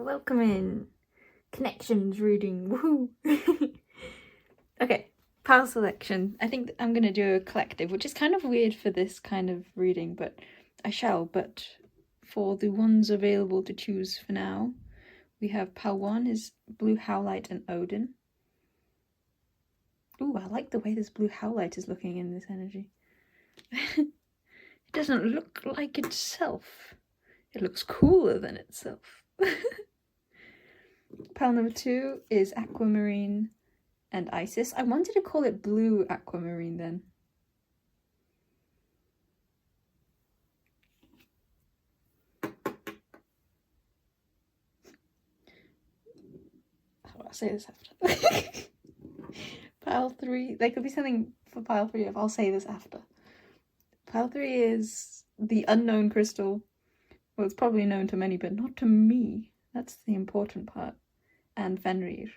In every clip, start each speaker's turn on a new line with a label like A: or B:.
A: Welcome in. Connections reading. Woohoo! Okay, pile selection. I think I'm gonna do a collective, which is kind of weird for this kind of reading, but I shall. But for the ones available to choose for now, we have pile 1 is Blue Howlite and Odin. Ooh, I like the way this Blue Howlite is looking in this energy. It doesn't look like itself. It looks cooler than itself. Pile number 2 is Aquamarine and Isis. I wanted to call it Blue Aquamarine then. How do I say this after? Pile 3, there could be something for pile 3 if I'll say this after. Pile 3 is the unknown crystal. Well, it's probably known to many, but not to me. That's the important part. And Fenrir.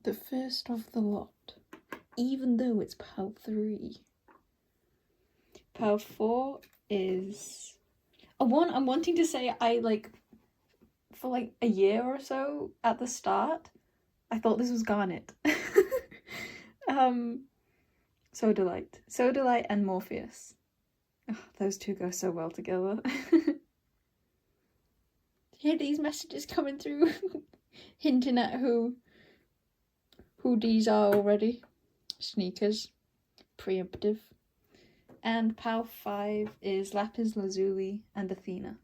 A: The first of the lot, even though it's pile 3. Pile 4 is a one I'm wanting to say for like a year or so at the start, I thought this was Garnet. Sodalite and Morpheus. Oh, those two go so well together. Hear these messages coming through, hinting at who these are already. Sneakers, preemptive. And pile 5 is Lapis Lazuli and Athena.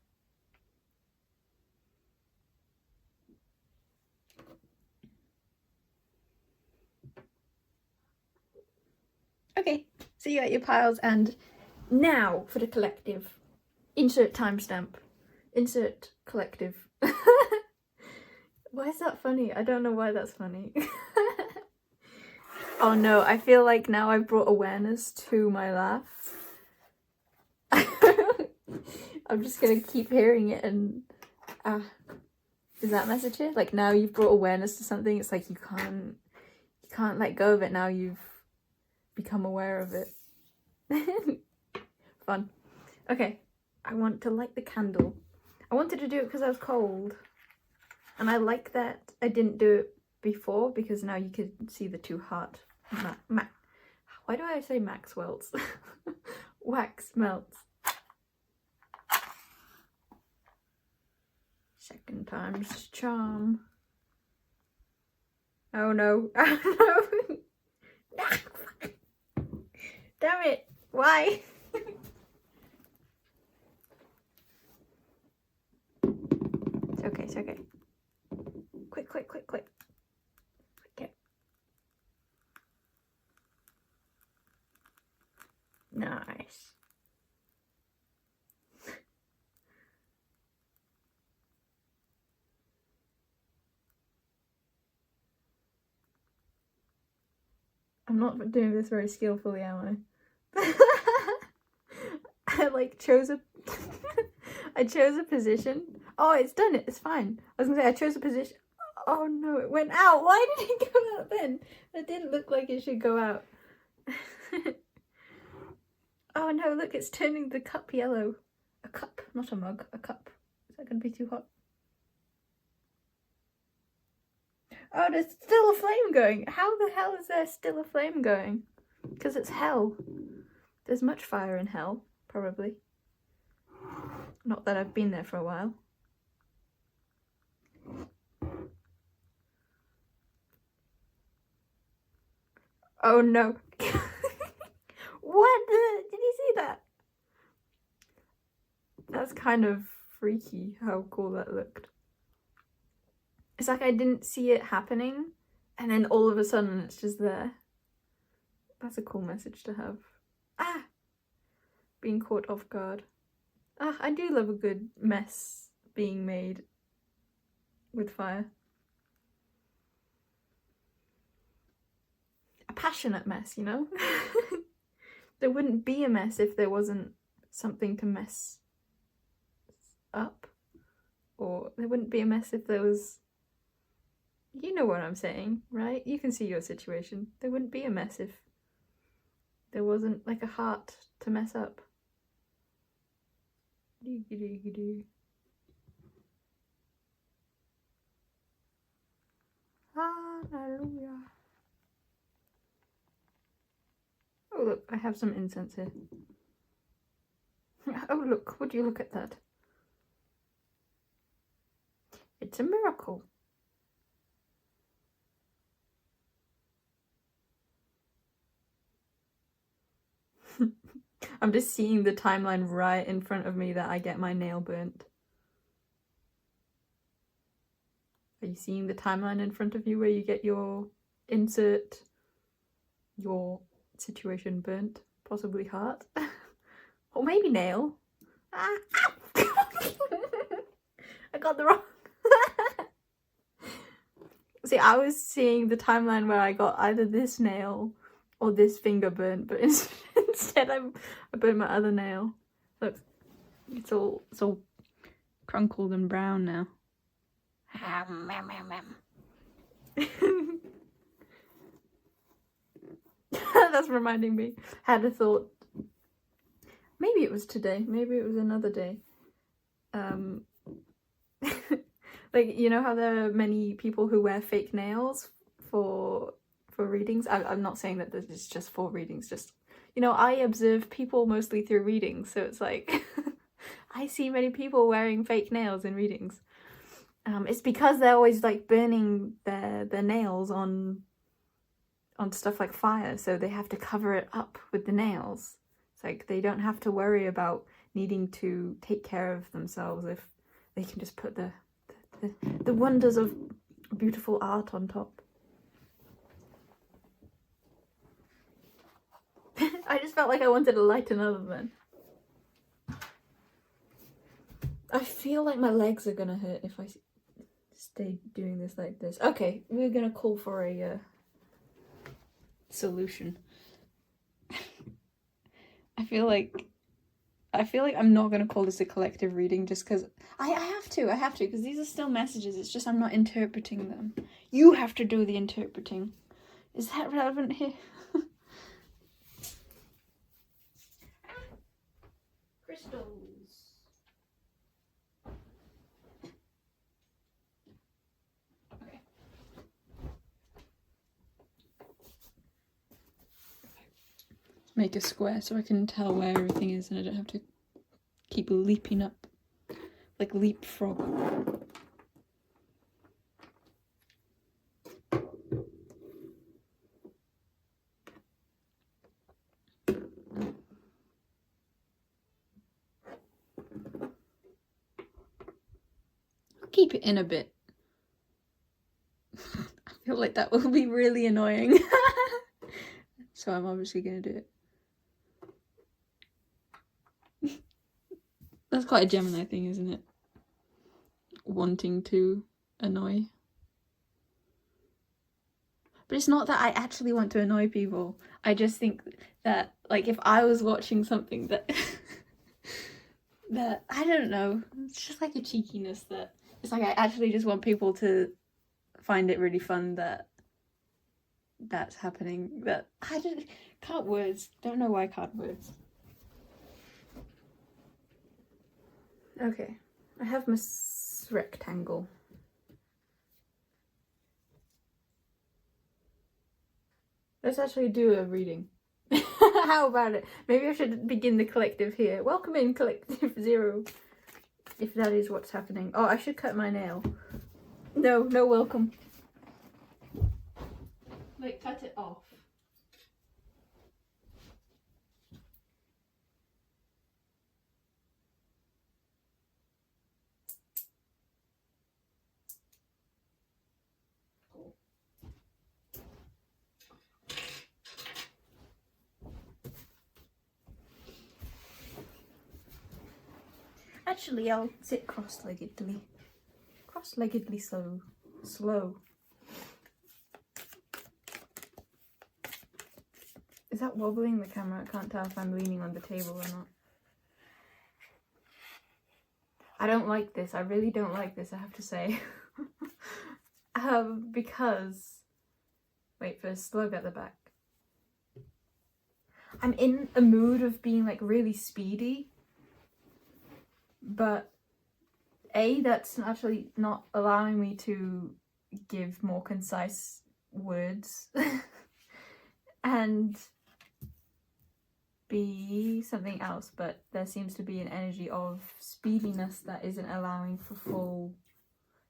A: Okay, see you at your piles, and now for the collective. Insert timestamp. Insert collective. Why is that funny? I don't know why that's funny. Oh no, I feel like now I've brought awareness to my laugh. I'm just gonna keep hearing it and is that message here? Like, now you've brought awareness to something, it's like you can't let go of it now you've become aware of it. Fun. Okay, I want to light the candle. I wanted to do it because I was cold, and I like that I didn't do it before because now you could see the two heart why do I say Maxwell's? Wax melts. Second time's charm. Oh no. Oh no. Damn it. Why? It's okay, it's okay. Quick. Okay. Nice. I'm not doing this very skillfully, am I? I chose a position. Oh, it's done it. It's fine. I was gonna say I chose a position. Oh no, it went out. Why did it go out then? That didn't look like it should go out. Oh no, look, it's turning the cup yellow. A cup, not a mug, a cup. Is that gonna be too hot? Oh, there's still a flame going. How the hell is there still a flame going? Because it's hell. There's much fire in hell, probably. Not that I've been there for a while. Oh no. What the? Did you see that? That's kind of freaky how cool that looked. It's like I didn't see it happening, and then all of a sudden it's just there. That's a cool message to have. Ah! Being caught off guard. Ah, I do love a good mess being made with fire. A passionate mess, you know? There wouldn't be a mess if there wasn't something to mess up. Or there wouldn't be a mess if there was... You know what I'm saying, right? You can see your situation. There wouldn't be a mess if there wasn't like a heart to mess up. Hallelujah. Oh look, I have some incense here. Oh look, would you look at that? It's a miracle. I'm just seeing the timeline right in front of me that I get my nail burnt. Are you seeing the timeline in front of you where you get your situation burnt? Possibly heart. Or maybe nail. Ah. I got the wrong. See, I was seeing the timeline where I got either this nail or this finger burnt, but instead I burnt my other nail. Look, it's all crunkled and brown now. That's reminding me. Had a thought. Maybe it was today. Maybe it was another day. Like, you know how there are many people who wear fake nails for readings? I'm not saying that this is just for readings, just, you know, I observe people mostly through readings, so it's like I see many people wearing fake nails in readings. It's because they're always like burning their nails on stuff like fire, so they have to cover it up with the nails. It's like they don't have to worry about needing to take care of themselves if they can just put the wonders of beautiful art on top. I just felt like I wanted to light another then. I feel like my legs are gonna hurt if I stay doing this like this. Okay, we're gonna call for a solution. I feel like I'm not gonna call this a collective reading just because I have to because these are still messages. It's just I'm not interpreting them. You have to do the interpreting. Is that relevant here? Crystals. Okay. Make a square so I can tell where everything is and I don't have to keep leaping up like leapfrog. Keep it in a bit. I feel like that will be really annoying. So I'm obviously gonna do it. That's quite a Gemini thing, isn't it? Wanting to annoy. But it's not that I actually want to annoy people. I just think that, like, if I was watching something that that I don't know, it's just like a cheekiness that it's like I actually just want people to find it really fun that that's happening. That I can't words. Don't know why I can't words. Okay, I have my rectangle. Let's actually do a reading. How about it? Maybe I should begin the collective here. Welcome in, collective 0. If that is what's happening. Oh, I should cut my nail. No welcome. Like, cut it off. Actually, I'll sit cross-leggedly. Cross-leggedly slow. Is that wobbling the camera? I can't tell if I'm leaning on the table or not. I don't like this. I really don't like this, I have to say. Because... Wait, first, look at the back. I'm in a mood of being, like, really speedy. but that's actually not allowing me to give more concise words. And B, something else, but there seems to be an energy of speediness that isn't allowing for full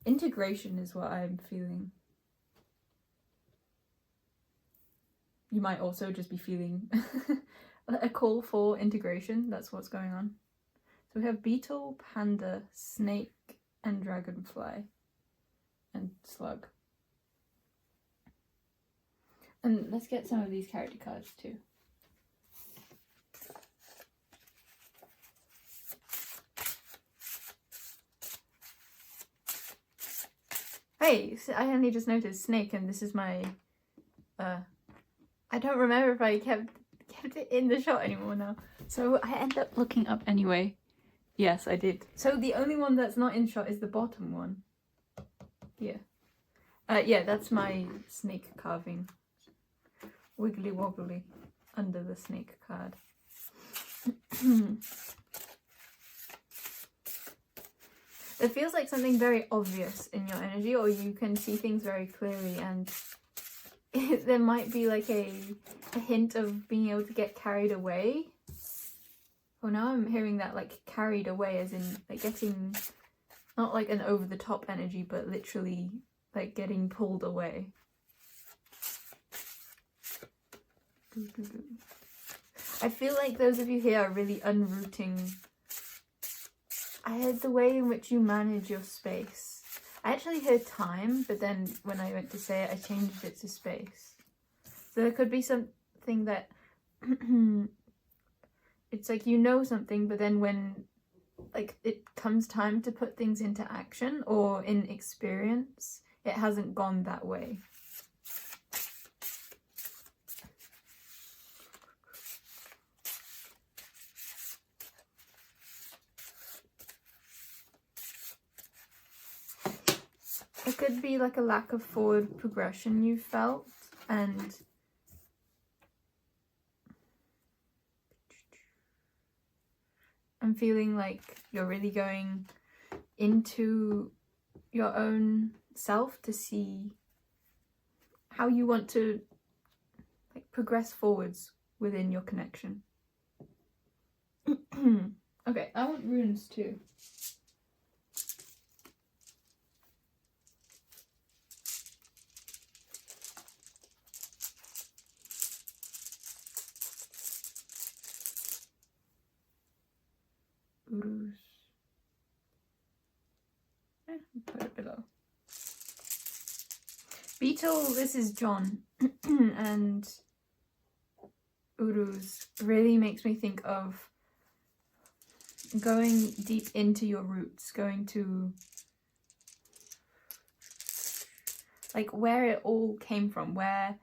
A: integration is what I'm feeling. You might also just be feeling a call for integration. That's what's going on. So we have beetle, panda, snake, and dragonfly, and slug. And let's get some of these character cards too. Hey, I only just noticed snake, and this is my I don't remember if I kept it in the shot anymore now. So I end up looking up anyway. Yes, I did. So the only one that's not in shot is the bottom one. Yeah. Yeah, that's my snake carving. Wiggly wobbly under the snake card. It feels like something very obvious in your energy, or you can see things very clearly, and there might be like a hint of being able to get carried away. Oh, now I'm hearing that, like, carried away as in like getting, not like an over the top energy, but literally like getting pulled away. I feel like those of you here are really unrooting. I heard the way in which you manage your space. I actually heard time, but then when I went to say it, I changed it to space. So there could be something that it's like you know something, but then when like it comes time to put things into action or in experience, it hasn't gone that way. It could be like a lack of forward progression you felt, and I'm feeling like you're really going into your own self to see how you want to like progress forwards within your connection. Okay, I want runes too. Urus. Put it below. Beetle, this is John. And Urus really makes me think of going deep into your roots, going to like where it all came from, where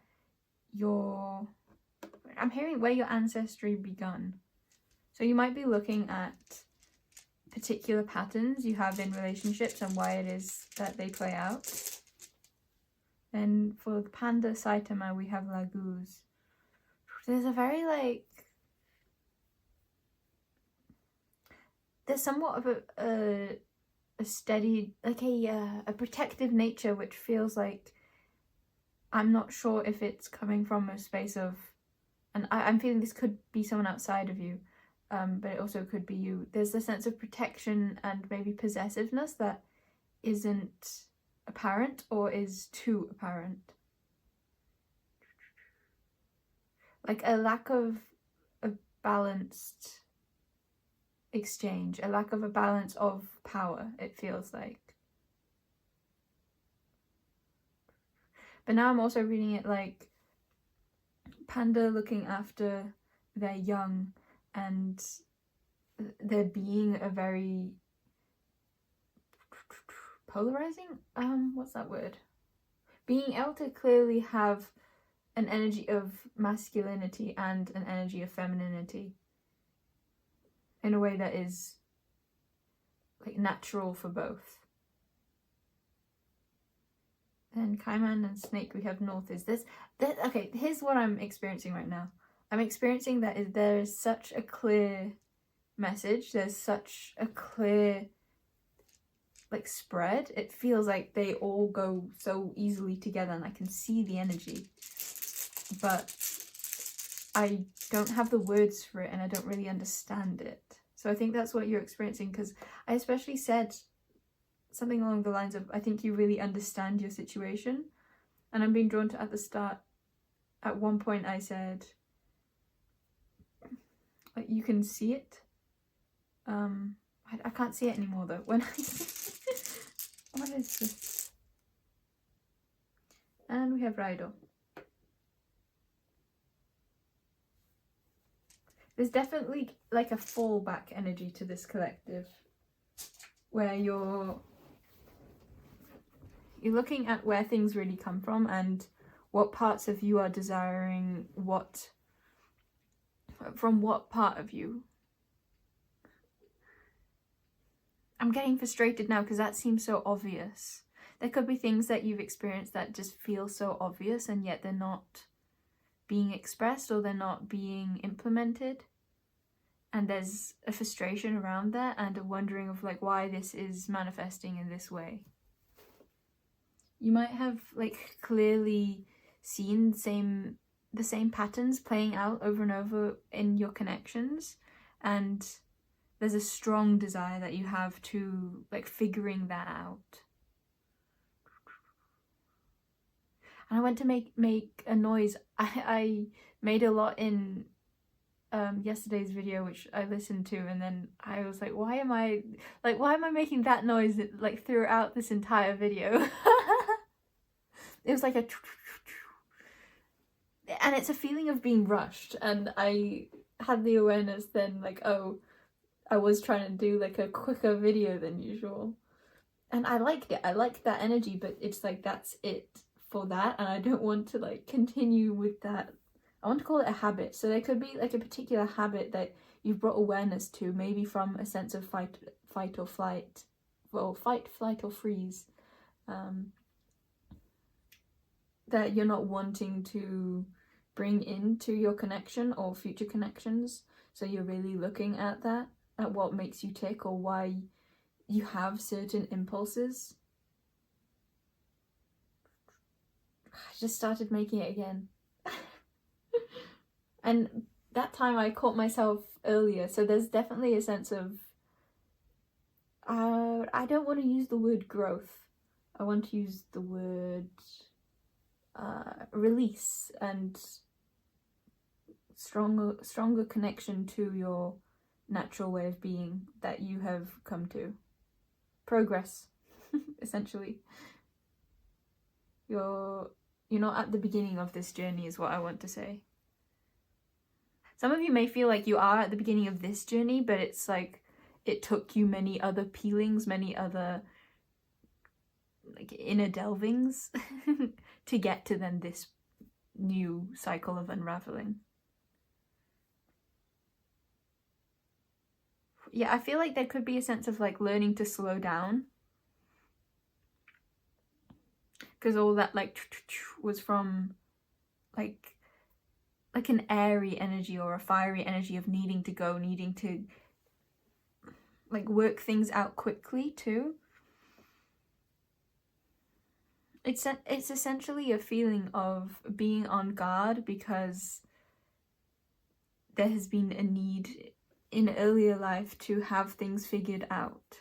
A: I'm hearing where your ancestry begun. So you might be looking at particular patterns you have in relationships and why it is that they play out. And for the panda Saitama, we have Laguz. There's a very there's somewhat of a steady, like a protective nature, which feels like I'm not sure if it's coming from a space of, and I'm feeling this could be someone outside of you, but it also could be you. There's a sense of protection and maybe possessiveness that isn't apparent or is too apparent. Like a lack of a balanced exchange, a lack of a balance of power, it feels like. But now I'm also reading it like panda looking after their young and there being a very polarizing, what's that word? Being able to clearly have an energy of masculinity and an energy of femininity in a way that is like natural for both. Then Caiman and Snake, we have North. Is this okay, here's what I'm experiencing right now. I'm experiencing that there is such a clear message, there's such a clear like spread. It feels like they all go so easily together, and I can see the energy, but I don't have the words for it and I don't really understand it. So I think that's what you're experiencing, because I especially said something along the lines of, I think you really understand your situation. And I'm being drawn to, at the start, at one point I said, like, you can see it. I can't see it anymore though. When I what is this? And we have Raido. There's definitely like a fallback energy to this collective, where you're looking at where things really come from and what parts of you are desiring what, from what part of you. I'm getting frustrated now because that seems so obvious. There could be things that you've experienced that just feel so obvious and yet they're not being expressed or they're not being implemented. And there's a frustration around that and a wondering of like why this is manifesting in this way. You might have like clearly seen the same patterns playing out over and over in your connections, and there's a strong desire that you have to like figuring that out. And I went to make a noise. I made a lot in yesterday's video, which I listened to, and then I was like, why am I making that noise like throughout this entire video? It was like a, and it's a feeling of being rushed, and I had the awareness then like, oh, I was trying to do like a quicker video than usual, and I liked it. I liked that energy, but it's like that's it for that, and I don't want to like continue with that. I want to call it a habit. So there could be like a particular habit that you've brought awareness to, maybe from a sense of fight or flight, well, fight, flight or freeze, that you're not wanting to bring into your connection or future connections. So you're really looking at that, at what makes you tick or why you have certain impulses. I just started making it again. And that time I caught myself earlier, so there's definitely a sense of, I don't want to use the word growth. I want to use the word release and stronger connection to your natural way of being that you have come to. Progress, essentially. You're not at the beginning of this journey is what I want to say. Some of you may feel like you are at the beginning of this journey, but it's like it took you many other peelings, many other like inner delvings to get to then this new cycle of unraveling. Yeah, I feel like there could be a sense of like learning to slow down, because all that like was from like an airy energy or a fiery energy of needing to like work things out quickly too. It's essentially a feeling of being on guard because there has been a need in earlier life to have things figured out.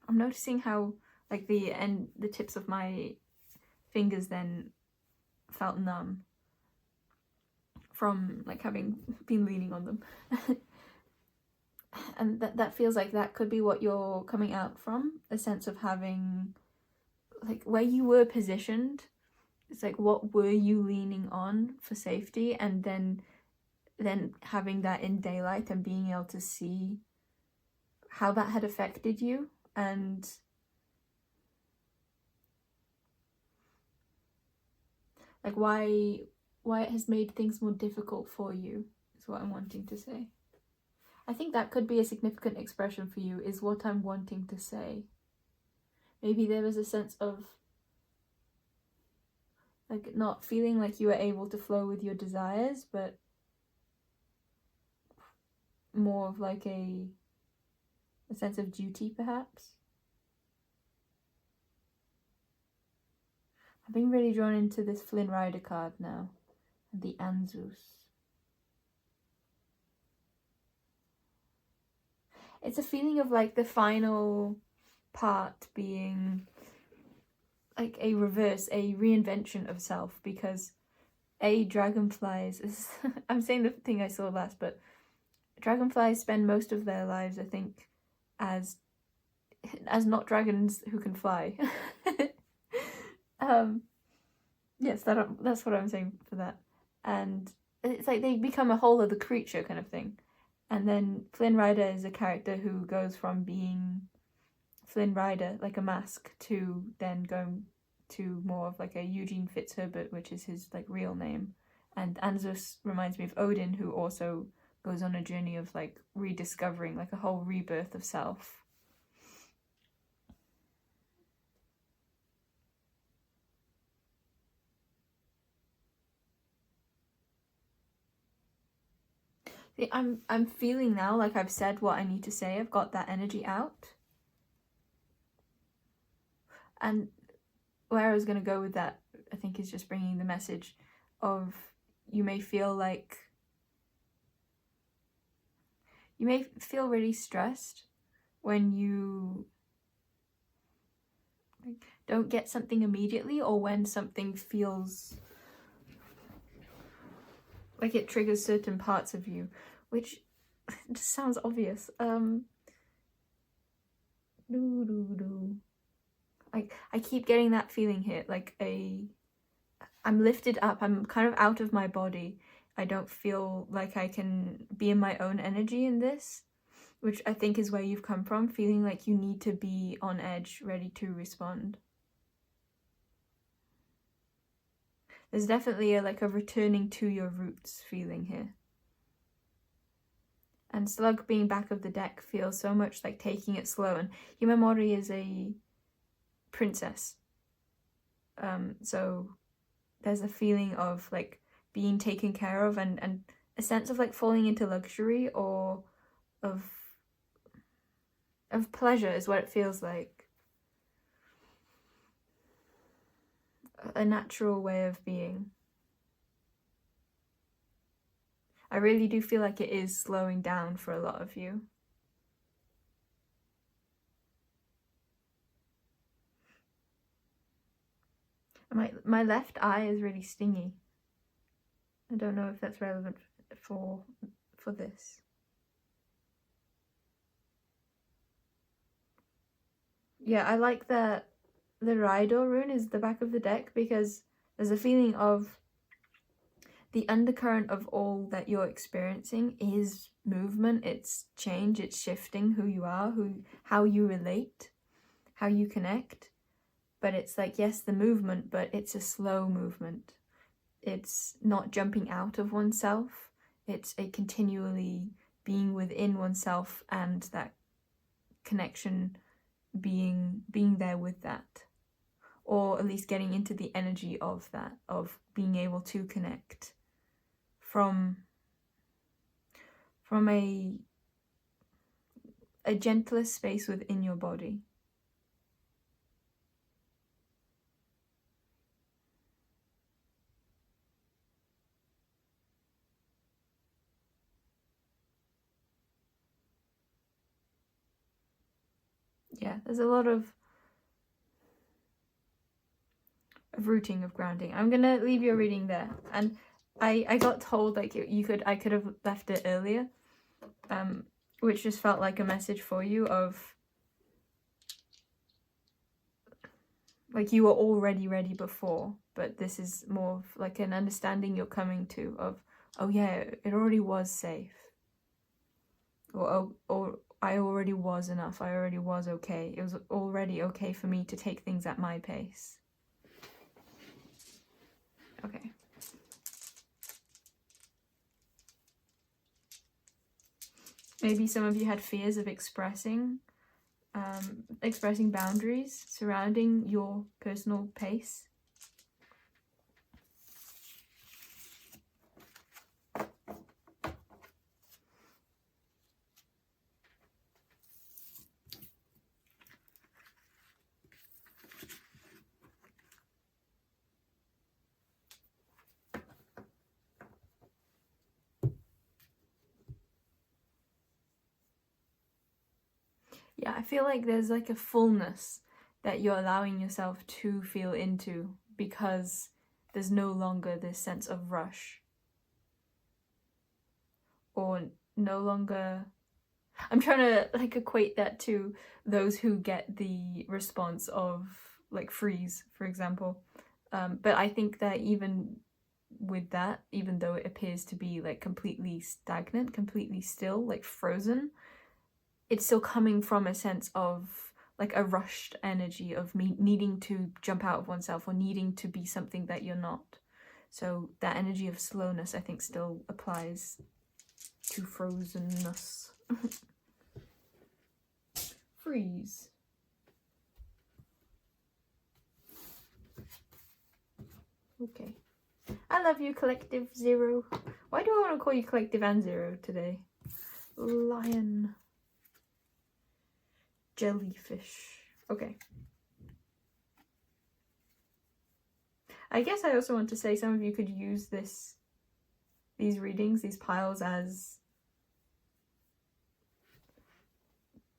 A: I'm noticing how like the tips of my fingers then felt numb from like having been leaning on them. And that feels like that could be what you're coming out from, a sense of having like where you were positioned. It's like, what were you leaning on for safety, and then having that in daylight and being able to see how that had affected you and like why it has made things more difficult for you is what I'm wanting to say. I think that could be a significant expression for you, is what I'm wanting to say. Maybe there was a sense of like not feeling like you were able to flow with your desires, but more of like a sense of duty, perhaps. I've been really drawn into this Flynn Rider card now, and the Anzus. It's a feeling of like the final part being like a reverse, a reinvention of self, because dragonflies is I'm saying the thing I saw last, but dragonflies spend most of their lives, I think, as not dragons who can fly. Yes, that's what I'm saying for that. And it's like they become a whole other creature kind of thing. And then Flynn Rider is a character who goes from being Flynn Rider, like a mask, to then going to more of like a Eugene Fitzherbert, which is his like real name. And Anzus reminds me of Odin, who also goes on a journey of like rediscovering, like a whole rebirth of self. See, I'm feeling now like I've said what I need to say. I've got that energy out. And where I was going to go with that, I think, is just bringing the message of you may feel really stressed when you don't get something immediately, or when something feels like it triggers certain parts of you, which just sounds obvious. Like I keep getting that feeling here, like I'm lifted up, I'm kind of out of my body. I don't feel like I can be in my own energy in this, which I think is where you've come from, feeling like you need to be on edge, ready to respond. There's definitely a returning to your roots feeling here. And Slug being back of the deck feels so much like taking it slow. And Himamori is a princess. So there's a feeling of like being taken care of, and a sense of like falling into luxury, or of pleasure is what it feels like. A natural way of being. I really do feel like it is slowing down for a lot of you. My left eye is really stingy. I don't know if that's relevant for this. Yeah, I like that the Raido rune is the back of the deck, because there's a feeling of the undercurrent of all that you're experiencing is movement, it's change, it's shifting who you are, how you relate, how you connect. But it's like, yes, the movement, but it's a slow movement. It's not jumping out of oneself. It's a continually being within oneself, and that connection being there with that. Or at least getting into the energy of that, of being able to connect from a gentler space within your body. Yeah, there's a lot of rooting, of grounding. I'm gonna leave your reading there, and I got told like I could have left it earlier, which just felt like a message for you of like you were already ready before, but this is more of like an understanding you're coming to of, oh yeah, it already was safe, or I already was enough, I already was okay, it was already okay for me to take things at my pace. Okay. Maybe some of you had fears of expressing boundaries surrounding your personal pace. Yeah, I feel like there's like a fullness that you're allowing yourself to feel into because there's no longer this sense of rush. Or no longer... I'm trying to like equate that to those who get the response of like freeze, for example. But I think that even with that, even though it appears to be like completely stagnant, completely still, like frozen, it's still coming from a sense of like a rushed energy of me needing to jump out of oneself or needing to be something that you're not. So that energy of slowness, I think, still applies to frozenness. Freeze. Okay. I love you, Collective Zero. Why do I want to call you Collective and Zero today? Lion. Jellyfish. Okay. I guess I also want to say some of you could use these readings, these piles, as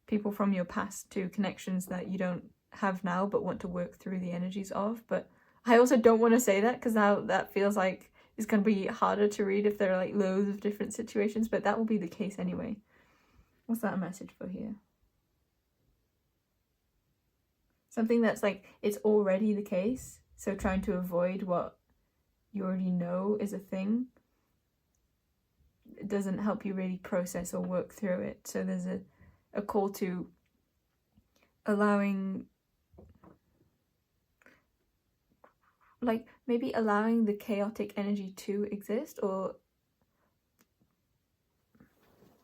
A: people from your past to connections that you don't have now but want to work through the energies of. But I also don't want to say that because now that feels like it's going to be harder to read if there are like loads of different situations, but that will be the case anyway. What's that a message for here? Something that's like, it's already the case, so trying to avoid what you already know is a thing, it doesn't help you really process or work through it. So there's a call to allowing, like maybe allowing the chaotic energy to exist, or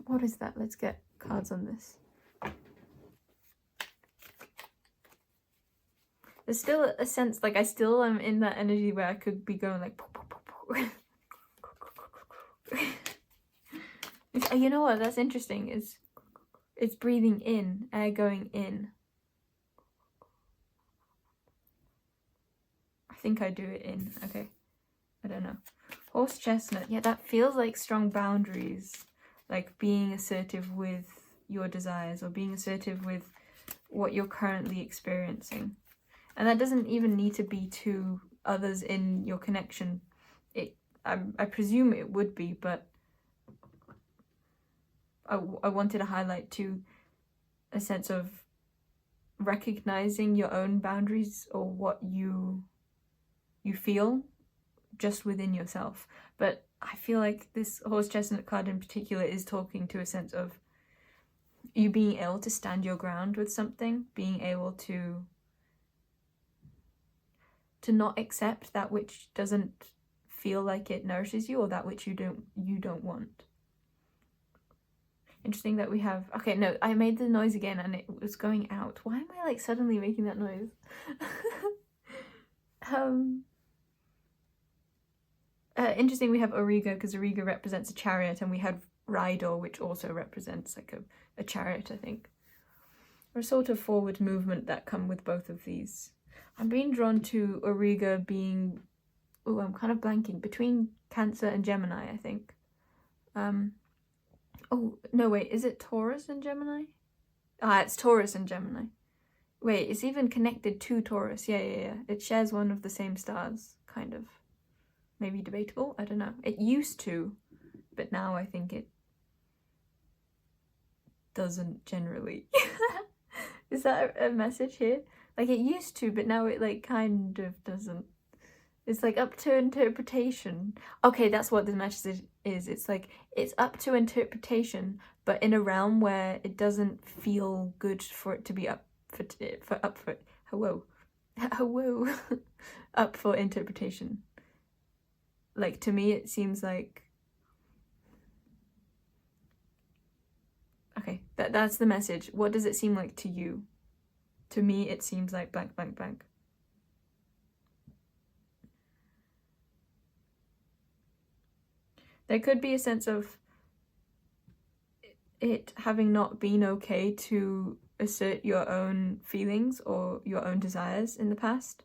A: what is that? Let's get cards on this. There's still a sense, like I still am in that energy where I could be going like you know what, that's interesting, it's breathing in, air going in. I think I do it in, okay. I don't know. Horse chestnut, yeah, that feels like strong boundaries, like being assertive with your desires or being assertive with what you're currently experiencing. And that doesn't even need to be to others in your connection. I presume it would be, but I wanted to highlight too a sense of recognizing your own boundaries or what you feel just within yourself. But I feel like this horse chestnut card in particular is talking to a sense of you being able to stand your ground with something, being able to not accept that which doesn't feel like it nourishes you or that which you don't want. Interesting that we have, okay, no, I made the noise again and it was going out. Why am I like suddenly making that noise? Interesting we have Auriga because Auriga represents a chariot, and we had Rydor, which also represents like a chariot, I think. Or a sort of forward movement that come with both of these. I'm being drawn to Auriga being, oh, I'm kind of blanking, between Cancer and Gemini, I think. Oh, no, wait, is it Taurus and Gemini? Ah, it's Taurus and Gemini. Wait, it's even connected to Taurus. Yeah. It shares one of the same stars, kind of. Maybe debatable, I don't know. It used to, but now I think it doesn't generally. Is that a message here? Like it used to, but now it like kind of doesn't. It's like up to interpretation. Okay, that's what the message is. It's like it's up to interpretation, but in a realm where it doesn't feel good for it to be up for interpretation. Like to me, it seems like, okay, that's the message. What does it seem like to you? To me, it seems like blank, blank, blank. There could be a sense of it having not been okay to assert your own feelings or your own desires in the past.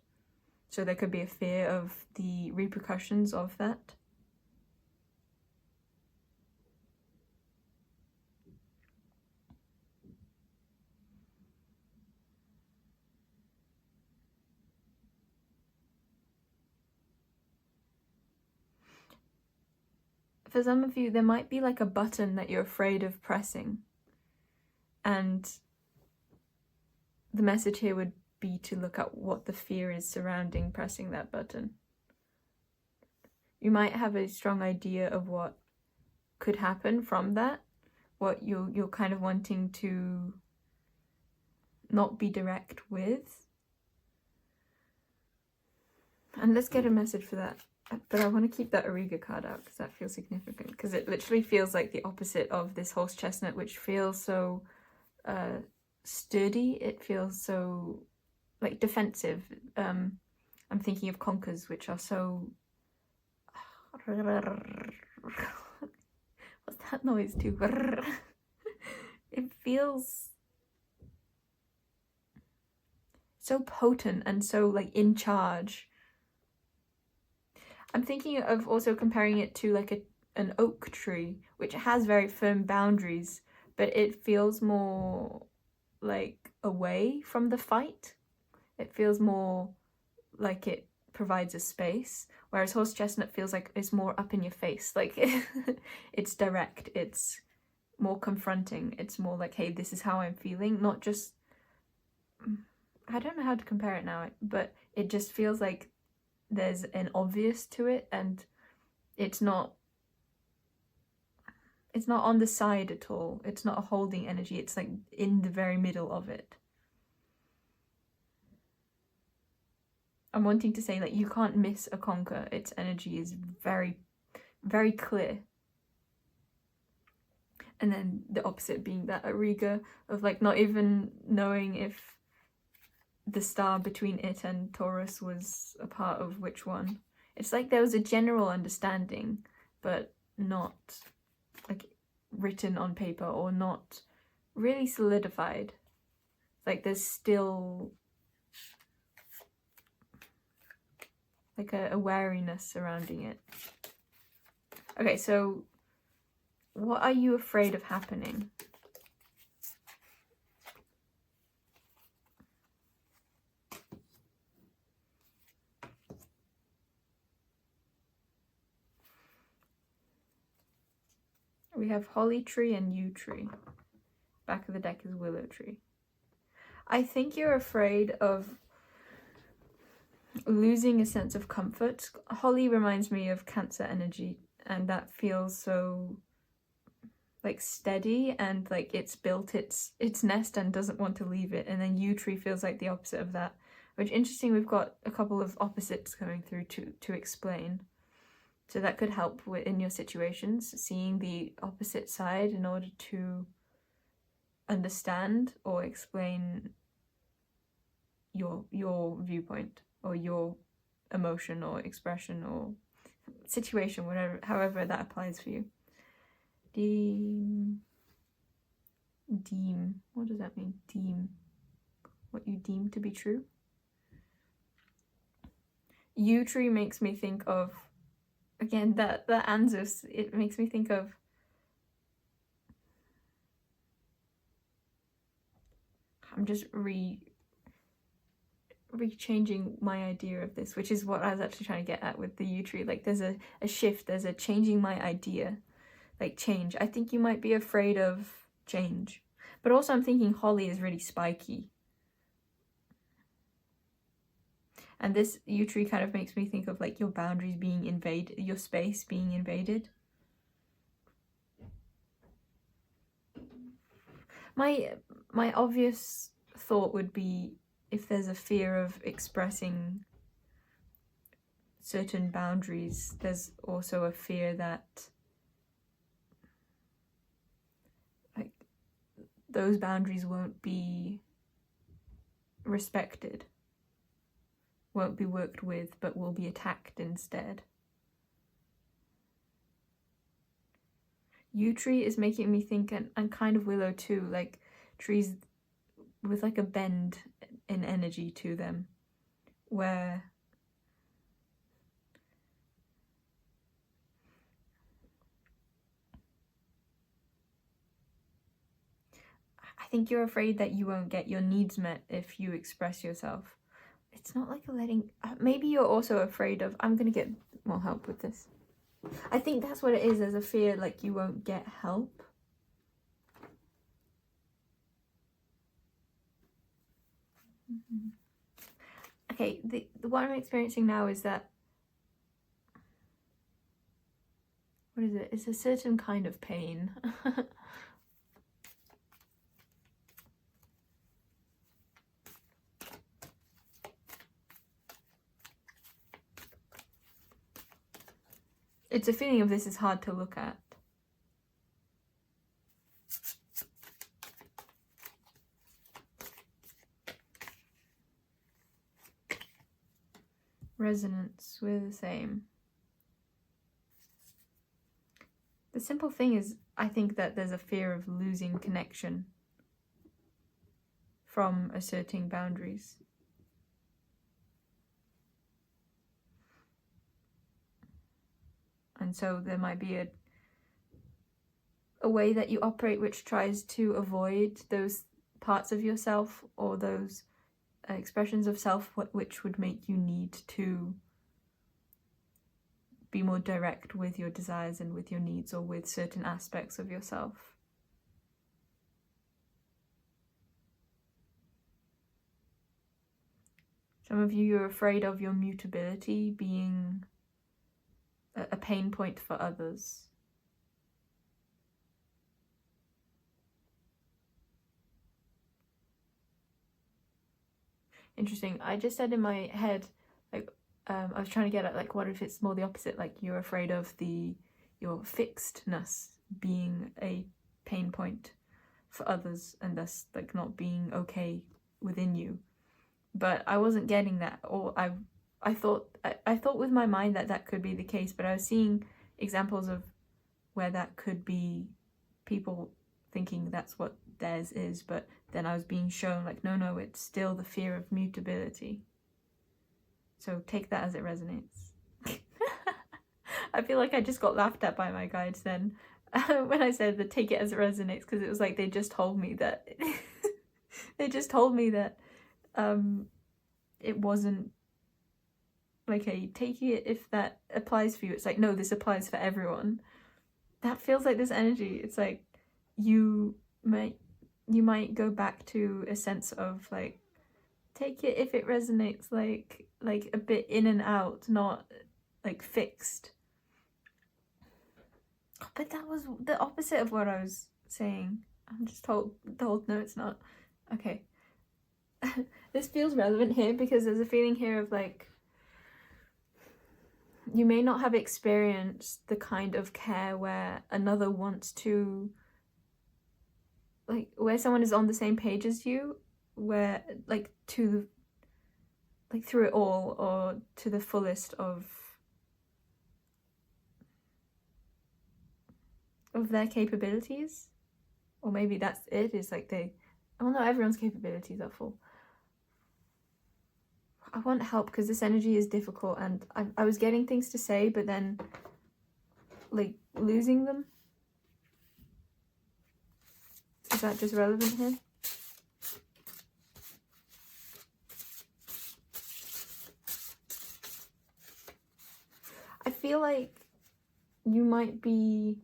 A: So there could be a fear of the repercussions of that. for some of you, there might be like a button that you're afraid of pressing. And the message here would be to look at what the fear is surrounding pressing that button. You might have a strong idea of what could happen from that, what you're kind of wanting to not be direct with. And let's get a message for that. But I want to keep that Auriga card out because that feels significant, because it literally feels like the opposite of this horse chestnut, which feels so sturdy. It feels so like defensive. I'm thinking of conkers, which are so what's that noise too? It feels so potent and so like in charge. I'm thinking of also comparing it to like an oak tree, which has very firm boundaries, but it feels more like away from the fight. It feels more like it provides a space, whereas horse chestnut feels like it's more up in your face. Like it's direct, it's more confronting, it's more like, hey, this is how I'm feeling, not just, I don't know how to compare it now, but it just feels like there's an obvious to it, and it's not on the side at all. It's not a holding energy, it's like in the very middle of it. I'm wanting to say like you can't miss a conker. Its energy is very, very clear. And then the opposite being that Auriga of like not even knowing if the star between it and Taurus was a part of which one. It's like there was a general understanding, but not like written on paper or not really solidified. Like there's still like a wariness surrounding it. Okay, so what are you afraid of happening? We have holly tree and yew tree. Back of the deck is willow tree. I think you're afraid of losing a sense of comfort. Holly reminds me of Cancer energy, and that feels so like steady and like it's built its nest and doesn't want to leave it. And then yew tree feels like the opposite of that, which interesting, we've got a couple of opposites coming through to explain. So that could help in your situations, seeing the opposite side in order to understand or explain your viewpoint or your emotion or expression or situation, whatever, however that applies for you. Deem. What does that mean? Deem. What you deem to be true. Yew tree makes me think of, again, that Anzus, it makes me think of I'm just re-changing my idea of this, which is what I was actually trying to get at with the yew tree. Like there's a shift, there's a changing my idea, like change. I think you might be afraid of change, but also I'm thinking holly is really spiky. And this yew tree kind of makes me think of like your boundaries being invaded, your space being invaded. My obvious thought would be if there's a fear of expressing certain boundaries, there's also a fear that like those boundaries won't be respected, won't be worked with, but will be attacked instead. Yew tree is making me think, and kind of willow too, like trees with like a bend in energy to them, where I think you're afraid that you won't get your needs met if you express yourself. It's not like a letting, maybe you're also afraid of, I'm gonna get more help with this. I think that's what it is. There's a fear like you won't get help. Okay, the what I'm experiencing now is that, what is it? It's a certain kind of pain. It's a feeling of this is hard to look at. Resonance, we're the same. The simple thing is, I think that there's a fear of losing connection from asserting boundaries. And so there might be a way that you operate which tries to avoid those parts of yourself or those expressions of self which would make you need to be more direct with your desires and with your needs or with certain aspects of yourself. Some of you are afraid of your mutability being a pain point for others. Interesting. I just said in my head, like, I was trying to get at, like, what if it's more the opposite? Like, you're afraid of your fixedness being a pain point for others and thus, like, not being okay within you. But I wasn't getting that, or I thought with my mind that could be the case, but I was seeing examples of where that could be people thinking that's what theirs is, but then I was being shown like, no, it's still the fear of mutability. So take that as it resonates. I feel like I just got laughed at by my guides then when I said the take it as it resonates, because it was like they just told me that it wasn't like a take it if that applies for you. It's like, no, this applies for everyone. That feels like this energy. It's like you might go back to a sense of like, take it if it resonates, like a bit in and out, not like fixed. But that was the opposite of what I was saying. I'm just told no, it's not. Okay. This feels relevant here because there's a feeling here of like, you may not have experienced the kind of care where another wants to, like, where someone is on the same page as you, where like through it all or to the fullest of their capabilities. Or maybe that's it, is like not everyone's capabilities are full. I want help because this energy is difficult, and I was getting things to say, but then like losing them. Is that just relevant here? I feel like you might be...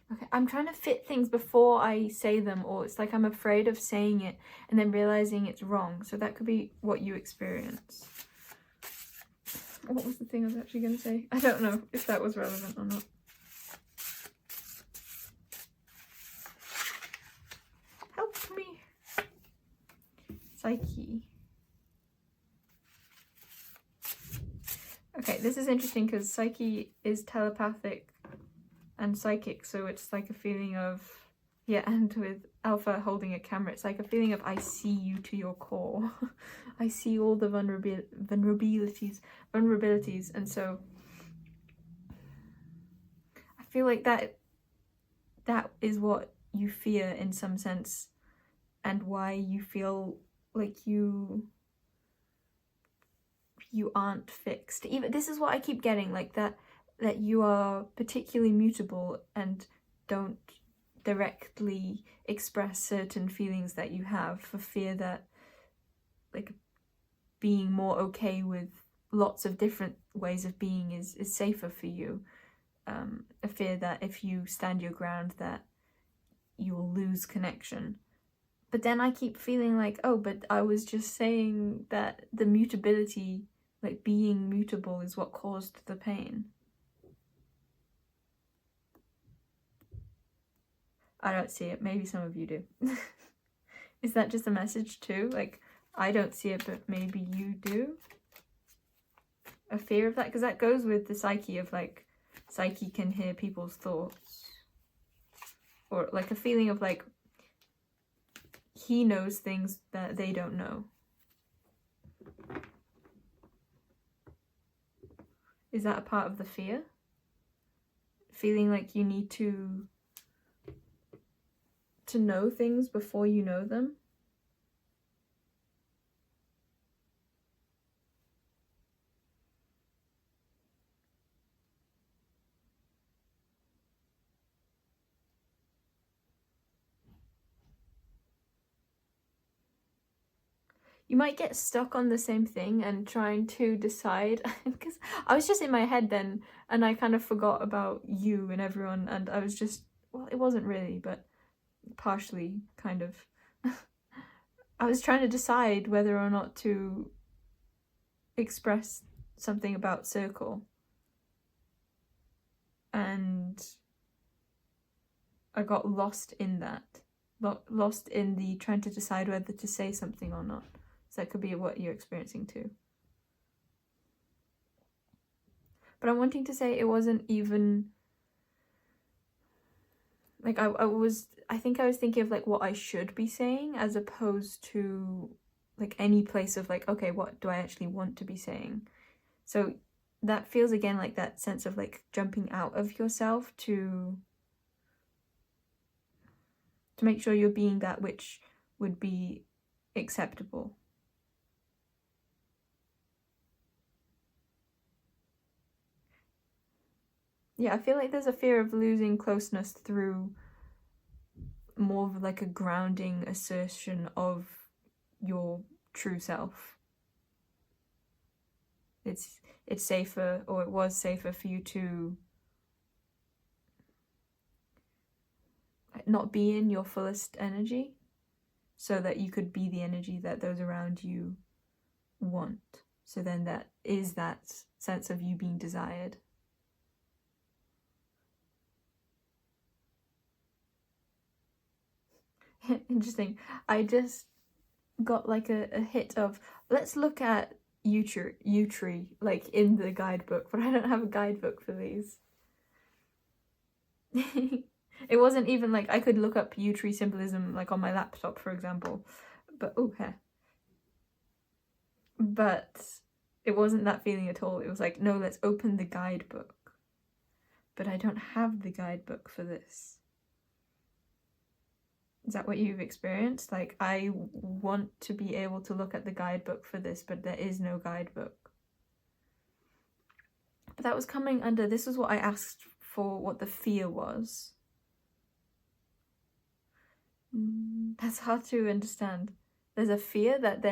A: Okay, I'm trying to fit things before I say them, or it's like I'm afraid of saying it and then realizing it's wrong. So that could be what you experience. What was the thing I was actually going to say? I don't know if that was relevant or not. Help me. Psyche. Okay, this is interesting because Psyche is telepathic and psychic, so it's like a feeling of, yeah, and with Alpha holding a camera, it's like a feeling of I see you to your core. I see all the vulnerabilities, and so I feel like that is what you fear in some sense, and why you feel like you aren't fixed. Even this is what I keep getting, like that you are particularly mutable and don't directly express certain feelings that you have for fear that, like, being more okay with lots of different ways of being is safer for you. A fear that if you stand your ground that you will lose connection. But then I keep feeling like, oh, but I was just saying that the mutability, like being mutable, is what caused the pain. I don't see it. Maybe some of you do. Is that just a message too? Like, I don't see it, but maybe you do? A fear of that? Because that goes with the psyche of, like, psyche can hear people's thoughts. Or, like, a feeling of, like, he knows things that they don't know. Is that a part of the fear? Feeling like you need to know things before you know them? You might get stuck on the same thing and trying to decide, because I was just in my head then and I kind of forgot about you and everyone, and I was just, well, it wasn't really, but partially kind of. I was trying to decide whether or not to express something about circle, and I got lost in that, lost in the trying to decide whether to say something or not. So that could be what you're experiencing too. But I'm wanting to say it wasn't even, like, I think I was thinking of, like, what I should be saying as opposed to, like, any place of, like, okay, what do I actually want to be saying? So that feels again like that sense of, like, jumping out of yourself to make sure you're being that which would be acceptable. Yeah, I feel like there's a fear of losing closeness through more of, like, a grounding assertion of your true self. It's safer, or it was safer, for you to not be in your fullest energy so that you could be the energy that those around you want. So then that is that sense of you being desired. Interesting. I just got, like, a hit of, let's look at Utri, like, in the guidebook, but I don't have a guidebook for these. It wasn't even like I could look up Utri symbolism, like, on my laptop, for example. But, oh, hair. But it wasn't that feeling at all. It was like, no, let's open the guidebook. But I don't have the guidebook for this. Is that what you've experienced? Like, I want to be able to look at the guidebook for this, but there is no guidebook. But that was coming under, this was what I asked for, what the fear was. That's hard to understand. There's a fear that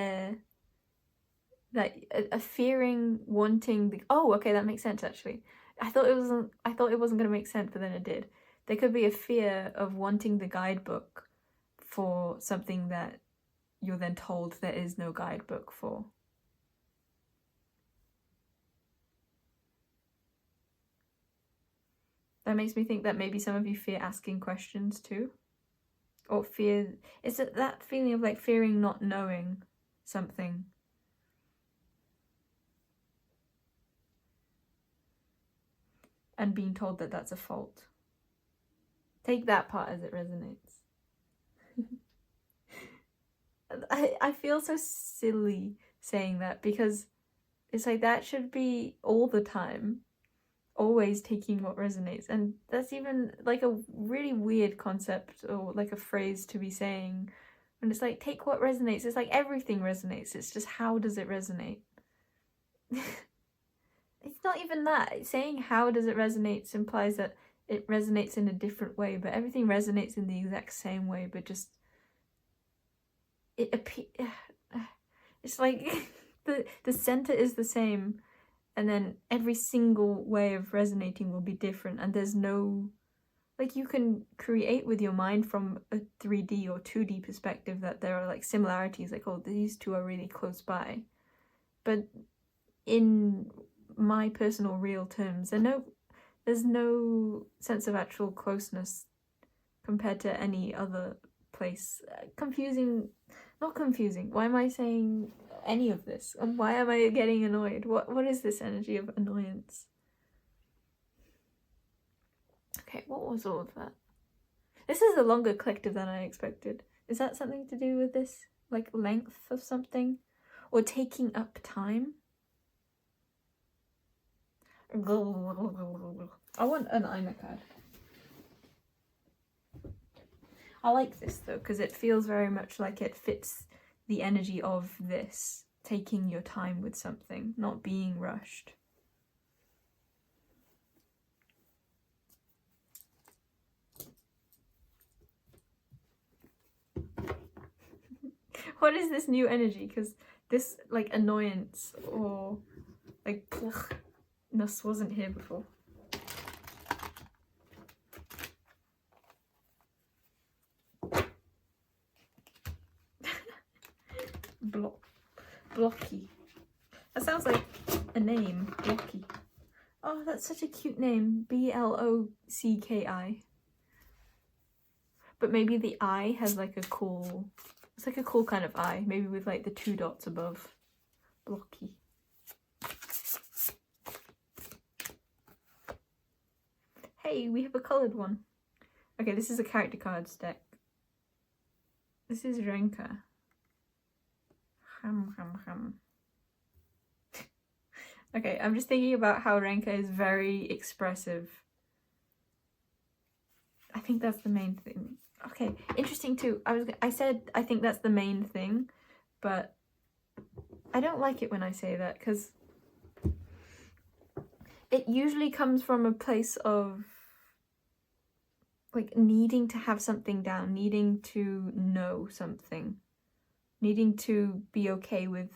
A: a fearing, wanting the, oh, okay, that makes sense actually. I thought it wasn't gonna make sense, but then it did. There could be a fear of wanting the guidebook for something that you're then told there is no guidebook for. That makes me think that maybe some of you fear asking questions too. Or fear, is it that feeling of, like, fearing not knowing something? And being told that that's a fault. Take that part as it resonates. I feel so silly saying that, because it's like that should be all the time, always taking what resonates. And that's even, like, a really weird concept, or, like, a phrase to be saying when it's like, take what resonates. It's like everything resonates, it's just how does it resonate? It's not even that. Saying how does it resonate implies that it resonates in a different way, but everything resonates in the exact same way, but just it's like the center is the same, and then every single way of resonating will be different, and there's no, like, you can create with your mind from a 3D or 2D perspective that there are like similarities, like, oh, these two are really close by, but in my personal real terms, there's no sense of actual closeness compared to any other place. Not confusing. Why am I saying any of this? And why am I getting annoyed? What is this energy of annoyance? Okay, what was all of that? This is a longer collective than I expected. Is that something to do with this, like, length of something? Or taking up time? I want an Aina card. I like this though, because it feels very much like it fits the energy of this, taking your time with something, not being rushed. What is this new energy? Because this, like, annoyance or like pluchness wasn't here before. Blocky. That sounds like a name. Blocky. Oh, that's such a cute name. Blocki. But maybe the eye has like a cool, it's like a cool kind of eye. Maybe with like the 2 dots above. Blocky. Hey, we have a coloured one. Okay, this is a character cards deck. This is Renka. Okay, I'm just thinking about how Renka is very expressive. I think that's the main thing. Okay, interesting too. I said I think that's the main thing, but I don't like it when I say that, because it usually comes from a place of like needing to have something down, needing to know something, needing to be okay with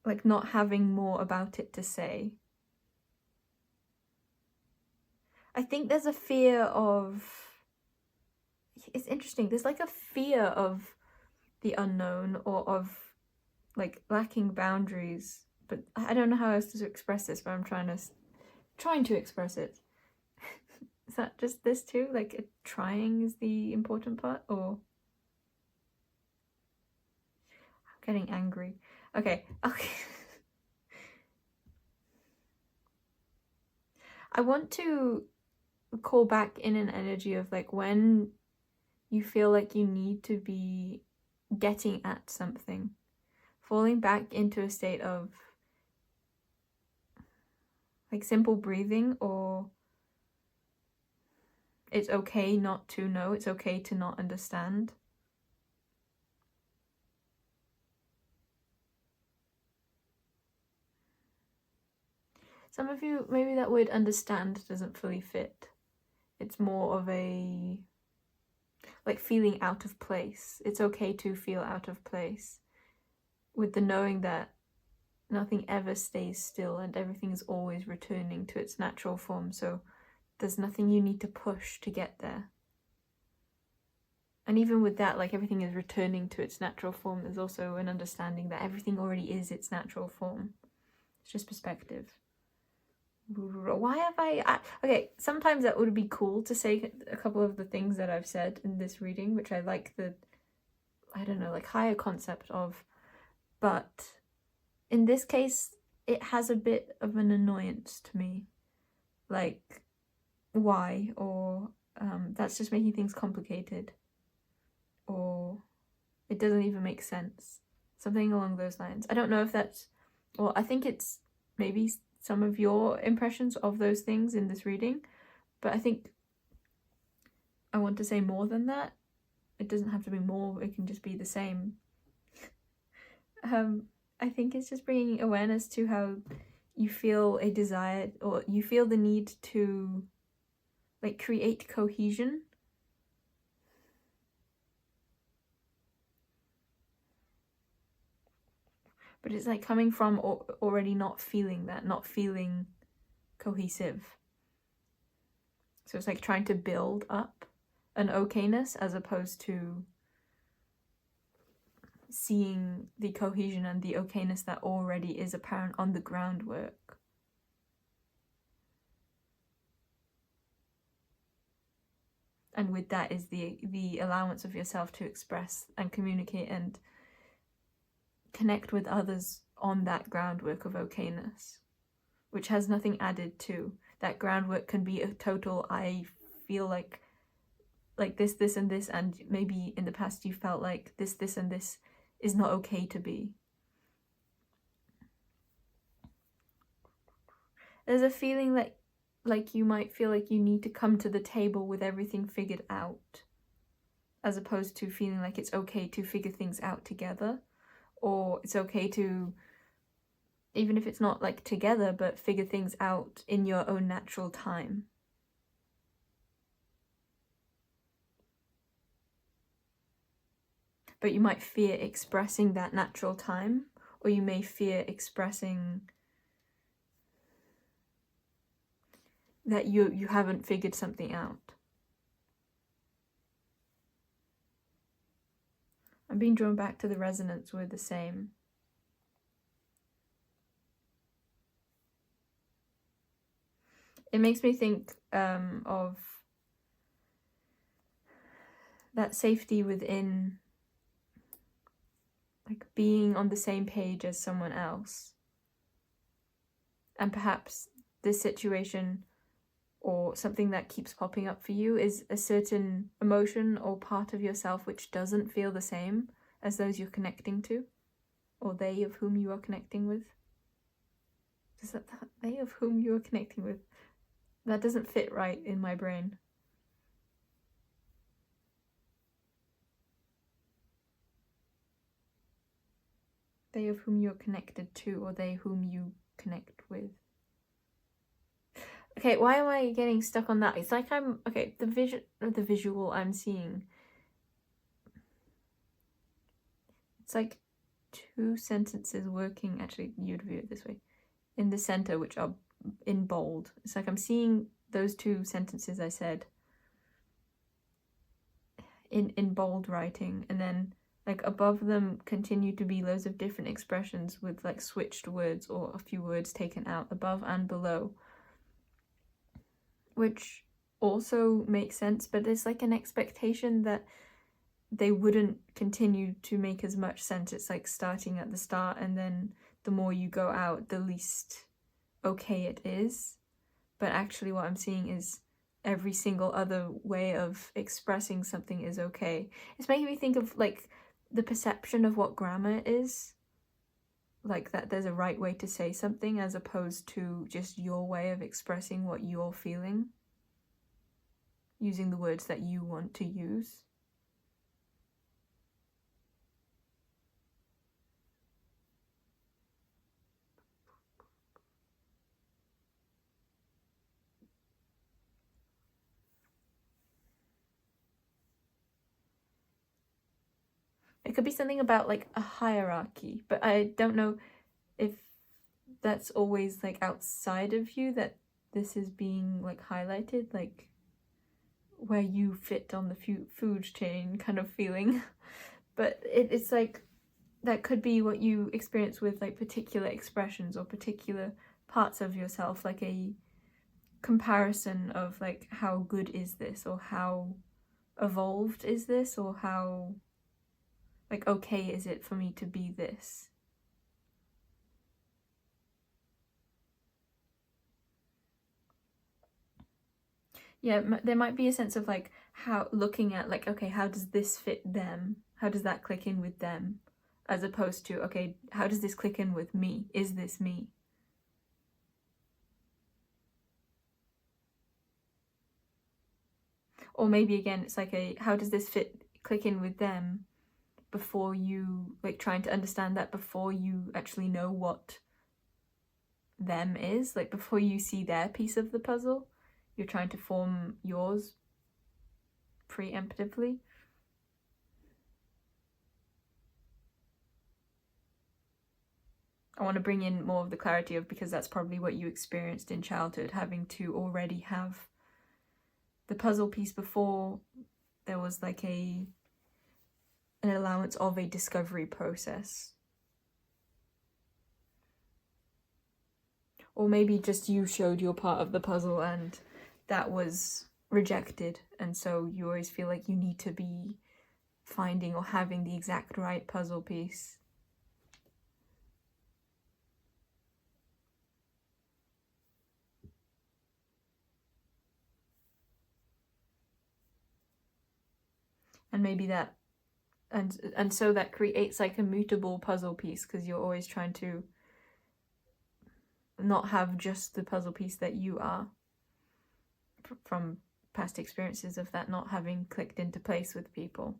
A: like not having more about it to say. I think there's a fear of, it's interesting, there's like a fear of the unknown or of like lacking boundaries, but I don't know how else to express this, but I'm trying to express it. Is that just this too? Like trying is the important part, or I'm getting angry. Okay. I want to call back in an energy of like when you feel like you need to be getting at something, falling back into a state of like simple breathing, or it's okay not to know, it's okay to not understand. Some of you, maybe that word understand doesn't fully fit. It's more of a like feeling out of place. It's okay to feel out of place with the knowing that nothing ever stays still and everything is always returning to its natural form, so there's nothing you need to push to get there. And even with that, like everything is returning to its natural form, there's also an understanding that everything already is its natural form. It's just perspective. Why have okay, sometimes that would be cool to say a couple of the things that I've said in this reading, which I like the, I don't know, like higher concept of, but in this case, it has a bit of an annoyance to me. Like, why? Or that's just making things complicated. Or it doesn't even make sense. Something along those lines. I don't know if that's, well, I think it's maybe some of your impressions of those things in this reading, but I think I want to say more than that. It doesn't have to be more, it can just be the same. I think it's just bringing awareness to how you feel a desire, or you feel the need to like create cohesion. But it's like coming from already not feeling that, not feeling cohesive. So it's like trying to build up an okayness as opposed to seeing the cohesion and the okayness that already is apparent on the groundwork. And with that is the allowance of yourself to express and communicate and connect with others on that groundwork of okayness, which has nothing added to. That groundwork can be a total, I feel like this, and this, and maybe in the past you felt like this, and this is not okay to be. There's a feeling like you might feel like you need to come to the table with everything figured out, as opposed to feeling like it's okay to figure things out together, or it's okay to, even if it's not like together, but figure things out in your own natural time. But you might fear expressing that natural time, or you may fear expressing that you haven't figured something out. I'm being drawn back to the resonance with the same. It makes me think of that safety within, like being on the same page as someone else. And perhaps this situation or something that keeps popping up for you is a certain emotion or part of yourself which doesn't feel the same as those you're connecting to, or they of whom you are connecting with. Does that they of whom you are connecting with? That doesn't fit right in my brain. They of whom you're connected to, or they whom you connect with. Okay, why am I getting stuck on that? It's like the visual I'm seeing. It's like two sentences working, actually you'd view it this way, in the center, which are in bold. It's like I'm seeing those two sentences I said in bold writing, and then like above them continue to be loads of different expressions with like switched words or a few words taken out above and below, which also makes sense, but there's like an expectation that they wouldn't continue to make as much sense. It's like starting at the start, and then the more you go out, the least okay it is. But actually what I'm seeing is every single other way of expressing something is okay. It's making me think of like the perception of what grammar is, like that there's a right way to say something as opposed to just your way of expressing what you're feeling, using the words that you want to use. It could be something about like a hierarchy, but I don't know if that's always like outside of you that this is being like highlighted, like where you fit on the food chain kind of feeling. But it's like that could be what you experience with like particular expressions or particular parts of yourself, like a comparison of like how good is this, or how evolved is this, or how like okay is it for me to be this. Yeah, there might be a sense of like how looking at like, okay, how does this fit them? How does that click in with them? As opposed to, okay, how does this click in with me? Is this me? Or maybe again, it's like how does this click in with them before you, like trying to understand that before you actually know what them is, like before you see their piece of the puzzle, you're trying to form yours preemptively. I want to bring in more of the clarity of, because that's probably what you experienced in childhood, having to already have the puzzle piece before there was like an allowance of a discovery process. Or maybe just you showed your part of the puzzle and that was rejected, and so you always feel like you need to be finding or having the exact right puzzle piece. And maybe that, and so that creates like a mutable puzzle piece, because you're always trying to not have just the puzzle piece that you are, from past experiences of that not having clicked into place with people.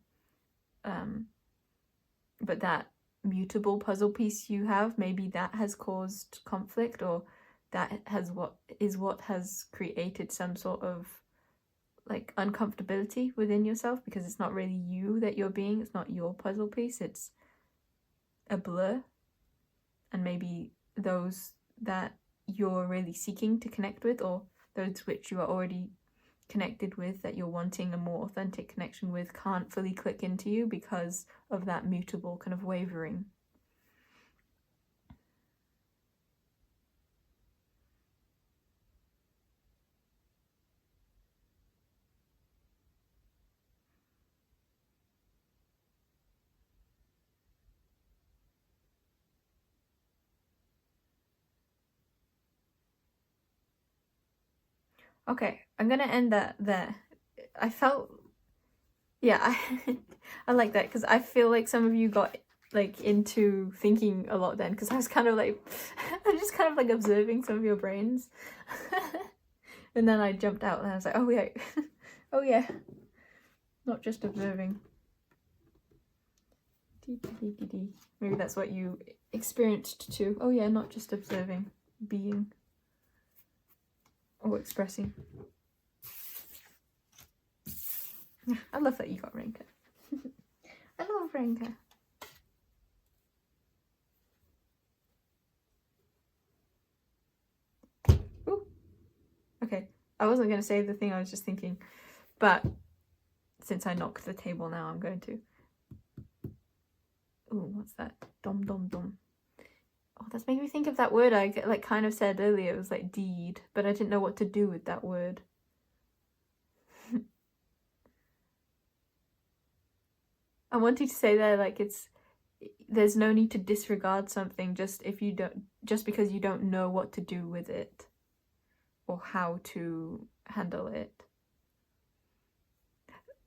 A: But that mutable puzzle piece you have, maybe that has caused conflict, or that what has created some sort of like uncomfortability within yourself, because it's not really you that you're being, it's not your puzzle piece, it's a blur. And maybe those that you're really seeking to connect with, or those which you are already connected with, that you're wanting a more authentic connection with, can't fully click into you because of that mutable kind of wavering. Okay, I'm gonna end that there. I felt, yeah, I like that, because I feel like some of you got like into thinking a lot then, because I was kind of like, I'm just kind of like observing some of your brains. And then I jumped out and I was like, oh yeah, oh yeah, not just observing. Maybe that's what you experienced too. Oh yeah, not just observing, being. Or expressing. I love that you got Renka. I love Renka. Ooh. Okay, I wasn't going to say the thing I was just thinking, but since I knocked the table now, I'm going to. Ooh, what's that? Dom dom dom. Oh, that's making me think of that word I like kind of said earlier. It was like deed, but I didn't know what to do with that word. I wanted to say there, like, there's no need to disregard something just because you don't know what to do with it or how to handle it.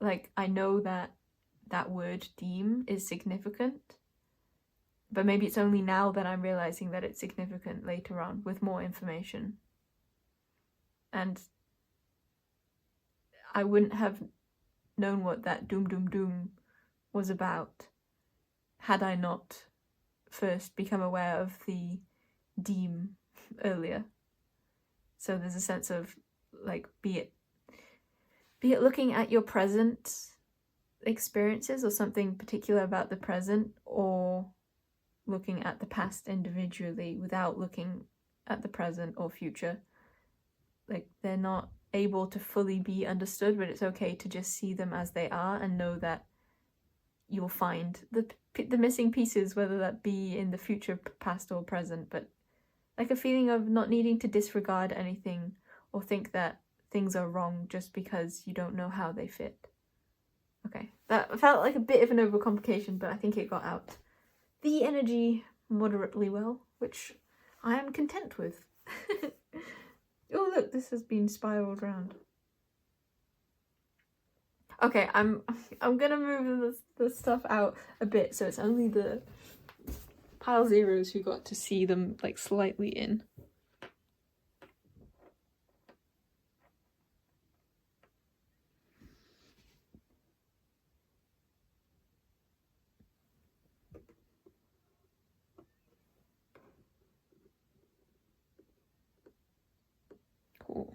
A: Like, I know that word deem is significant, but maybe it's only now that I'm realizing that it's significant later on with more information. And I wouldn't have known what that doom doom doom was about had I not first become aware of the deem earlier. So there's a sense of like, be it looking at your present experiences or something particular about the present, or looking at the past individually without looking at the present or future. Like, they're not able to fully be understood, but it's okay to just see them as they are and know that you'll find the missing pieces, whether that be in the future, past or present. But like a feeling of not needing to disregard anything or think that things are wrong just because you don't know how they fit. Okay, that felt like a bit of an overcomplication, but I think it got out the energy moderately well, which I am content with. Oh look, this has been spiraled round. Okay, I'm gonna move the stuff out a bit, so it's only the pile zeros who got to see them like slightly in. Cool.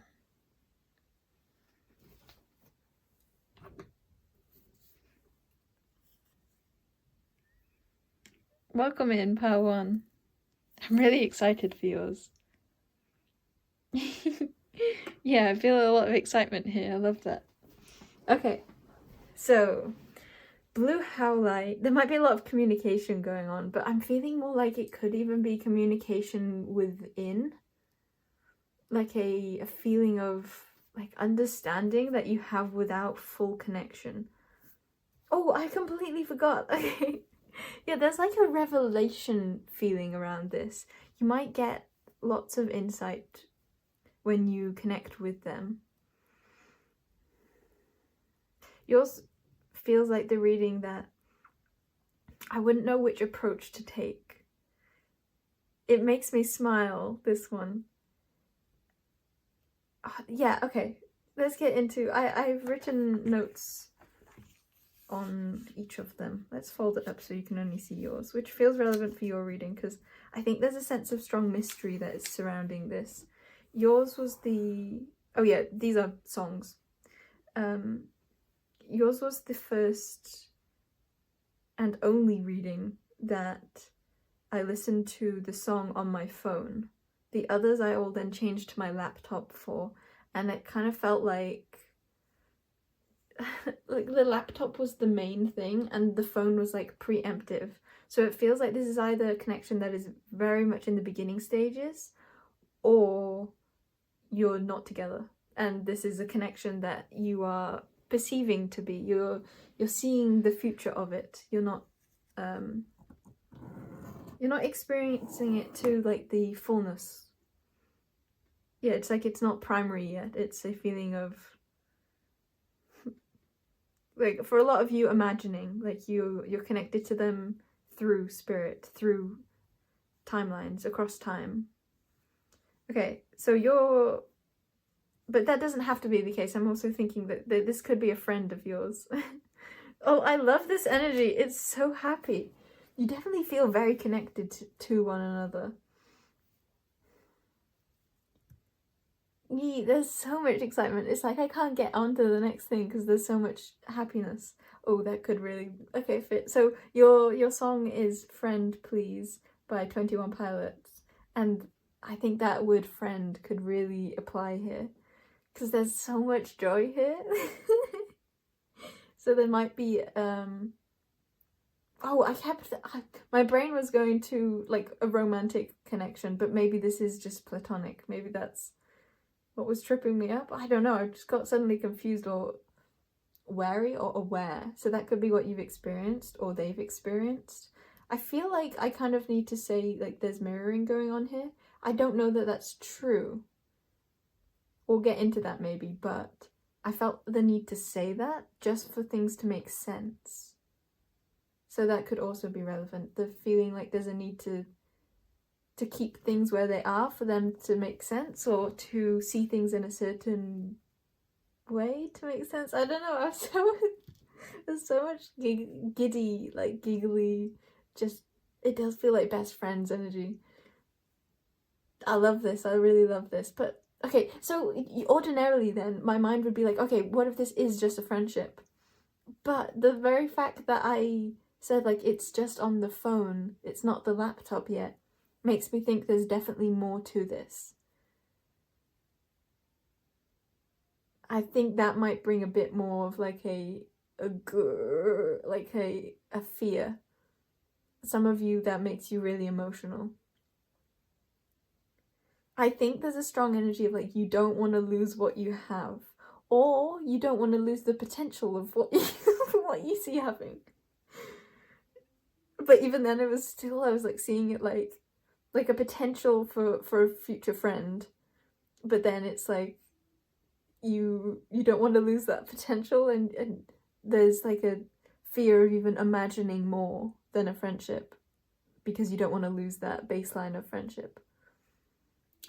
A: Welcome in, pile one. I'm really excited for yours. Yeah, I feel a lot of excitement here. I love that. Okay, so blue howlite. There might be a lot of communication going on, but I'm feeling more like it could even be communication within. Like a feeling of like understanding that you have without full connection. Oh, I completely forgot. Okay. Yeah, there's like a revelation feeling around this. You might get lots of insight when you connect with them. Yours feels like the reading that I wouldn't know which approach to take. It makes me smile, this one. Yeah, okay. Let's get into... I've written notes on each of them. Let's fold it up so you can only see yours, which feels relevant for your reading because I think there's a sense of strong mystery that is surrounding this. Yours was the... Oh yeah, these are songs. Yours was the first and only reading that I listened to the song on my phone. The others I all then changed to my laptop for, and it kind of felt like the laptop was the main thing and the phone was like preemptive. So it feels like this is either a connection that is very much in the beginning stages or you're not together. And this is a connection that you are perceiving to be. You're seeing the future of it. You're not experiencing it to like the fullness. Yeah, it's like it's not primary yet. It's a feeling of like, for a lot of you, imagining like you're connected to them through spirit, through timelines across time. Okay, so but that doesn't have to be the case. I'm also thinking that this could be a friend of yours. Oh, I love this energy. It's so happy. You definitely feel very connected to one another. There's so much excitement. It's like I can't get on to the next thing because there's so much happiness. Oh, that could really... Okay, fit. So your song is Friend Please by 21 Pilots. And I think that word friend could really apply here because there's so much joy here. So there might be... Oh, my brain was going to like a romantic connection, but maybe this is just platonic. Maybe that's what was tripping me up. I don't know. I just got suddenly confused or wary or aware. So that could be what you've experienced or they've experienced. I feel like I kind of need to say like there's mirroring going on here. I don't know that that's true. We'll get into that maybe, but I felt the need to say that just for things to make sense. So that could also be relevant. The feeling like there's a need to keep things where they are for them to make sense, or to see things in a certain way to make sense. I don't know. There's so much giddy, like giggly, just, it does feel like best friends energy. I love this. I really love this. But okay, so ordinarily then my mind would be like, okay, what if this is just a friendship? But the very fact that I said like it's just on the phone, it's not the laptop yet, makes me think there's definitely more to this. I think that might bring a bit more of like a fear. Some of you, that makes you really emotional. I think there's a strong energy of like you don't want to lose what you have, or you don't want to lose the potential of what you see happening. But even then, it was still, I was like seeing it like a potential for a future friend, but then it's like you don't want to lose that potential, and there's like a fear of even imagining more than a friendship because you don't want to lose that baseline of friendship.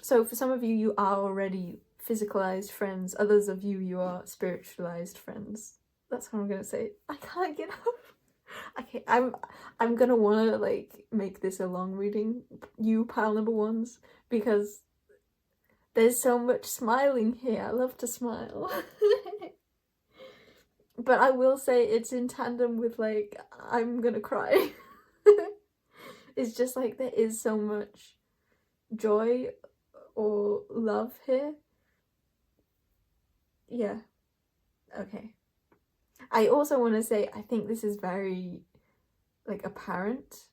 A: So for some of you, you are already physicalized friends. Others of you are spiritualized friends. That's what I'm gonna say. I can't get up. Okay, I'm gonna wanna like make this a long reading, you pile number ones, because there's so much smiling here. I love to smile. But I will say it's in tandem with like, I'm gonna cry. It's just like there is so much joy or love here. Yeah. Okay. I also want to say, I think this is very, like, apparent.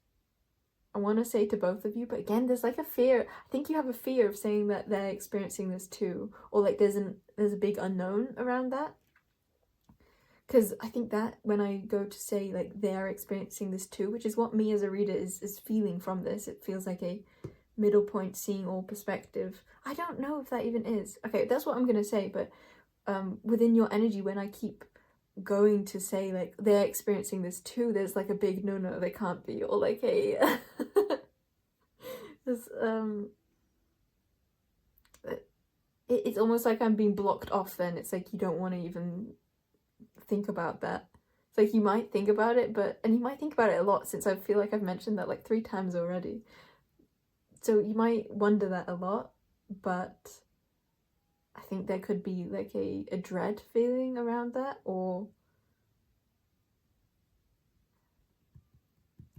A: I want to say to both of you, but again, there's like a fear. I think you have a fear of saying that they're experiencing this too, or like there's a big unknown around that. Because I think that when I go to say like they're experiencing this too, which is what me as a reader is feeling from this, it feels like a middle point, seeing all perspective. I don't know if that even is. Okay, that's what I'm gonna say, but within your energy, when I keep going to say like they're experiencing this too, there's like a big no, they can't be, or like a there's it's almost like I'm being blocked off. Then it's like you don't want to even think about that. It's like you might think about it, and you might think about it a lot, since I feel like I've mentioned that like 3 times already. So you might wonder that a lot, but I think there could be like a dread feeling around that, or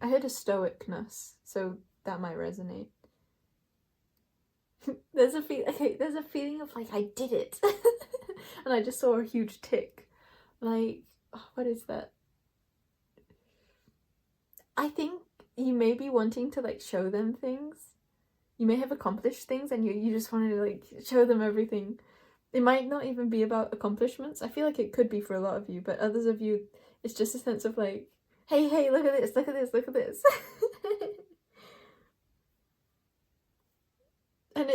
A: I heard a stoicness, so that might resonate. There's a feeling of like I did it, and I just saw a huge tick. Like, oh, what is that? I think you may be wanting to like show them things. You may have accomplished things, and you just wanted to like show them everything. It might not even be about accomplishments. I feel like it could be for a lot of you, but others of you, it's just a sense of like, hey, look at this, look at this, look at this. And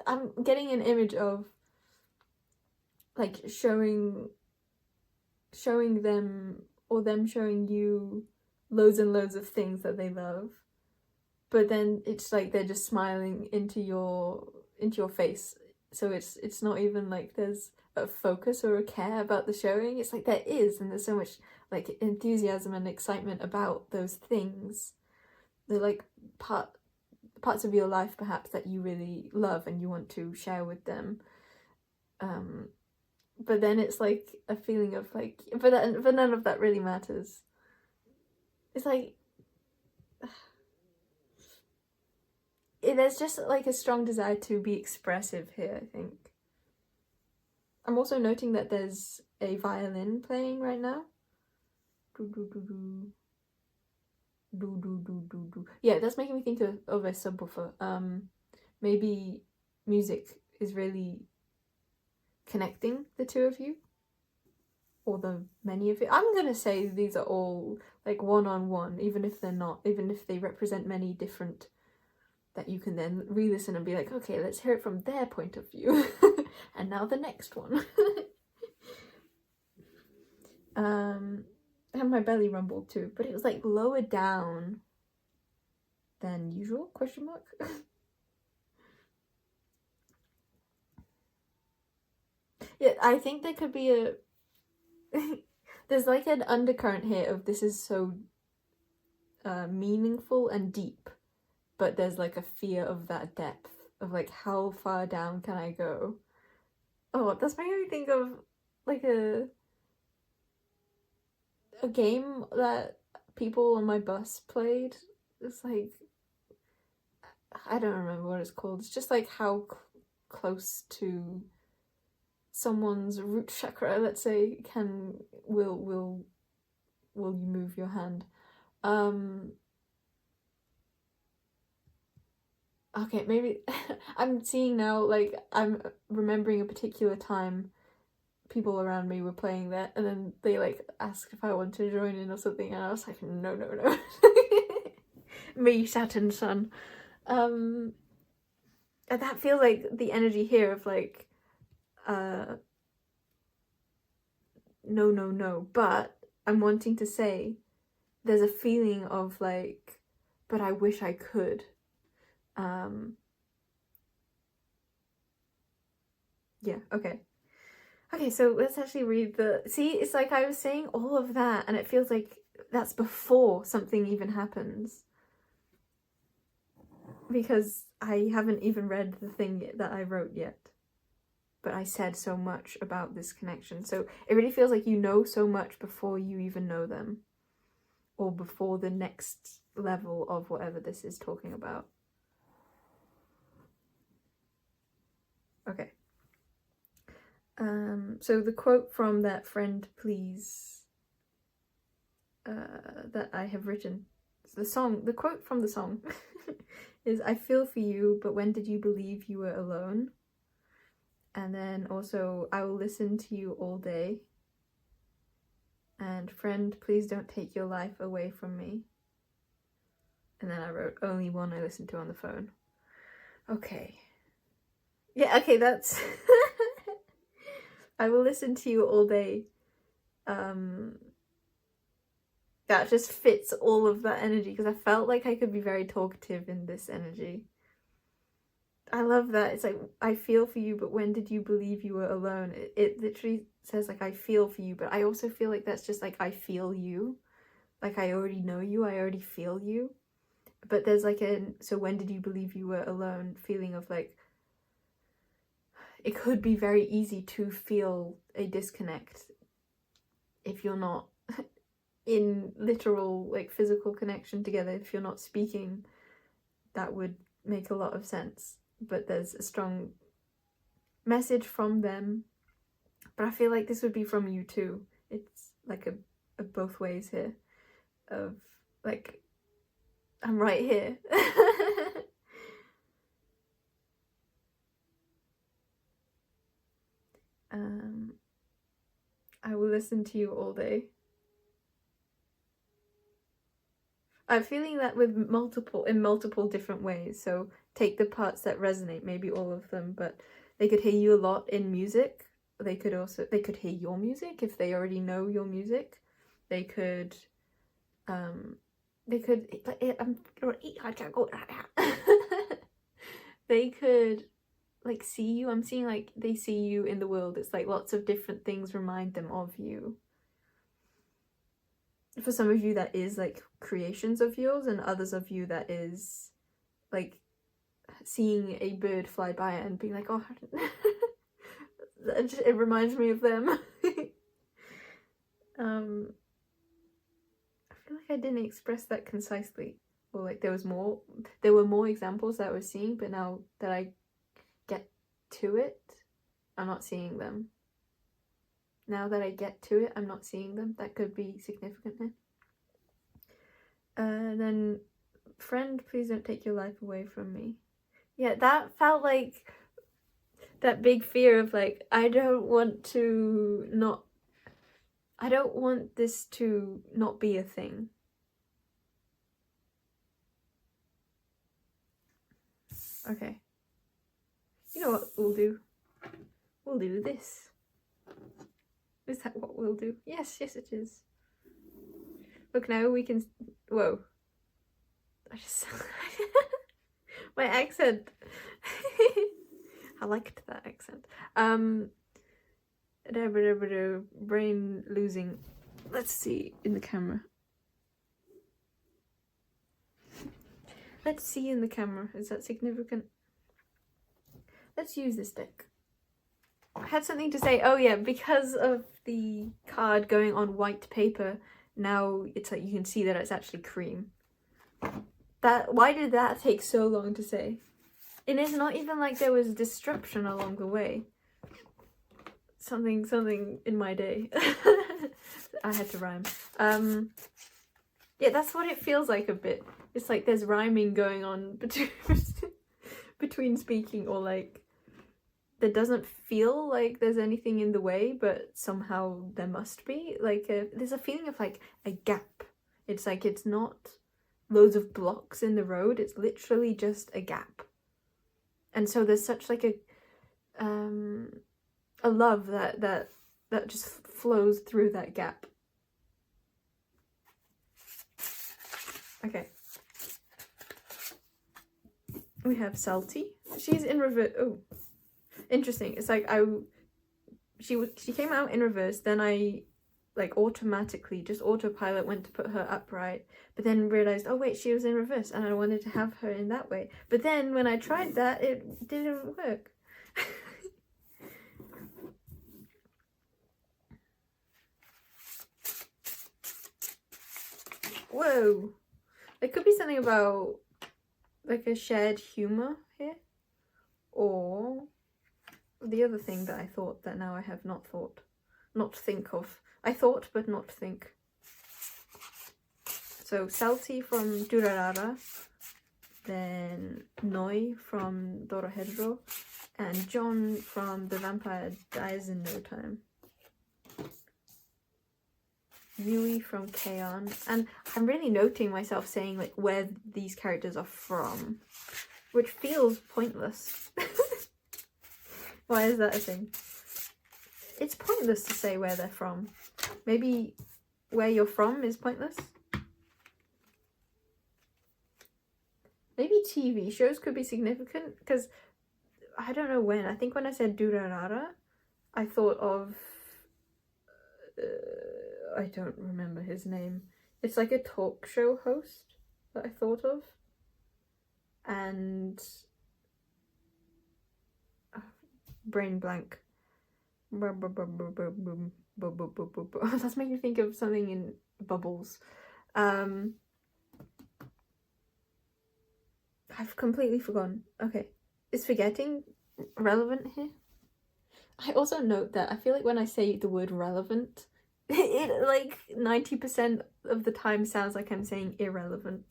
A: I'm getting an image of like showing them, or them showing you loads and loads of things that they love, but then it's like they're just smiling into your face. So it's not even like there's a focus or a care about the showing. It's like there is, and there's so much like enthusiasm and excitement about those things. They're like parts of your life perhaps that you really love and you want to share with them. But then it's like a feeling of like, but none of that really matters. It's like there's just like a strong desire to be expressive here, I think. I'm also noting that there's a violin playing right now. Yeah, that's making me think of a subwoofer. Maybe music is really connecting the two of you, or the many of you. I'm gonna say these are all like one-on-one, even if they're not, even if they represent many different, that you can then re-listen and be like, okay, let's hear it from their point of view. And now the next one. I had my belly rumbled too, but it was like lower down than usual, question mark. Yeah, I think there could be a there's like an undercurrent here of this is so meaningful and deep, but there's like a fear of that depth, of like how far down can I go. Oh, that's making me think of like a game that people on my bus played. It's like, I don't remember what it's called. It's just like how close to someone's root chakra, let's say, will you move your hand. Okay, maybe I'm seeing now, like I'm remembering a particular time people around me were playing that, and then they like asked if I wanted to join in or something, and I was like, no. Me, Saturn son. And that feels like the energy here of like no, but I'm wanting to say there's a feeling of like, but I wish I could. Yeah, okay, so let's actually read see, it's like I was saying all of that, and it feels like that's before something even happens, because I haven't even read the thing that I wrote yet, but I said so much about this connection. So it really feels like you know so much before you even know them, or before the next level of whatever this is talking about. Okay. So the quote from that friend, please, that I have written, the quote from the song is, I feel for you, but when did you believe you were alone? And then also, I will listen to you all day. And friend, please don't take your life away from me. And then I wrote, only one I listen to on the phone. Okay. Yeah, okay, that's... I will listen to you all day. That just fits all of that energy, because I felt like I could be very talkative in this energy. I love that. It's like, I feel for you, but when did you believe you were alone? It literally says, like, I feel for you, but I also feel like that's just like, I feel you. Like, I already know you, I already feel you. But there's like so when did you believe you were alone feeling of like, it could be very easy to feel a disconnect if you're not in literal, like, physical connection together. If you're not speaking, that would make a lot of sense. But there's a strong message from them. But I feel like this would be from you too. It's like a both ways here. Of like, I'm right here. I will listen to you all day. I'm feeling that with in multiple different ways. So take the parts that resonate, maybe all of them, but they could hear you a lot in music. They could hear your music if they already know your music. They could they could like see you. I'm seeing like they see you in the world. It's like lots of different things remind them of you. For some of you that is like creations of yours, and others of you that is like seeing a bird fly by and being like, oh, it reminds me of them. I feel like I didn't express that concisely, or like there were more examples that I was seeing, but now that I get to it, I'm not seeing them. Now that I get to it, I'm not seeing them. That could be significant here. Then, friend, please don't take your life away from me. Yeah, that felt like that big fear of like, I don't want this to not be a thing. Okay. You know what we'll do? We'll do this. Is that what we'll do? Yes, it is. Look, now we can... Whoa. I just... My accent. I liked that accent. Brain losing. Let's see in the camera. Let's see in the camera. Is that significant? Let's use this deck. I had something to say. Oh yeah, because of the card going on white paper, now it's like you can see that it's actually cream. Why did that take so long to say? And it's not even like there was disruption along the way. Something in my day. I had to rhyme. Yeah, that's what it feels like a bit. It's like there's rhyming going on between speaking, or like there doesn't feel like there's anything in the way, but somehow there must be. Like there's a feeling of like a gap. It's like it's not loads of blocks in the road, it's literally just a gap. And so there's such like a love that just flows through that gap. Okay. We have Salty. She's in reverse. Oh, interesting. It's like she came out in reverse, then I like automatically just autopilot went to put her upright, but then realized, oh wait, she was in reverse and I wanted to have her in that way. But then when I tried that, it didn't work. Whoa. There could be something about like a shared humor here, or the other thing that I thought that now I have not thought. Not think of. I thought, but not think. So Salty from Durarara, then Noi from Dorohedro, and John from The Vampire Dies in No Time. Yui from Kaon. And I'm really noting myself saying like where these characters are from, which feels pointless. Why is that a thing? It's pointless to say where they're from. Maybe where you're from is pointless? Maybe TV shows could be significant, because I don't know when. I think when I said Durarara, I thought of... I don't remember his name. It's like a talk show host that I thought of. And... brain blank. That's making me think of something in Bubbles. I've completely forgotten. Okay. Is forgetting relevant here? I also note that I feel like when I say the word relevant, it like 90% of the time sounds like I'm saying irrelevant.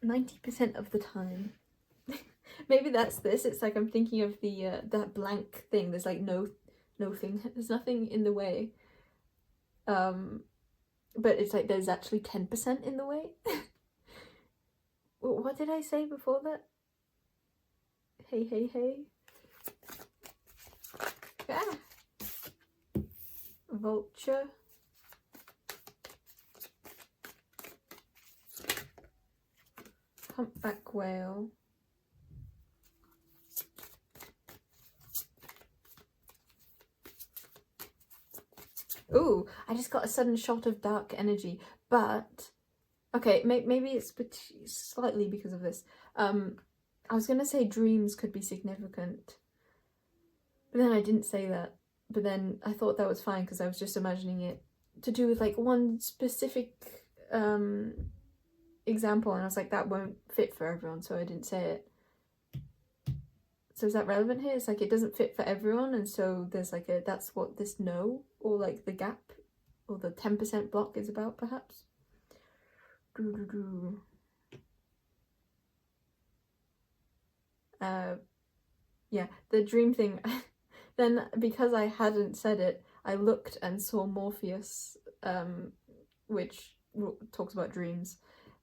A: 90% of the time. Maybe that's this. It's like I'm thinking of the that blank thing. There's like no thing. There's nothing in the way. But it's like there's actually 10% in the way. What did I say before that? Hey. Ah. Vulture. Humpback whale. Ooh, I just got a sudden shot of dark energy, but okay, maybe it's slightly because of this. I was gonna say dreams could be significant, but then I didn't say that. But then I thought that was fine because I was just imagining it to do with like one specific example, and I was like, that won't fit for everyone, so I didn't say it. So is that relevant here? It's like it doesn't fit for everyone, and so there's like a, that's what this no, or like the gap, or the 10% block is about, perhaps. Yeah, the dream thing. Then because I hadn't said it, I looked and saw Morpheus, which talks about dreams,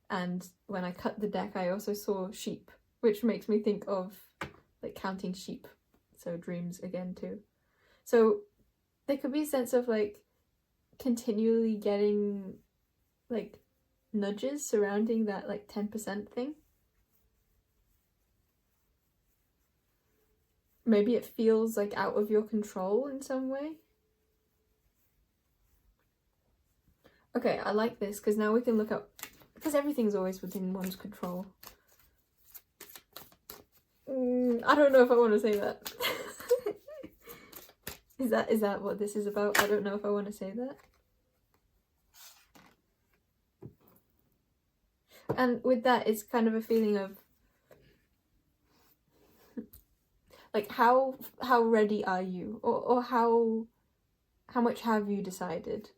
A: and when I cut the deck I also saw sheep, which makes me think of like counting sheep, so dreams again too. So there could be a sense of like continually getting like nudges surrounding that like 10% thing. Maybe it feels like out of your control in some way. Okay, I like this because now we can look up, because everything's always within one's control. I don't know if I want to say that. Is that what this is about? I don't know if I want to say that. And with that, it's kind of a feeling of like how ready are you, or how much have you decided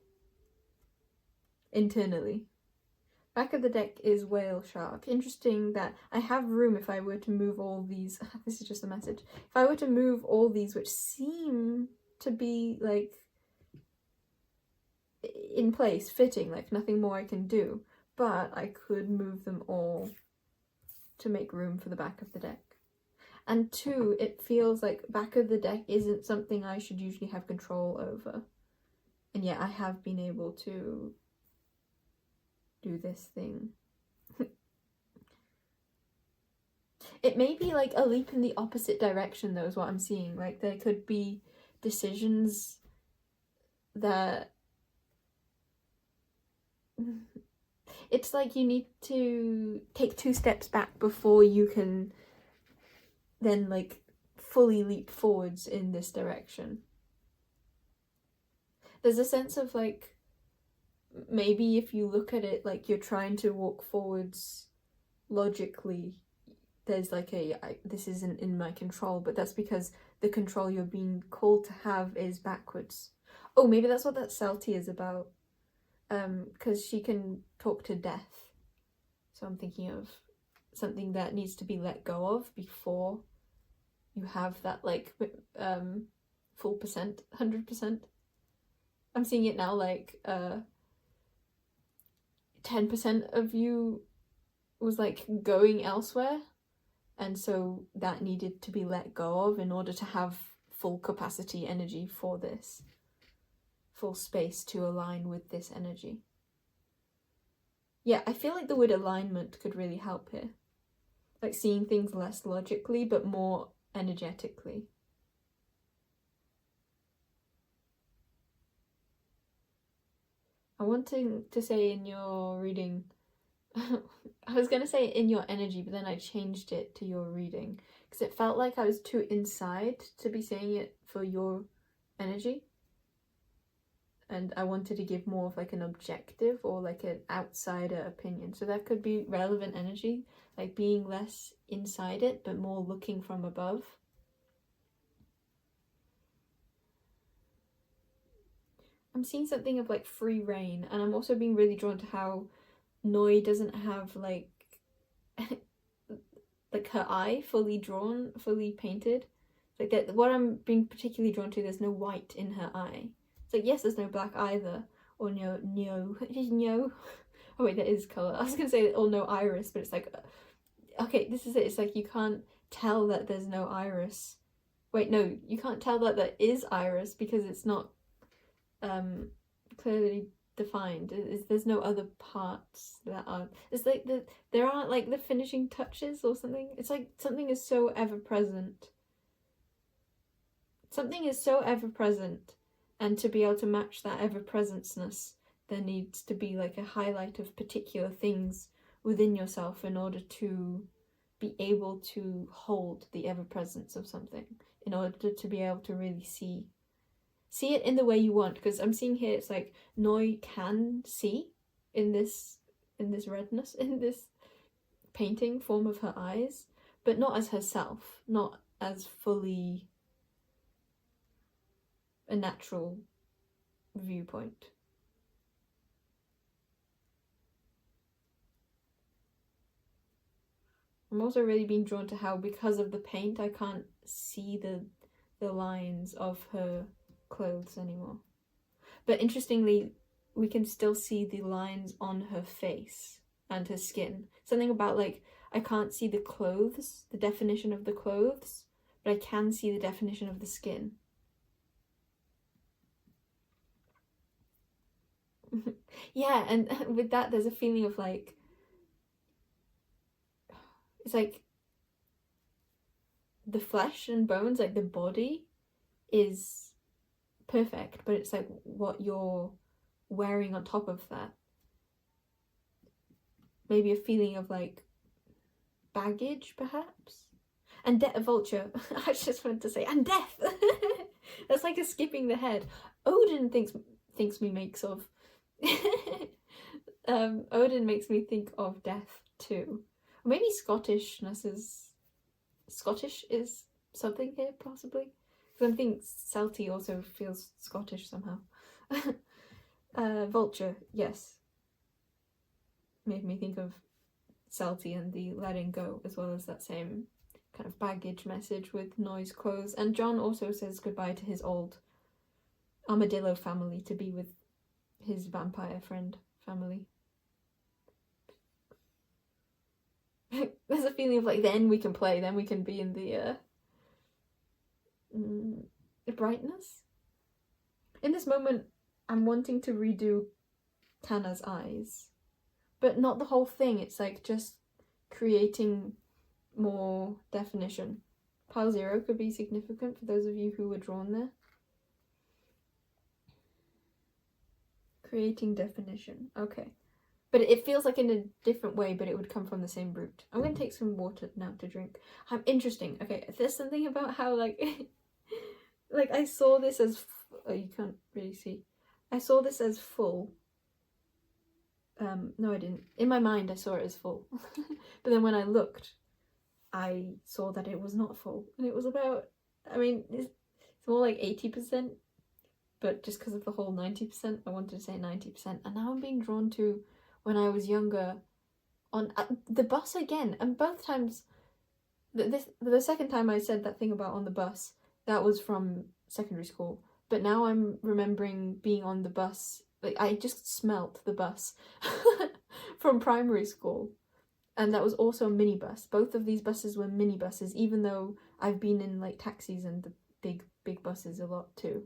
A: internally? Back of the deck is whale shark. Interesting that I have room if I were to move all these. This is just a message. If I were to move all these, which seem to be like in place, fitting, like nothing more I can do, but I could move them all to make room for the back of the deck. And two, it feels like back of the deck isn't something I should usually have control over. And yet I have been able to do this thing. It may be like a leap in the opposite direction though, is what I'm seeing. Like there could be decisions that... It's like you need to take 2 steps back before you can then like fully leap forwards in this direction. There's a sense of like, maybe if you look at it like you're trying to walk forwards logically, there's like this isn't in my control, but that's because the control you're being called to have is backwards. Oh, maybe that's what that Celti is about. Because she can talk to death. So I'm thinking of something that needs to be let go of before you have that, like, full percent, 100%. I'm seeing it now, like, 10% of you was, like, going elsewhere, and so that needed to be let go of in order to have full capacity energy for this. Full space to align with this energy. Yeah, I feel like the word alignment could really help here. Like seeing things less logically, but more energetically. I wanted to say in your reading, I was going to say in your energy, but then I changed it to your reading. Because it felt like I was too inside to be saying it for your energy. And I wanted to give more of like an objective or like an outsider opinion. So that could be relevant energy, like being less inside it, but more looking from above. I'm seeing something of like free reign, and I'm also being really drawn to how Noi doesn't have like like her eye fully drawn, fully painted. Like that, what I'm being particularly drawn to, there's no white in her eye. It's like, yes, there's no black either, or no. Oh wait, there is colour. I was gonna say, or no iris, but it's like, okay, this is it. It's like you can't tell that there's no iris. Wait, no, you can't tell that there is iris because it's not clearly defined. There's no other parts that are. It's like there aren't like the finishing touches or something. It's like something is so ever present. Something is so ever present, and to be able to match that ever presenceness, there needs to be like a highlight of particular things within yourself in order to be able to hold the ever presence of something, in order to be able to really see it in the way you want. Because I'm seeing here, it's like Noi can see in this redness, in this painting form of her eyes, but not as herself, not as fully a natural viewpoint. I'm also really being drawn to how, because of the paint, I can't see the lines of her clothes anymore. But interestingly, we can still see the lines on her face and her skin. Something about like, I can't see the clothes, the definition of the clothes, but I can see the definition of the skin. Yeah, and with that there's a feeling of like, it's like the flesh and bones, like the body is perfect, but it's like what you're wearing on top of that. Maybe a feeling of like baggage, perhaps. And vulture. I just wanted to say, and death. That's like a skipping the head. Odin thinks me makes of. Odin makes me think of death too. Or maybe Scottish is something here, possibly. Because I think Celti also feels Scottish somehow. Vulture, yes. Made me think of Celti and the letting go, as well as that same kind of baggage message with Noi's clothes. And John also says goodbye to his old armadillo family to be with his vampire friend family. There's a feeling of like, then we can play, then we can be in the brightness. In this moment, I'm wanting to redo Tana's eyes, but not the whole thing. It's like just creating more definition. Pile 0 could be significant for those of you who were drawn there. Creating definition. Okay. But it feels like in a different way, but it would come from the same root. I'm going to take some water now to drink. Interesting. Okay, there's something about how, like, like I saw this as... Oh, you can't really see. I saw this as full. No, I didn't. In my mind, I saw it as full. But then when I looked, I saw that it was not full. And it was about I mean, it's more like 80%, but just because of the whole 90%, I wanted to say 90%. And now I'm being drawn to when I was younger on the bus again. And both times, the second time I said that thing about on the bus, that was from secondary school. But now I'm remembering being on the bus. Like, I just smelt the bus from primary school. And that was also a minibus. Both of these buses were minibuses, even though I've been in like taxis and the big buses a lot too.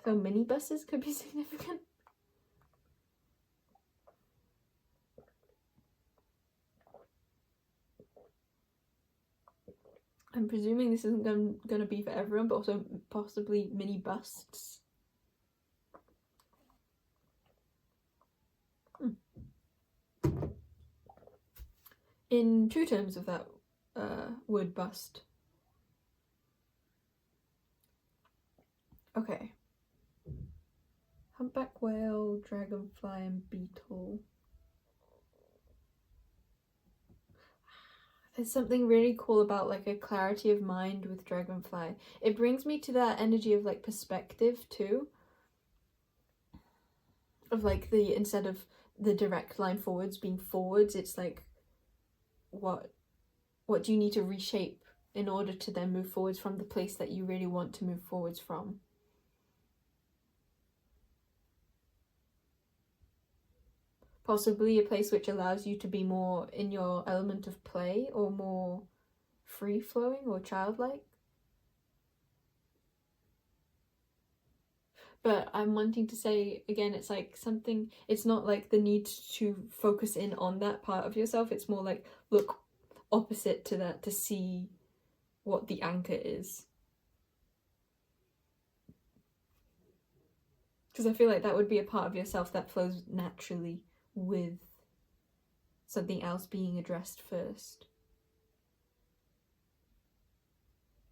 A: So minibuses could be significant. I'm presuming this isn't going to be for everyone, but also possibly mini busts. In true terms of that word bust. Okay. Humpback whale, dragonfly, and beetle. There's something really cool about like a clarity of mind with dragonfly. It brings me to that energy of like perspective too. Of like instead of the direct line forwards being forwards, it's like what do you need to reshape in order to then move forwards from the place that you really want to move forwards from. Possibly a place which allows you to be more in your element of play or more free-flowing or childlike. But I'm wanting to say, again, it's like something, it's not like the need to focus in on that part of yourself. It's more like look opposite to that to see what the anchor is. Because I feel like that would be a part of yourself that flows naturally with something else being addressed first.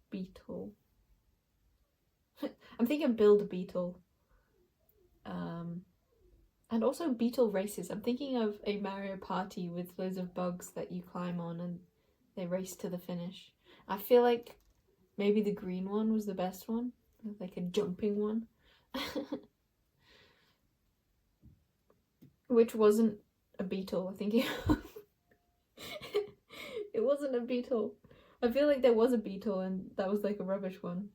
A: Beetle. I'm thinking build a beetle. And also beetle races. I'm thinking of a Mario Party with loads of bugs that you climb on and they race to the finish. I feel like maybe the green one was the best one, like a jumping one. Which wasn't a beetle, I think it wasn't a beetle. I feel like there was a beetle and that was like a rubbish one.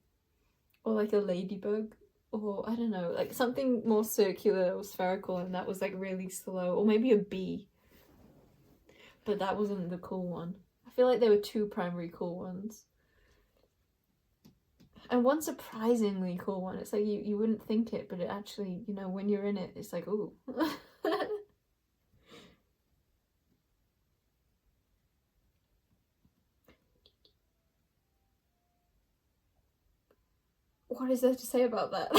A: Or like a ladybug. Or I don't know, like something more circular or spherical and that was like really slow. Or maybe a bee. But that wasn't the cool one. I feel like there were two primary cool ones. And one surprisingly cool one. It's like you wouldn't think it, but it actually, you know, when you're in it, it's like, ooh. What is there to say about that?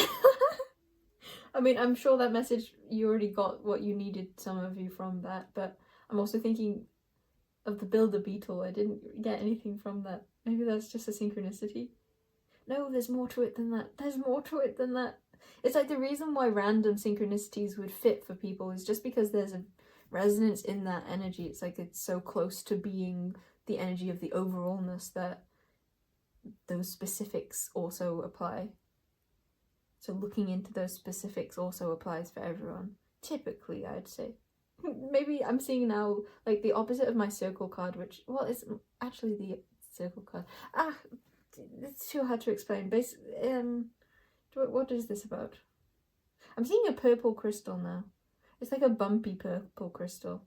A: I mean, I'm sure that message, you already got what you needed, some of you, from that, but I'm also thinking of the build a beetle. I didn't get anything from that. Maybe that's just a synchronicity. No, there's more to it than that. There's more to it than that. It's like the reason why random synchronicities would fit for people is just because there's a resonance in that energy. It's like it's so close to being the energy of the overallness that those specifics also apply. So looking into those specifics also applies for everyone. Typically, I'd say. Maybe I'm seeing now like the opposite of my circle card, which, well, it's actually the circle card. It's too hard to explain. What is this about? I'm seeing a purple crystal now. It's like a bumpy purple crystal.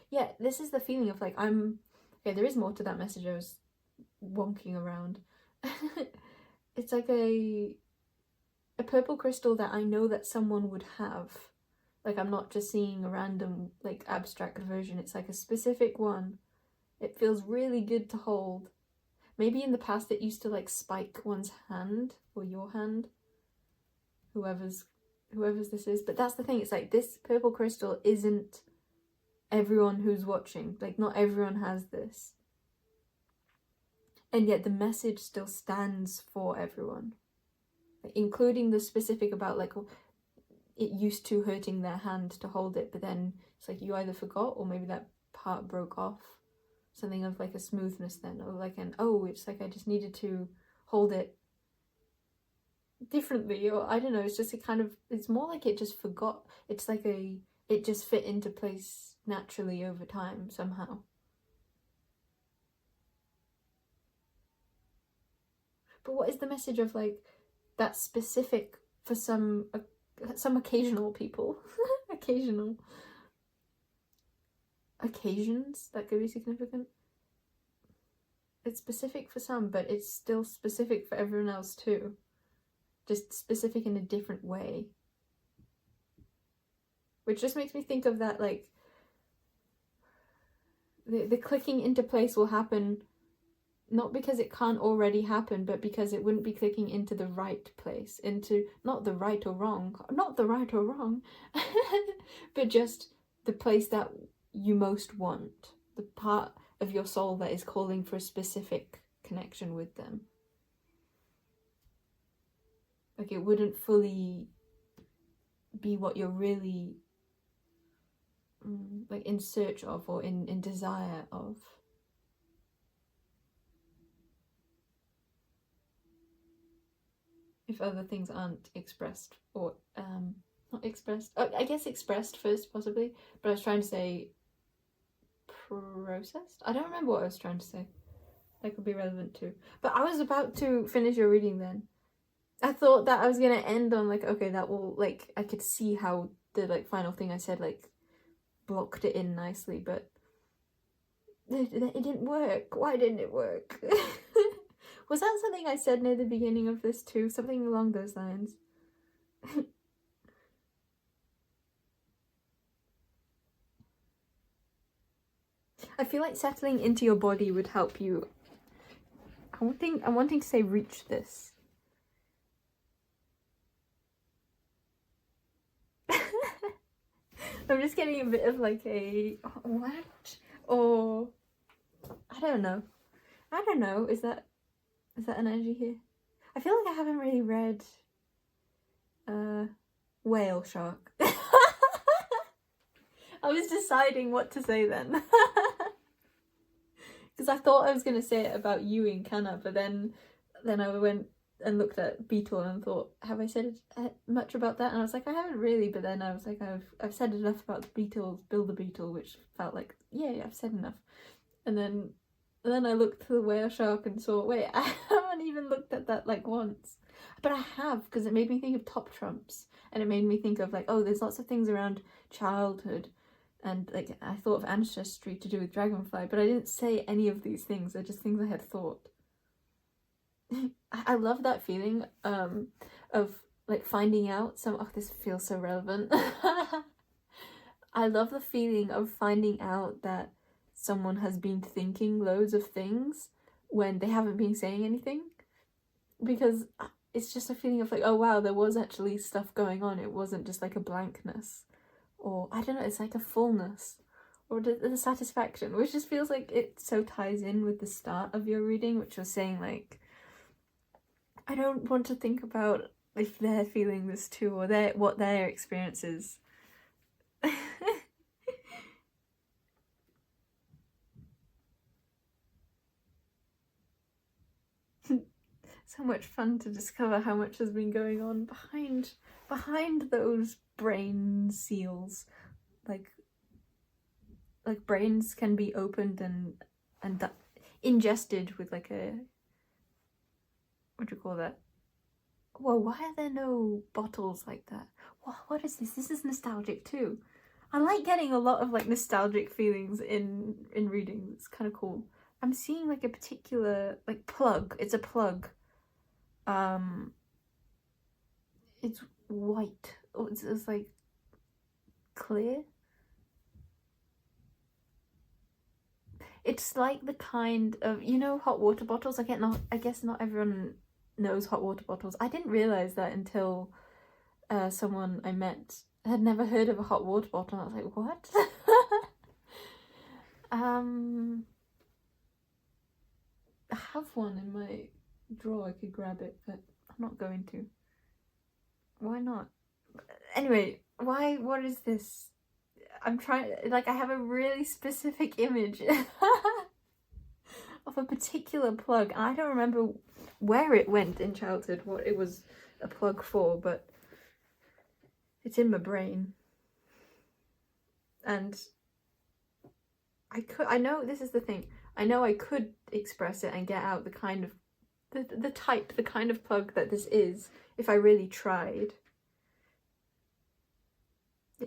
A: Yeah, this is the feeling of like okay, there is more to that message. I was wonking around. It's like a purple crystal that I know that someone would have. Like, I'm not just seeing a random, like, abstract version. It's like a specific one. It feels really good to hold. Maybe in the past it used to, like, spike one's hand, or your hand. Whoever's this is. But that's the thing. It's like, this purple crystal isn't everyone who's watching. Like, not everyone has this. And yet the message still stands for everyone. Like, including the specific about, like, it used to hurting their hand to hold it, but then it's like you either forgot or maybe that part broke off. something of like a smoothness then, or like it's like I just needed to hold it differently, or I don't know, it's just a kind of, it's more like it just forgot, it's like it just fit into place naturally over time somehow. But what is the message of like that's specific for some occasional people? Occasional occasions that could be significant. It's specific for some, but it's still specific for everyone else too. Just specific in a different way. Which just makes me think of that, like, the clicking into place will happen not because it can't already happen, but because it wouldn't be clicking into the right place, into not the right or wrong, but just the place that you most want, the part of your soul that is calling for a specific connection with them. Like, it wouldn't fully be what you're really like in search of, or in desire of. If other things aren't expressed, or not expressed, I guess expressed first possibly, but I was trying to say processed. I don't remember what I was trying to say. That could be relevant too. But I was about to finish your reading then. I thought that I was gonna end on like, okay, that will, like, I could see how the like final thing I said like blocked it in nicely, but it didn't work. Why didn't it work? Was that something I said near the beginning of this too? Something along those lines. I feel like settling into your body would help you. I'm wanting to say reach this. I'm just getting a bit of like a what? Or I don't know. Is that energy here? I feel like I haven't really read Whale Shark. I was deciding what to say then. Because I thought I was going to say it about you in Canna, but then I went and looked at Beetle and thought, have I said much about that? And I was like, I haven't really, but then I was like, I've said enough about the Beatles, Build the Beetle, which felt like, yeah, I've said enough. And then I looked to the Whale Shark and saw, wait, I haven't even looked at that like once. But I have, because it made me think of Top Trumps, and it made me think of like, oh, there's lots of things around childhood, and like I thought of ancestry to do with Dragonfly, but I didn't say any of these things. They're just things I had thought. I love that feeling of like finding out some, oh, this feels so relevant. I love the feeling of finding out that someone has been thinking loads of things when they haven't been saying anything, because it's just a feeling of like, oh wow, there was actually stuff going on. It wasn't just like a blankness, or I don't know, it's like a fullness, or the satisfaction, which just feels like it so ties in with the start of your reading, which was saying like, I don't want to think about if they're feeling this too, or what their experience is. So much fun to discover how much has been going on behind those brain seals. Like brains can be opened and ingested with like a, what do you call that? Whoa, why are there no bottles like that? What is this? This is nostalgic too. I like getting a lot of like nostalgic feelings in reading. It's kind of cool. I'm seeing like a particular like plug. It's a plug. It's white. Oh, it's like clear. It's like the kind of, you know, hot water bottles. I guess not everyone knows hot water bottles. I didn't realize that until someone I met had never heard of a hot water bottle. I was like, what? I have one in my drawer. I could grab it, but I'm not going to. Why not? Anyway, what is this? I'm trying, like, I have a really specific image. of a particular plug. I don't remember where it went in childhood, what it was a plug for, but it's in my brain. And I know this is the thing. I know I could express it and get out the kind of the kind of plug that this is if I really tried.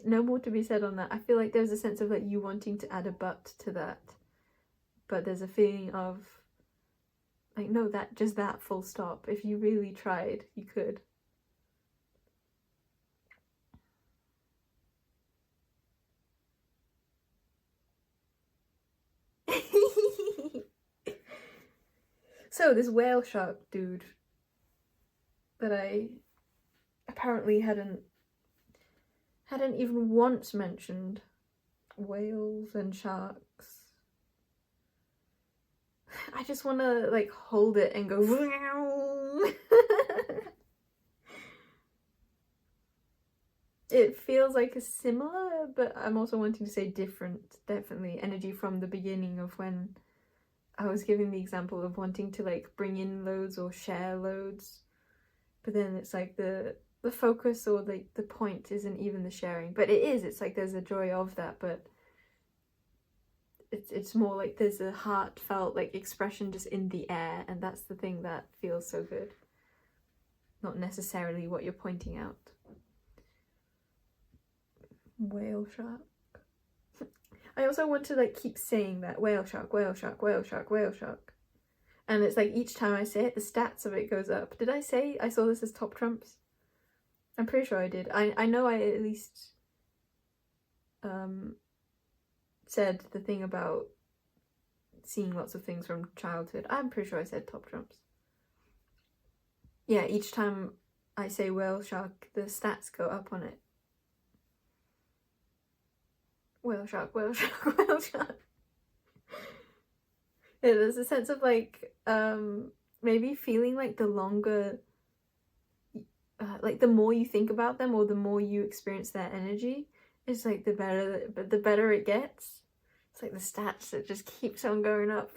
A: No more to be said on that. I feel like there's a sense of like you wanting to add a but to that, but there's a feeling of like, no, that just that full stop. If you really tried, you could. So this whale shark dude that I apparently hadn't even once mentioned, whales and sharks. I just want to like hold it and go it feels like a similar, but I'm also wanting to say different, definitely energy from the beginning of when I was giving the example of wanting to like bring in loads or share loads, but then it's like the focus or like the point isn't even the sharing, but it is. It's like there's a joy of that, but it's more like there's a heartfelt like expression just in the air, and that's the thing that feels so good. Not necessarily what you're pointing out. Whale shark. I also want to like keep saying that whale shark, whale shark, whale shark, whale shark. And it's like each time I say it, the stats of it goes up. Did I say I saw this as top trumps? I'm pretty sure I did. I know I at least said the thing about seeing lots of things from childhood. I'm pretty sure I said top trumps. Yeah, each time I say whale shark, the stats go up on it. Whale shark, whale shark, whale shark. Yeah, there's a sense of like maybe feeling like the longer like the more you think about them or the more you experience their energy, it's like the better it gets. It's like the stats that just keeps on going up.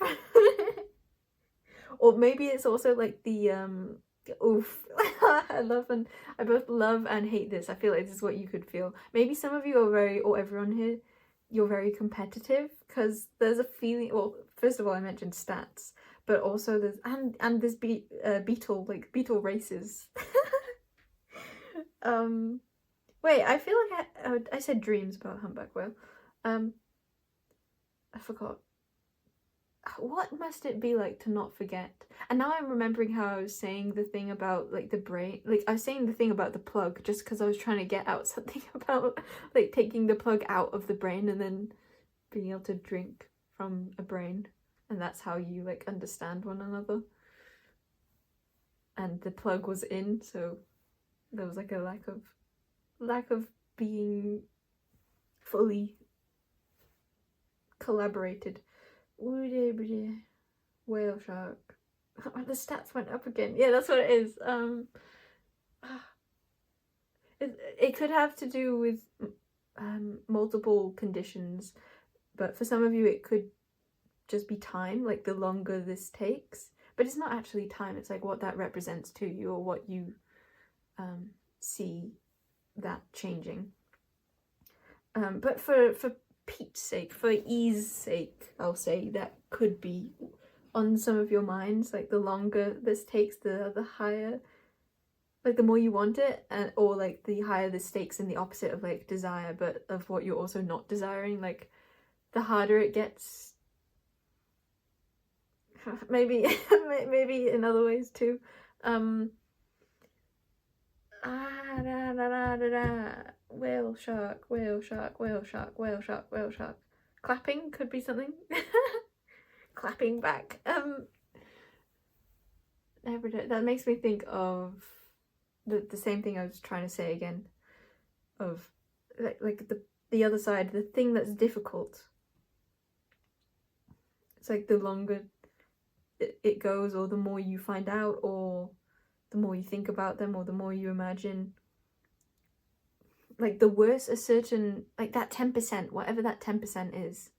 A: Or maybe it's also like the oof. I both love and hate this. I feel like this is what you could feel. Maybe some of you are very, or everyone here, you're very competitive, because there's a feeling, well, first of all I mentioned stats, but also there's and there's beetle races. Wait, I feel like I said dreams about humpback whale. I forgot. What must it be like to not forget? And now I'm remembering how I was saying the thing about like the brain, like I was saying the thing about the plug just because I was trying to get out something about like taking the plug out of the brain and then being able to drink from a brain, and that's how you like understand one another. And the plug was in, so there was like a lack of being fully collaborated. Whale shark. The stats went up again. Yeah, that's what it is. It could have to do with multiple conditions, but for some of you it could just be time, like the longer this takes. But it's not actually time, it's like what that represents to you or what you see that changing. But for Pete's sake, for ease sake, I'll say that could be on some of your minds, like the longer this takes, the higher, like the more you want it, and or like the higher the stakes in the opposite of like desire, but of what you're also not desiring, like the harder it gets. Maybe maybe in other ways too. Whale shark, whale shark, whale shark, whale shark, whale shark. Clapping could be something. Clapping back. That makes me think of the same thing I was trying to say again. Of like the other side, the thing that's difficult. It's like the longer it goes, or the more you find out, or the more you think about them, or the more you imagine. Like the worse a certain, like that 10%, whatever that 10% is,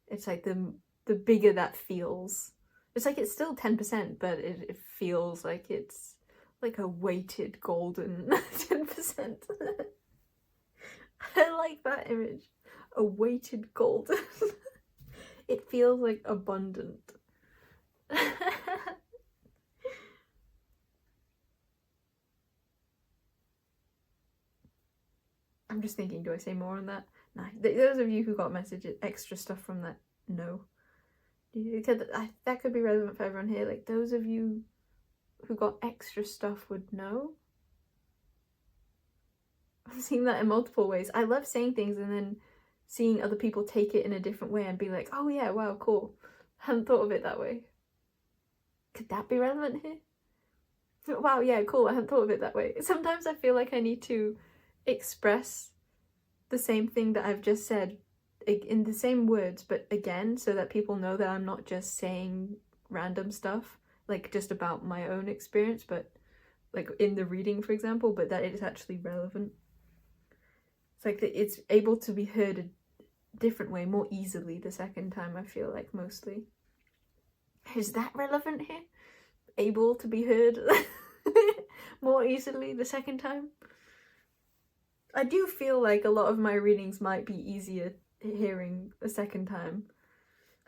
A: it's like the bigger that feels. It's like it's still 10%, but it feels like it's like a weighted golden 10%. I like that image. A weighted golden. It feels like abundant. I'm just thinking, do I say more on that? No. Those of you who got messages, extra stuff from that, no. That could be relevant for everyone here. Like, those of you who got extra stuff would know. I'm seeing that in multiple ways. I love saying things and then seeing other people take it in a different way and be like, oh yeah, wow, cool. Hadn't thought of it that way. Could that be relevant here? Wow, yeah, cool, I hadn't thought of it that way. Sometimes I feel like I need to express the same thing that I've just said in the same words, but again, so that people know that I'm not just saying random stuff, like just about my own experience, but like in the reading, for example, but that it is actually relevant. It's like that it's able to be heard a different way, more easily the second time, I feel like, mostly. Is that relevant here? Able to be heard more easily the second time? I do feel like a lot of my readings might be easier hearing a second time.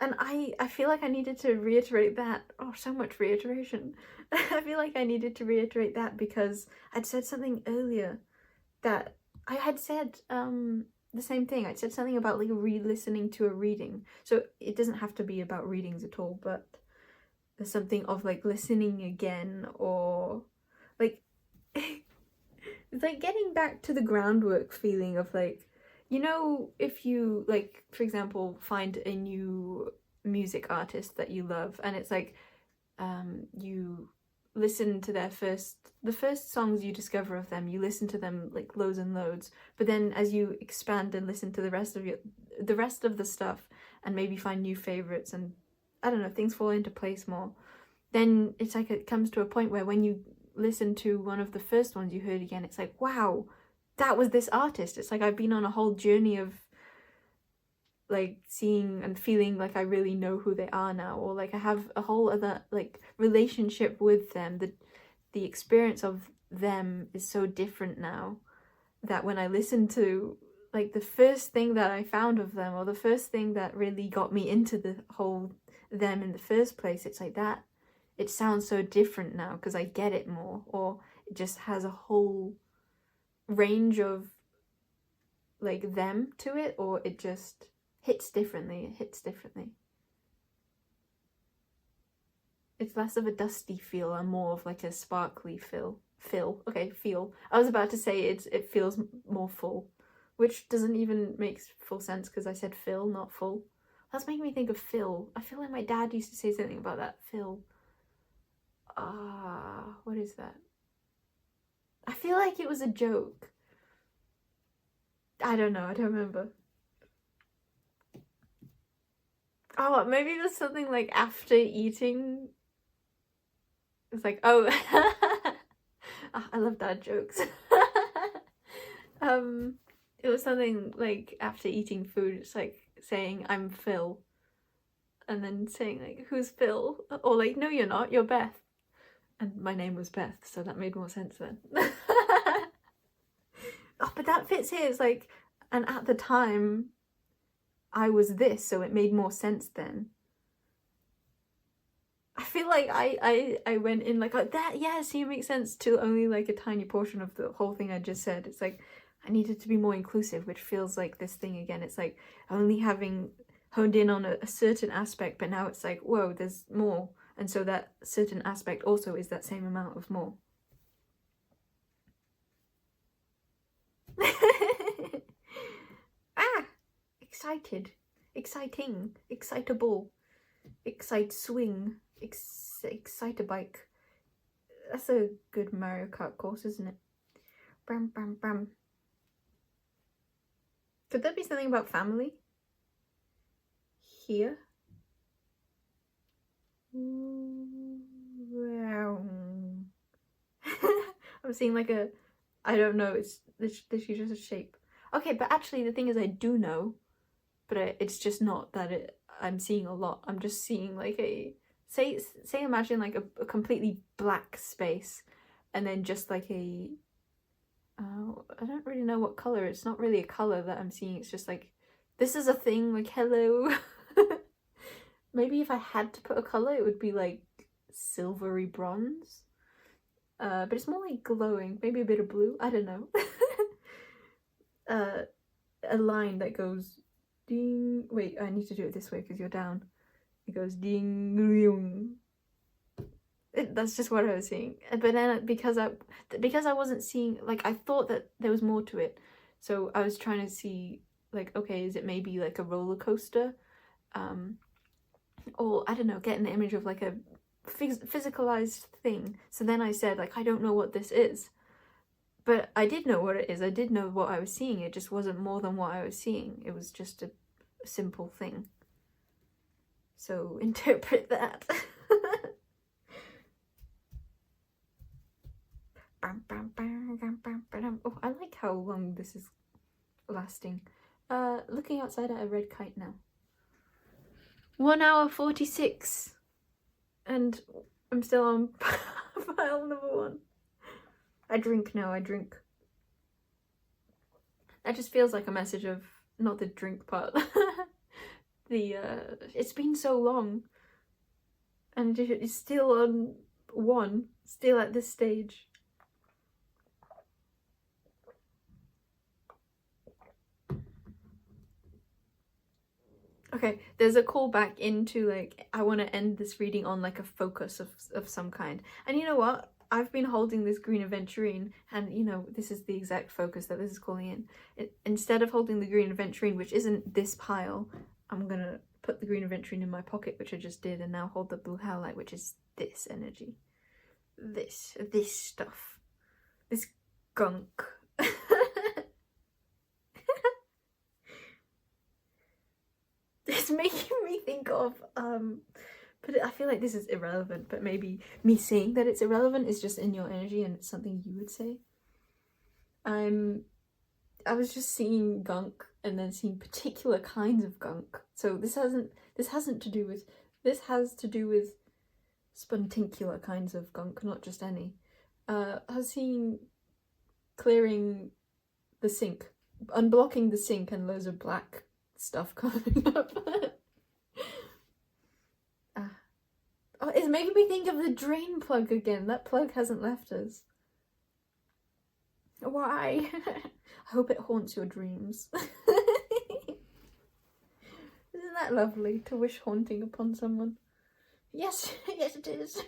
A: And I feel like I needed to reiterate that. Oh, so much reiteration. I feel like I needed to reiterate that because I'd said something earlier that I had said the same thing. I'd said something about like re-listening to a reading. So it doesn't have to be about readings at all, but there's something of like listening again, or like it's like getting back to the groundwork feeling of like, you know, if you like, for example, find a new music artist that you love and it's like you listen to the first songs you discover of them, you listen to them like loads and loads, but then as you expand and listen to the rest of the stuff and maybe find new favorites and I don't know, things fall into place more, then it's like it comes to a point where when you listen to one of the first ones you heard again, it's like, wow, that was this artist. It's like I've been on a whole journey of like seeing and feeling like I really know who they are now, or like I have a whole other like relationship with them. The experience of them is so different now that when I listen to like the first thing that I found of them, or the first thing that really got me into the whole them in the first place, it's like that it sounds so different now because I get it more, or it just has a whole range of like them to it, or it just hits differently. It's less of a dusty feel and more of like a sparkly feel. I was about to say it feels more full, which doesn't even make full sense because I said fill, not full. That's making me think of Phil. I feel like my dad used to say something about that. Phil. What is that? I feel like it was a joke. I don't know, I don't remember. Oh, maybe it was something like after eating. It's like, oh, I love dad jokes. It was something like after eating food, it's like saying I'm Phil, and then saying like, who's Phil? Or like, no, you're not, you're Beth. And my name was Beth, so that made more sense then. Oh, but that fits here. It's like, and at the time, I was this, so it made more sense then. I feel like I went in like that, yeah, so it makes sense to only like a tiny portion of the whole thing I just said. It's like, I needed to be more inclusive, which feels like this thing again. It's like only having honed in on a certain aspect, but now it's like, whoa, there's more. And so that certain aspect also is that same amount of more. Excited, exciting, excitable, swing, excitebike. That's a good Mario Kart course, isn't it? Bram, bram, bram. Could that be something about family? Here? I'm seeing like a, I don't know, it's literally just a shape. Okay, but actually the thing is I do know, but it's just not that I'm seeing a lot. I'm just seeing like a say imagine like a completely black space, and then just like a I don't really know what color. It's not really a color that I'm seeing. It's just like, this is a thing, like, hello. Maybe if I had to put a color, it would be like silvery bronze. But it's more like glowing. Maybe a bit of blue. I don't know. A line that goes ding. Wait, I need to do it this way because you're down. It goes ding ding. That's just what I was seeing. But then because I wasn't seeing, like, I thought that there was more to it, so I was trying to see, like, okay, is it maybe like a roller coaster, or I don't know, get an image of like a physicalized thing. So then I said, like, I don't know what this is, but I did know what it is. I did know what I was seeing. It just wasn't more than what I was seeing. It was just a simple thing. So interpret that. Oh, I like how long this is lasting. Looking outside at a red kite now. 1 hour 46, and I'm still on file number 1. I drink now. I drink. That just feels like a message of, not the drink part. It's been so long, and it's still on 1, still at this stage. Okay, there's a callback into, like, I want to end this reading on like a focus of some kind. And you know what? I've been holding this green aventurine, and you know, this is the exact focus that this is calling in. Instead of holding the green aventurine, which isn't this pile, I'm gonna put the green aventurine in my pocket, which I just did, and now hold the blue howlite, which is this energy. This stuff. This gunk. It's making me think of, but I feel like this is irrelevant, but maybe me saying that it's irrelevant is just in your energy and it's something you would say. I was just seeing gunk and then seeing particular kinds of gunk. So this has to do with spontincular kinds of gunk, not just any. I was seeing clearing the sink, unblocking the sink, and loads of black stuff coming up. Oh, it's making me think of the drain plug again. That plug hasn't left us. Why? I hope it haunts your dreams. Isn't that lovely, to wish haunting upon someone? Yes, yes it is.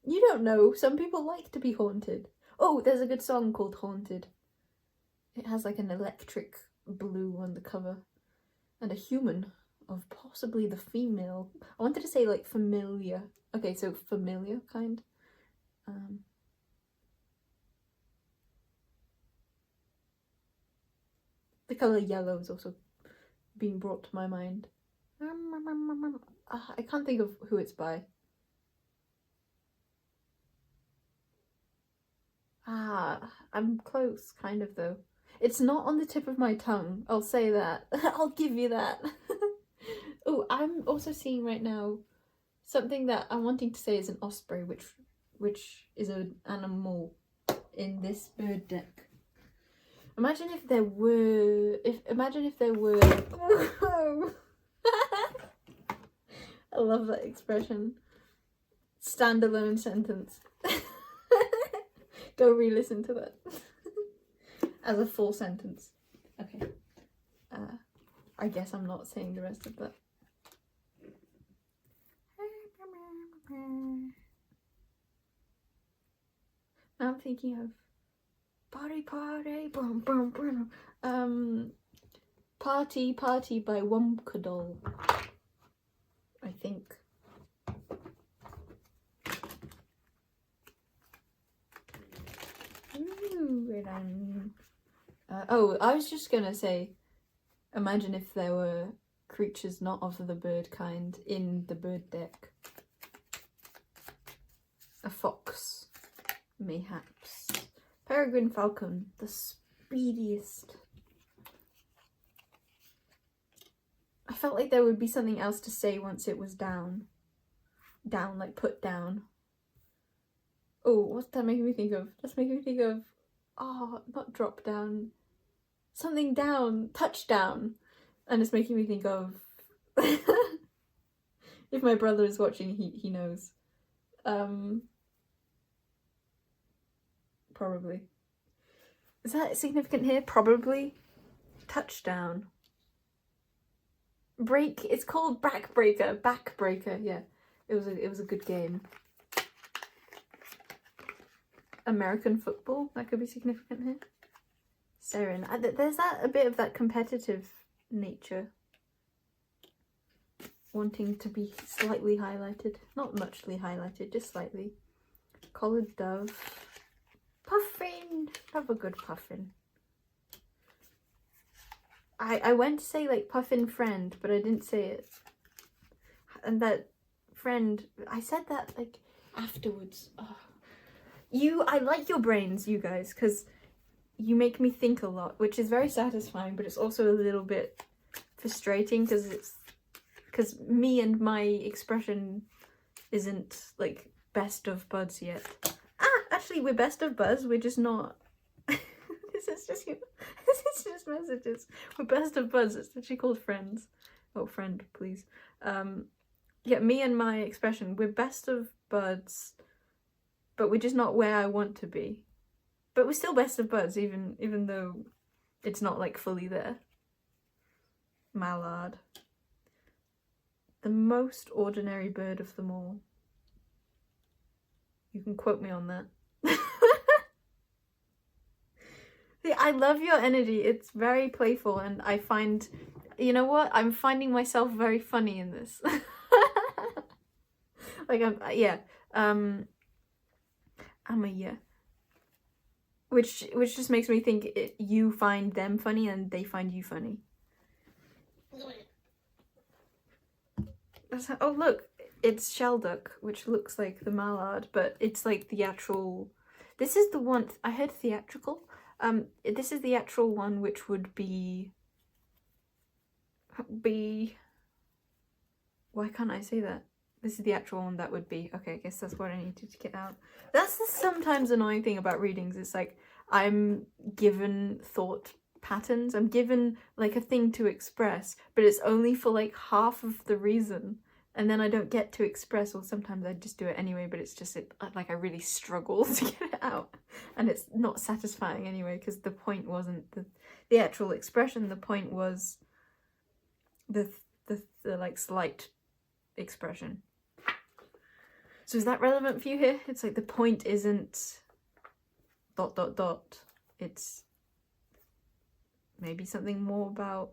A: You don't know, some people like to be haunted. Oh, there's a good song called Haunted. It has like an electric blue on the cover, and a human of possibly the female. I wanted to say like familiar. Okay, so familiar kind. The colour yellow is also being brought to my mind. I can't think of who it's by. I'm close, kind of, though. It's not on the tip of my tongue, I'll say that. I'll give you that. Oh, I'm also seeing right now something that I'm wanting to say is an osprey, which is an animal in this bird deck. Imagine if there were I love that expression. Standalone sentence. Go re-listen to that. As a full sentence. Okay. I guess I'm not saying the rest of that. I'm thinking of Party Boom Boom Boom. Party by Womkadol, I think. Oh, I was just gonna say, imagine if there were creatures not of the bird kind in the bird deck. A fox, mayhaps. Peregrine falcon, the speediest. I felt like there would be something else to say once it was down. Down, like put down. Oh, what's that making me think of? That's making me think of, oh, not drop down. Something down, touchdown. And it's making me think of, if my brother is watching, he knows. Probably. Is that significant here? Probably. Touchdown. Break. It's called backbreaker. Backbreaker. Yeah, it was a good game. American football. That could be significant here. Seren. There's a bit of that competitive nature. Wanting to be slightly highlighted. Not muchly highlighted, just slightly. Collared dove. Puffin! Have a good puffin. I went to say like puffin friend, but I didn't say it. And that friend, I said that like afterwards. Oh. I like your brains, you guys, because you make me think a lot, which is very satisfying, but it's also a little bit frustrating because me and my expression isn't like best of buds yet. Actually, we're best of buds, we're just not. This is just messages. We're best of buds, it's actually called friends. Oh, friend, please. Yeah, me and my expression, we're best of buds, but we're just not where I want to be. But we're still best of buds, even though it's not like fully there. Mallard. The most ordinary bird of them all. You can quote me on that. See, I love your energy. It's very playful, and I find, you know what? I'm finding myself very funny in this. Like I'm a yeah. Which just makes me think you find them funny and they find you funny. Oh look, it's Shelduck, which looks like the mallard, but it's like the actual. This is the one I heard theatrical. This is the actual one, which would be. Why can't I say that? This is the actual one that would be. Okay, I guess that's what I needed to get out. That's the sometimes annoying thing about readings. It's like I'm given thought patterns. I'm given like a thing to express, but it's only for like half of the reason. And then I don't get to express, or sometimes I just do it anyway, but it's just like I really struggle to get it out. And it's not satisfying anyway, because the point wasn't the actual expression. The point was the like slight expression. So is that relevant for you here? It's like the point isn't ... It's maybe something more about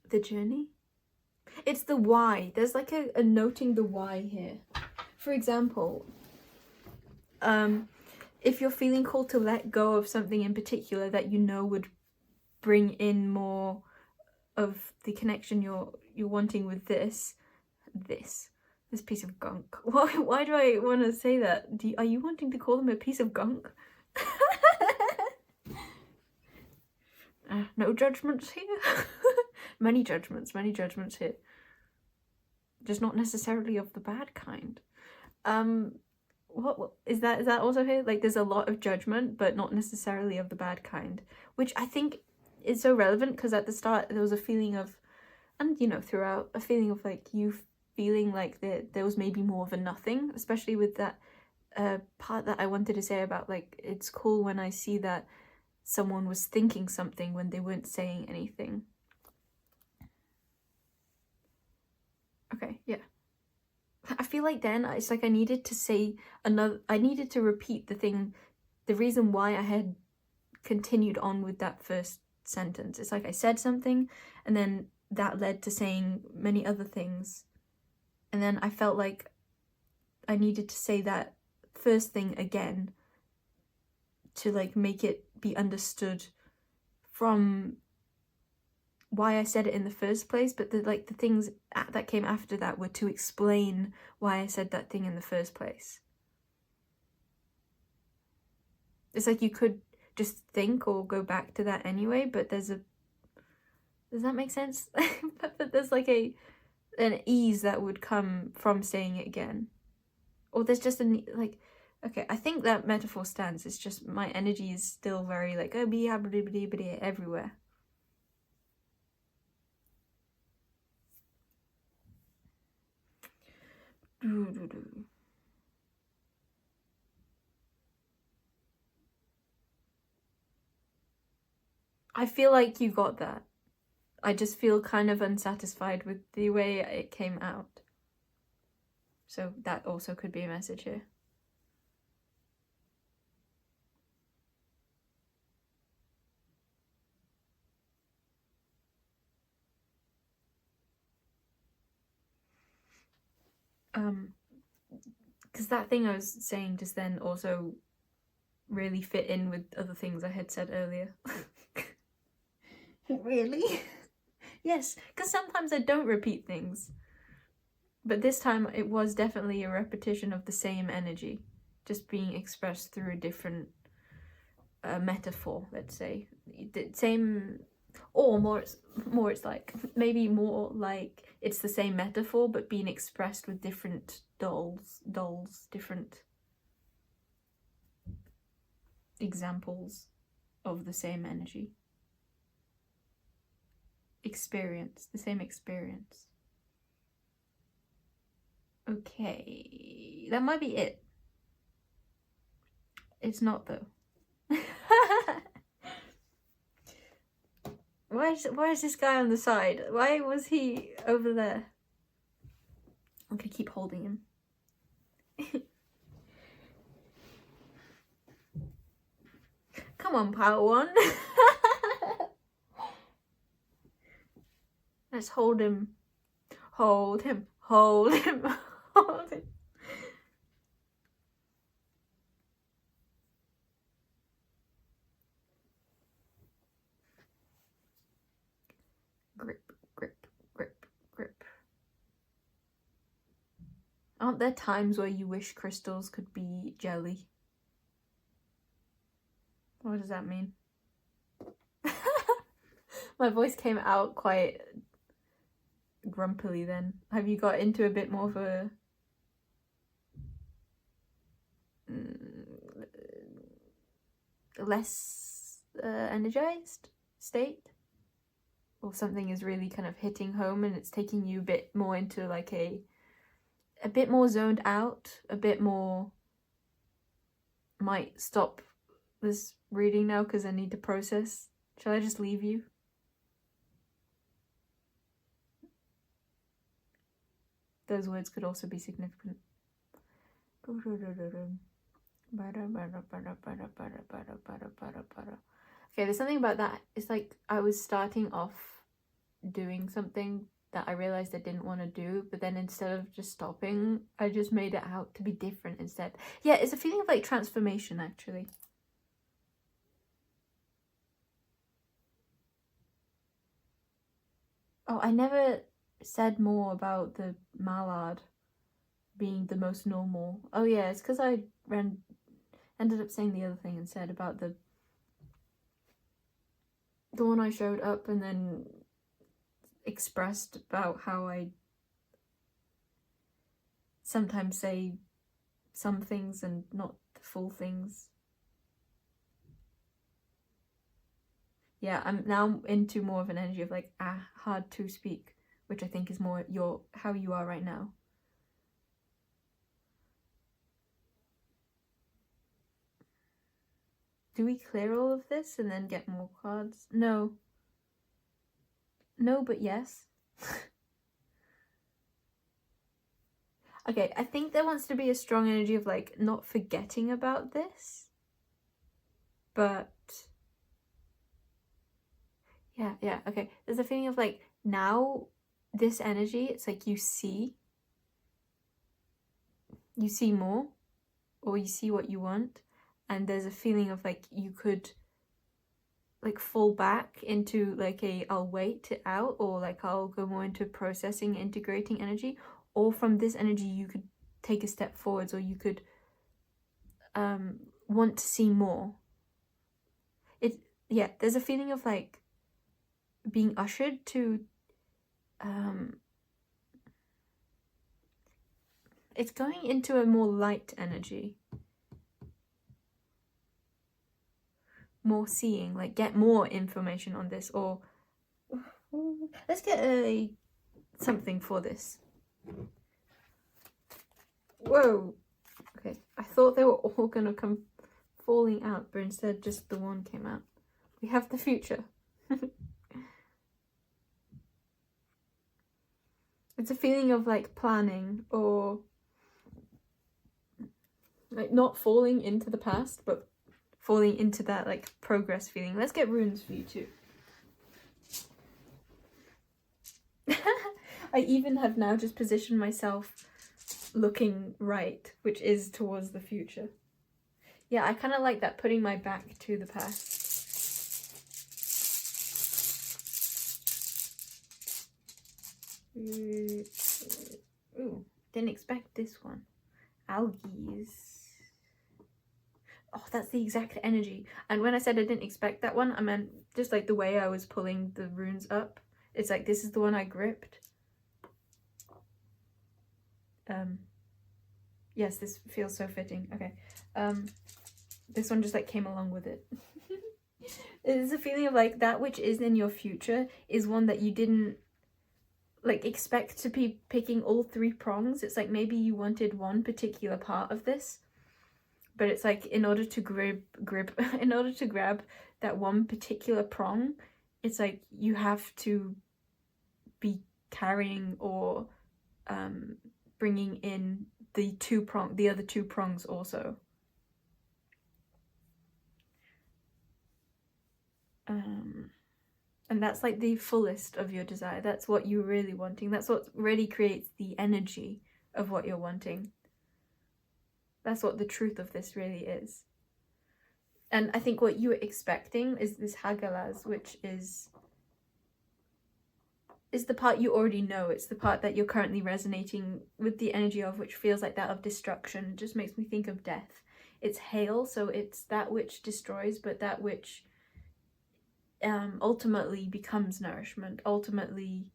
A: the journey. It's the why. There's like a noting the why here. For example, if you're feeling called to let go of something in particular that you know would bring in more of the connection you're wanting with this piece of gunk. Why do I want to say that? Are you wanting to call them a piece of gunk? No judgments here. Many judgments here. Just not necessarily of the bad kind. What is that also here? Like there's a lot of judgment, but not necessarily of the bad kind, which I think is so relevant, because at the start there was a feeling of, and you know, throughout, a feeling of like you feeling like there was maybe more of a nothing, especially with that part that I wanted to say about like it's cool when I see that someone was thinking something when they weren't saying anything. Okay, yeah. I feel like then it's like I needed to say I needed to repeat the reason why I had continued on with that first sentence. It's like I said something, and then that led to saying many other things. And then I felt like I needed to say that first thing again to like make it be understood from why I said it in the first place, but the things that came after that were to explain why I said that thing in the first place. It's like you could just think or go back to that anyway, but there's Does that make sense? But there's like an ease that would come from saying it again. Or there's just like, okay, I think that metaphor stands. It's just my energy is still very like, oh, everywhere. I feel like you got that. I just feel kind of unsatisfied with the way it came out. So that also could be a message here. Because that thing I was saying just then also really fit in with other things I had said earlier. Really? Yes, because sometimes I don't repeat things. But this time it was definitely a repetition of the same energy, just being expressed through a different metaphor, let's say. The same, or more it's like, maybe more like it's the same metaphor but being expressed with different dolls, different examples of the same energy. Experience, the same experience. Okay, that might be it. It's not though. Why is this guy on the side? Why was he over there? I'm gonna keep holding him. Come on, Padawan. Let's hold him. Hold him. Hold him. Hold him. Grip, grip, grip, grip. Aren't there times where you wish crystals could be jelly? What does that mean? My voice came out quite grumpily then. Have you got into a bit more of a less energized state? Or something is really kind of hitting home and it's taking you a bit more into like a bit more zoned out, a bit more, might stop this reading now because I need to process. Shall I just leave you? Those words could also be significant. Okay, there's something about that. It's like I was starting off doing something that I realized I didn't want to do, but then instead of just stopping, I just made it out to be different instead. Yeah, it's a feeling of like transformation, actually. Oh, I never said more about the mallard being the most normal. Oh yeah, it's because I ended up saying the other thing instead about the one I showed up and then expressed about how I sometimes say some things and not the full things. Yeah, I'm now into more of an energy of like hard to speak, which I think is more how you are right now. Do we clear all of this and then get more cards? No. No, but yes. Okay, I think there wants to be a strong energy of like not forgetting about this. But yeah, okay. There's a feeling of like now this energy, it's like you see more, or you see what you want, and there's a feeling of like you could like fall back into like I'll wait it out, or like I'll go more into processing, integrating energy, or from this energy you could take a step forwards, or you could want to see more. There's a feeling of like being ushered to it's going into a more light energy, more seeing, like get more information on this, or let's get something for this. Whoa, okay, I thought they were all gonna come falling out, but instead just the one came out. We have the future. It's a feeling of like planning, or like not falling into the past, but falling into that like progress feeling. Let's get runes for you too. I even have now just positioned myself looking right, which is towards the future. Yeah, I kind of like that, putting my back to the past. Ooh, didn't expect this one. Algaes. Oh, that's the exact energy. And when I said I didn't expect that one, I meant just like the way I was pulling the runes up. It's like, this is the one I gripped. Yes, this feels so fitting. Okay. This one just like came along with it. It's a feeling of like that which is in your future is one that you didn't like expect to be picking all 3 prongs. It's like maybe you wanted one particular part of this, but it's like in order to in order to grab that one particular prong, it's like you have to be carrying or bringing in the other two prongs also. And that's like the fullest of your desire. That's what you're really wanting. That's what really creates the energy of what you're wanting. That's what the truth of this really is. And I think what you were expecting is this Hagalas, which is the part you already know. It's the part that you're currently resonating with the energy of, which feels like that of destruction. It just makes me think of death. It's hail, so it's that which destroys, but that which ultimately becomes nourishment, ultimately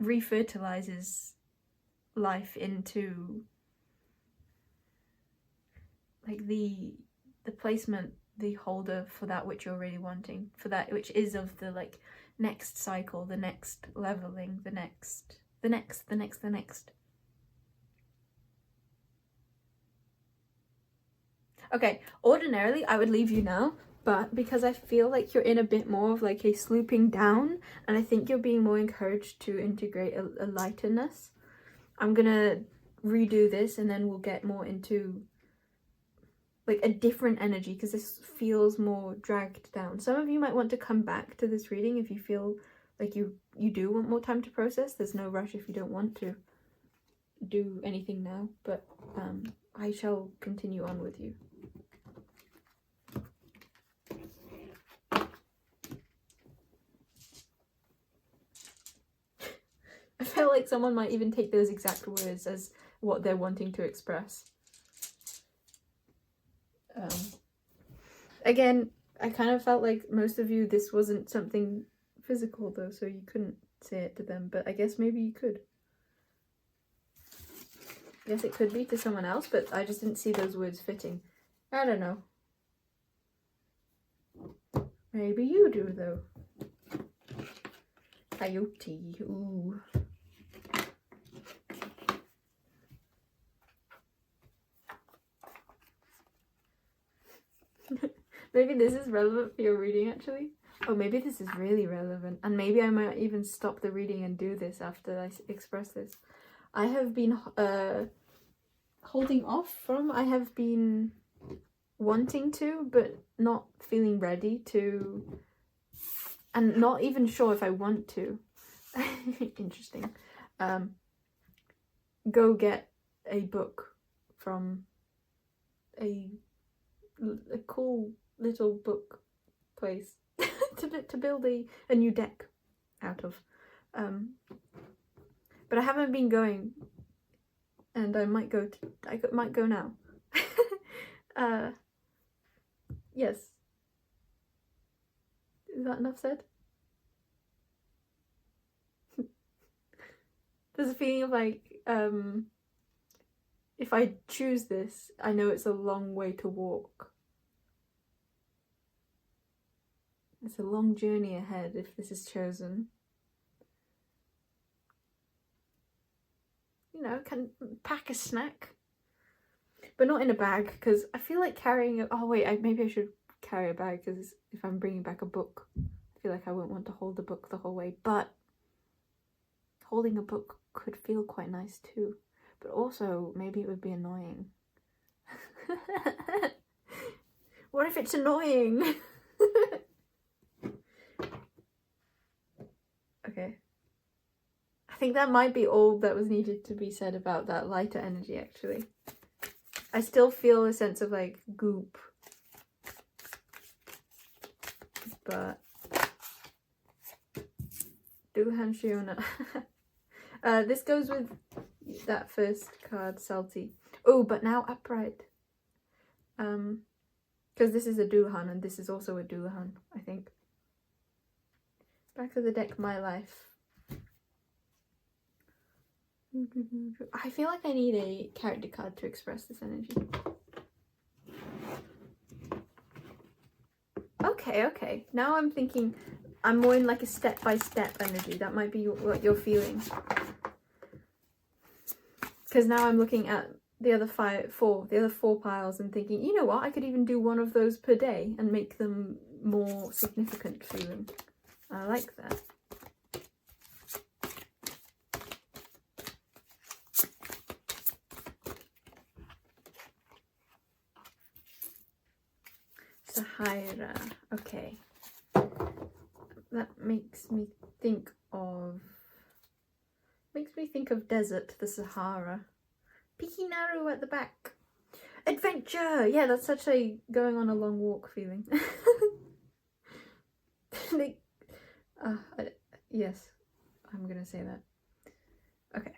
A: refertilizes life into like the placement, the holder for that which you're really wanting, for that which is of the like next cycle, the next leveling, the next. Okay, ordinarily I would leave you now, but because I feel like you're in a bit more of like a slooping down, and I think you're being more encouraged to integrate a lightness, I'm gonna redo this and then we'll get more into like a different energy, because this feels more dragged down. Some of you might want to come back to this reading if you feel like you do want more time to process. There's no rush if you don't want to do anything now, but I shall continue on with you. I feel like someone might even take those exact words as what they're wanting to express. Again, I kind of felt like most of you, this wasn't something physical though, so you couldn't say it to them, but I guess maybe you could. I guess it could be to someone else, but I just didn't see those words fitting. I don't know. Maybe you do though. Coyote, ooh. Maybe this is relevant for your reading actually. Oh, maybe this is really relevant, and maybe I might even stop the reading and do this after I express this. I have been holding off from, I have been wanting to, but not feeling ready to, and not even sure if I want to. Interesting. Go get a book from a cool little book place to build a new deck out of. But I haven't been going, and I might go now. Yes. Is that enough said? There's a feeling of like, if I choose this, I know it's a long way to walk. It's a long journey ahead if this is chosen. You know, can pack a snack. But not in a bag, because I feel like carrying a... Oh wait, maybe I should carry a bag, because if I'm bringing back a book, I feel like I won't want to hold the book the whole way. But holding a book could feel quite nice too. But also, maybe it would be annoying. What if it's annoying? Okay. I think that might be all that was needed to be said about that lighter energy, actually. I still feel a sense of like goop. But Duhan Shiona. This goes with that first card, Salty. Oh, but now upright. Because this is a Duhan and this is also a Duhan, I think. Back of the deck, My Life. I feel like I need a character card to express this energy. Okay. Now I'm thinking I'm more in like a step-by-step energy. That might be what you're feeling. Because now I'm looking at the other four piles and thinking, you know what, I could even do one of those per day and make them more significant feeling. I like that. Sahara. Okay. That makes me think of desert, the Sahara. Pikinaru at the back. Adventure! Yeah, that's such a going on a long walk feeling. Yes, I'm gonna say that. Okay.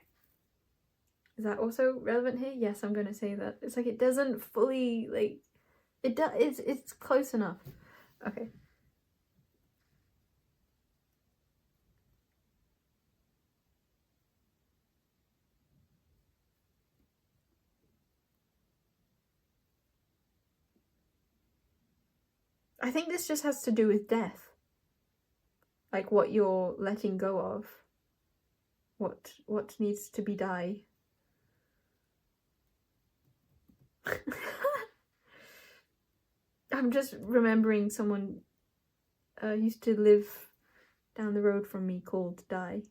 A: Is that also relevant here? Yes, I'm gonna say that. It's like it doesn't fully, like, it does, it's close enough. Okay. I think this just has to do with death. Like what you're letting go of. What needs to be die. I'm just remembering someone used to live down the road from me called Die.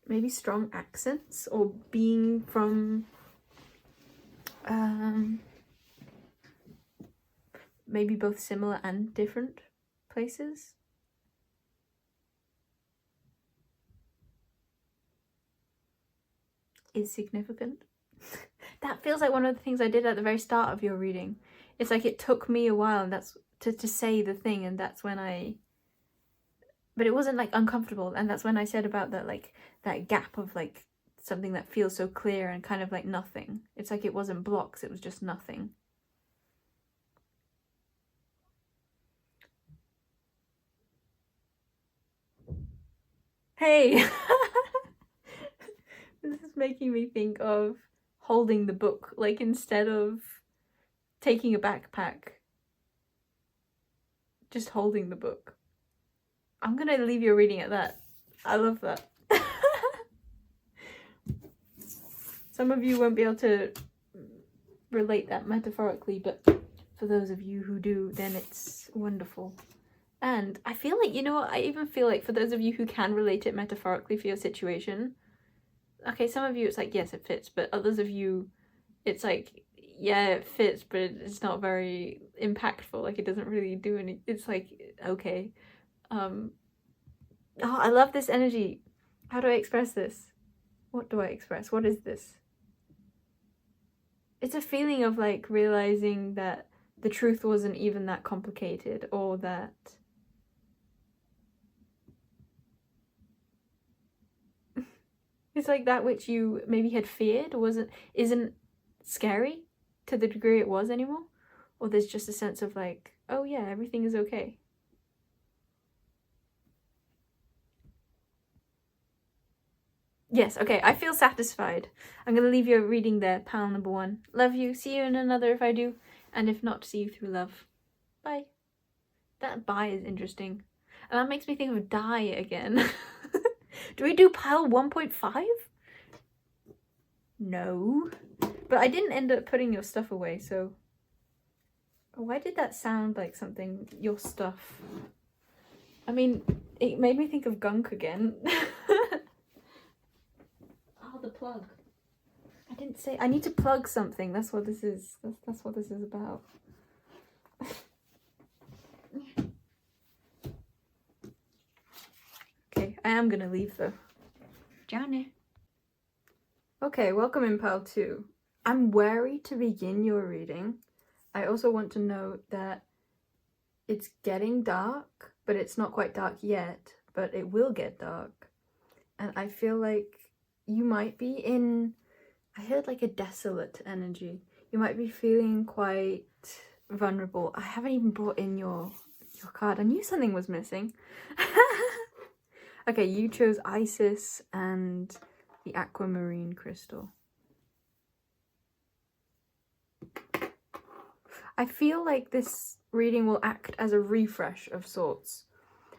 A: Maybe strong accents or being from maybe both similar and different places. Is significant. That feels like one of the things I did at the very start of your reading. It's like it took me a while, and that's to say the thing, and that's when but it wasn't like uncomfortable, and that's when I said about that, like that gap of like something that feels so clear and kind of like nothing. It's like it wasn't blocks, it was just nothing. Hey! This is making me think of holding the book, like instead of taking a backpack, just holding the book. I'm gonna leave your reading at that. I love that. Some of you won't be able to relate that metaphorically, but for those of you who do, then it's wonderful. And I feel like, you know what, I even feel like for those of you who can relate it metaphorically for your situation, okay, some of you it's like, yes, it fits, but others of you, it's like, yeah, it fits, but it's not very impactful, like it doesn't really do any, it's like, okay. Oh, I love this energy. How do I express this? What do I express? What is this? It's a feeling of like realizing that the truth wasn't even that complicated, or that it's like that which you maybe had feared isn't scary to the degree it was anymore, or there's just a sense of like, oh yeah, everything is okay. Yes, okay, I feel satisfied. I'm gonna leave your reading there, pal number 1. Love you. See you in another if I do, and if not, see you through love. Bye. That bye is interesting. And that makes me think of die again. Do we do pile 1.5? No. But I didn't end up putting your stuff away, so... Why did that sound like something? Your stuff. I mean, it made me think of gunk again. Oh, the plug. I didn't say... I need to plug something. That's what this is. That's what this is about. Okay, I am gonna leave though. Johnny. Okay, welcome in pile 2. I'm wary to begin your reading. I also want to note that it's getting dark, but it's not quite dark yet, but it will get dark. And I feel like you might be in, I heard like a desolate energy. You might be feeling quite vulnerable. I haven't even brought in your card. I knew something was missing. Okay, you chose Isis and the aquamarine crystal. I feel like this reading will act as a refresh of sorts,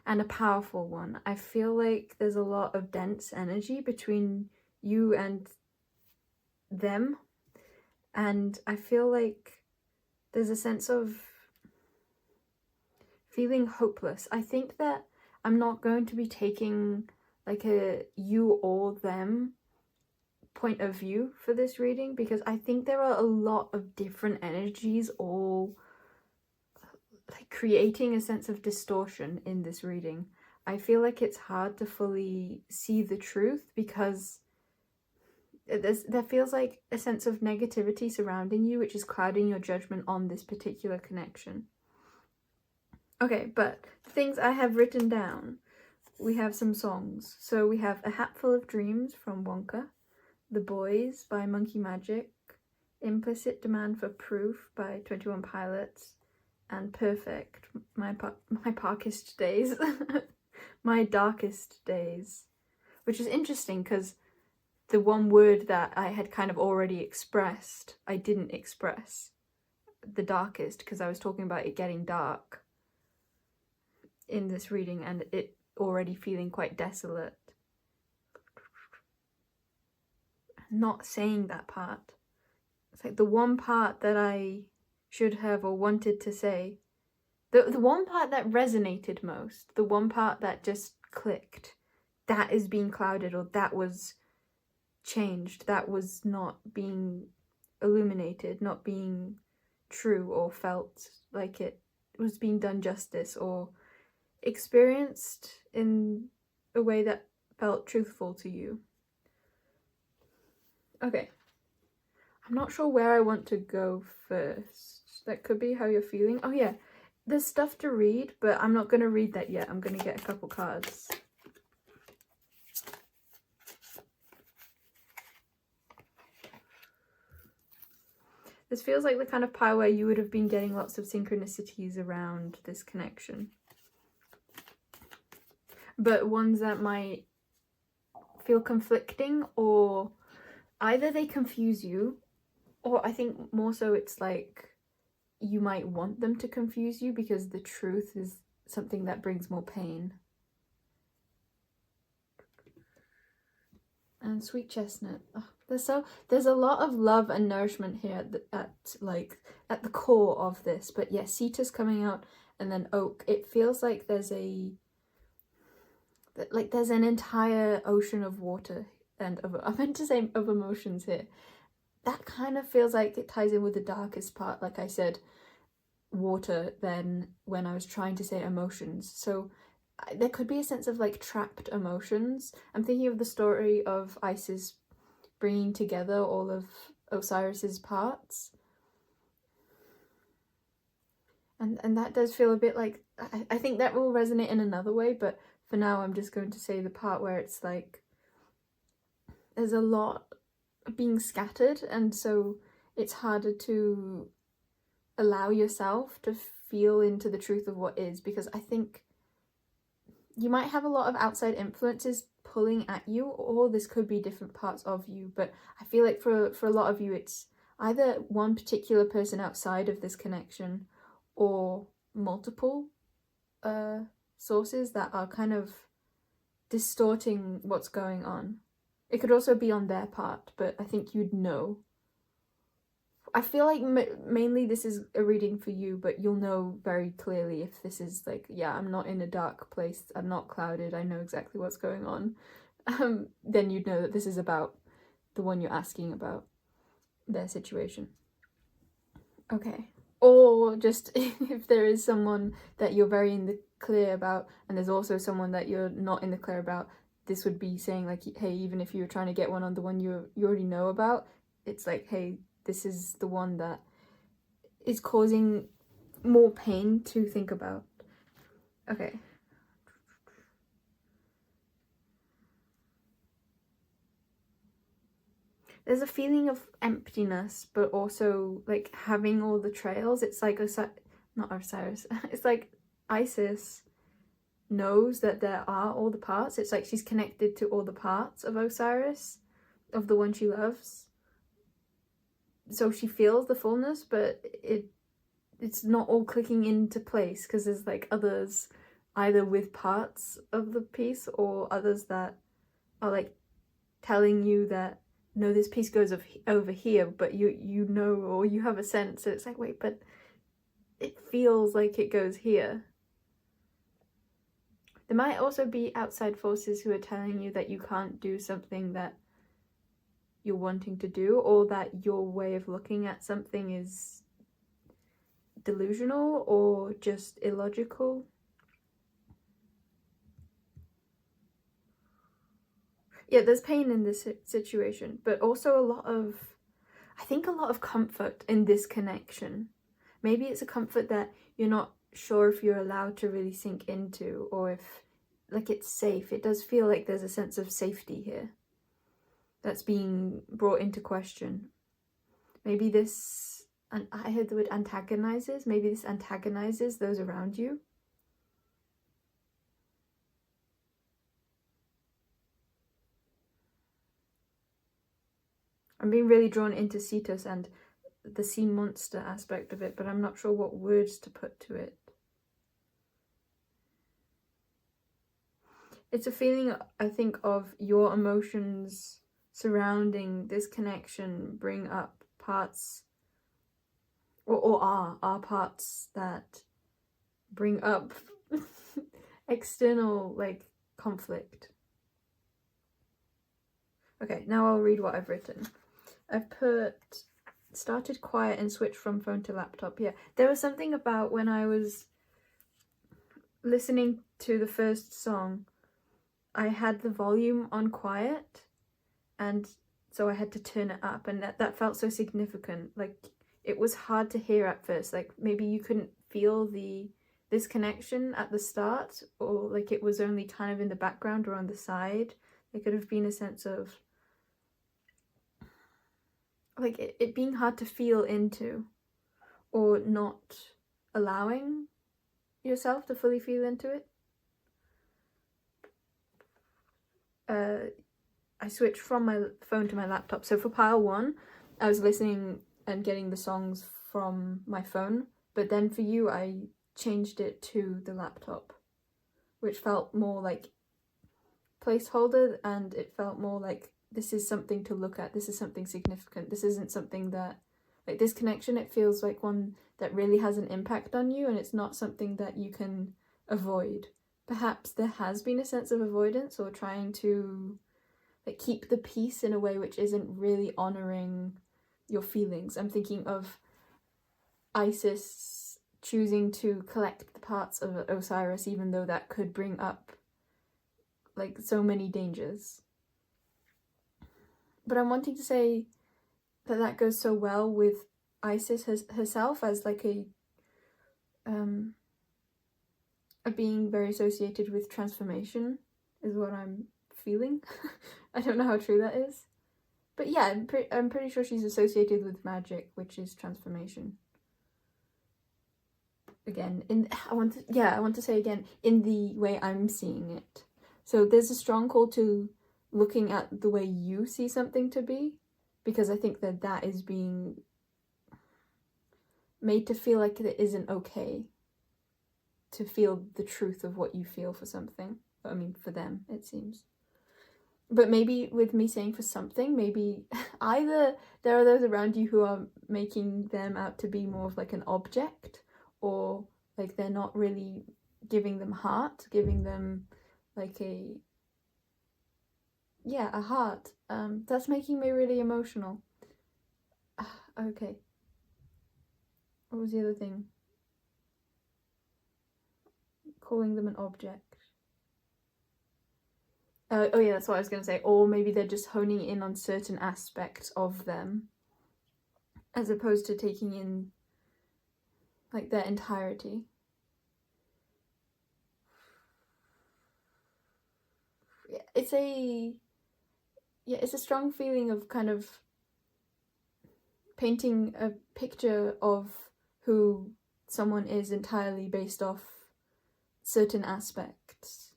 A: and a powerful one. I feel like there's a lot of dense energy between you and them, and I feel like there's a sense of feeling hopeless. I think that I'm not going to be taking like a you or them point of view for this reading, because I think there are a lot of different energies all like creating a sense of distortion in this reading. I feel like it's hard to fully see the truth because there feels like a sense of negativity surrounding you, which is clouding your judgment on this particular connection. Okay, but things I have written down. We have some songs. So we have A Hatful of Dreams from Wonka, The Boys by Monkey Magic, Implicit Demand for Proof by 21 Pilots, and Perfect, My Parkest Days, My Darkest Days, which is interesting because the one word that I had kind of already expressed, I didn't express, the darkest, because I was talking about it getting dark in this reading and it already feeling quite desolate. Not saying that part. It's like the one part that I should have or wanted to say. The one part that resonated most, the one part that just clicked, that is being clouded, or that was changed, that was not being illuminated, not being true or felt like it was being done justice or experienced in a way that felt truthful to you. Okay. I'm not sure where I want to go first. That could be how you're feeling. Oh yeah, there's stuff to read, but I'm not going to read that yet. I'm going to get a couple cards. This feels like the kind of pile where you would have been getting lots of synchronicities around this connection. But ones that might feel conflicting, or either they confuse you, or I think more so it's like you might want them to confuse you because the truth is something that brings more pain. And Sweet Chestnut. Oh, there's a lot of love and nourishment here at the core of this. But yeah, Cetus coming out and then Oak. It feels like there's an entire ocean of water and I meant to say of emotions here. That kind of feels like it ties in with the darkest part, like I said, water, then when I was trying to say emotions. So there could be a sense of like trapped emotions. I'm thinking of the story of Isis bringing together all of Osiris's parts. And that does feel a bit like, I think that will resonate in another way, but for now I'm just going to say the part where it's like there's a lot being scattered, and so it's harder to allow yourself to feel into the truth of what is, because I think you might have a lot of outside influences pulling at you, or this could be different parts of you, but I feel like for a lot of you it's either one particular person outside of this connection or multiple sources that are kind of distorting what's going on. It could also be on their part, but I think you'd know. I feel like mainly this is a reading for you, but you'll know very clearly if this is like, yeah, I'm not in a dark place, I'm not clouded, I know exactly what's going on. Then you'd know that this is about the one you're asking about, their situation. Okay. Or just if there is someone that you're very in the clear about, and there's also someone that you're not in the clear about, this would be saying like, hey, even if you were trying to get one on the one you already know about, it's like, hey, this is the one that is causing more pain to think about. Okay. There's a feeling of emptiness, but also like having all the trails. It's like not Osiris. It's like Isis knows that there are all the parts. It's like she's connected to all the parts of Osiris, of the one she loves. So she feels the fullness, but it's not all clicking into place, because there's like others either with parts of the piece or others that are like telling you that no, this piece goes over here, but you know, or you have a sense, so it's like, wait, but it feels like it goes here. There might also be outside forces who are telling you that you can't do something that you're wanting to do, or that your way of looking at something is delusional or just illogical. Yeah, there's pain in this situation, but also I think a lot of comfort in this connection. Maybe it's a comfort that you're not sure if you're allowed to really sink into, or if like it's safe. It does feel like there's a sense of safety here that's being brought into question. Maybe this, and I heard the word antagonizes, maybe this antagonizes those around you. I'm being really drawn into Cetus and the sea monster aspect of it, but I'm not sure what words to put to it. It's a feeling, I think, of your emotions surrounding this connection bring up parts, or are parts that bring up external, like, conflict. Okay, now I'll read what I've written. I've put started quiet and switched from phone to laptop. Yeah, there was something about when I was listening to the first song, I had the volume on quiet, and so I had to turn it up, and that felt so significant. Like, it was hard to hear at first, like maybe you couldn't feel this connection at the start, or like it was only kind of in the background or on the side. There could have been a sense of like it being hard to feel into, or not allowing yourself to fully feel into it. I switched from my phone to my laptop. So for pile one, I was listening and getting the songs from my phone, but then for you, I changed it to the laptop, which felt more like placeholder, and it felt more like this is something to look at, this is something significant, this isn't something that, like this connection, it feels like one that really has an impact on you, and it's not something that you can avoid. Perhaps there has been a sense of avoidance, or trying to like keep the peace in a way which isn't really honoring your feelings. I'm thinking of Isis choosing to collect the parts of Osiris, even though that could bring up like so many dangers. But I'm wanting to say that goes so well with Isis herself as like a being very associated with transformation, is what I'm feeling. I don't know how true that is. But yeah, I'm pretty sure she's associated with magic, which is transformation. Again, I want to say again, in the way I'm seeing it. So there's a strong call to looking at the way you see something to be, because I think that is being made to feel like it isn't okay to feel the truth of what you feel for something. I mean, for them, it seems. But maybe with me saying for something, maybe either there are those around you who are making them out to be more of like an object, or like they're not really giving them heart, giving them like a heart. That's making me really emotional. Okay. What was the other thing? Calling them an object. Oh yeah, that's what I was going to say. Or maybe they're just honing in on certain aspects of them, as opposed to taking in like their entirety. It's a strong feeling of kind of painting a picture of who someone is entirely based off certain aspects.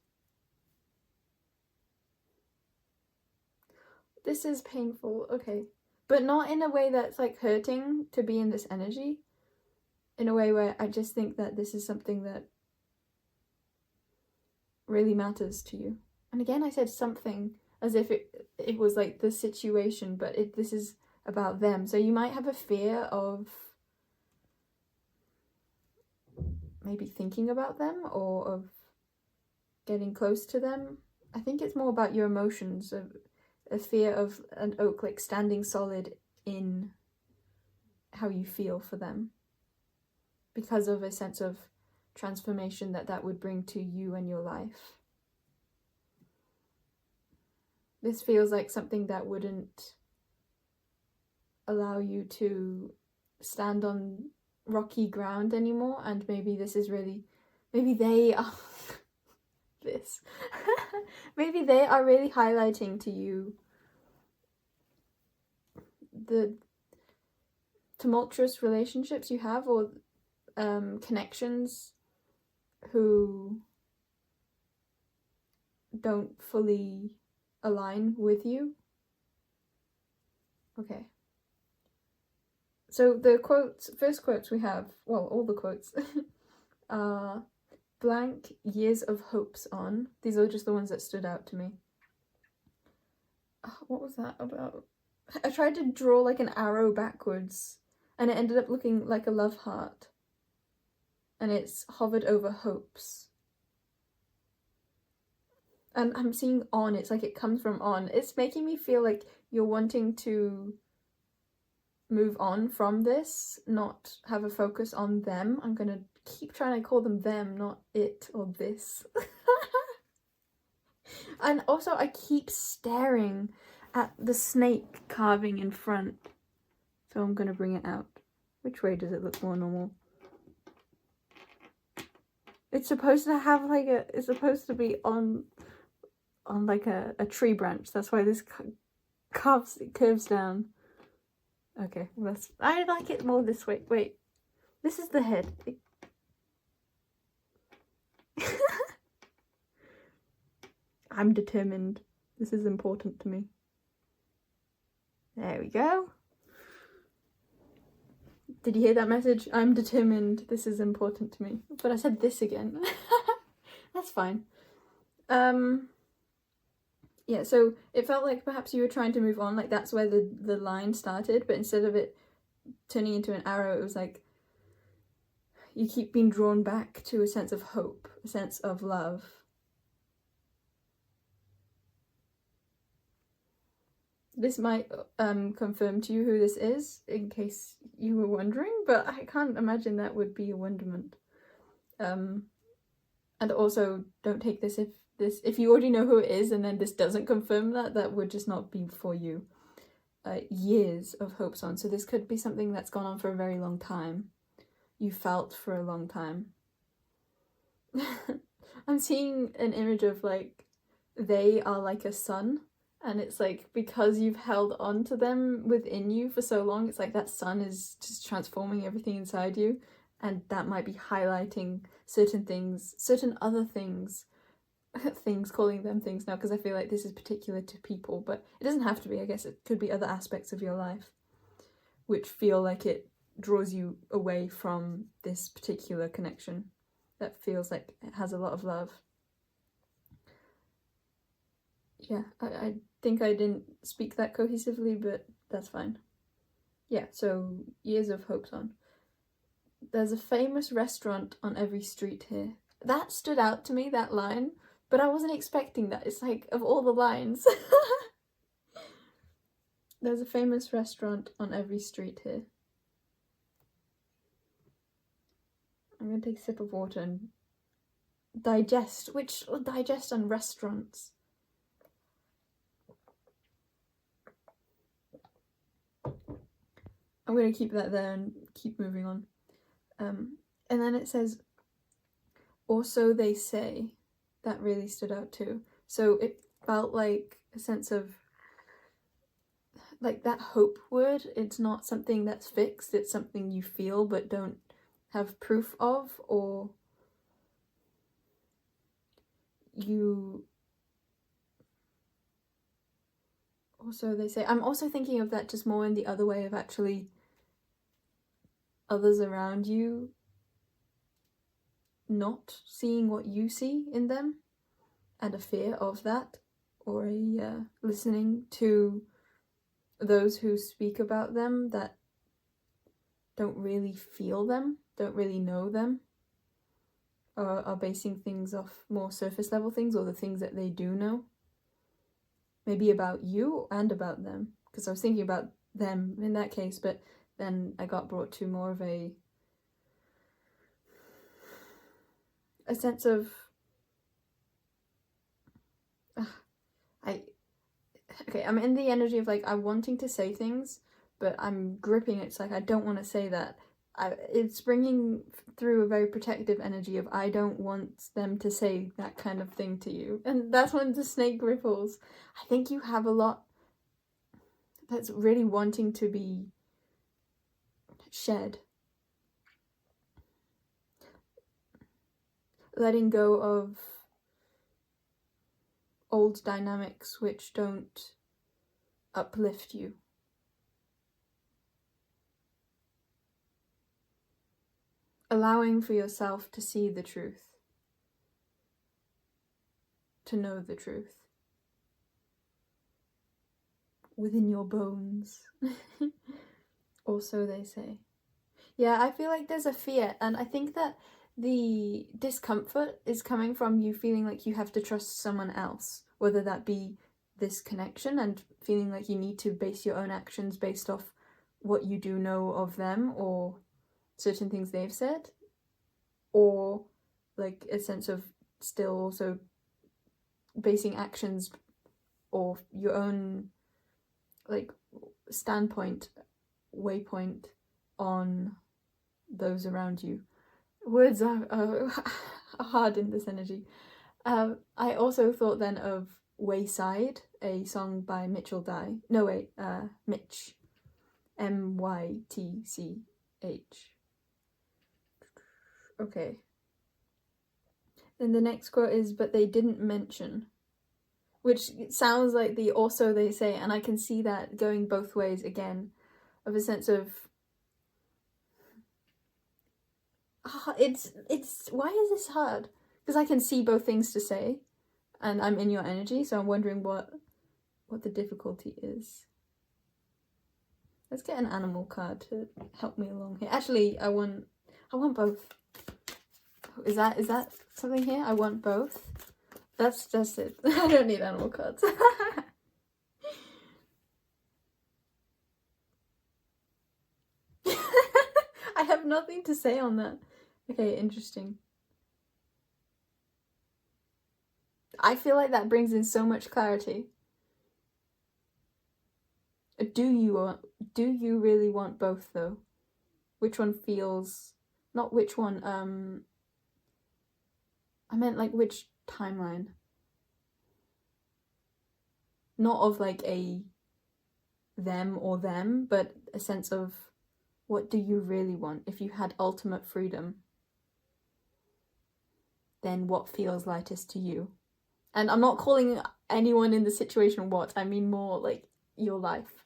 A: This is painful, okay. But not in a way that's like hurting to be in this energy. In a way where I just think that this is something that really matters to you. And again, I said something as if it was like the situation, but this is about them. So you might have a fear of maybe thinking about them or of getting close to them. I think it's more about your emotions, of a fear of an oak like standing solid in how you feel for them, because of a sense of transformation that would bring to you and your life. This feels like something that wouldn't allow you to stand on rocky ground anymore, and maybe this is really, maybe they are this maybe they are really highlighting to you the tumultuous relationships you have, or connections who don't fully align with you. Okay. So the first quotes we have, well, all the quotes are blank years of hopes on. These are just the ones that stood out to me. What was that about? I tried to draw like an arrow backwards, and it ended up looking like a love heart. And it's hovered over hopes. And I'm seeing on, it's like it comes from on. It's making me feel like you're wanting to move on from this, not have a focus on them. I'm gonna keep trying to call them them, not it or this. And also I keep staring at the snake carving in front. So I'm gonna bring it out. Which way does it look more normal? It's supposed to have like it's supposed to be on like a tree branch. That's why this curves down. Okay, well I like it more this way. Wait, this is the head. I'm determined. This is important to me. There we go. Did you hear that message? I'm determined. This is important to me. But I said this again. That's fine. Yeah, so it felt like perhaps you were trying to move on, like that's where the line started, but instead of it turning into an arrow, it was like you keep being drawn back to a sense of hope, a sense of love. This might confirm to you who this is, in case you were wondering, but I can't imagine that would be a wonderment. And also, don't take this if you already know who it is and then this doesn't confirm that would just not be for you. Years of hopes on. So this could be something that's gone on for a very long time. You felt for a long time. I'm seeing an image of like, they are like a sun And it's like, because you've held on to them within you for so long, it's like that sun is just transforming everything inside you, and that might be highlighting certain things, certain other things, things, calling them things now, because I feel like this is particular to people, but it doesn't have to be. I guess it could be other aspects of your life which feel like it draws you away from this particular connection that feels like it has a lot of love. Yeah, I think I didn't speak that cohesively, but that's fine. Yeah, so Years of Hope's on. There's a famous restaurant on every street here. That stood out to me, that line, but I wasn't expecting that. It's like, of all the lines. There's a famous restaurant on every street here. I'm gonna take a sip of water and digest on restaurants. I'm gonna keep that there and keep moving on. And then it says, or so they say. That really stood out too. So it felt like a sense of, like, that hope word. It's not something that's fixed, it's something you feel but don't have proof of, or you... Also they say. I'm also thinking of that just more in the other way of actually others around you not seeing what you see in them, and a fear of that, or a listening to those who speak about them that don't really feel them, don't really know them, or are basing things off more surface level things, or the things that they do know, maybe about you and about them, because I was thinking about them in that case, but then I got brought to more of a sense of I'm in the energy of, like, I'm wanting to say things, but I'm gripping it. It's like, I don't want to say that. It's bringing through a very protective energy of, I don't want them to say that kind of thing to you. And that's when the snake ripples. I think you have a lot that's really wanting to be shed. Letting go of old dynamics which don't uplift you. Allowing for yourself to see the truth, to know the truth within your bones. Also, they say. Yeah, I feel like there's a fear, and I think that the discomfort is coming from you feeling like you have to trust someone else, whether that be this connection and feeling like you need to base your own actions based off what you do know of them or certain things they've said, or like a sense of still also basing actions or your own, like, standpoint, waypoint on those around you. Words are hard in this energy. I also thought then of Wayside, a song by Mitch. Mytch. Okay. Then the next quote is, but they didn't mention, which sounds like the also they say, and I can see that going both ways again, of a sense of, it's why is this hard? Because I can see both things to say, and I'm in your energy, so I'm wondering what the difficulty is. Let's get an animal card to help me along here. Actually, I want both. Is that something here? I want both. That's it. I don't need animal cards. I have nothing to say on that. Okay, interesting. I feel like that brings in so much clarity. Do you really want both though? Which one feels, not which one, I meant like which timeline. not of like a them or them, but a sense of what do you really want? If you had ultimate freedom, then what feels lightest to you? And I'm not calling anyone in the situation what, I mean more like your life.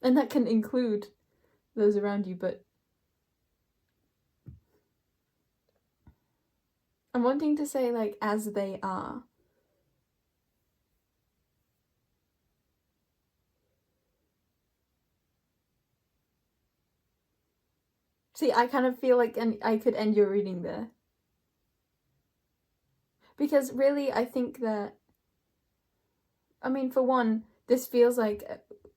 A: And that can include those around you, but I'm wanting to say like as they are. See, I kind of feel like I could end your reading there. Because really, I think that, I mean, for one, this feels like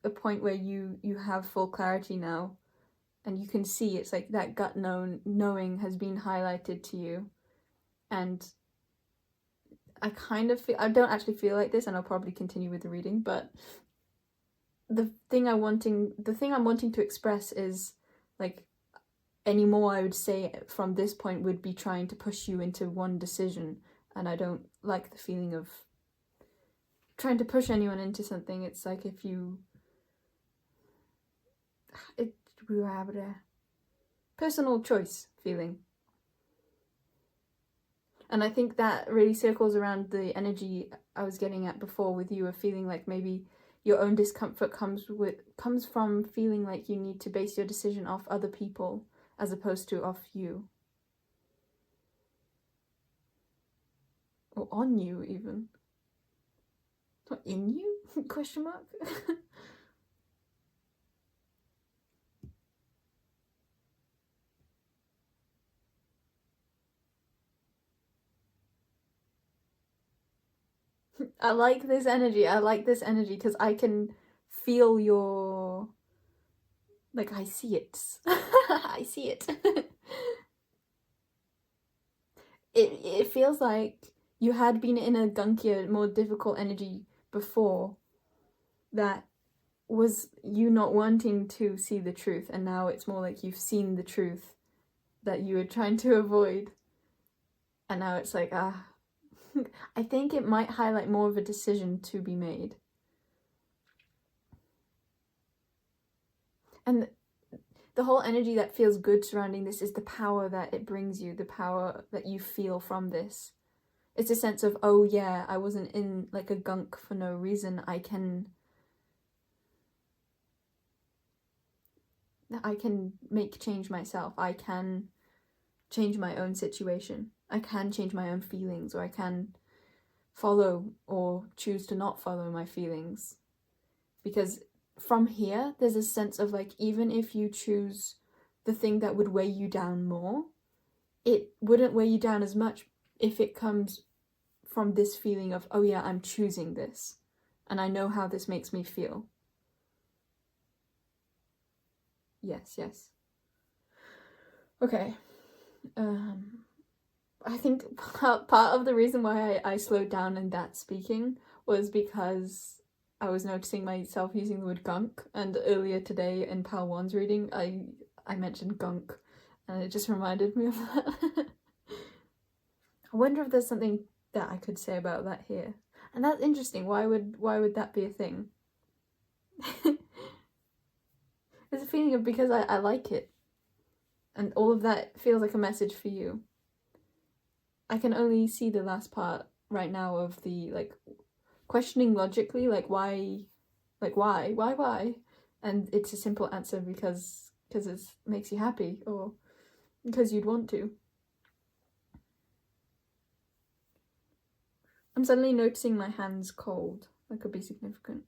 A: a point where you have full clarity now, and you can see it's like that gut knowing has been highlighted to you. And I kind of feel, I don't actually feel like this, and I'll probably continue with the reading, but the thing I'm wanting to express is like, any more I would say from this point would be trying to push you into one decision, and I don't like the feeling of trying to push anyone into something. It's like if you we have a personal choice feeling. And I think that really circles around the energy I was getting at before with you of feeling like maybe your own discomfort comes from feeling like you need to base your decision off other people as opposed to off you. Or on you, even. Not in you? Question mark? I like this energy. I like this energy because I can feel your... Like, I see it. I see it. It feels like you had been in a gunkier, more difficult energy before that was you not wanting to see the truth, and now it's more like you've seen the truth that you were trying to avoid, and now it's like, I think it might highlight more of a decision to be made. And the whole energy that feels good surrounding this is the power that it brings you, the power that you feel from this. It's a sense of, oh yeah, I wasn't in like a gunk for no reason. I can make change myself. I can change my own situation. I can change my own feelings, or I can follow or choose to not follow my feelings. Because from here, there's a sense of like, even if you choose the thing that would weigh you down more, it wouldn't weigh you down as much if it comes from this feeling of, oh yeah, I'm choosing this, and I know how this makes me feel. Yes. Okay. I think part of the reason why I slowed down in that speaking was because I was noticing myself using the word gunk, and earlier today in Pal 1's reading, I mentioned gunk, and it just reminded me of that. I wonder if there's something that I could say about that here. And that's interesting. Why would that be a thing? There's a feeling of because I like it. And all of that feels like a message for you. I can only see the last part right now of the like questioning logically, like why? And it's a simple answer because it makes you happy, or because you'd want to. I'm suddenly noticing my hands cold. That could be significant.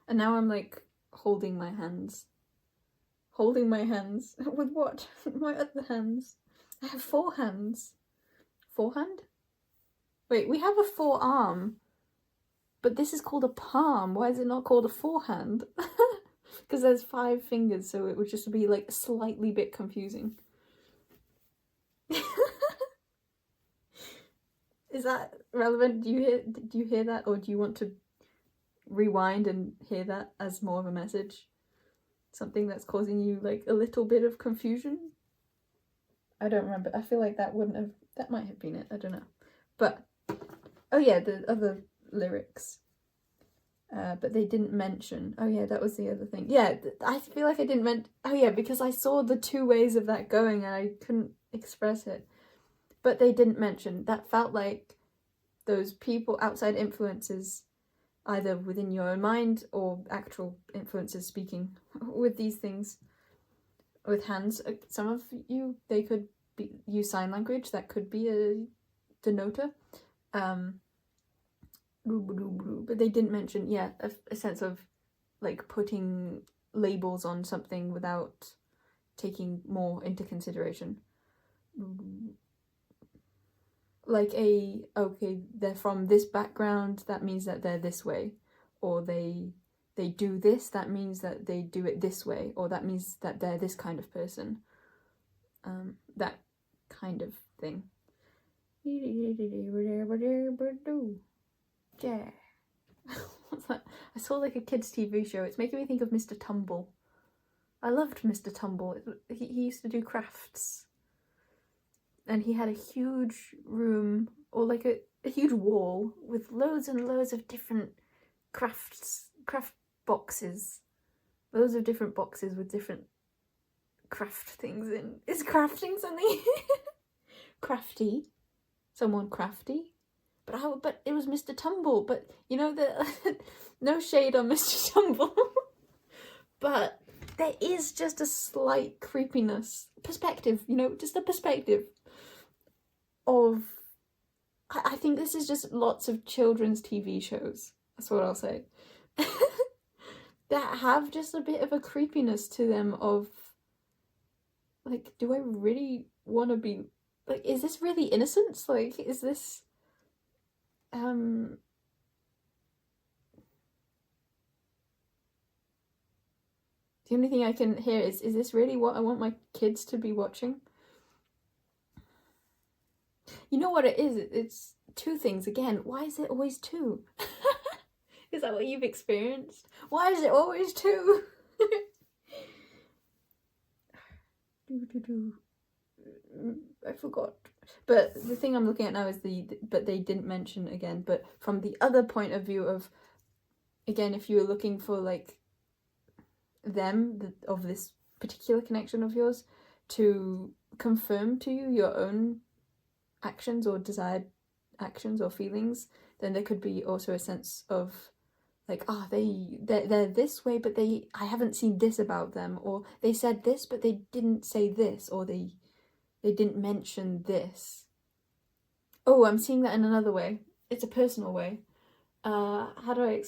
A: And now I'm like holding my hands. Holding my hands? With what? My other hands. I have 4 hands. Forehand? Wait, we have a forearm. But this is called a palm. Why is it not called a forehand? Because there's 5 fingers, so it would just be like slightly bit confusing. Is that relevant? Do you hear that, or do you want to rewind and hear that as more of a message? Something that's causing you like a little bit of confusion? I don't remember. I feel like that might have been it. I don't know. But oh yeah, the other lyrics. But they didn't mention. Oh yeah, that was the other thing. Yeah, I feel like I didn't oh yeah, because I saw the two ways of that going and I couldn't express it. But they didn't mention. That felt like those people, outside influences, either within your own mind or actual influences speaking with these things, with hands. Some of you, they could use sign language. That could be a denoter. But they didn't mention, yeah, a sense of like putting labels on something without taking more into consideration. Like okay, they're from this background, that means that they're this way, or they do this, that means that they do it this way, or that means that they're this kind of person. That kind of thing. Yeah. I saw like a kids' TV show. It's making me think of Mr. Tumble. I loved Mr. Tumble. He used to do crafts. And he had a huge room, or like a huge wall, with loads and loads of different craft boxes. Loads of different boxes with different craft things in. Is crafting something? Crafty. Someone crafty? But it was Mr. Tumble. But you know that no shade on Mr. Tumble, but there is just a slight creepiness, perspective. You know, just a perspective of. I think this is just lots of children's TV shows. That's what I'll say. That have just a bit of a creepiness to them. Of like, do I really want to be like? Is this really innocence? Like, is this? The only thing I can hear is this really what I want my kids to be watching? You know what it is? It's two things. Again, why is it always two? Is that what you've experienced? Why is it always two? I forgot. But the thing I'm looking at now is but they didn't mention again. But from the other point of view of, again, if you were looking for like of this particular connection of yours to confirm to you your own actions or desired actions or feelings, then there could be also a sense of like, they're this way, but I haven't seen this about them, or they said this but they didn't say this, or they didn't mention this. Oh, I'm seeing that in another way. It's a personal way. How do I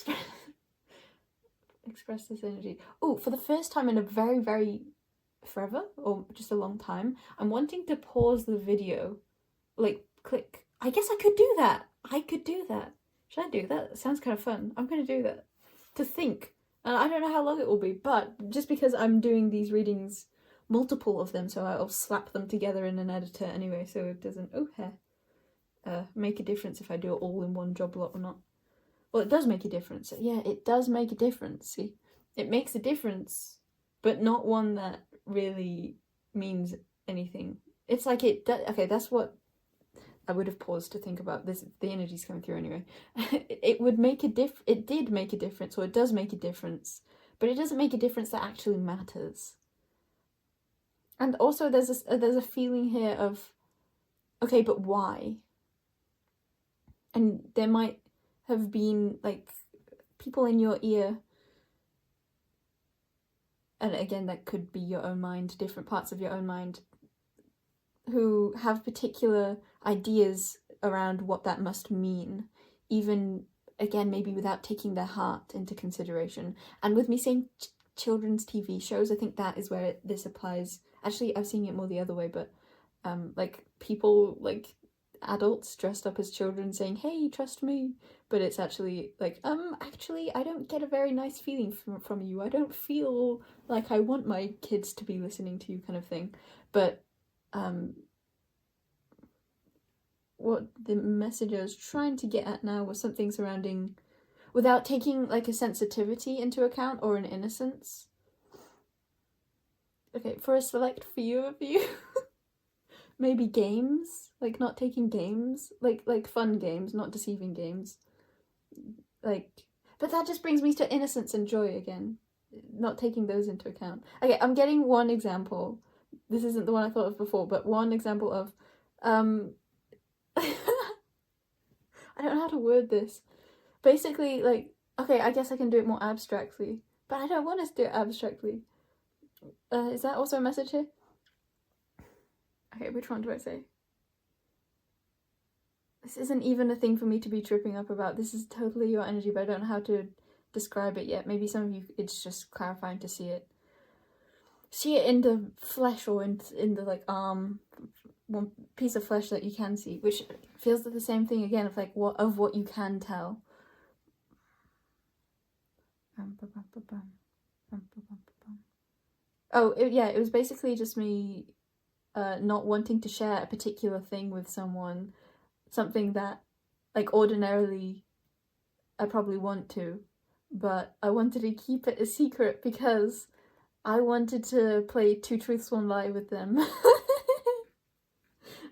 A: express this energy? Oh, for the first time in a very, very forever, or just a long time, I'm wanting to pause the video. Like, click. I guess I could do that. Should I do that? That sounds kind of fun. I'm going to do that. To think. And I don't know how long it will be, but just because I'm doing these readings, multiple of them, so I'll slap them together in an editor anyway, so it doesn't make a difference if I do it all in one job lot or not. Well, it does make a difference. Yeah, it does make a difference. See, it makes a difference, but not one that really means anything. It's like it does. Okay, that's what I would have paused to think about this. The energy's coming through anyway. It would make it did make a difference, or it does make a difference, but it doesn't make a difference that actually matters. And also there's a feeling here of, okay, but why? And there might have been like people in your ear, and again that could be your own mind, different parts of your own mind, who have particular ideas around what that must mean, even, again, maybe without taking their heart into consideration. And with me saying children's TV shows, I think that is where this applies. Actually, I've seen it more the other way, but like people, like adults dressed up as children saying, hey, trust me, but it's actually like, actually, I don't get a very nice feeling from you. I don't feel like I want my kids to be listening to you, kind of thing. But what the message I was trying to get at now was something surrounding, without taking like a sensitivity into account or an innocence. Okay, for a select few of you, maybe games, like not taking games, like fun games, not deceiving games. like, but that just brings me to innocence and joy again, not taking those into account. Okay, I'm getting one example. This isn't the one I thought of before, but one example of I don't know how to word this. Basically, like, okay, I guess I can do it more abstractly, but I don't want us to do it abstractly. Is that also a message here? Okay, which one do I say? This isn't even a thing for me to be tripping up about. This is totally your energy, but I don't know how to describe it yet. Maybe some of you, it's just clarifying to see it. See it in the flesh or in the like one piece of flesh that you can see, which feels like the same thing again of like what you can tell. Oh, it was basically just me not wanting to share a particular thing with someone, something that like ordinarily I probably want to, but I wanted to keep it a secret because I wanted to play Two Truths, One Lie with them.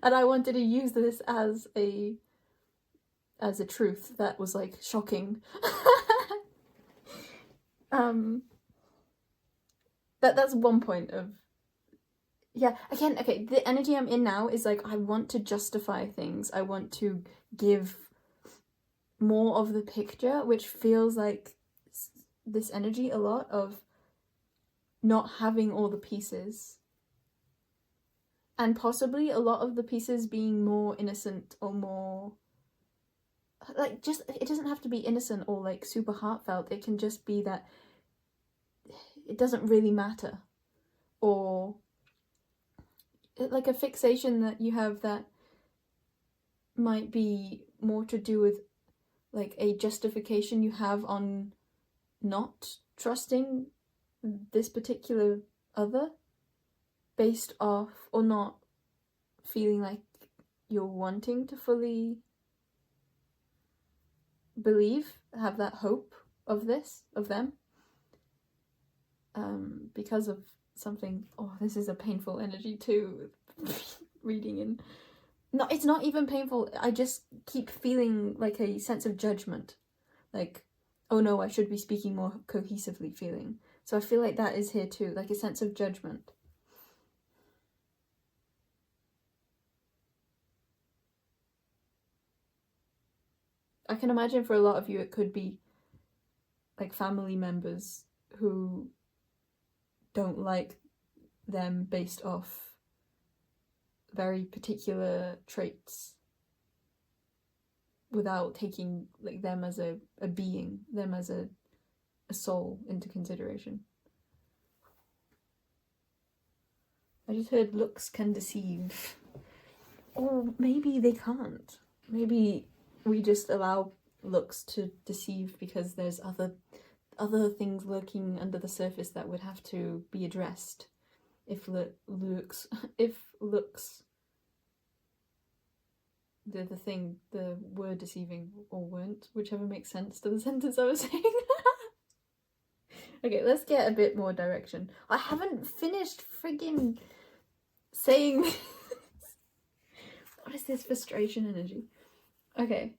A: And I wanted to use this as a truth that was like shocking. That's one point of, yeah, again, okay, the energy I'm in now is like I want to justify things. I want to give more of the picture, which feels like this energy a lot of not having all the pieces. And possibly a lot of the pieces being more innocent or more like, just, it doesn't have to be innocent or like super heartfelt. It can just be that it doesn't really matter, or like a fixation that you have that might be more to do with like a justification you have on not trusting this particular other based off, or not feeling like you're wanting to fully believe, have that hope of them, because of something. Oh, this is a painful energy too. Reading in, no, it's not even painful. I just keep feeling like a sense of judgment, like, oh no, I should be speaking more cohesively feeling. So I feel like that is here too, like a sense of judgment. I can imagine for a lot of you it could be like family members who don't like them based off very particular traits, without taking like them as a being, them as a soul into consideration. I just heard looks can deceive. Or maybe they can't. Maybe we just allow looks to deceive because there's other things lurking under the surface that would have to be addressed if looks the word deceiving or weren't, whichever makes sense to the sentence I was saying. Okay, let's get a bit more direction. I haven't finished friggin' saying this. What is this frustration energy? Okay.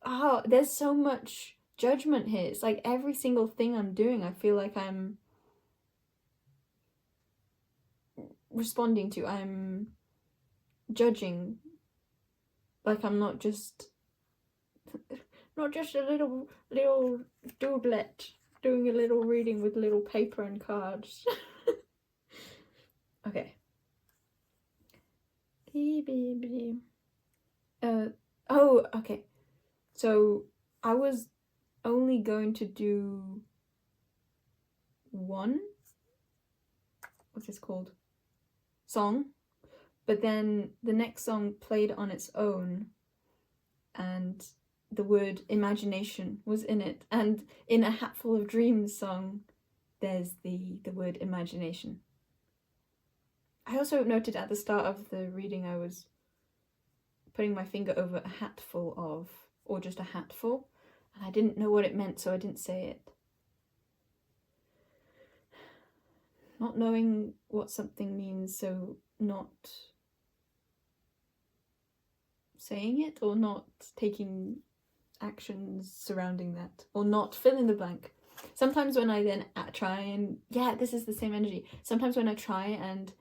A: Oh, there's so much judgment here. It's like every single thing I'm doing, I feel like I'm responding to, I'm judging. Like I'm not just a little doodlet doing a little reading with little paper and cards. Okay. Oh, okay. So I was only going to do one, what's this called? Song. But then the next song played on its own, and the word imagination was in it. And in A Hatful of Dreams song, there's the word imagination. I also noted at the start of the reading I was putting my finger over a hatful of, or just a hatful, and I didn't know what it meant, so I didn't say it. Not knowing what something means, so not saying it, or not taking actions surrounding that, or not, fill in the blank. Sometimes when I then try and, yeah, this is the same energy. Sometimes when I try and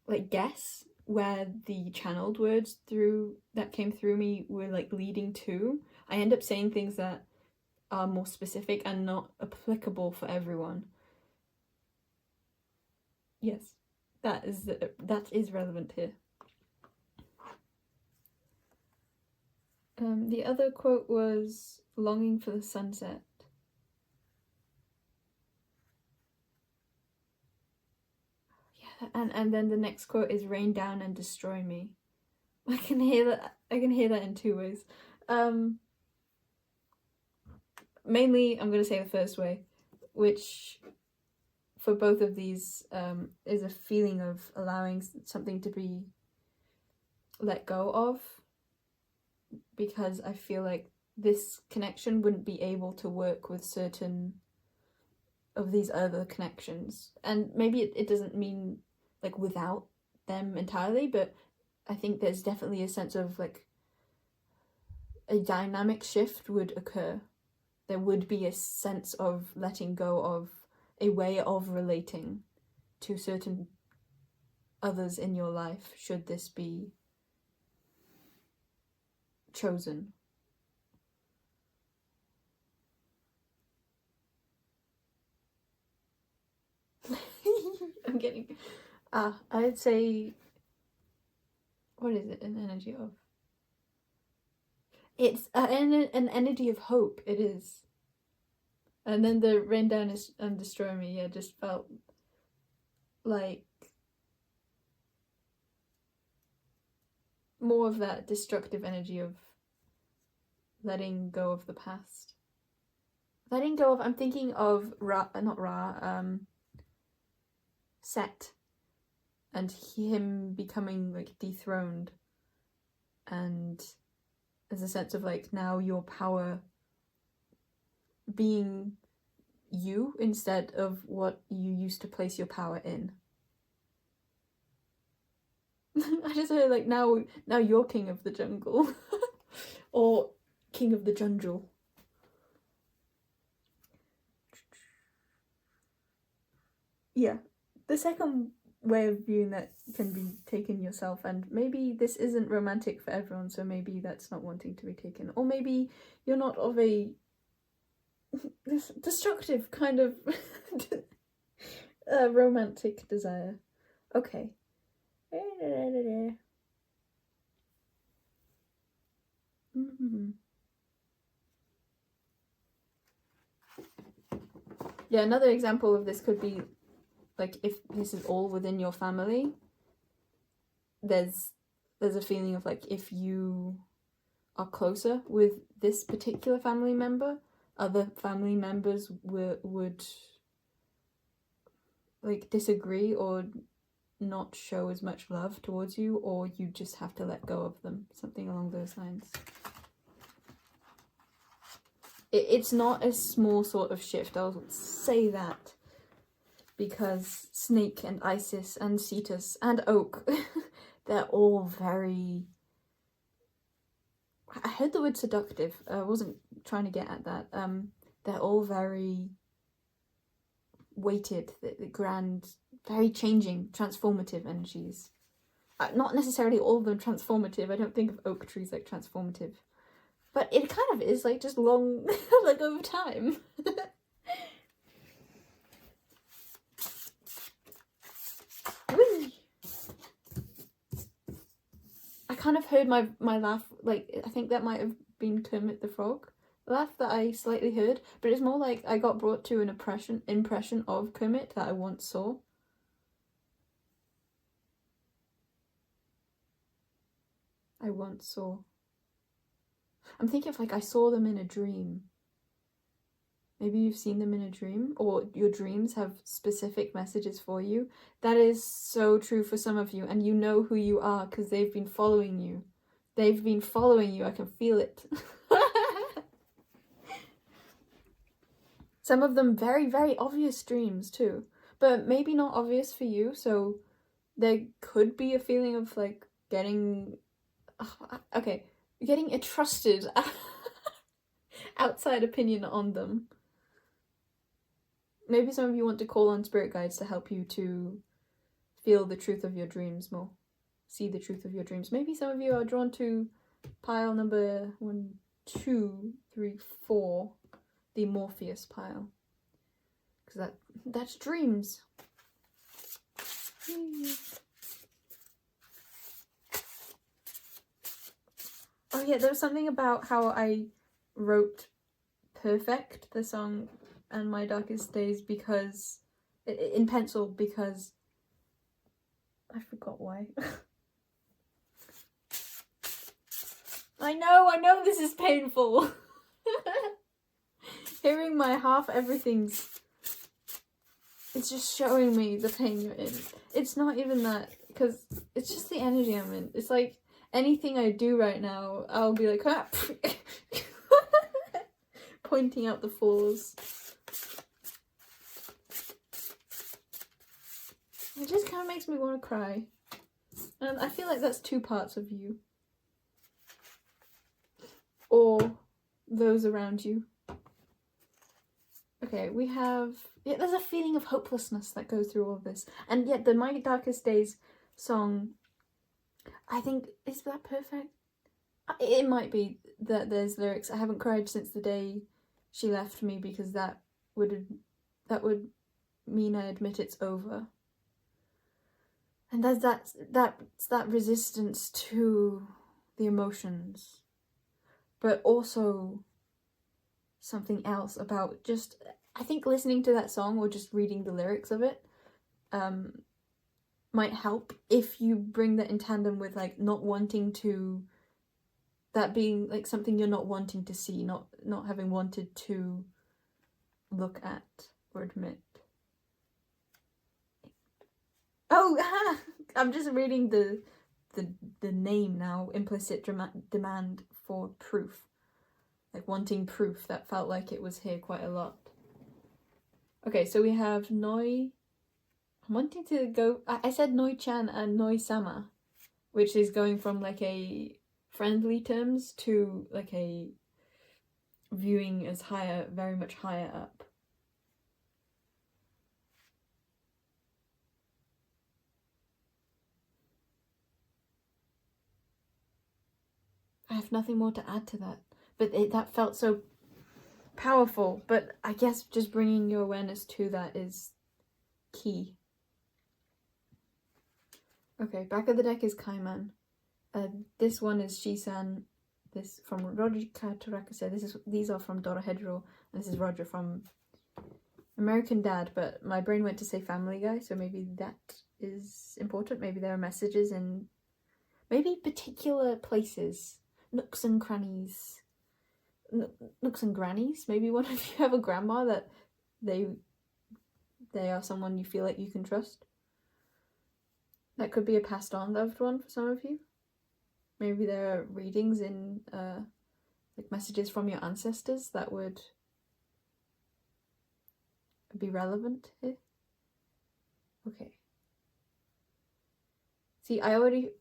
A: like guess where the channeled words through that came through me were like leading to, I end up saying things that are more specific and not applicable for everyone. Yes, that is relevant here. The other quote was longing for the sunset. Yeah, and then the next quote is rain down and destroy me. I can hear that in two ways. Mainly, I'm going to say the first way, which for both of these is a feeling of allowing something to be let go of, because I feel like this connection wouldn't be able to work with certain of these other connections. And maybe it doesn't mean like without them entirely, but I think there's definitely a sense of like a dynamic shift would occur. There would be a sense of letting go of a way of relating to certain others in your life, should this be chosen. I'm getting... I'd say... What is it an energy of? It's an energy of hope, it is. And then the rain down and destroy me, yeah, just felt like more of that destructive energy of letting go of the past. Letting go of, I'm thinking of Set, and him becoming like dethroned, and there's a sense of like now your power being you instead of what you used to place your power in. I just heard like now you're king of the jungle or king of the jungle. Yeah, the second way of viewing that can be taken yourself, and maybe this isn't romantic for everyone, so maybe that's not wanting to be taken, or maybe you're not of a destructive kind of romantic desire. Okay. Yeah, another example of this could be like if this is all within your family, there's a feeling of like if you are closer with this particular family member, other family members would like disagree or not show as much love towards you, or you just have to let go of them, something along those lines. It's not a small sort of shift, I'll say that, because Snake and Isis and Cetus and Oak, they're all very... I heard the word seductive, I wasn't trying to get at that. They're all very weighted, the grand, very changing, transformative energies. Not necessarily all of them transformative, I don't think of oak trees like transformative. But it kind of is, like, just long, like, over time. I kind of heard my laugh, like, I think that might have been Kermit the Frog laugh that I slightly heard, but it's more like I got brought to an impression of Kermit that I once saw. I'm thinking of like I saw them in a dream. Maybe you've seen them in a dream, or your dreams have specific messages for you. That is so true for some of you, and you know who you are because they've been following you. They've been following you, I can feel it. Some of them very, very obvious dreams too, but maybe not obvious for you, so there could be a feeling of like getting... getting entrusted. outside opinion on them. Maybe some of you want to call on spirit guides to help you to feel the truth of your dreams more. See the truth of your dreams. Maybe some of you are drawn to pile number 1, 2, 3, 4, the Morpheus pile. Because that's dreams. Oh yeah, there was something about how I wrote Perfect, the song, and My Darkest Days, because in pencil, because I forgot why. I know this is painful. Hearing my half everything's, it's just showing me the pain you're in. It's not even that, because it's just the energy I'm in. It's like anything I do right now, I'll be like, ah, pointing out the flaws. It just kind of makes me want to cry. And I feel like that's 2 parts of you. Or those around you. Okay, we have... Yeah, there's a feeling of hopelessness that goes through all of this. And yet the My Darkest Days song, I think, is that perfect? It might be that there's lyrics. I haven't cried since the day she left me, because that would mean I admit it's over. And there's that resistance to the emotions, but also something else about just, I think listening to that song or just reading the lyrics of it might help if you bring that in tandem with like not wanting to, that being like something you're not wanting to see, not having wanted to look at or admit. Oh, I'm just reading the name now. Implicit demand for proof. Like wanting proof. That felt like it was here quite a lot. Okay, so we have Noi. I'm wanting to go... I said Noi-chan and Noi-sama, which is going from like a friendly terms to like a viewing as higher, very much higher up. I have nothing more to add to that, but that felt so powerful. But I guess just bringing your awareness to that is key. Okay, back of the deck is Kaiman. This one is Shisan. This from Roger Katarakase. These are from Dorohedro, and this is Roger from American Dad. But my brain went to say Family Guy, so maybe that is important. Maybe there are messages in maybe particular places. Nooks and crannies. Nooks and grannies. Maybe one of you have a grandma that they are someone you feel like you can trust. That could be a passed on loved one for some of you. Maybe there are readings in like messages from your ancestors that would be relevant here. Okay. See, I already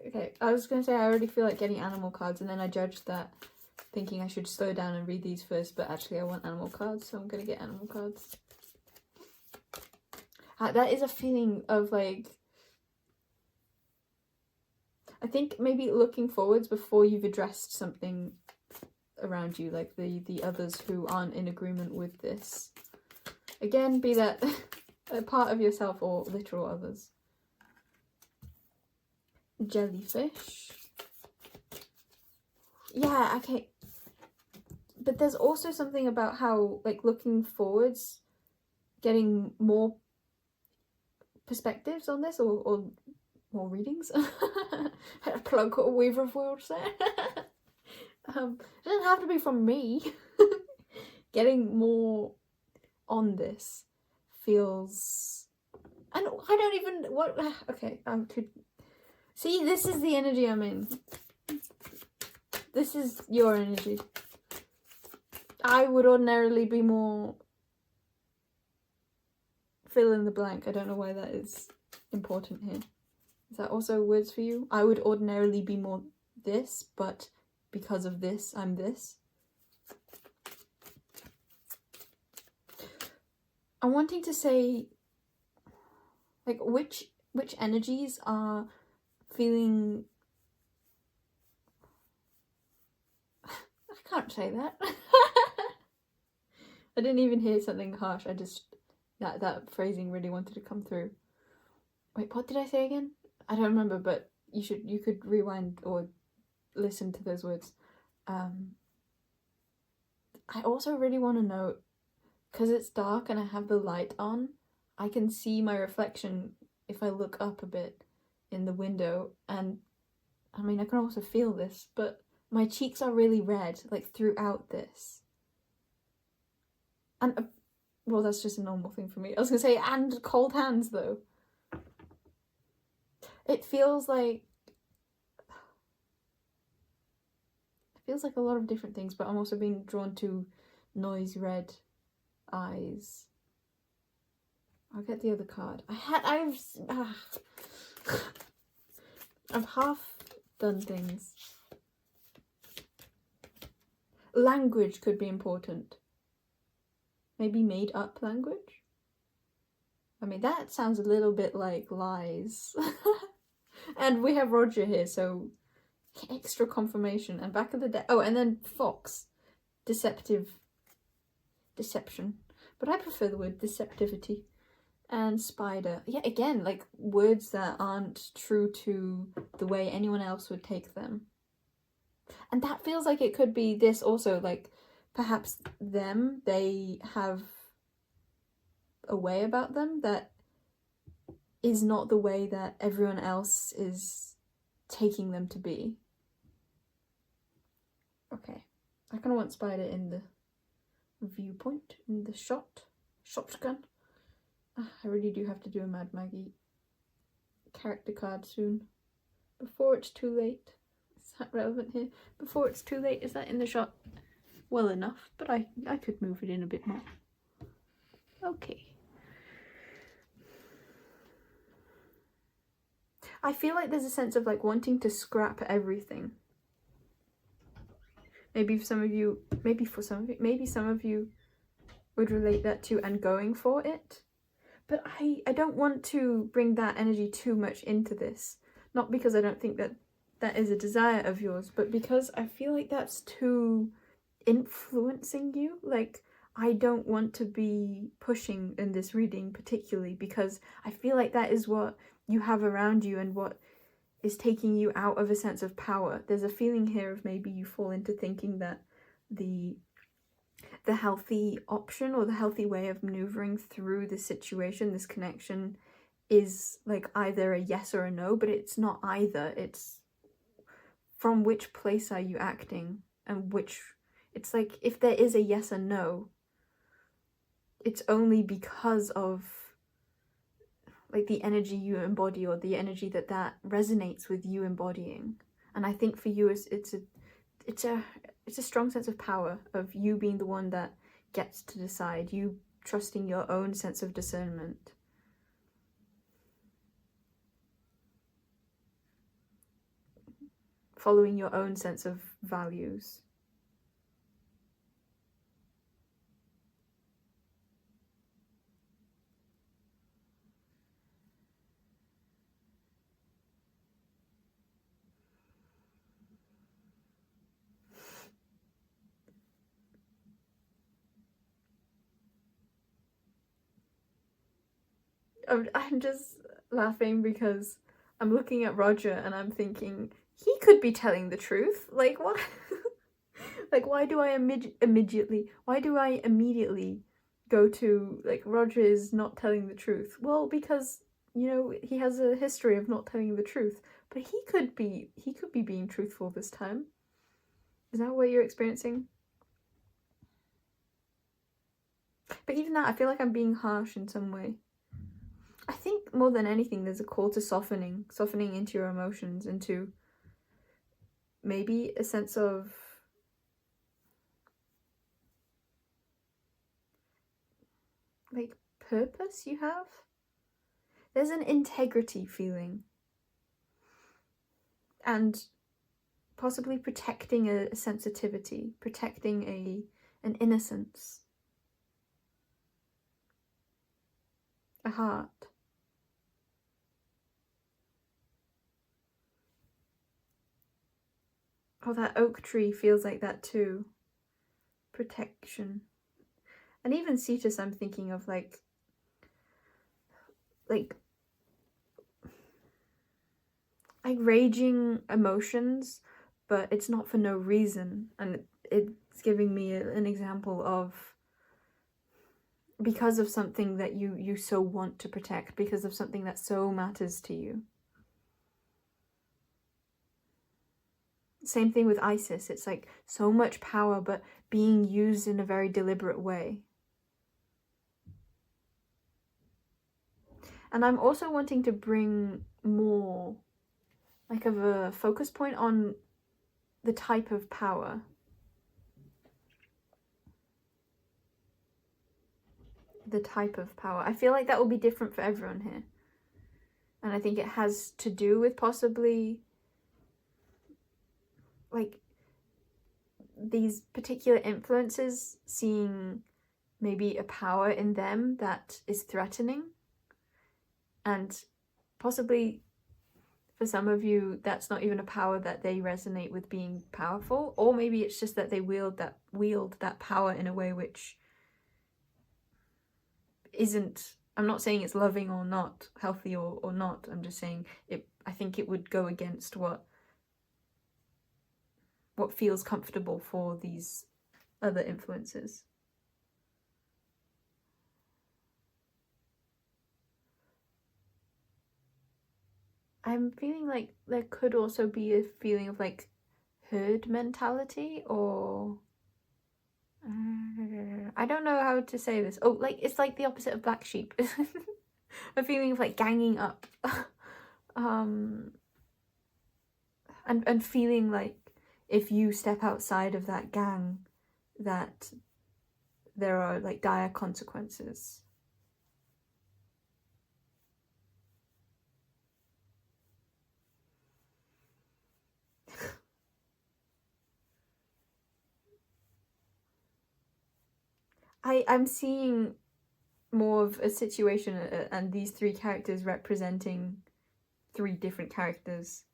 A: okay, I was gonna say I already feel like getting animal cards, and then I judged that, thinking I should slow down and read these first, but actually I want animal cards, so I'm gonna get animal cards. That is a feeling of like, I think maybe looking forwards before you've addressed something around you, like the others who aren't in agreement with this. Again, be that a part of yourself or literal others. Jellyfish. Yeah, okay. But there's also something about how, like, looking forwards, getting more perspectives on this, or more readings. Plug Weaver of Worlds there. It doesn't have to be from me. Getting more on this feels... And I don't even... What? Okay, See, this is the energy I'm in. This is your energy. I would ordinarily be more... Fill in the blank. I don't know why that is important here. Is that also words for you? I would ordinarily be more this, but because of this, I'm this. I'm wanting to say, like, which energies are feeling... I can't say that. I didn't even hear something harsh. I just... That phrasing really wanted to come through. Wait, what did I say again? I don't remember, but you could rewind or listen to those words. I also really want to know, because it's dark and I have the light on, I can see my reflection if I look up a bit in the window, and I mean I can also feel this, but my cheeks are really red, like, throughout this. And well, that's just a normal thing for me. I was gonna say, and cold hands though. It feels like a lot of different things, but I'm also being drawn to noise red eyes. I'll get the other card. I've half done things. Language could be important. Maybe made up language? I mean, that sounds a little bit like lies. And we have Roger here, so extra confirmation. And back of the deck. Oh, and then fox. Deception. But I prefer the word deceptivity. And spider. Yeah, again, like, words that aren't true to the way anyone else would take them. And that feels like it could be this also, like, perhaps they have a way about them that is not the way that everyone else is taking them to be. Okay. I kind of want spider in the viewpoint, in the shotgun. I really do have to do a Mad Maggie character card soon. Before it's too late. Is that relevant here? Before it's too late, is that in the shot? Well enough, but I could move it in a bit more. Okay. I feel like there's a sense of, like, wanting to scrap everything. Maybe some of you would relate that to and going for it. But I don't want to bring that energy too much into this. Not because I don't think that is a desire of yours, but because I feel like that's too influencing you. Like, I don't want to be pushing in this reading particularly, because I feel like that is what you have around you and what is taking you out of a sense of power. There's a feeling here of maybe you fall into thinking that the healthy option or the healthy way of maneuvering through the situation, this connection, is like either a yes or a no, but it's not either. It's from which place are you acting, and which, it's like if there is a yes or no, it's only because of, like, the energy you embody or the energy that resonates with you embodying. And I think for you it's a strong sense of power, of you being the one that gets to decide, you trusting your own sense of discernment. Following your own sense of values. I'm just laughing because I'm looking at Roger and I'm thinking, he could be telling the truth. Like, what? Like, why do I immediately go to, like, Roger is not telling the truth? Well, because, you know, he has a history of not telling the truth. But he could be being truthful this time. Is that what you're experiencing? But even that, I feel like I'm being harsh in some way. I think more than anything, there's a call to softening into your emotions, into maybe a sense of, like, purpose you have. There's an integrity feeling. And possibly protecting a sensitivity, protecting an innocence, a heart. Oh, that oak tree feels like that too. Protection. And even Cetus, I'm thinking of like raging emotions, but it's not for no reason. And it's giving me an example of because of something that you so want to protect, because of something that so matters to you. Same thing with Isis. It's like so much power, but being used in a very deliberate way. And I'm also wanting to bring more like of a focus point on the type of power. The type of power. I feel like that will be different for everyone here. And I think it has to do with possibly like these particular influences seeing maybe a power in them that is threatening. And possibly for some of you, that's not even a power that they resonate with being powerful. Or maybe it's just that they wield that power in a way which isn't, I'm not saying it's loving or not, healthy or not. I'm just saying I think it would go against what feels comfortable for these other influences. I'm feeling like there could also be a feeling of like herd mentality, or I don't know how to say this. Oh, like it's like the opposite of black sheep. A feeling of like ganging up. And feeling like if you step outside of that gang, that there are like dire consequences. I'm seeing more of a situation and these three characters representing three different characters.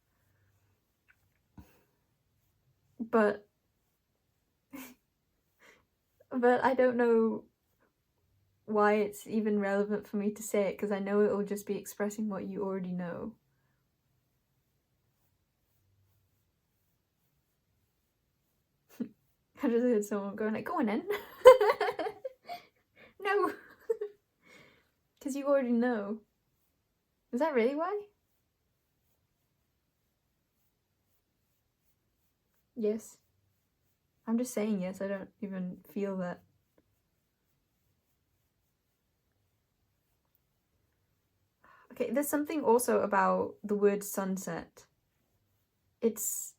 A: But I don't know why it's even relevant for me to say it, because I know it will just be expressing what you already know. I just heard someone going like, go on in. No. Because you already know. Is that really why? Yes. I'm just saying yes, I don't even feel that. Okay, there's something also about the word sunset. It's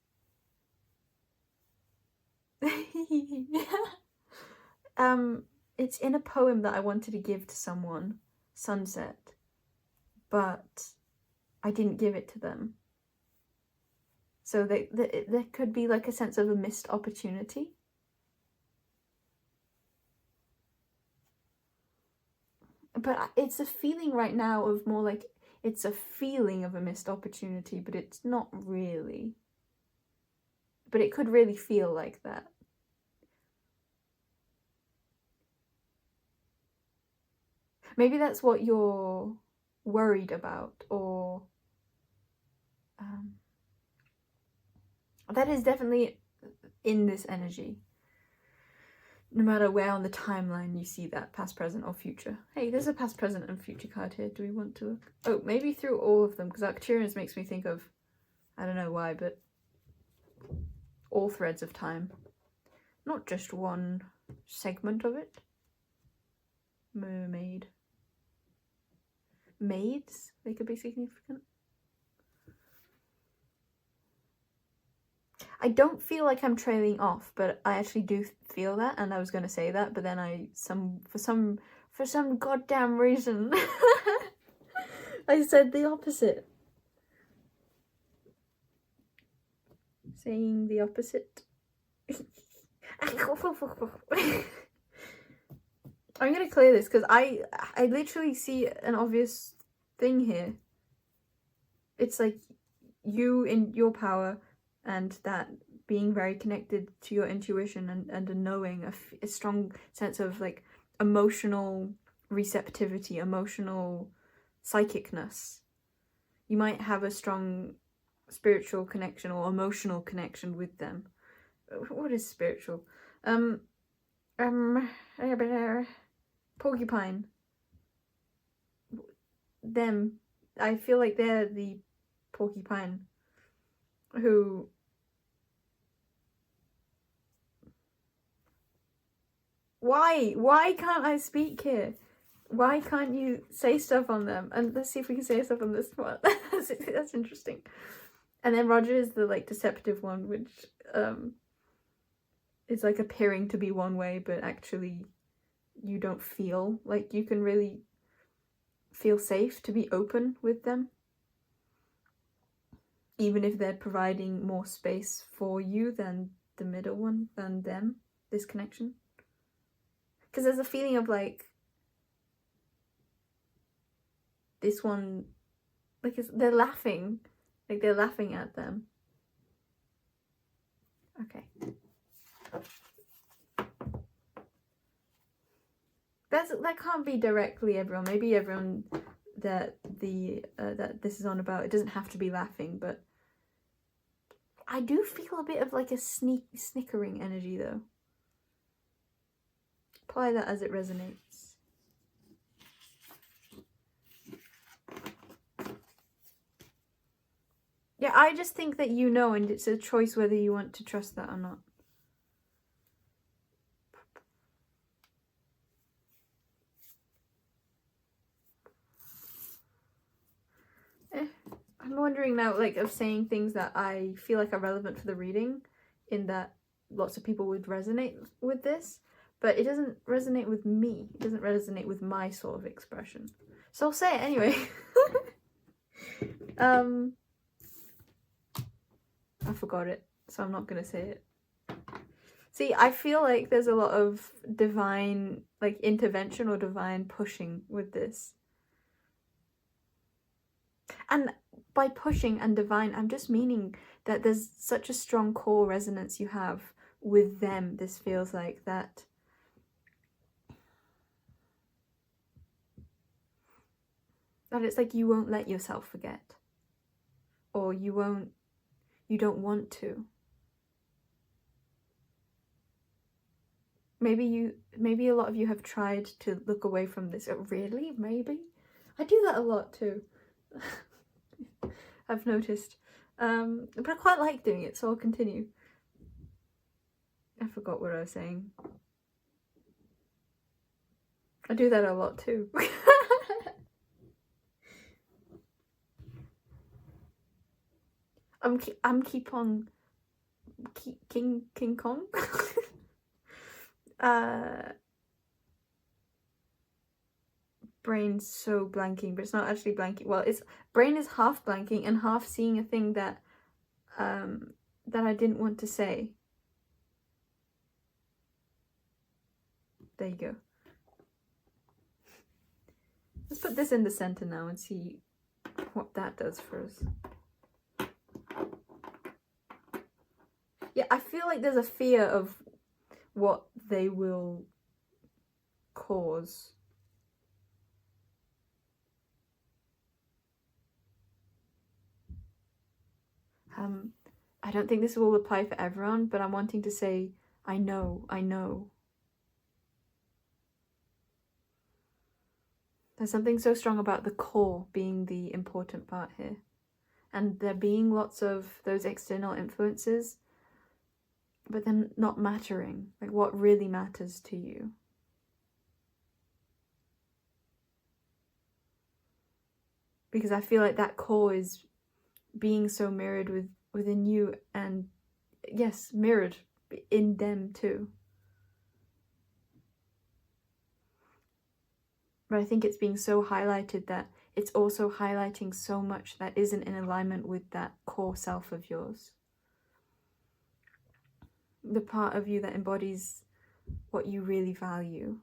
A: it's in a poem that I wanted to give to someone, Sunset, but I didn't give it to them. So there could be like a sense of a missed opportunity. But it's a feeling right now of more like, it's a feeling of a missed opportunity, but it's not really. But it could really feel like that. Maybe that's what you're worried about, or that is definitely in this energy. No matter where on the timeline you see that, past, present, or future. Hey, there's a past, present, and future card here. Do we want to look? Oh, maybe through all of them, because Arcturus makes me think of, I don't know why, but all threads of time. Not just one segment of it. Mermaid. Maids, they could be significant. I don't feel like I'm trailing off, but I actually do feel that, and I was going to say that, but then for some goddamn reason, I said the opposite. saying the opposite. I'm gonna clear this because I literally see an obvious thing here. It's like you in your power and that being very connected to your intuition and a knowing, a strong sense of like emotional receptivity, emotional psychicness. You might have a strong spiritual connection or emotional connection with them. What is spiritual? Porcupine. Them. I feel like they're the porcupine who why can't I speak here? Why can't you say stuff on them? And let's see if we can say stuff on this one. That's interesting. And then Roger is the like deceptive one, which is like appearing to be one way, but actually you don't feel like you can really feel safe to be open with them, even if they're providing more space for you than the middle one, than them, this connection. Because there's a feeling of like this one, like they're laughing, like they're laughing at them. Okay. That can't be directly everyone. Maybe everyone that that this is on about, it doesn't have to be laughing, but I do feel a bit of like a snickering energy though. Apply that as it resonates. Yeah, I just think that you know, and it's a choice whether you want to trust that or not. I'm wondering now, like, of saying things that I feel like are relevant for the reading, in that lots of people would resonate with this, but it doesn't resonate with me. It doesn't resonate with my sort of expression. So I'll say it anyway. I forgot it, so I'm not gonna say it. See, I feel like there's a lot of divine, like, intervention or divine pushing with this. And by pushing and divine, I'm just meaning that there's such a strong core resonance you have with them. This feels like that. That it's like you won't let yourself forget. Or you don't want to. Maybe a lot of you have tried to look away from this. Oh, really? Maybe? I do that a lot too. I've noticed. But I quite like doing it, so I'll continue. I forgot what I was saying. I do that a lot too. I'm keep on King Kong. Brain's so blanking, but it's not actually blanking. Well, it's brain is half blanking and half seeing a thing that that I didn't want to say. There you go. Let's put this in the center now and see what that does for us. Yeah, I feel like there's a fear of what they will cause. I don't think this will apply for everyone, but I'm wanting to say, I know. There's something so strong about the core being the important part here. And there being lots of those external influences, but them not mattering. Like, what really matters to you. Because I feel like that core is being so mirrored within you, and yes, mirrored in them too. But I think it's being so highlighted that it's also highlighting so much that isn't in alignment with that core self of yours. the part of you that embodies what you really value.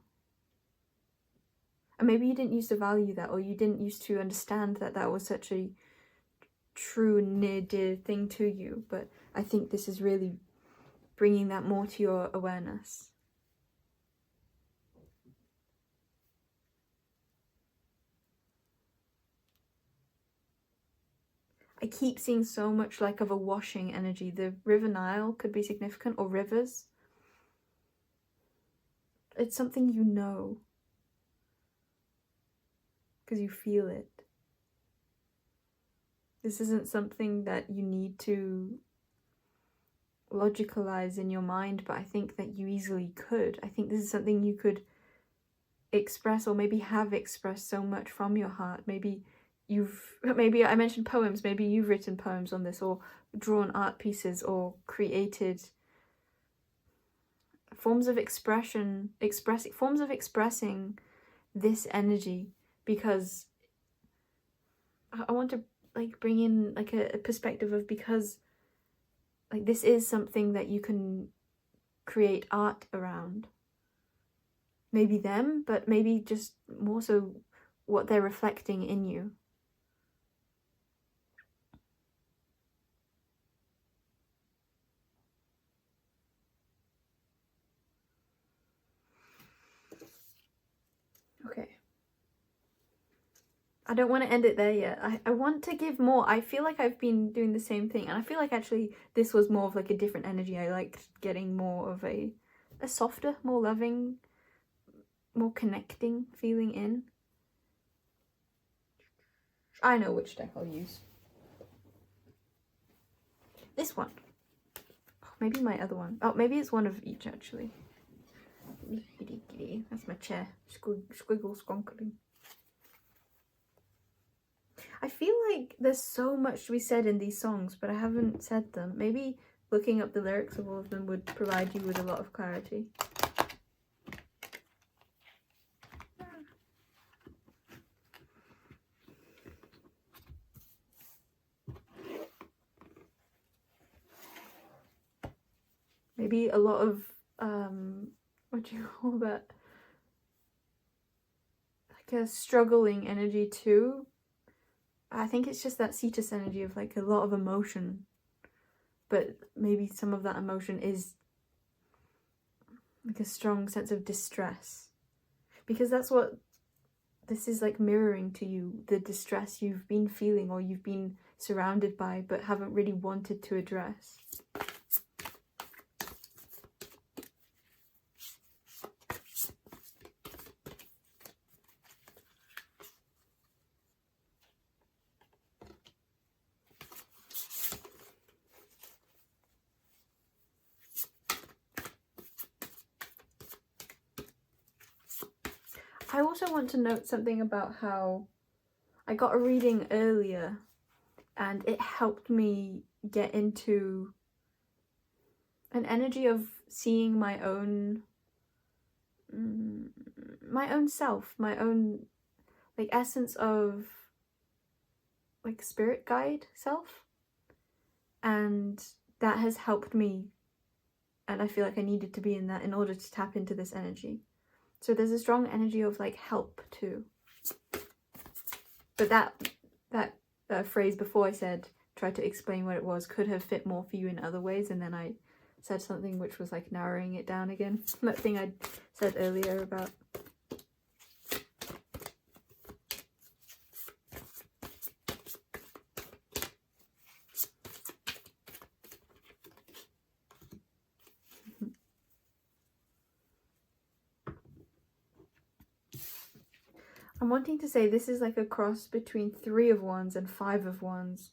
A: And maybe you didn't used to value that, or you didn't used to understand that that was such a true near dear thing to you, but I think this is really bringing that more to your awareness. I keep seeing so much like of a washing energy. The River Nile could be significant, or rivers. It's something you know, because you feel it. This isn't something that you need to logicalize in your mind, but I think that you easily could. I think this is something you could express, or maybe have expressed so much from your heart. Maybe I mentioned poems, maybe you've written poems on this, or drawn art pieces, or created forms of expression, forms of expressing this energy, because I want to like bring in like a perspective of, because like this is something that you can create art around. Maybe them, but maybe just more so what they're reflecting in you. Okay. I don't want to end it there yet. I want to give more. I feel like I've been doing the same thing, and I feel like actually this was more of like a different energy. I liked getting more of a softer, more loving, more connecting feeling in. I know which deck I'll use. This one. Oh, maybe my other one. Oh, maybe it's one of each actually. That's my chair. Squiggle skonkling. I feel like there's so much to be said in these songs, but I haven't said them. Maybe looking up the lyrics of all of them would provide you with a lot of clarity. Maybe a lot of, what do you call that? Like a struggling energy too. I think it's just that Cetus energy of like a lot of emotion. But maybe some of that emotion is like a strong sense of distress. Because that's what this is like mirroring to you, the distress you've been feeling or you've been surrounded by but haven't really wanted to address. I also want to note something about how I got a reading earlier and it helped me get into an energy of seeing my own self, my own like essence of like spirit guide self, and that has helped me, and I feel like I needed to be in that in order to tap into this energy. So there's a strong energy of like help too. But that phrase before I said, tried to explain what it was, could have fit more for you in other ways, and then I said something which was like narrowing it down again. That thing I said earlier about I'm wanting to say this is like a cross between 3 of Wands and 5 of Wands,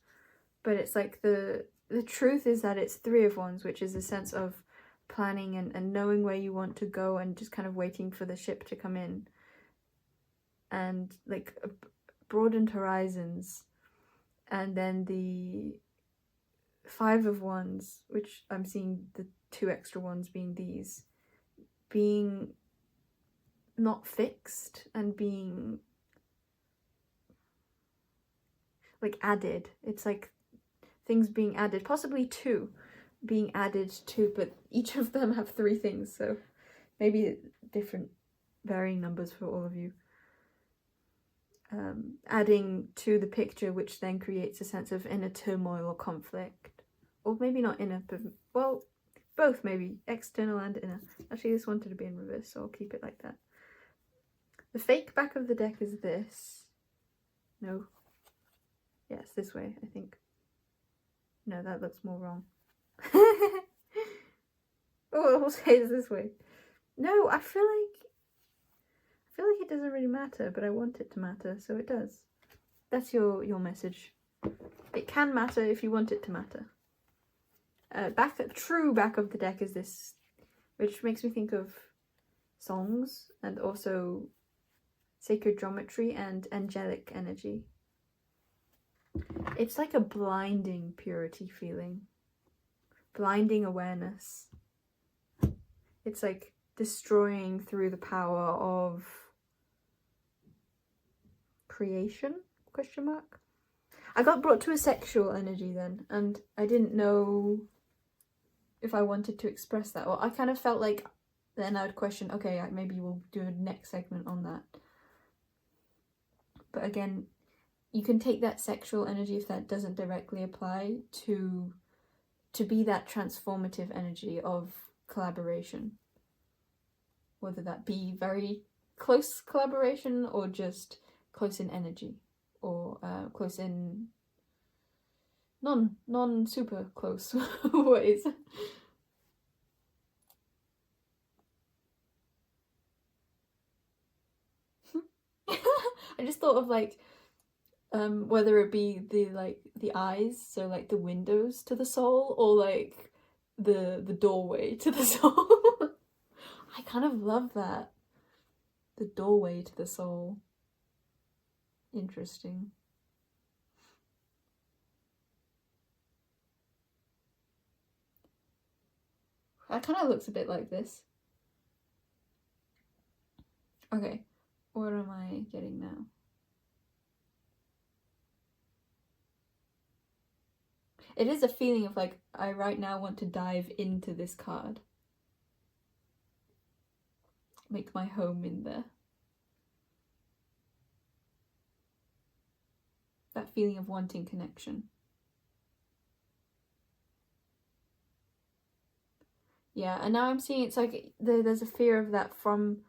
A: but it's like the truth is that it's 3 of Wands, which is a sense of planning and knowing where you want to go and just kind of waiting for the ship to come in, and like broadened horizons. And then the 5 of Wands, which I'm seeing the 2 extra ones being these, being not fixed and being like added. It's like things being added, possibly 2, being added to, but each of them have 3 things, so maybe different varying numbers for all of you. Adding to the picture, which then creates a sense of inner turmoil or conflict. Or maybe not inner, but, well, both maybe, external and inner. Actually, this wanted to be in reverse, so I'll keep it like that. The fake back of the deck is this. No. Yes, this way, I think. No, that looks more wrong. Oh, I'll say it's this way. No, I feel like it doesn't really matter, but I want it to matter, so it does. That's your message. It can matter if you want it to matter. True back of the deck is this, which makes me think of songs and also sacred geometry and angelic energy. It's like a blinding purity feeling. Blinding awareness. It's like destroying through the power of creation? Question mark. I got brought to a sexual energy then, and I didn't know if I wanted to express that. Well, I kind of felt like then I would question, okay, maybe we'll do a next segment on that. But again, you can take that sexual energy if that doesn't directly apply to be that transformative energy of collaboration. Whether that be very close collaboration or just close in energy, or close in non super close ways. I just thought of like whether it be the eyes, so like the windows to the soul, or like the doorway to the soul. I kind of love that. The doorway to the soul. Interesting. That kind of looks a bit like this. Okay, what am I getting now? It is a feeling of like, I right now want to dive into this card. Make my home in there. That feeling of wanting connection. Yeah, and now I'm seeing it's like there's a fear of that from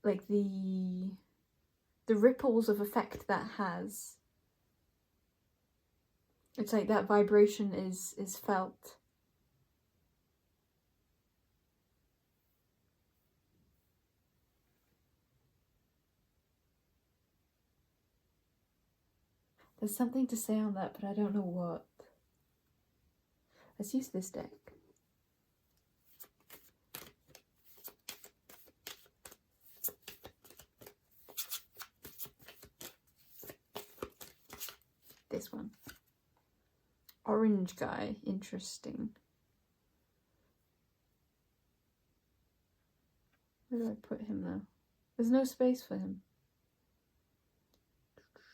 A: like the ripples of effect that has. It's like that vibration is felt. There's something to say on that, but I don't know what. Let's use this deck. This one. Orange guy, interesting. Where do I put him now? There's no space for him.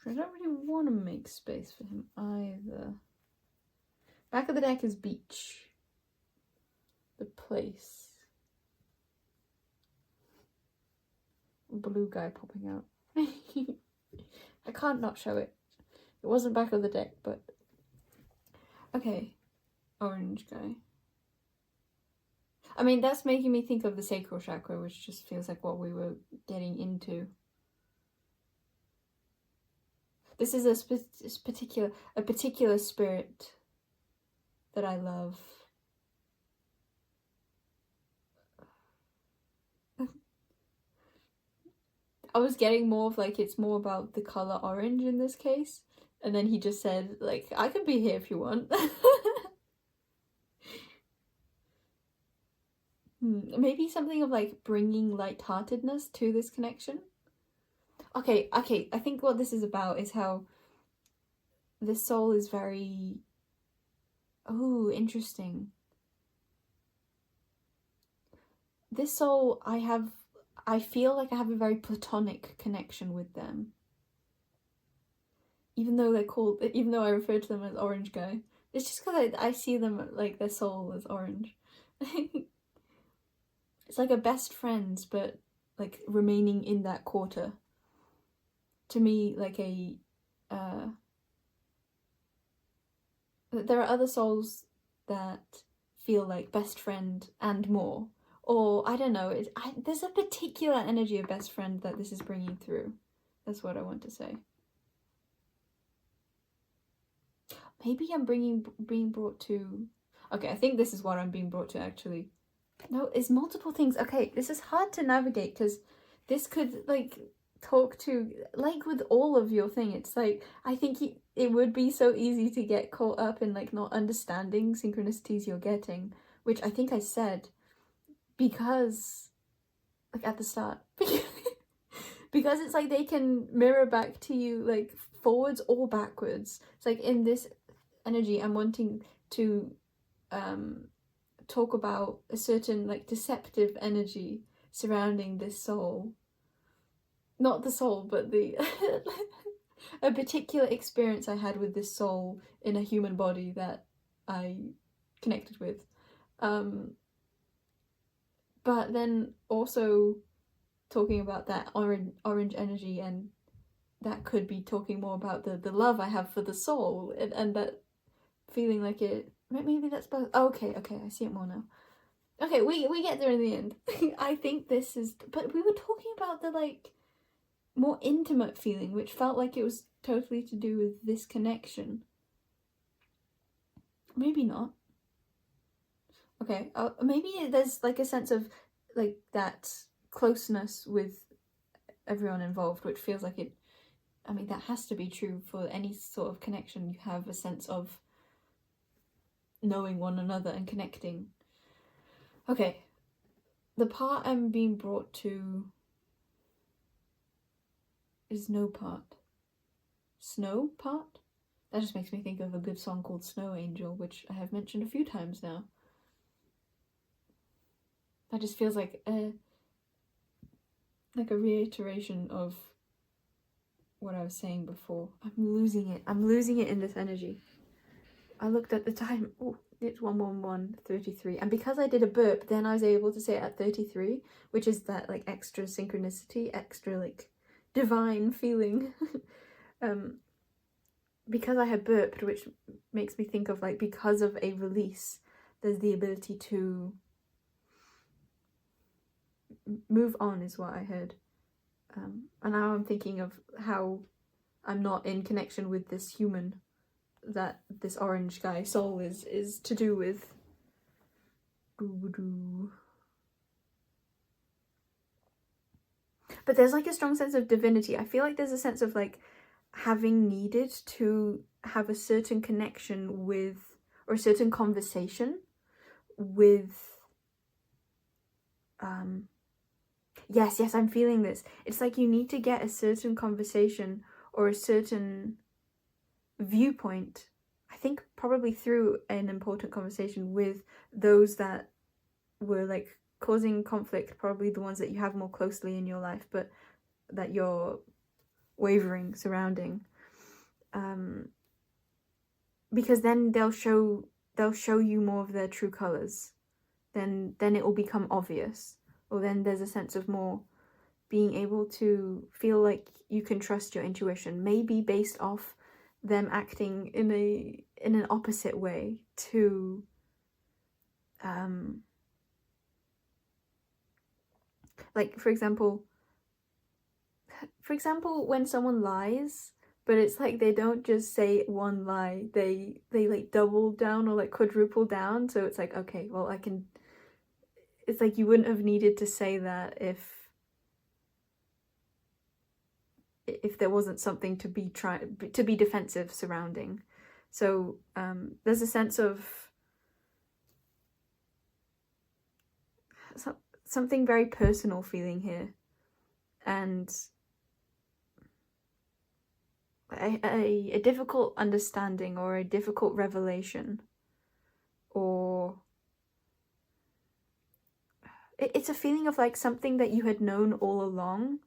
A: I don't really want to make space for him either. Back of the deck is beach. The place. Blue guy popping out. I can't not show it. It wasn't back of the deck, but... Okay. Orange guy. I mean, that's making me think of the sacral chakra, which just feels like what we were getting into. This is a particular spirit that I love. I was getting more of like, it's more about the color orange in this case. And then he just said, like, I could be here if you want. Maybe something of like bringing lightheartedness to this connection. Okay, I think what this is about is how this soul is very... Oh, interesting. This soul, I feel like I have a very platonic connection with them. Even though I refer to them as orange guy. It's just because I see them like their soul is orange. It's like a best friends, but like remaining in that quarter. To me, like there are other souls that feel like best friend and more. Or, I don't know, there's a particular energy of best friend that this is bringing through. That's what I want to say. Maybe I'm being brought to... Okay, I think this is what I'm being brought to, actually. No, it's multiple things. Okay, this is hard to navigate, because this could, like, talk to... Like, with all of your thing, it's like, I think it would be so easy to get caught up in, like, not understanding synchronicities you're getting, which I think I said, because... Like, at the start. Because it's like they can mirror back to you, like, forwards or backwards. It's like, in this energy, I'm wanting to talk about a certain, like, deceptive energy surrounding this soul. Not the soul, but the a particular experience I had with this soul in a human body that I connected with. But then also talking about that orange energy, and that could be talking more about the love I have for the soul, and that feeling like it... Maybe that's both. Oh, okay, I see it more now. Okay, we get there in the end. I think this is... But we were talking about the, like, more intimate feeling, which felt like it was totally to do with this connection. Maybe not. Okay, maybe there's, like, a sense of, like, that closeness with everyone involved, which feels like it... I mean, that has to be true for any sort of connection. You have a sense of knowing one another and connecting. Okay, the part I'm being brought to is no part. Snow part? That just makes me think of a good song called Snow Angel, which I have mentioned a few times now. That just feels like a reiteration of what I was saying before. I'm losing it in this energy. I looked at the time. Oh, it's 1:33. And because I did a burp, then I was able to say it at 33, which is that, like, extra synchronicity, extra, like, divine feeling. Because I had burped, which makes me think of, like, because of a release, there's the ability to move on, is what I heard. And now I'm thinking of how I'm not in connection with this human that this orange guy soul is to do with. But there's, like, a strong sense of divinity. I feel like there's a sense of, like, having needed to have a certain connection with, or a certain conversation with, yes, I'm feeling this. It's like you need to get a certain conversation or a certain viewpoint, I think probably through an important conversation with those that were, like, causing conflict, probably the ones that you have more closely in your life, but that you're wavering surrounding, because then they'll show you more of their true colors. Then it will become obvious, or then there's a sense of more being able to feel like you can trust your intuition, maybe based off them acting in an opposite way to like, for example, when someone lies, but it's like they don't just say one lie, they like double down or, like, quadruple down. So it's like, okay, well, I can... It's like you wouldn't have needed to say that if there wasn't something to be defensive surrounding. So there's a sense of something very personal feeling here, and a difficult understanding, or a difficult revelation, or it's a feeling of, like, something that you had known all along,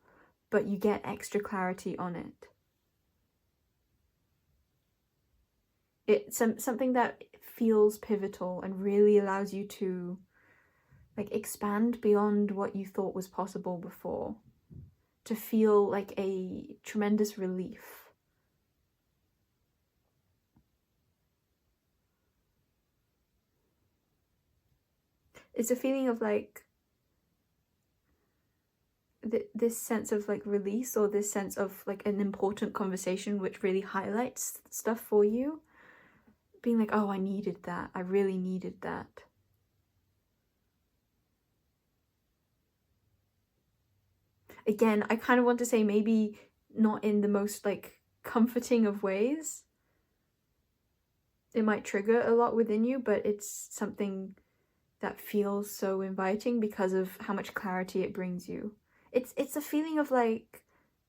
A: but you get extra clarity on it. It's something that feels pivotal and really allows you to like expand beyond what you thought was possible before, to feel like a tremendous relief. It's a feeling of like this sense of like release, or this sense of like an important conversation which really highlights stuff for you. Being like, oh, I needed that. I really needed that. Again, I kind of want to say maybe not in the most like comforting of ways. It might trigger a lot within you, but it's something that feels so inviting because of how much clarity it brings you. It's a feeling of like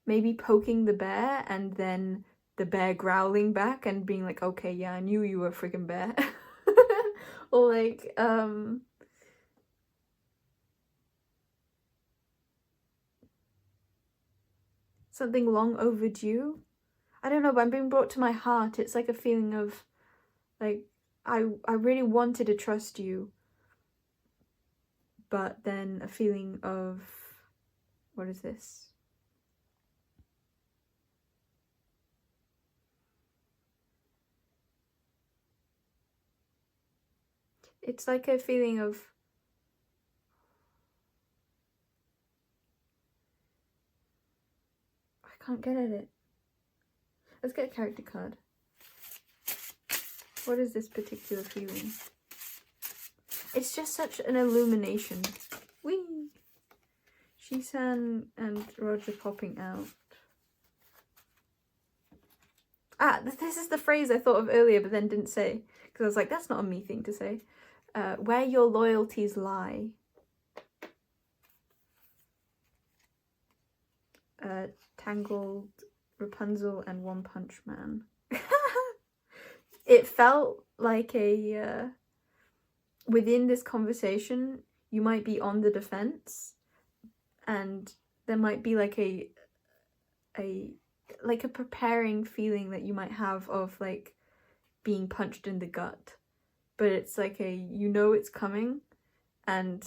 A: maybe poking the bear and then the bear growling back and being like, okay, yeah, I knew you were a friggin' bear. Or like, something long overdue. I don't know, but I'm being brought to my heart. It's like a feeling of like, I really wanted to trust you, but then a feeling of, what is this? It's like a feeling of, I can't get at it. Let's get a character card. What is this particular feeling? It's just such an illumination. Whee! Shisan and Roger popping out. Ah, this is the phrase I thought of earlier but then didn't say. Because I was like, that's not a me thing to say. Where your loyalties lie. Tangled, Rapunzel, and One Punch Man. It felt like a... within this conversation, you might be on the defense. And there might be like a preparing feeling that you might have of like being punched in the gut, but it's like you know it's coming, and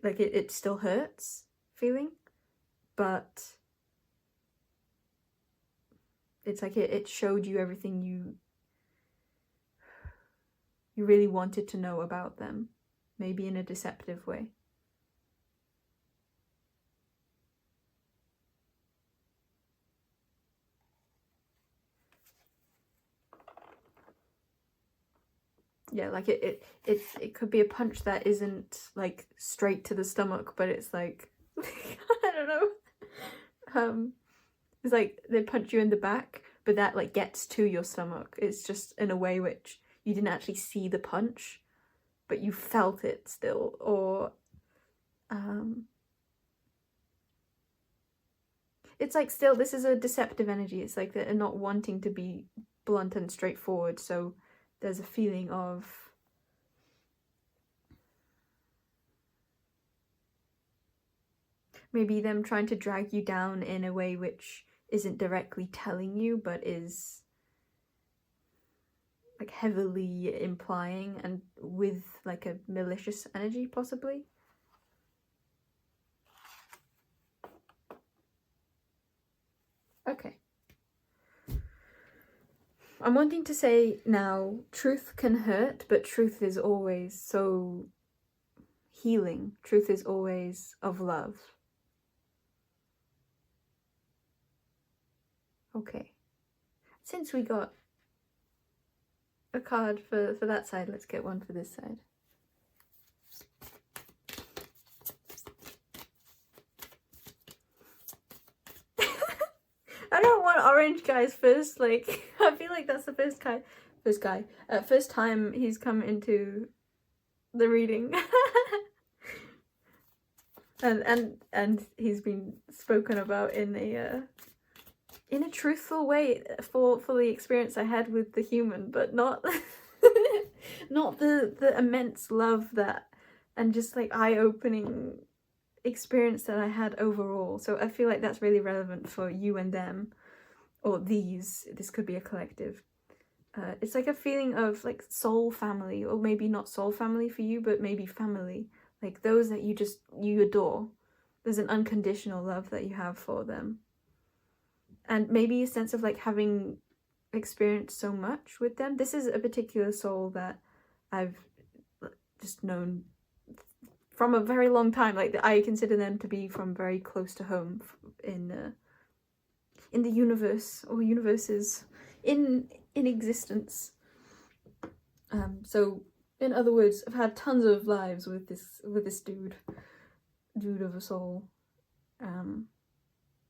A: like it still hurts feeling, but it's like it showed you everything you really wanted to know about them, maybe in a deceptive way. Yeah, like it could be a punch that isn't like straight to the stomach, but it's like I don't know. It's like they punch you in the back, but that like gets to your stomach. It's just in a way which you didn't actually see the punch, but you felt it still. Or it's like still this is a deceptive energy. It's like they're not wanting to be blunt and straightforward, so there's a feeling of maybe them trying to drag you down in a way which isn't directly telling you, but is like heavily implying, and with like a malicious energy possibly. Okay. I'm wanting to say now, truth can hurt, but truth is always so healing. Truth is always of love. Okay. Since we got a card for that side, let's get one for this side. I don't want orange guys first, like, I feel like that's the first time he's come into the reading. and he's been spoken about in a truthful way for the experience I had with the human, but not not the immense love that and just like eye-opening experience that I had overall. So I feel like that's really relevant for you and them, or these. This could be a collective. It's like a feeling of like soul family, or maybe not soul family for you, but maybe family, like those that you adore. There's an unconditional love that you have for them, and maybe a sense of like having experienced so much with them. This is a particular soul that I've just known from a very long time. Like, I consider them to be from very close to home in the universe, or universes in existence. So in other words, I've had tons of lives with this dude of a soul.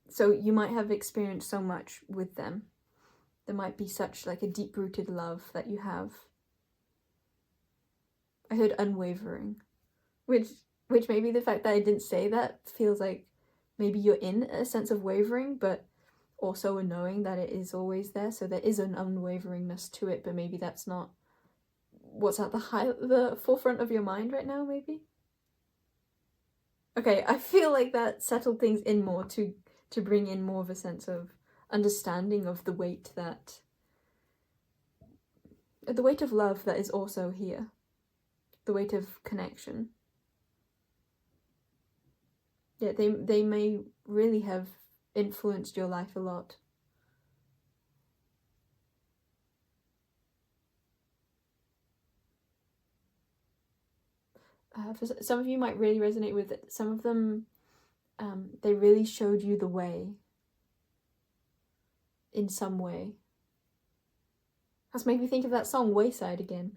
A: So you might have experienced so much with them. There might be such like a deep-rooted love that you have. I heard unwavering, which maybe the fact that I didn't say that feels like maybe you're in a sense of wavering, but also a knowing that it is always there. So there is an unwaveringness to it, but maybe that's not what's at the forefront of your mind right now, maybe? Okay, I feel like that settled things in more to bring in more of a sense of understanding of the weight of love that is also here. The weight of connection. Yeah, they may really have influenced your life a lot. For some of you might really resonate with it. Some of them, they really showed you the way. In some way. That's made me think of that song Wayside again.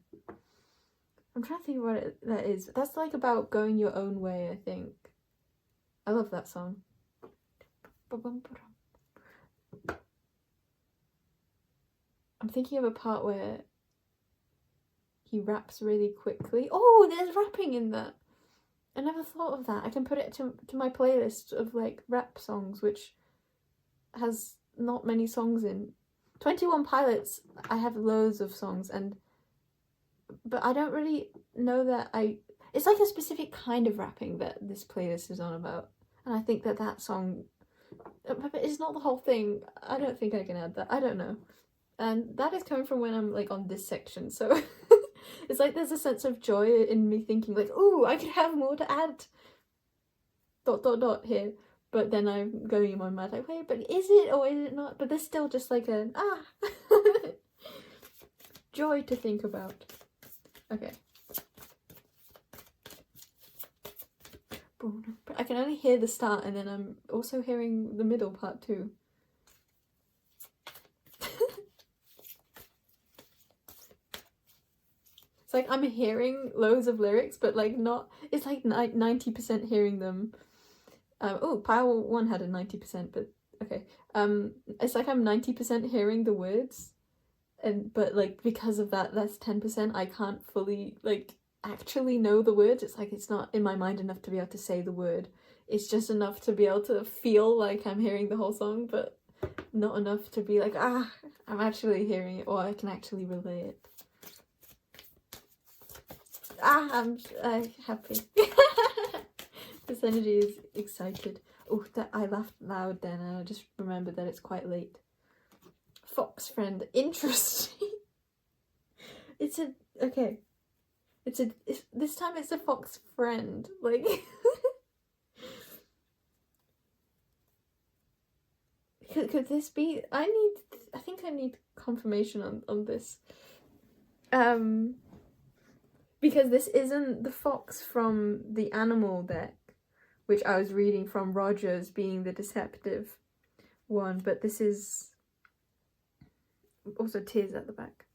A: I'm trying to think of what that is. That's like about going your own way, I think. I love that song. I'm thinking of a part where he raps really quickly. Oh, there's rapping in that. I never thought of that. I can put it to my playlist of like rap songs, which has not many songs in. 21 Pilots, I have loads of songs, but I don't really know that it's like a specific kind of rapping that this playlist is on about. And I think that song, but it's not the whole thing. I don't think I can add that. I don't know. And that is coming from when I'm like on this section, so it's like there's a sense of joy in me thinking like, ooh, I could have more to add. ... here. But then I'm going in my mind like, wait, but is it or is it not? But there's still just like an joy to think about. Okay. I can only hear the start, and then I'm also hearing the middle part too. It's like I'm hearing loads of lyrics, but like not, it's like 90% hearing them. Oh, pile 1 had a 90%, but okay. It's like I'm 90% hearing the words, but like because of that's 10%, I can't fully like actually know the words. It's like it's not in my mind enough to be able to say the word. It's just enough to be able to feel like I'm hearing the whole song, but not enough to be like, I'm actually hearing it, or I can actually relay it. I'm happy. This energy is excited. Oh, that I laughed loud then, and I just remembered that it's quite late. Fox friend, interesting. This time it's a fox friend. Like, could this be? I think I need confirmation on this. Because this isn't the fox from the animal deck, which I was reading from Rogers being the deceptive one, but this is also tears at the back.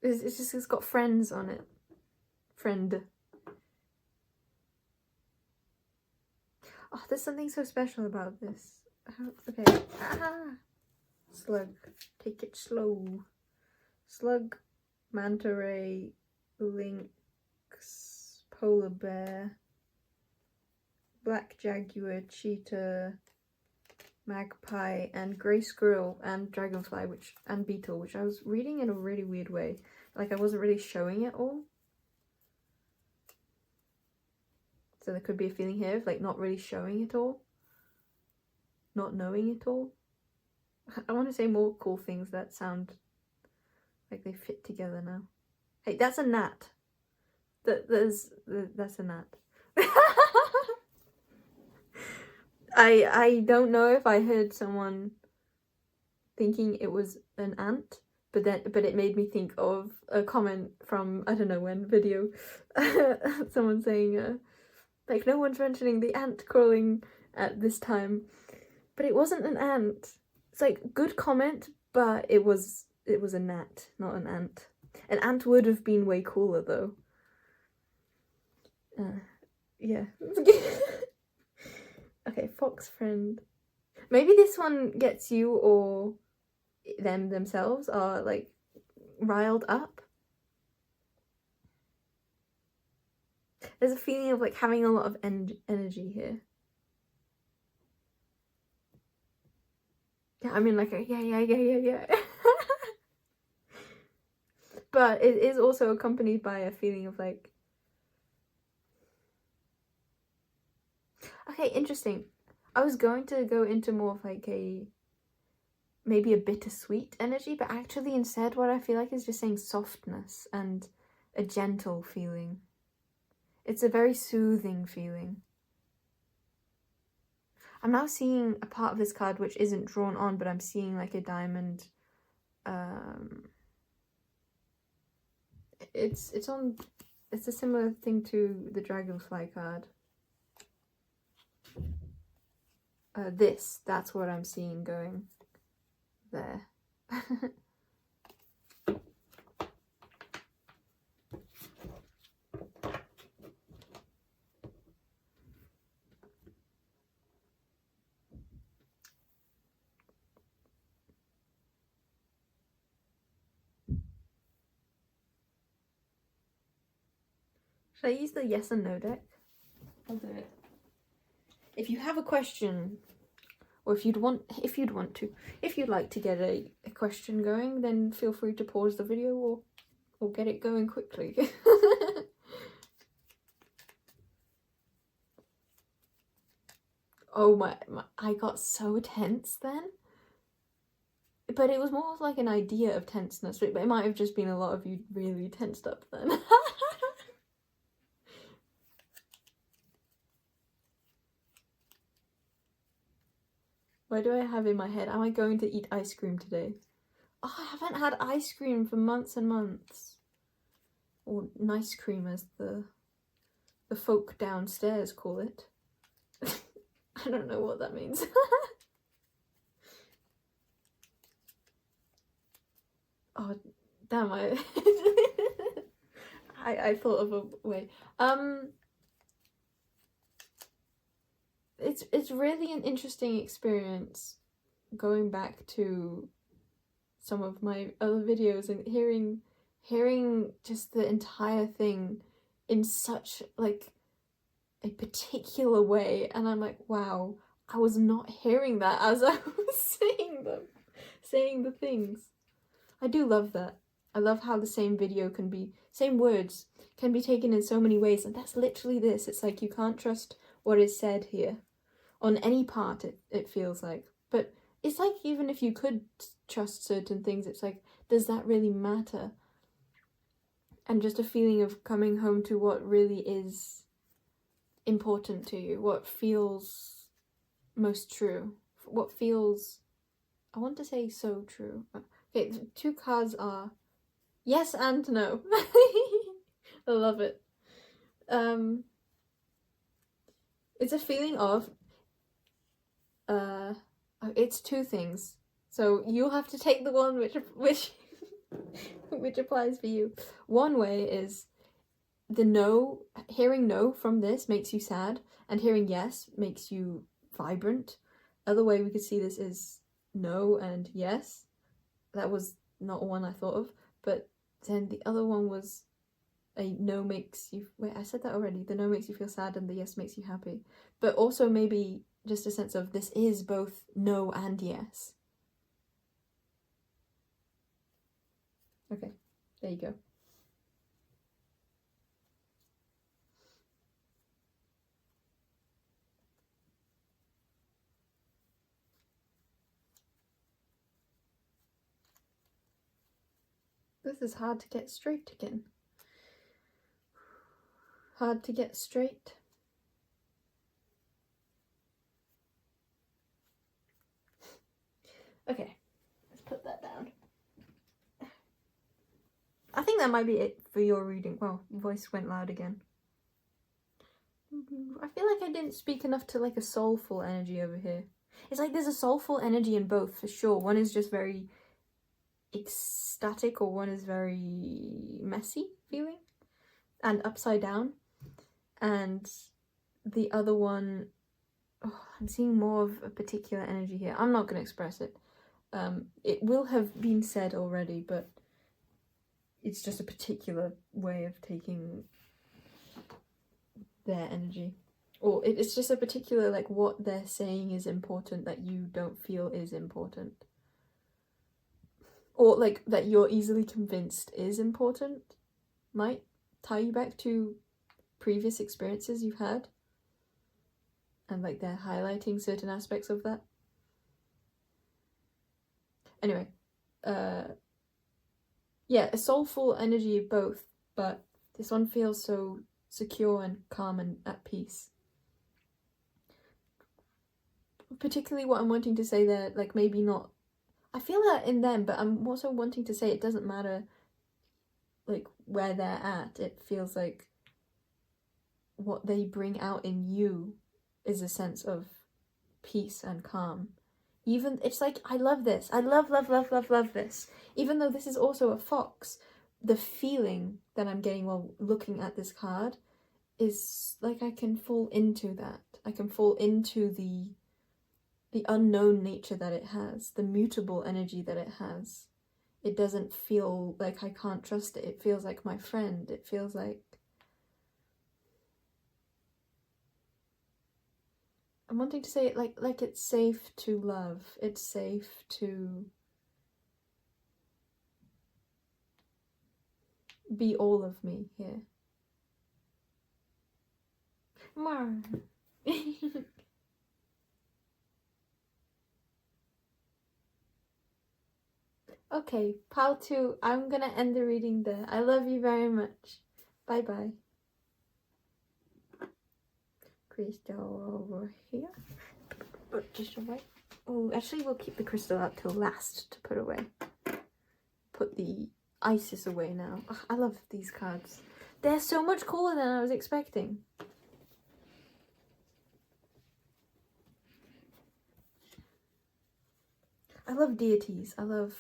A: It's got friends on it. Friend. Oh, there's something so special about this. Okay. Slug. Take it slow. Slug, manta ray, lynx, polar bear, black jaguar, cheetah, magpie, and grey squirrel, and dragonfly, and beetle, which I was reading in a really weird way. Like, I wasn't really showing it all. So there could be a feeling here of like not really showing it all. Not knowing it all. I want to say more cool things that sound like they fit together now. Hey, that's a gnat. That's a gnat. I don't know if I heard someone thinking it was an ant, but it made me think of a comment from I don't know when video, someone saying like no one's mentioning the ant crawling at this time, but it wasn't an ant. It's like good comment, but it was a gnat, not an ant. An ant would have been way cooler though. Yeah. Okay, fox friend. Maybe this one gets you or them themselves are like riled up. There's a feeling of like having a lot of energy here. Yeah, I mean like a yeah. But it is also accompanied by a feeling of like, okay, interesting. I was going to go into more of like maybe a bittersweet energy, but actually instead what I feel like is just saying softness and a gentle feeling. It's a very soothing feeling. I'm now seeing a part of this card which isn't drawn on, but I'm seeing like a diamond. It's a similar thing to the dragonfly card. That's what I'm seeing going there. Should I use the yes and no deck? I'll do it. If you have a question, or if you'd like to get a question going, then feel free to pause the video or get it going quickly. Oh my, I got so tense then. But it was more like an idea of tenseness, but it might have just been a lot of you really tensed up then. Why do I have in my head, am I going to eat ice cream today? Oh, I haven't had ice cream for months and months. Or nice cream as the folk downstairs call it. I don't know what that means. Oh, damn, I thought of a way. It's really an interesting experience going back to some of my other videos and hearing just the entire thing in such like a particular way, and I'm like, wow, I was not hearing that as I was saying the things. I do love that. I love how the same words can be taken in so many ways, and that's literally this. It's like you can't trust what is said here on any part, it feels like. But it's like even if you could trust certain things, it's like, does that really matter? And just a feeling of coming home to what really is important to you, what feels most true, what feels, I want to say so true. Okay, the two cards are yes and no. I love it. It's a feeling of it's two things. So you'll have to take the one which which applies for you. One way is the no, hearing no from this makes you sad, and hearing yes makes you vibrant. Other way we could see this is no and yes. That was not one I thought of, but then the other one was a no makes you, wait, I said that already. The no makes you feel sad and the yes makes you happy. But also maybe just a sense of this is both no and yes. Okay, there you go. This is hard to get straight again. Hard to get straight. Okay, let's put that down. I think that might be it for your reading. Well, voice went loud again. I feel like I didn't speak enough to like a soulful energy over here. It's like there's a soulful energy in both for sure. One is just very ecstatic, or one is very messy feeling and upside down. And the other one, oh, I'm seeing more of a particular energy here. I'm not going to express it. It will have been said already, but it's just a particular way of taking their energy. Or it's just a particular, like, what they're saying is important that you don't feel is important. Or, like, that you're easily convinced is important. Might tie you back to previous experiences you've had. And, like, they're highlighting certain aspects of that. Anyway, yeah, a soulful energy of both, but this one feels so secure and calm and at peace. Particularly what I'm wanting to say there, like, maybe not, I feel that in them, but I'm also wanting to say it doesn't matter, like, where they're at. It feels like what they bring out in you is a sense of peace and calm. Even, it's like, I love this. I love this. Even though this is also a fox, the feeling that I'm getting while looking at this card is like I can fall into that. I can fall into the unknown nature that it has, the mutable energy that it has. It doesn't feel like I can't trust it. It feels like my friend. It feels like I'm wanting to say it like it's safe to love. It's safe to be all of me here. Okay, pile 2, I'm gonna end the reading there. I love you very much. Bye bye. Crystal over here. Put just away. Oh, actually we'll keep the crystal out till last to put away. Put the Isis away now. Ugh, I love these cards. They're so much cooler than I was expecting. I love deities. I love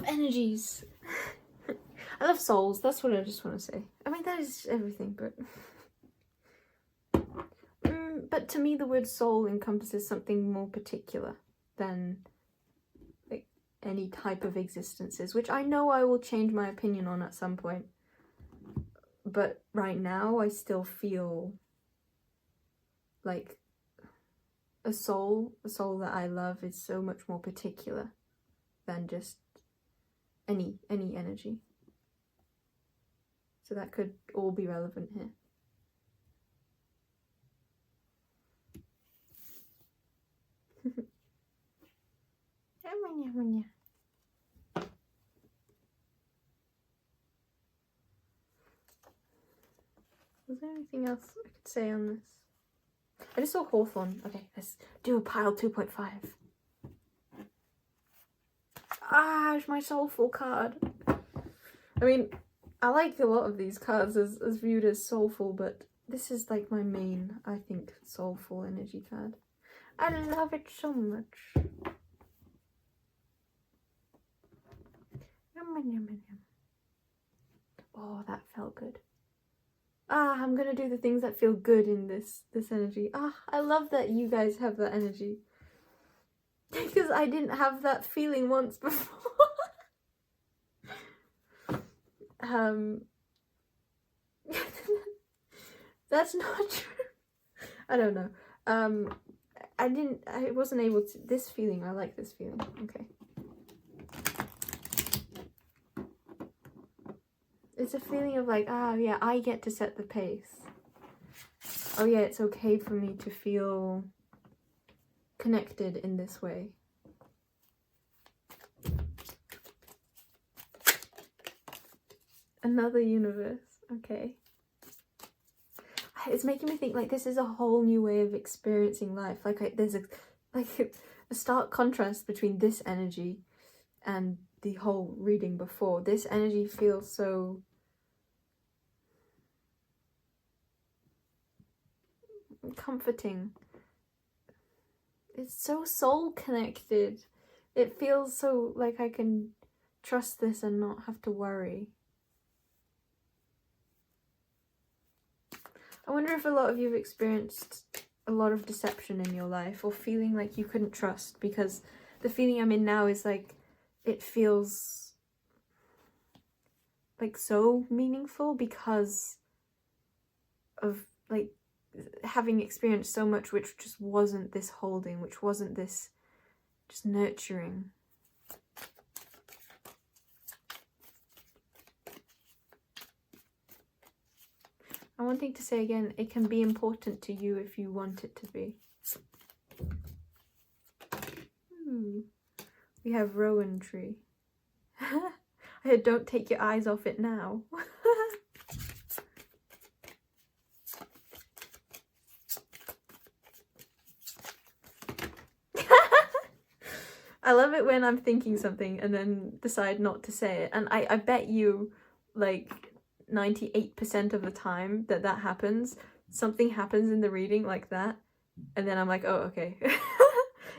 A: energies. I love souls. That's what I just want to say. I mean, that is everything, but to me the word soul encompasses something more particular than like any type of existences, which I know I will change my opinion on at some point. But right now I still feel like a soul that I love is so much more particular than just any energy. So that could all be relevant here. Was there anything else I could say on this? I just saw Hawthorne. Okay, let's do a pile 2.5. Ah, it's my soulful card. I mean, I like a lot of these cards as viewed as soulful, but this is like my main, I think, soulful energy card. I love it so much. Oh, that felt good. Ah, I'm gonna do the things that feel good in this energy. Ah, I love that you guys have that energy. Because I didn't have that feeling once before. That's not true. I don't know. I wasn't able to, this feeling, I like this feeling. Okay. It's a feeling of like, ah, yeah, I get to set the pace. Oh yeah, it's okay for me to feel connected in this way. Another universe. Okay. It's making me think like this is a whole new way of experiencing life. Like there's a stark contrast between this energy and the whole reading before. This energy feels so comforting. It's so soul connected. It feels so like I can trust this and not have to worry. I wonder if a lot of you have experienced a lot of deception in your life, or feeling like you couldn't trust, because the feeling I'm in now is like it feels like so meaningful because of like having experienced so much which just wasn't this holding, which wasn't this just nurturing. I'm wanting to say again, it can be important to you if you want it to be. We have rowan tree. I heard don't take your eyes off it now. I love it when I'm thinking something and then decide not to say it. And I bet you like 98% of the time that happens, something happens in the reading like that. And then I'm like, oh, okay.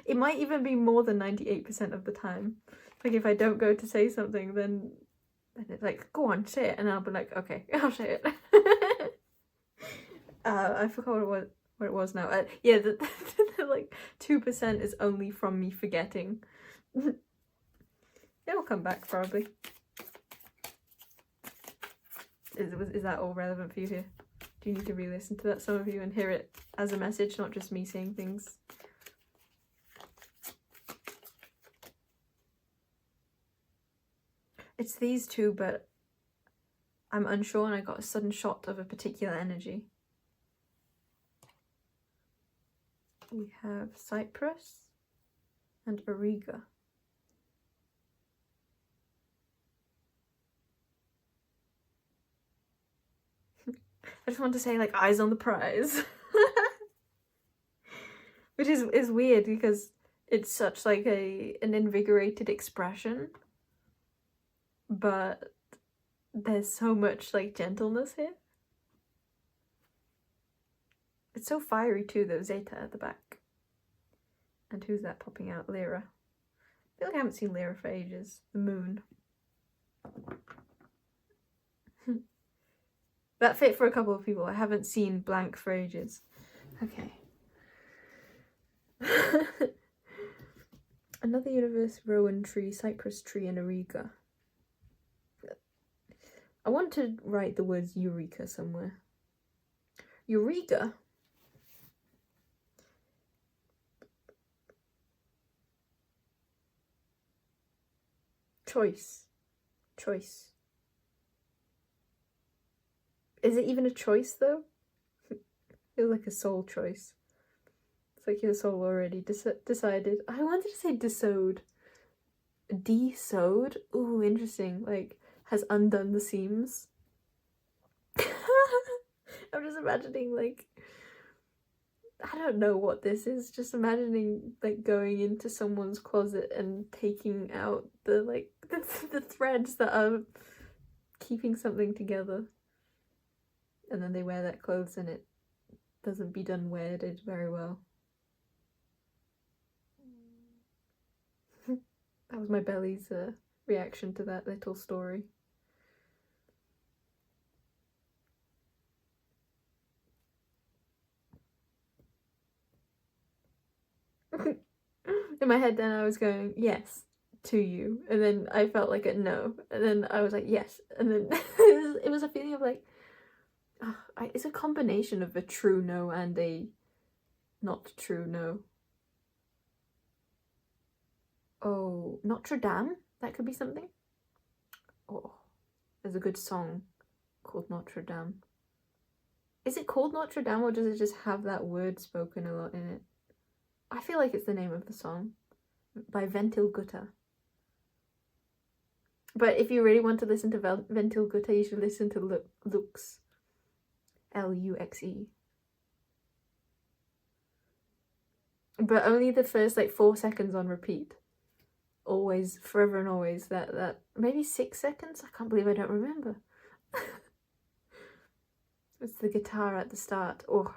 A: It might even be more than 98% of the time. Like if I don't go to say something, then it's like, go on, say it. And I'll be like, okay, I'll say it. I forgot what it was now. Yeah, the like 2% is only from me forgetting. It will come back probably. Is that all relevant for you here? Do you need to re-listen to that, some of you, and hear it as a message, not just me saying things? It's these two, but I'm unsure, and I got a sudden shot of a particular energy. We have Cyprus and Auriga. I just want to say, like, eyes on the prize. Which is weird because it's such like an invigorated expression. But there's so much like gentleness here. It's so fiery too though, Zeta at the back. And who's that popping out? Lyra. I feel like I haven't seen Lyra for ages. The moon. That fit for a couple of people. I haven't seen blank for ages. Okay. Another universe, rowan tree, cypress tree, and Auriga. I want to write the words Eureka somewhere. Eureka? Choice. Choice. Is it even a choice though? Feels like a soul choice. It's like your soul already decided. I wanted to say desewed. De-sewed? Ooh, interesting. Like, has undone the seams. I'm just imagining, like, I don't know what this is. Just imagining, like, going into someone's closet and taking out the, like, the threads that are keeping something together. And then they wear that clothes and it doesn't be done weirded very well. That was my belly's reaction to that little story. In my head then I was going, yes, to you. And then I felt like a no. And then I was like, yes. And then it was a feeling of like, it's a combination of a true no and a not true no. Oh, Notre Dame? That could be something? Oh, there's a good song called Notre Dame. Is it called Notre Dame or does it just have that word spoken a lot in it? I feel like it's the name of the song. By Ventil Gutta. But if you really want to listen to Ventil Gutta, you should listen to Lux. Luxe. But only the first like 4 seconds on repeat. Always, forever and always. That maybe 6 seconds? I can't believe I don't remember. It's the guitar at the start. Oh.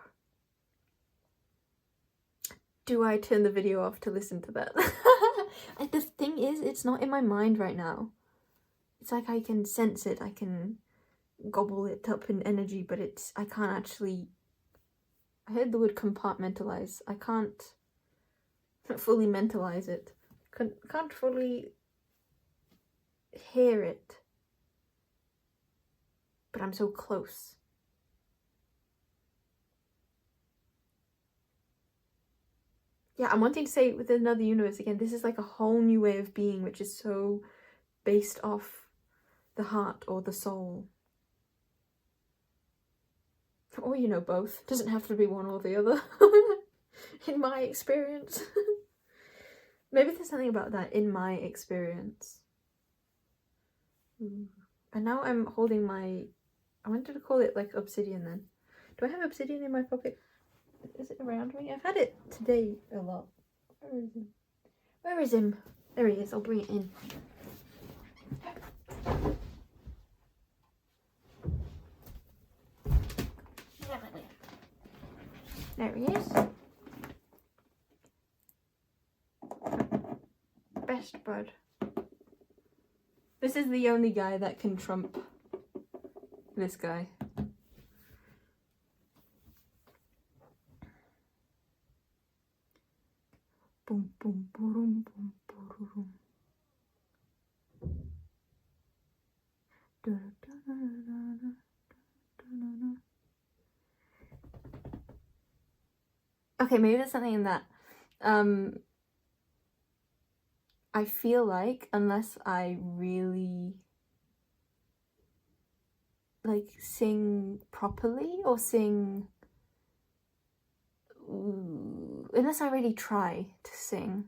A: Do I turn the video off to listen to that? The thing is, it's not in my mind right now. It's like I can sense it, I can gobble it up in energy, but I can't actually... I heard the word compartmentalize. I can't fully mentalize it. Can't fully hear it. But I'm so close. Yeah, I'm wanting to say with another universe again, this is like a whole new way of being, which is so based off the heart or the soul. Or, you know, both. Doesn't have to be one or the other. In my experience. Maybe there's something about that, in my experience. And now I'm holding my... I wanted to call it like obsidian then. Do I have obsidian in my pocket? Is it around me? I've had it today a lot. Where is him? Where is him? There he is. I'll bring it in. There he is. Best bud. This is the only guy that can trump this guy. Boom, boom, boom, boom, boom. Okay, maybe there's something in that. I feel like unless I really like sing properly or sing, unless I really try to sing,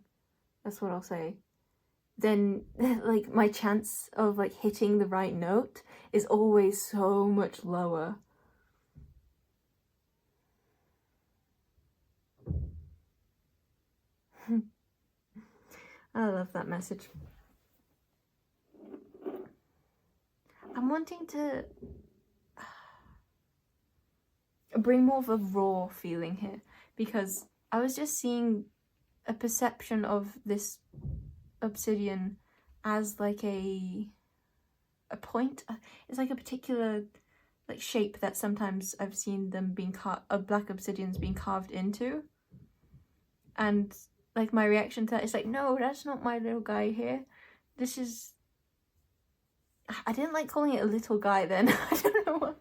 A: that's what I'll say, then like my chance of like hitting the right note is always so much lower. I love that message. I'm wanting to bring more of a raw feeling here, because I was just seeing a perception of this obsidian as like a point. It's like a particular like shape that sometimes I've seen them being black obsidians being carved into, and like my reaction to that is like, no, that's not my little guy here. This is... I didn't like calling it a little guy then. I don't know why.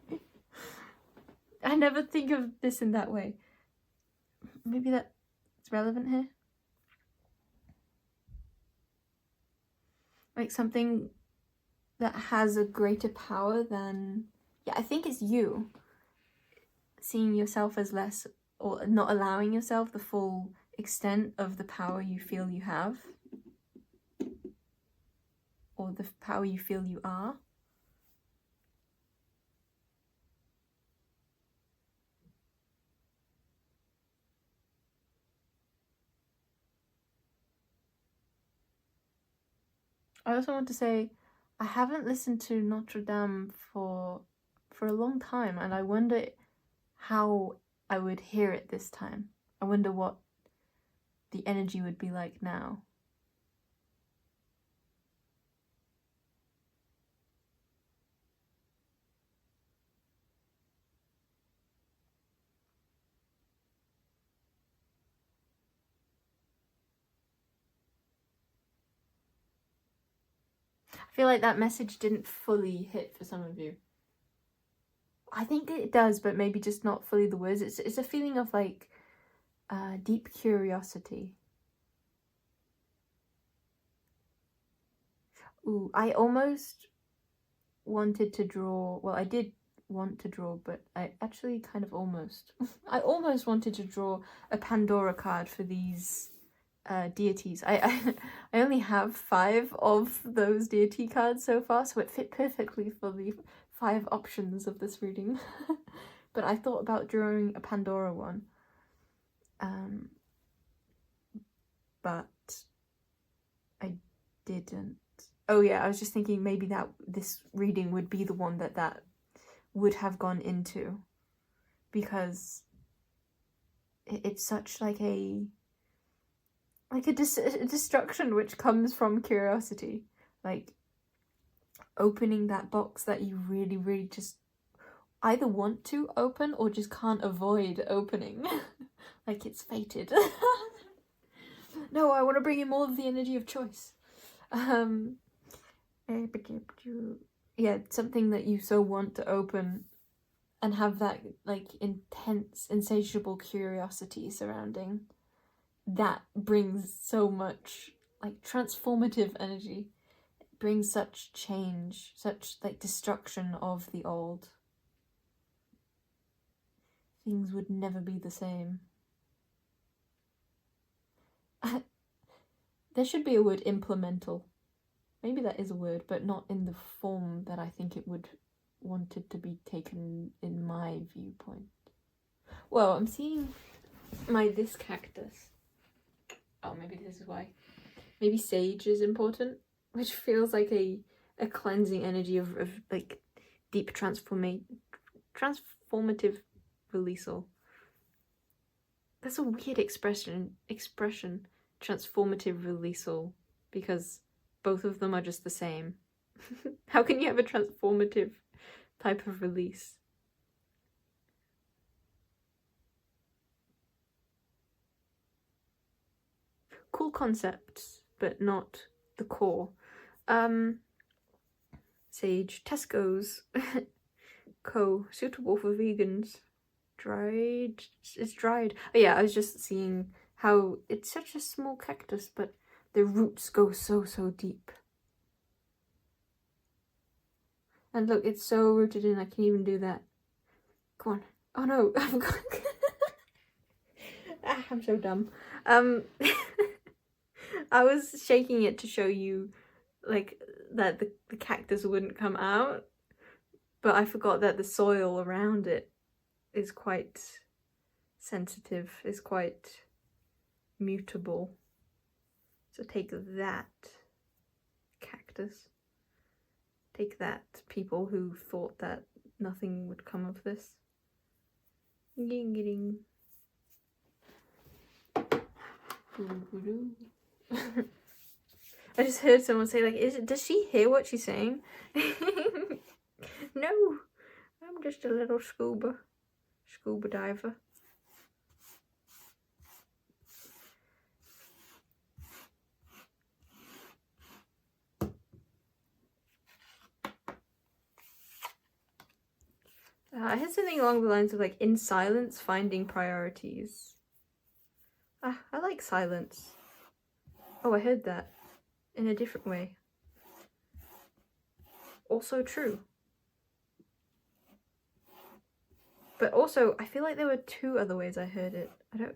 A: I never think of this in that way. Maybe that's relevant here. Like something that has a greater power than... Yeah, I think it's you. Seeing yourself as less, or not allowing yourself the full extent of the power you feel you have. Or the power you feel you are. I also want to say, I haven't listened to Notre Dame for a long time, and I wonder how I would hear it this time. I wonder what the energy would be like now. I feel like that message didn't fully hit for some of you. I think it does, but maybe just not fully the words. It's a feeling of like deep curiosity. Ooh, I almost wanted to draw, well, I did want to draw, but I actually kind of almost, I almost wanted to draw a Pandora card for these deities. I only have 5 of those deity cards so far, so it fit perfectly for the 5 options of this reading. But I thought about drawing a Pandora one. But I didn't. Oh yeah, I was just thinking maybe that this reading would be the one that would have gone into, because it's such like a destruction which comes from curiosity, like opening that box that you really, really just either want to open or just can't avoid opening. Like it's fated. No, I want to bring in more of the energy of choice. Yeah, something that you so want to open and have that like intense, insatiable curiosity surrounding. That brings so much like transformative energy. It brings such change, such like destruction of the old. Things would never be the same. There should be a word, implemental. Maybe that is a word, but not in the form that I think it would want it to be taken in my viewpoint. Well, I'm seeing this cactus. Oh, maybe this is why. Maybe sage is important, which feels like a cleansing energy of like deep transformative releasal. That's a weird expression, transformative releasal, because both of them are just the same. How can you have a transformative type of release? Cool concepts, but not the core. Sage, Tesco's, suitable for vegans. Dried, it's dried. Oh yeah, I was just seeing how it's such a small cactus, but the roots go so deep. And look, it's so rooted in, I can even do that. Come on. Oh no, I've got... I'm so dumb. I was shaking it to show you, like, that the cactus wouldn't come out, but I forgot that the soil around it is quite sensitive, is quite mutable. So take that, cactus. Take that, people who thought that nothing would come of this. I just heard someone say, like, does she hear what she's saying? No, I'm just a little scuba diver. I had something along the lines of, like, in silence, finding priorities. I like silence. Oh, I heard that in a different way. Also true. But also, I feel like there were 2 other ways I heard it.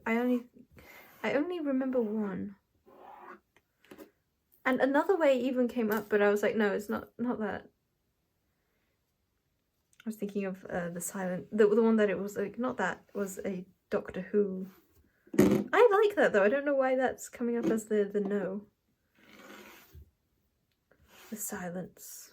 A: I only remember one. And another way even came up, but I was like, no, it's not that. I was thinking of the silent, the one that it was like, not that, was a Doctor Who. I like that though. I don't know why that's coming up as the no. The silence.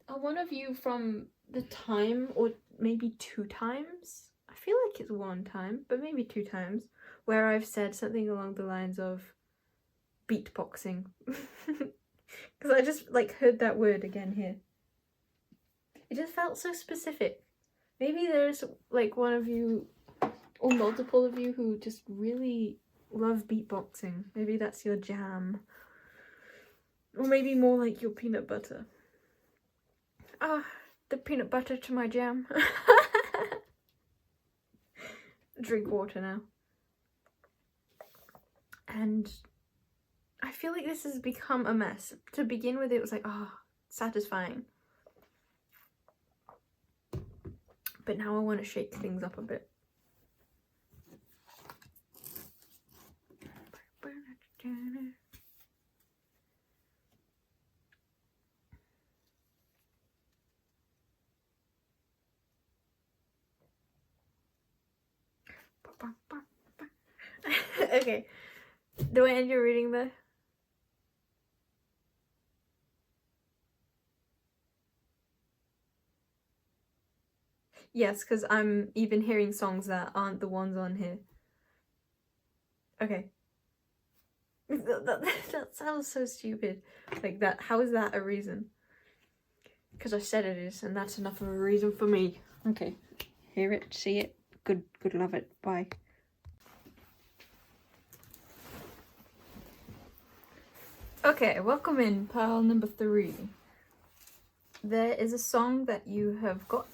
A: Are one of you from the time, or maybe 2 times? I feel like it's 1 time, but maybe 2 times, where I've said something along the lines of beatboxing. Because I just like heard that word again here. It just felt so specific. Maybe there's like one of you or multiple of you who just really love beatboxing. Maybe that's your jam. Or maybe more like your peanut butter. The peanut butter to my jam. Drink water now. And I feel like this has become a mess. To begin with, it was like, satisfying. But now I want to shake things up a bit. Okay, do I end your reading there? Yes, because I'm even hearing songs that aren't the ones on here. Okay. That sounds so stupid. Like that, how is that a reason? Because I said it is, and that's enough of a reason for me. Okay. Hear it, see it, good love it, bye. Okay, welcome in pile number 3. There is a song that you have got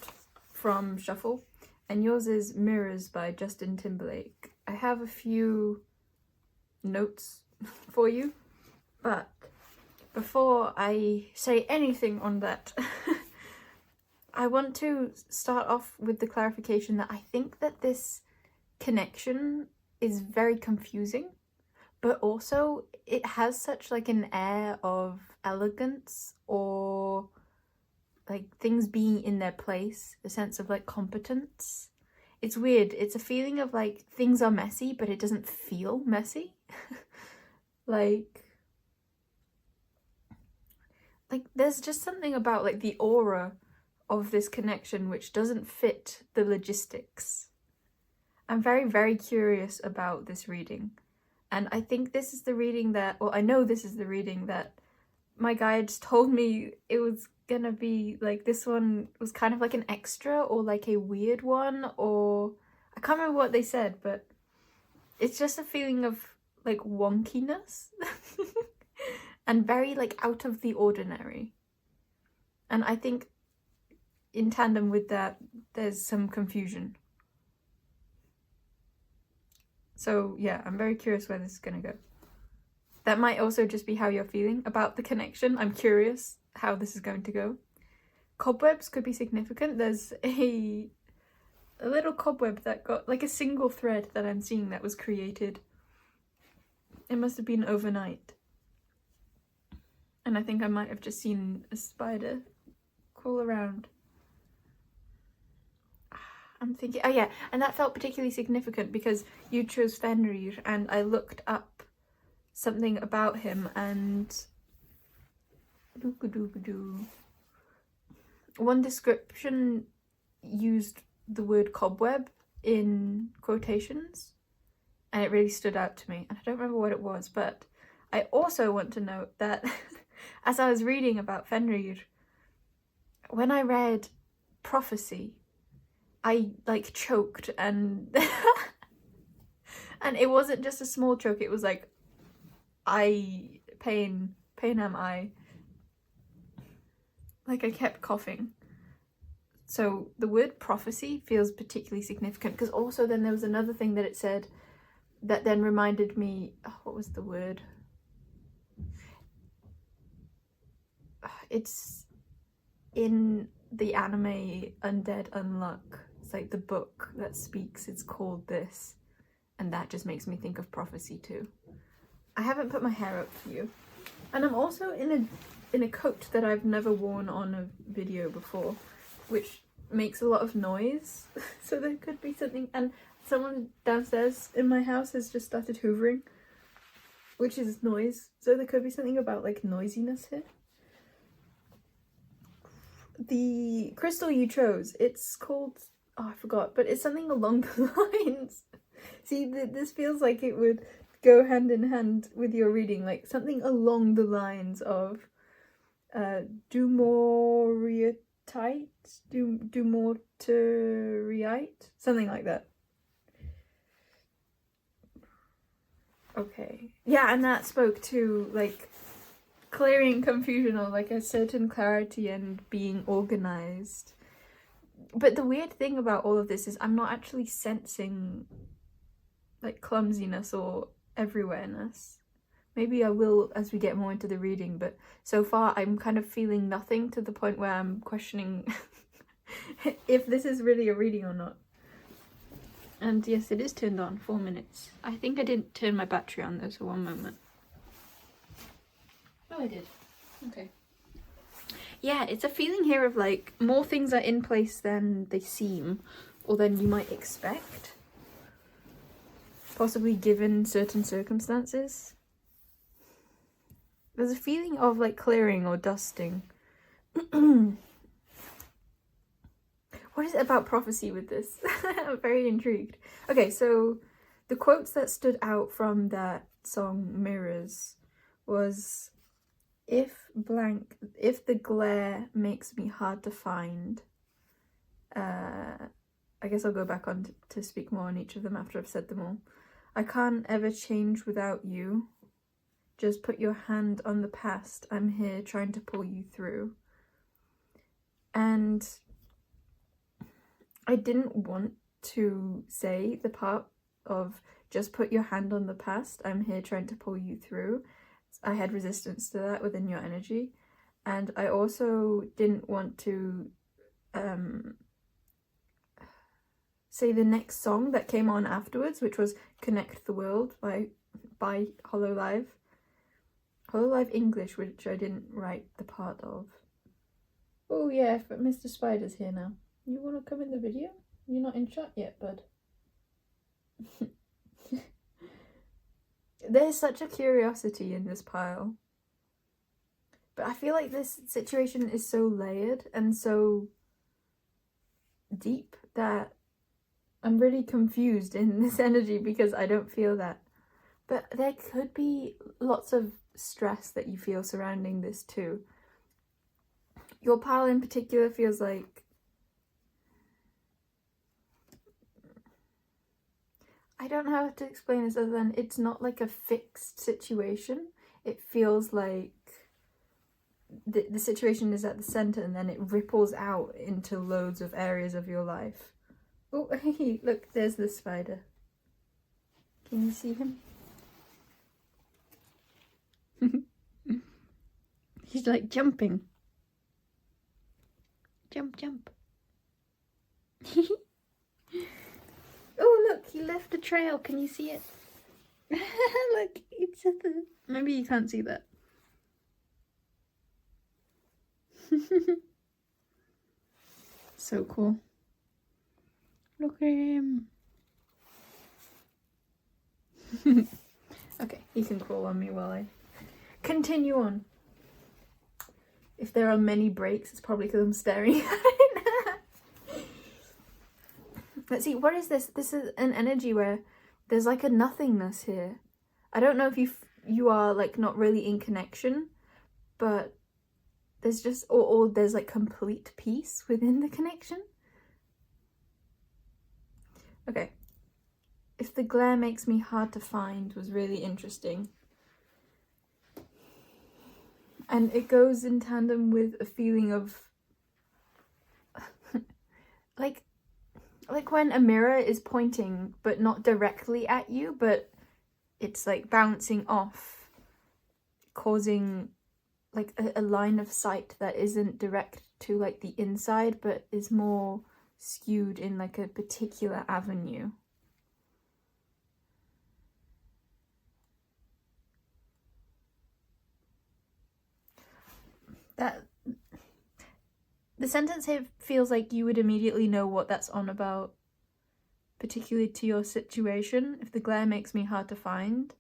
A: from Shuffle, and yours is Mirrors by Justin Timberlake. I have a few notes for you, but before I say anything on that, I want to start off with the clarification that I think that this connection is very confusing, but also it has such like an air of elegance or like things being in their place, a sense of like competence. It's weird. It's a feeling of like things are messy, but it doesn't feel messy. like there's just something about like the aura of this connection which doesn't fit the logistics. I'm very, very curious about this reading. And I think this is the reading that, well, I know this is the reading that my guides told me it was gonna be like, this one was kind of like an extra or like a weird one, or I can't remember what they said, but it's just a feeling of like wonkiness and very like out of the ordinary. And I think in tandem with that, there's some confusion. So yeah, I'm very curious where this is gonna go. That might also just be how you're feeling about the connection. I'm curious how this is going to go. Cobwebs could be significant. There's a little cobweb that got like a single thread that I'm seeing that was created. It must have been overnight. And I think I might have just seen a spider crawl around. I'm thinking, oh yeah, and that felt particularly significant because you chose Fenrir, and I looked up something about him, and one description used the word cobweb in quotations, and it really stood out to me, and I don't remember what it was. But I also want to note that as I was reading about Fenrir, when I read prophecy, I like choked, and and it wasn't just a small choke, it was like pain am I. Like I kept coughing. So the word prophecy feels particularly significant, because also then there was another thing that it said that then reminded me, oh, what was the word? It's in the anime Undead Unluck. It's like the book that speaks, it's called this, and that just makes me think of prophecy too. I haven't put my hair up for you, and I'm also in a coat that I've never worn on a video before, which makes a lot of noise. So there could be something, and someone downstairs in my house has just started hoovering, which is noise, so there could be something about like noisiness here. The crystal you chose, it's called, oh I forgot, but it's something along the lines. See, this feels like it would go hand in hand with your reading, like something along the lines of Dumoriatite, Dumortierite, something like that. Okay, yeah, and that spoke to like clearing confusion, or like a certain clarity and being organized. But the weird thing about all of this is I'm not actually sensing like clumsiness or everywhereness. Maybe I will as we get more into the reading, but so far I'm kind of feeling nothing, to the point where I'm questioning if this is really a reading or not. And yes, it is turned on, 4 minutes. I think I didn't turn my battery on though, so one moment. I did. Okay. Yeah, it's a feeling here of like more things are in place than they seem, or than you might expect. Possibly given certain circumstances. There's a feeling of like clearing or dusting. What is it about prophecy with this? I'm very intrigued. Okay, so the quotes that stood out from that song Mirrors was, if the glare makes me hard to find. I guess I'll go back on to speak more on each of them after I've said them all. I can't ever change without you. Just put your hand on the past. I'm here trying to pull you through. And I didn't want to say the part of just put your hand on the past. I'm here trying to pull you through. I had resistance to that within your energy. And I also didn't want to say the next song that came on afterwards, which was Connect the World by Hololive. Hololive English, which I didn't write the part of. Oh yeah, but Mr. Spider's here now. You want to come in the video? You're not in chat yet, bud. There's such a curiosity in this pile. But I feel like this situation is so layered and so deep that I'm really confused in this energy because I don't feel that. But there could be lots of stress that you feel surrounding this too. Your pile in particular feels like, I don't know how to explain this other than it's not like a fixed situation. It feels like the situation is at the center and then it ripples out into loads of areas of your life. Oh, hey, look, there's the spider. Can you see him? He's like jumping. Jump, jump. Oh, look, he left a trail. Can you see it? Look, it's at the... Maybe you can't see that. So cool. Look at him. Okay, he can crawl on me while I continue on. If there are many breaks, it's probably because I'm staring at it. Let's see, what is this? This is an energy where there's like a nothingness here. I don't know if you are like not really in connection, but there's just, or there's like complete peace within the connection. Okay. If the glare makes me hard to find was really interesting. And it goes in tandem with a feeling of like when a mirror is pointing but not directly at you, but it's like bouncing off, causing like a line of sight that isn't direct to like the inside but is more skewed in like a particular avenue. That the sentence here feels like you would immediately know what that's on about, particularly to your situation. If the glare makes me hard to find.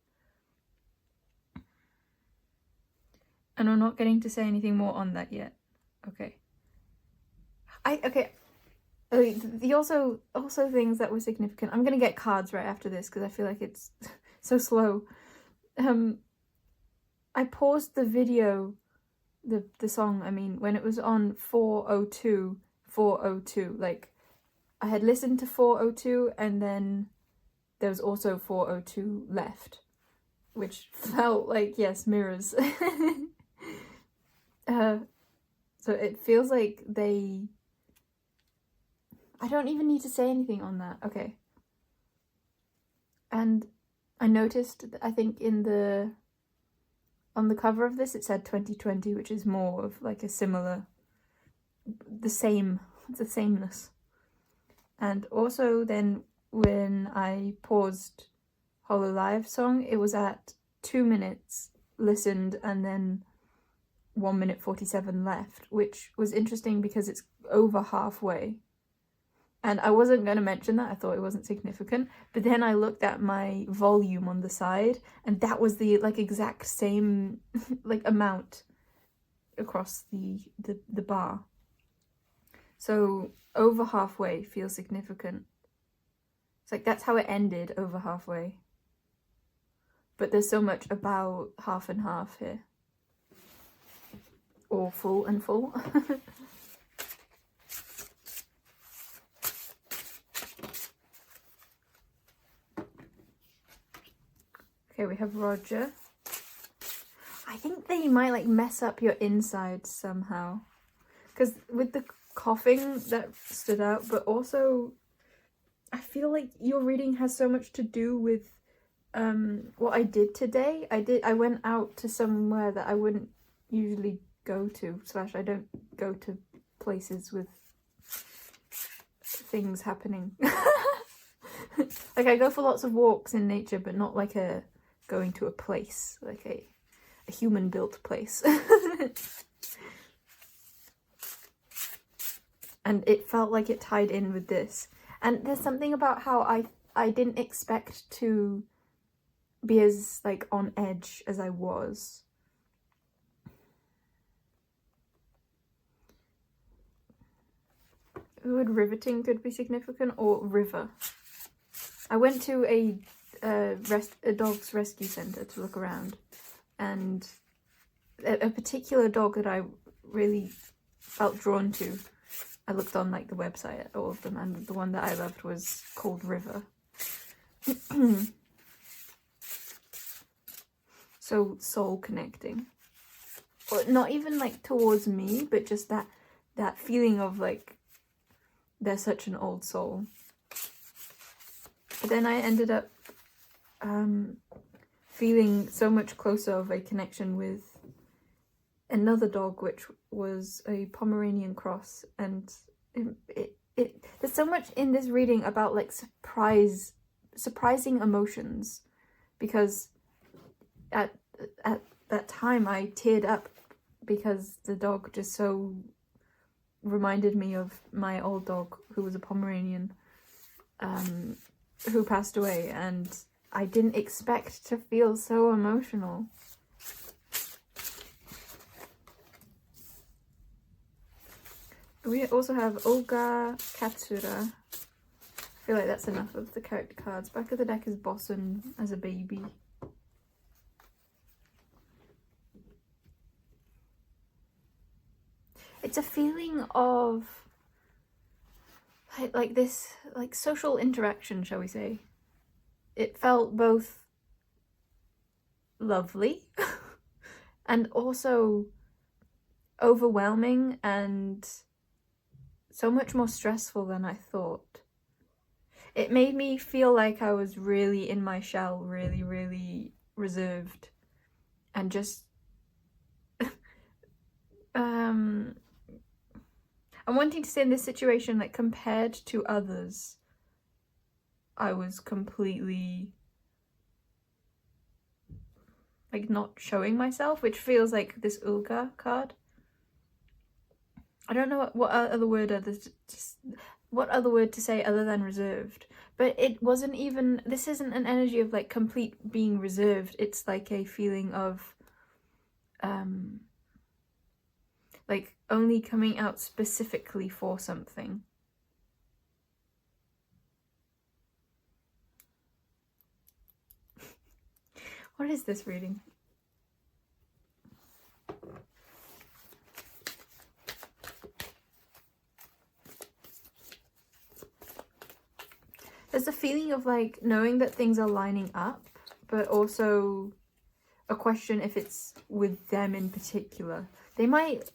A: And I'm not getting to say anything more on that yet. Okay. The also things that were significant. I'm gonna get cards right after this because I feel like it's so slow. I paused the video, the song, I mean, when it was on 4:02, like I had listened to 4:02 and then there was also 4:02 left, which felt like, yes, mirrors. So it feels like I don't even need to say anything on that. Okay. And I noticed, I think on the cover of this it said 2020, which is more of like a similar, the sameness. And also then when I paused Hololive song, it was at 2 minutes listened and then 1 minute 47 left, which was interesting because it's over halfway. And I wasn't going to mention that, I thought it wasn't significant, but then I looked at my volume on the side, and that was the like exact same like amount across the bar. So over halfway feels significant. It's like that's how it ended, over halfway. But there's so much about half and half here. Or full and full. Okay, we have Roger. I think they might like mess up your insides somehow. Because with the coughing that stood out, but also I feel like your reading has so much to do with what I did today. I went out to somewhere that I wouldn't usually go to, / I don't go to places with things happening. Like I go for lots of walks in nature, but not like a going to a place, like a human built place. And it felt like it tied in with this. And there's something about how I didn't expect to be as like on edge as I was. The word riveting could be significant, or river. I went to a dog's rescue centre to look around, and a particular dog that I really felt drawn to, I looked on like the website at all of them, and the one that I loved was called River. So soul connecting, or not even like towards me, but just that feeling of like they're such an old soul. But then I ended up feeling so much closer of a connection with another dog, which was a Pomeranian cross, and it there's so much in this reading about like surprising emotions, because at that time I teared up because the dog just so reminded me of my old dog, who was a Pomeranian, who passed away, and I didn't expect to feel so emotional. We also have Olga Katsura. I feel like that's enough of the character cards. Back of the deck is Bosun as a baby. It's a feeling of like this like social interaction, shall we say. It felt both lovely and also overwhelming, and so much more stressful than I thought. It made me feel like I was really in my shell, really, really reserved, and just I'm wanting to say in this situation, like compared to others, I was completely like not showing myself, which feels like this Ulga card. I don't know what other word to say other than reserved, but it wasn't even, this isn't an energy of like complete being reserved. It's like a feeling of like only coming out specifically for something. What is this reading? There's a feeling of like knowing that things are lining up, but also a question if it's with them in particular. They might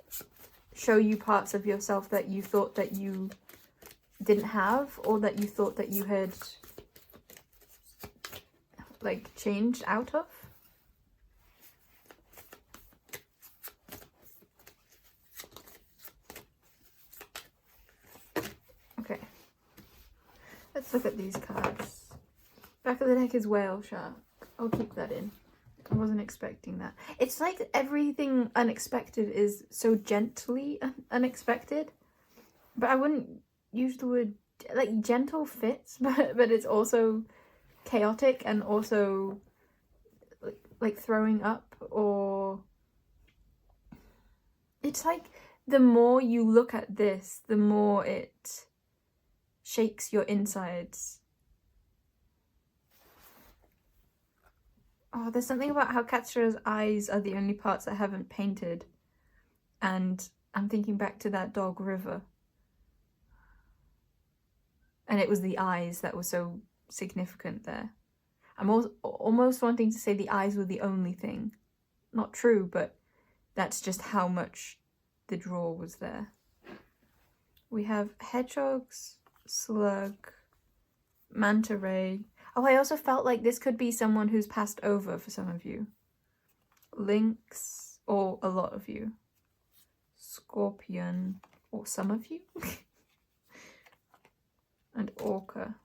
A: show you parts of yourself that you thought that you didn't have, or that you thought that you had like changed out of. Okay, let's look at these cards. Back of the deck is whale shark. I'll keep that in. I wasn't expecting that. It's like everything unexpected is so gently unexpected. But I wouldn't use the word, like, gentle fits, but it's also chaotic and also like throwing up, or it's like the more you look at this, the more it shakes your insides. Oh, there's something about how Katsura's eyes are the only parts I haven't painted, and I'm thinking back to that dog River, and it was the eyes that were so significant there. I'm almost wanting to say the eyes were the only thing. Not true, but that's just how much the draw was there. We have hedgehogs, slug, manta ray. Oh, I also felt like this could be someone who's passed over for some of you. Lynx, or a lot of you. Scorpion, or some of you. And orca.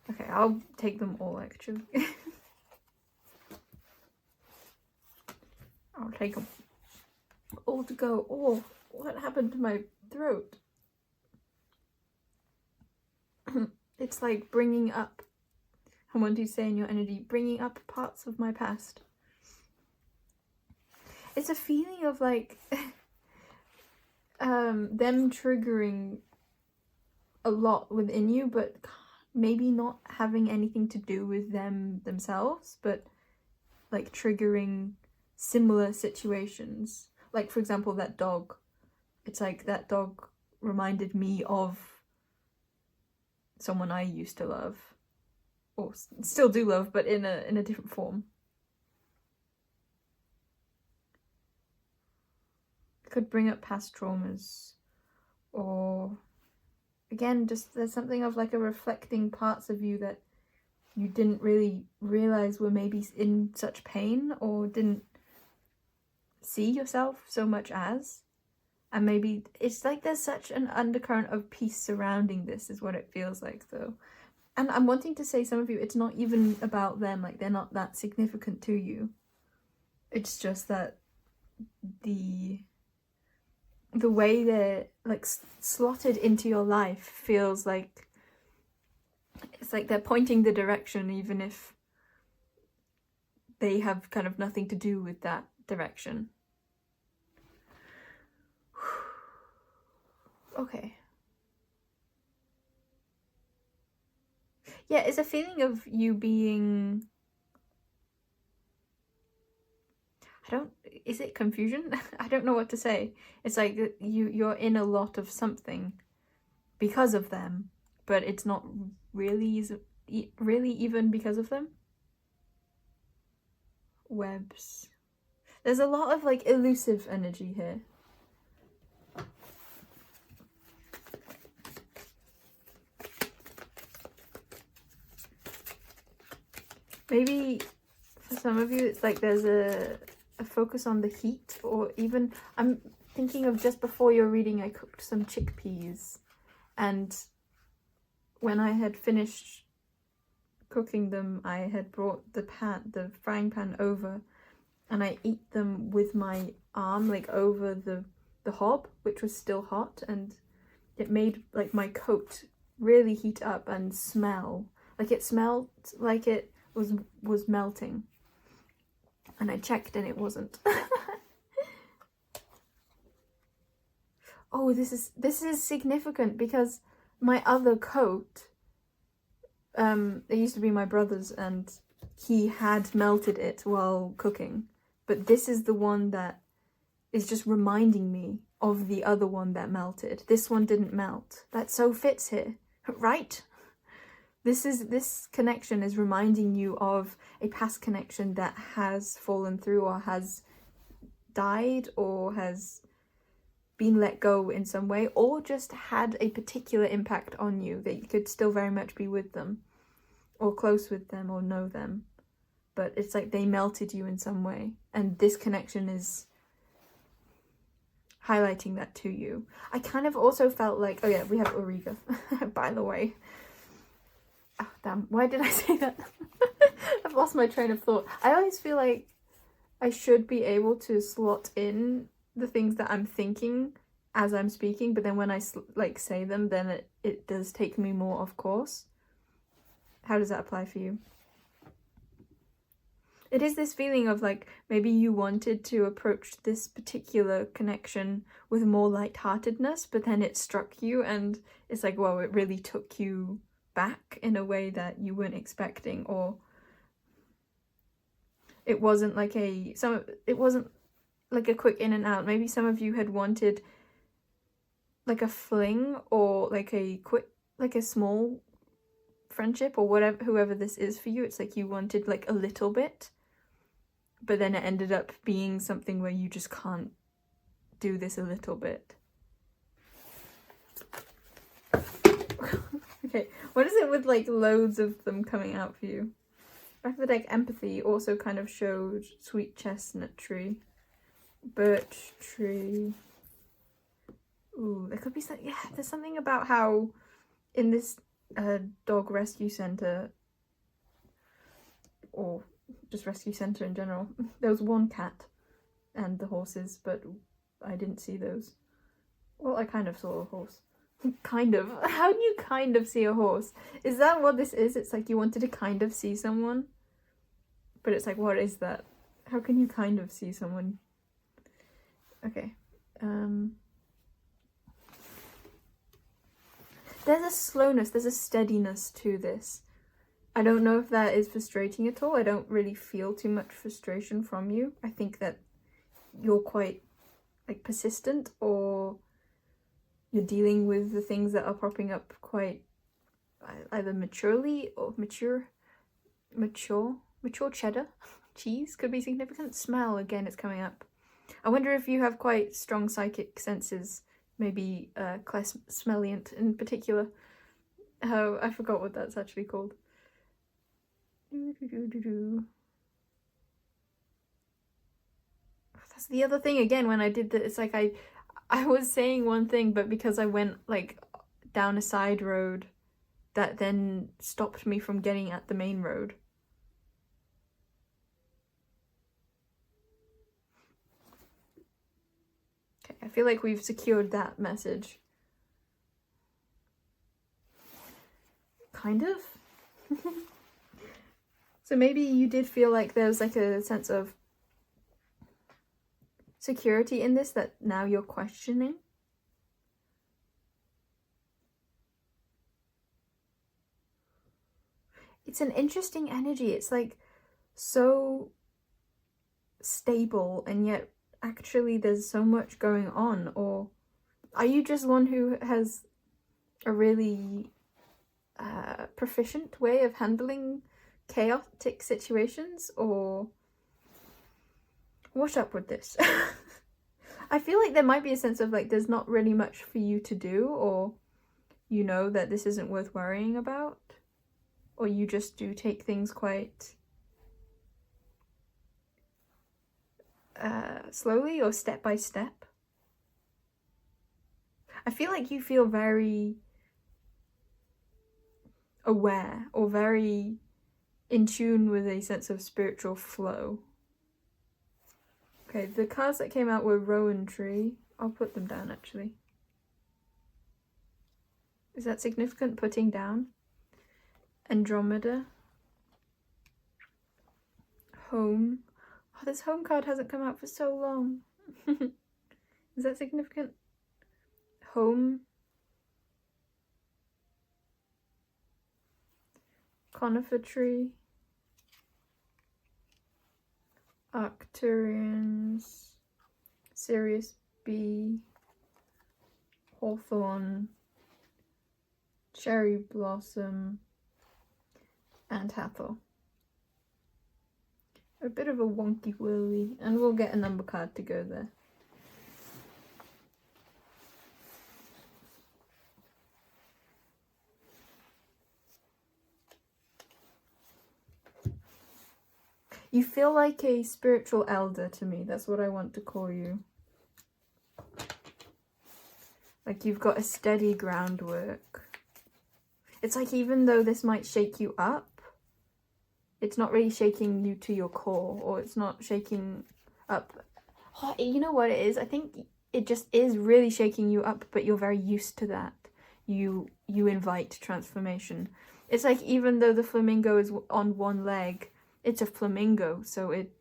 A: Okay, I'll take them all actually. I'll take them all to go. Oh, what happened to my throat? It's like bringing up, and what do you say in your energy? Bringing up parts of my past. It's a feeling of like them triggering a lot within you, but maybe not having anything to do with them themselves, but like triggering similar situations. Like, for example, that dog. It's like that dog reminded me of someone I used to love, or still do love, but in a different form. Could bring up past traumas, or again, just there's something of like a reflecting parts of you that you didn't really realize were maybe in such pain, or didn't see yourself so much as. And maybe it's like there's such an undercurrent of peace surrounding this, is what it feels like though. And I'm wanting to say, some of you, it's not even about them, like they're not that significant to you. It's just that the way they're like slotted into your life feels like it's like they're pointing the direction, even if they have kind of nothing to do with that direction. Okay. Yeah, it's a feeling of you being, is it confusion? I don't know what to say. It's like you're in a lot of something because of them, but it's not really even because of them. Webs. There's a lot of like elusive energy here. Maybe for some of you it's like there's a focus on the heat, or even I'm thinking of just before your reading I cooked some chickpeas, and when I had finished cooking them I had brought the frying pan over, and I ate them with my arm like over the hob, which was still hot, and it made like my coat really heat up and smell like it smelled like it was melting, and I checked and it wasn't. Oh, this is significant because my other coat, it used to be my brother's, and he had melted it while cooking, but this is the one that is just reminding me of the other one that melted. This one didn't melt. That so fits here, right? This connection is reminding you of a past connection that has fallen through, or has died, or has been let go in some way, or just had a particular impact on you that you could still very much be with them, or close with them, or know them. But it's like they melted you in some way, and this connection is highlighting that to you. I kind of also felt like, oh yeah, we have Auriga, by the way. Oh, damn, why did I say that? I I've lost my train of thought. I always feel like I should be able to slot in the things that I'm thinking as I'm speaking, but then when I say them, then it does take me more off course. How does that apply for you? It is this feeling of like maybe you wanted to approach this particular connection with more lightheartedness, but then it struck you and it's like, well, it really took you back in a way that you weren't expecting, or it wasn't like a quick in and out. Maybe some of you had wanted like a fling, or like a small friendship, or whatever, whoever this is for you. It's like you wanted like a little bit, but then it ended up being something where you just can't do this a little bit. Okay, what is it with like loads of them coming out for you? Back of the deck, empathy also kind of showed sweet chestnut tree, birch tree. Ooh, there could be something. Yeah, there's something about how in this dog rescue center, or just rescue center in general, there was one cat and the horses, but I didn't see those. Well, I kind of saw a horse. Kind of. How do you kind of see a horse? Is that what this is? It's like you wanted to kind of see someone, but it's like, what is that? How can you kind of see someone? Okay. There's a slowness, there's a steadiness to this. I don't know if that is frustrating at all. I don't really feel too much frustration from you. I think that you're quite like persistent, or you're dealing with the things that are popping up quite either maturely or mature cheddar cheese could be significant. Smell, again, it's coming up. I wonder if you have quite strong psychic senses, maybe clairsmelient in particular. Oh, I forgot what that's actually called. That's the other thing again when I did that. It's like I was saying one thing, but because I went like down a side road, that then stopped me from getting at the main road. Okay, I feel like we've secured that message. Kind of. So maybe you did feel like there's like a sense of security in this that now you're questioning. It's an interesting energy. It's like so stable, and yet actually there's so much going on. Or are you just one who has a really proficient way of handling chaotic situations, or what's up with this? I feel like there might be a sense of like there's not really much for you to do, or you know that this isn't worth worrying about, or you just do take things quite slowly or step by step. I feel like you feel very aware or very in tune with a sense of spiritual flow. Okay, the cards that came out were Rowan Tree. I'll put them down actually. Is that significant, putting down? Andromeda. Home. Oh, this home card hasn't come out for so long. Is that significant? Home. Conifer tree. Arcturians. Sirius B. Hawthorn. Cherry blossom. And Hathor. A bit of a wonky whirly, and we'll get a number card to go there. You feel like a spiritual elder to me. That's what I want to call you. Like you've got a steady groundwork. It's like even though this might shake you up, it's not really shaking you to your core, or it's not shaking up. Oh, you know what it is? I think it just is really shaking you up, but you're very used to that. You invite transformation. It's like, even though the flamingo is on one leg, it's a flamingo, so it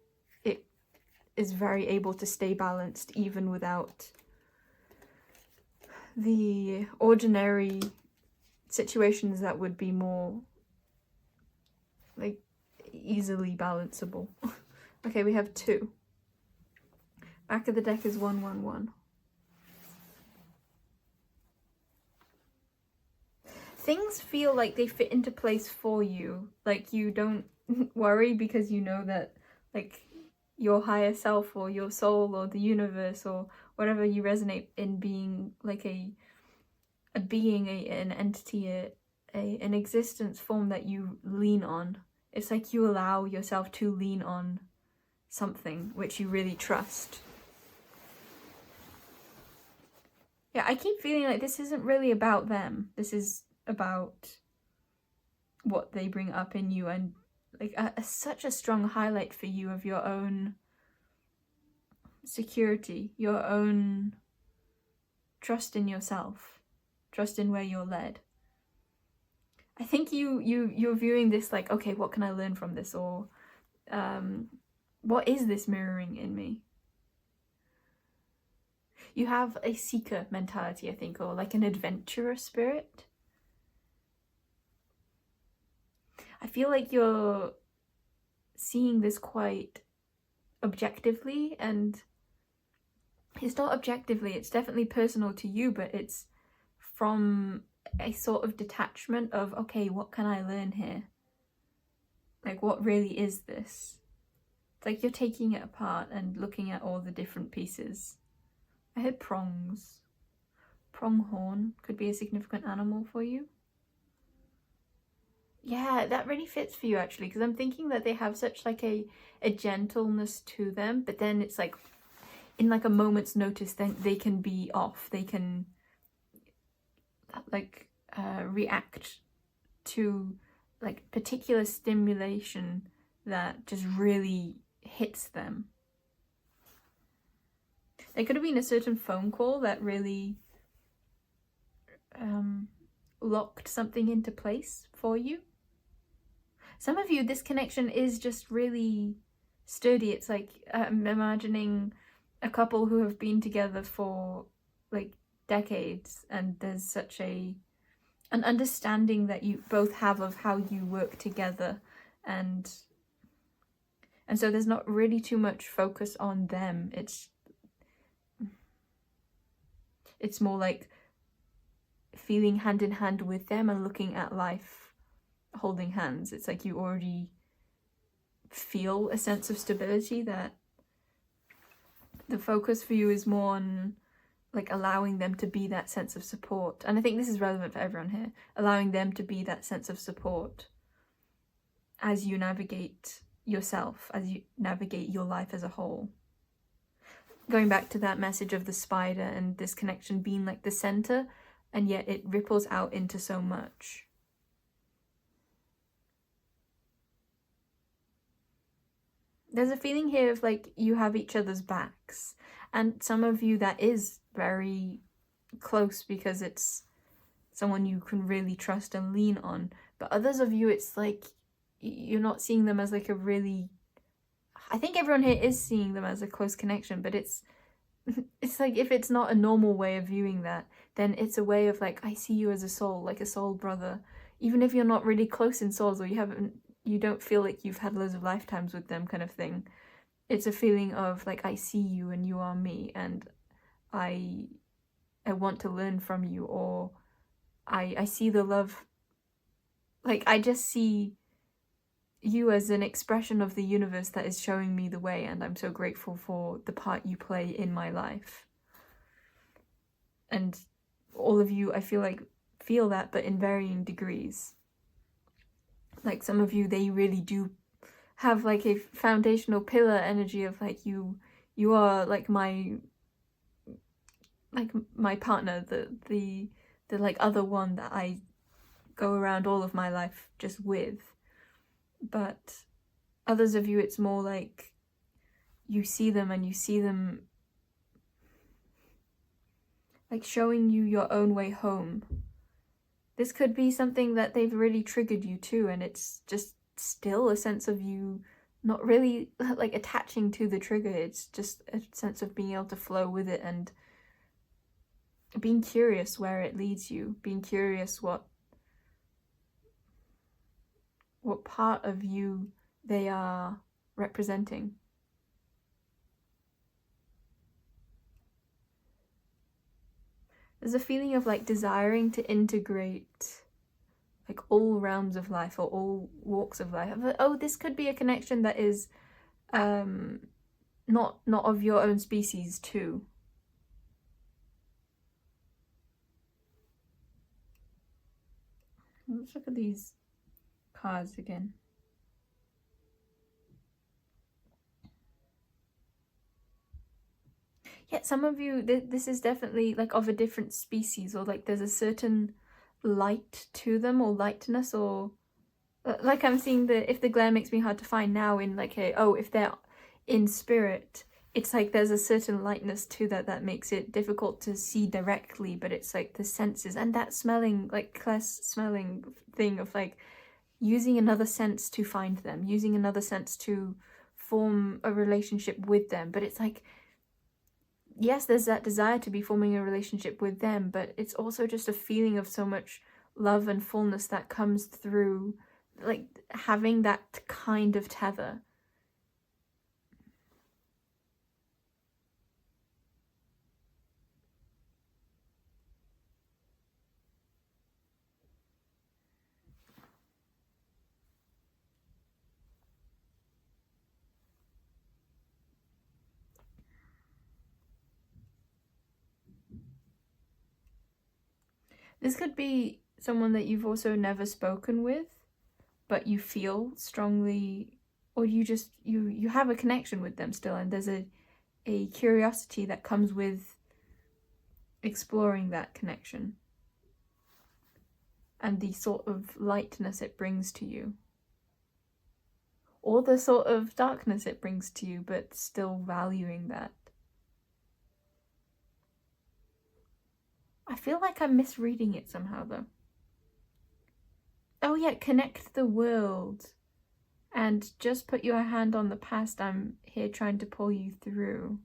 A: is very able to stay balanced even without the ordinary situations that would be more like easily balanceable. Okay, we have 2. Back of the deck is 111. Things feel like they fit into place for you. Like, you don't worry because you know that, like, your higher self or your soul or the universe or whatever you resonate in being, like a being, an entity, an existence form that you lean on. It's like you allow yourself to lean on something which you really trust. Yeah, I keep feeling like this isn't really about them. This is about what they bring up in you, and like such a strong highlight for you of your own security, your own trust in yourself, trust in where you're led. I think you're viewing this like, okay, what can I learn from this, or what is this mirroring in me? You have a seeker mentality, I think, or like an adventurer spirit. I feel like you're seeing this quite objectively, and it's not objectively, it's definitely personal to you, but it's from a sort of detachment of, okay, what can I learn here? Like, what really is this? It's like you're taking it apart and looking at all the different pieces. I heard prongs. Pronghorn could be a significant animal for you. Yeah, that really fits for you, actually, because I'm thinking that they have such like a gentleness to them, but then it's like in like a moment's notice, then they can be off. They can like react to like particular stimulation that just really hits them. There could have been a certain phone call that really locked something into place for you. Some of you, this connection is just really sturdy. It's like I'm imagining a couple who have been together for like decades, and there's such an understanding that you both have of how you work together, and so there's not really too much focus on them. It's more like feeling hand in hand with them and looking at life holding hands. It's like you already feel a sense of stability, that the focus for you is more on like allowing them to be that sense of support. And I think this is relevant for everyone here, allowing them to be that sense of support as you navigate yourself, as you navigate your life as a whole. Going back to that message of the spider and this connection being like the center, and yet it ripples out into so much. There's a feeling here of like you have each other's backs, and some of you that is very close because it's someone you can really trust and lean on, but others of you, it's like you're not seeing them as like a really, I think everyone here is seeing them as a close connection, but it's like if it's not a normal way of viewing that, then it's a way of like, I see you as a soul, like a soul brother, even if you're not really close in souls, or you don't feel like you've had loads of lifetimes with them kind of thing. It's a feeling of like, I see you and you are me, and I want to learn from you, or I see the love. Like, I just see you as an expression of the universe that is showing me the way, and I'm so grateful for the part you play in my life. And all of you, I feel like, feel that, but in varying degrees. Like, some of you, they really do have like a foundational pillar energy of like, you are like my partner, the like other one that I go around all of my life just with. But Others of you, it's more like you see them and you see them like showing you your own way home. This could be something that they've really triggered you to, and it's just still a sense of you not really like attaching to the trigger. It's just a sense of being able to flow with it and being curious where it leads you, being curious what part of you they are representing. There's a feeling of like desiring to integrate like all realms of life or all walks of life. Oh, this could be a connection that is not of your own species too. Let's look at these cards again. Yeah, some of you, this is definitely like of a different species, or like there's a certain light to them, or lightness, or like I'm seeing if the glare makes me hard to find now in like if they're in spirit, it's like there's a certain lightness to that makes it difficult to see directly, but it's like the senses and that smelling, like Claire's smelling thing of like using another sense to find them, using another sense to form a relationship with them. But it's like, yes, there's that desire to be forming a relationship with them, but it's also just a feeling of so much love and fullness that comes through like having that kind of tether. This could be someone that you've also never spoken with, but you feel strongly, or you just you have a connection with them still, and there's a curiosity that comes with exploring that connection and the sort of lightness it brings to you, or the sort of darkness it brings to you, but still valuing that. I feel like I'm misreading it somehow though. Oh yeah, connect the world and just put your hand on the past. I'm here trying to pull you through.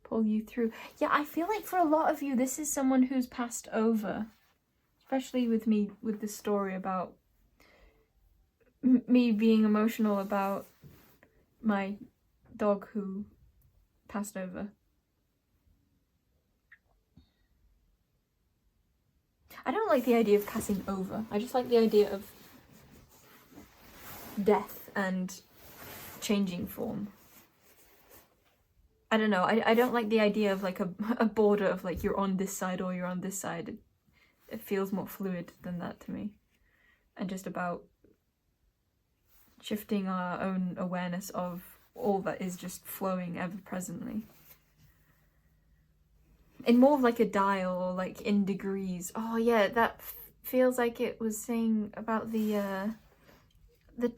A: Yeah, I feel like for a lot of you, this is someone who's passed over, especially with me, with this story about me being emotional about my dog who passed over. I don't like the idea of passing over. I just like the idea of death and changing form. I don't know. I don't like the idea of like a border of like you're on this side or you're on this side. It feels more fluid than that to me. And just about shifting our own awareness of all that is just flowing ever presently. In more of like a dial or like in degrees. Oh yeah, that feels like it was saying about the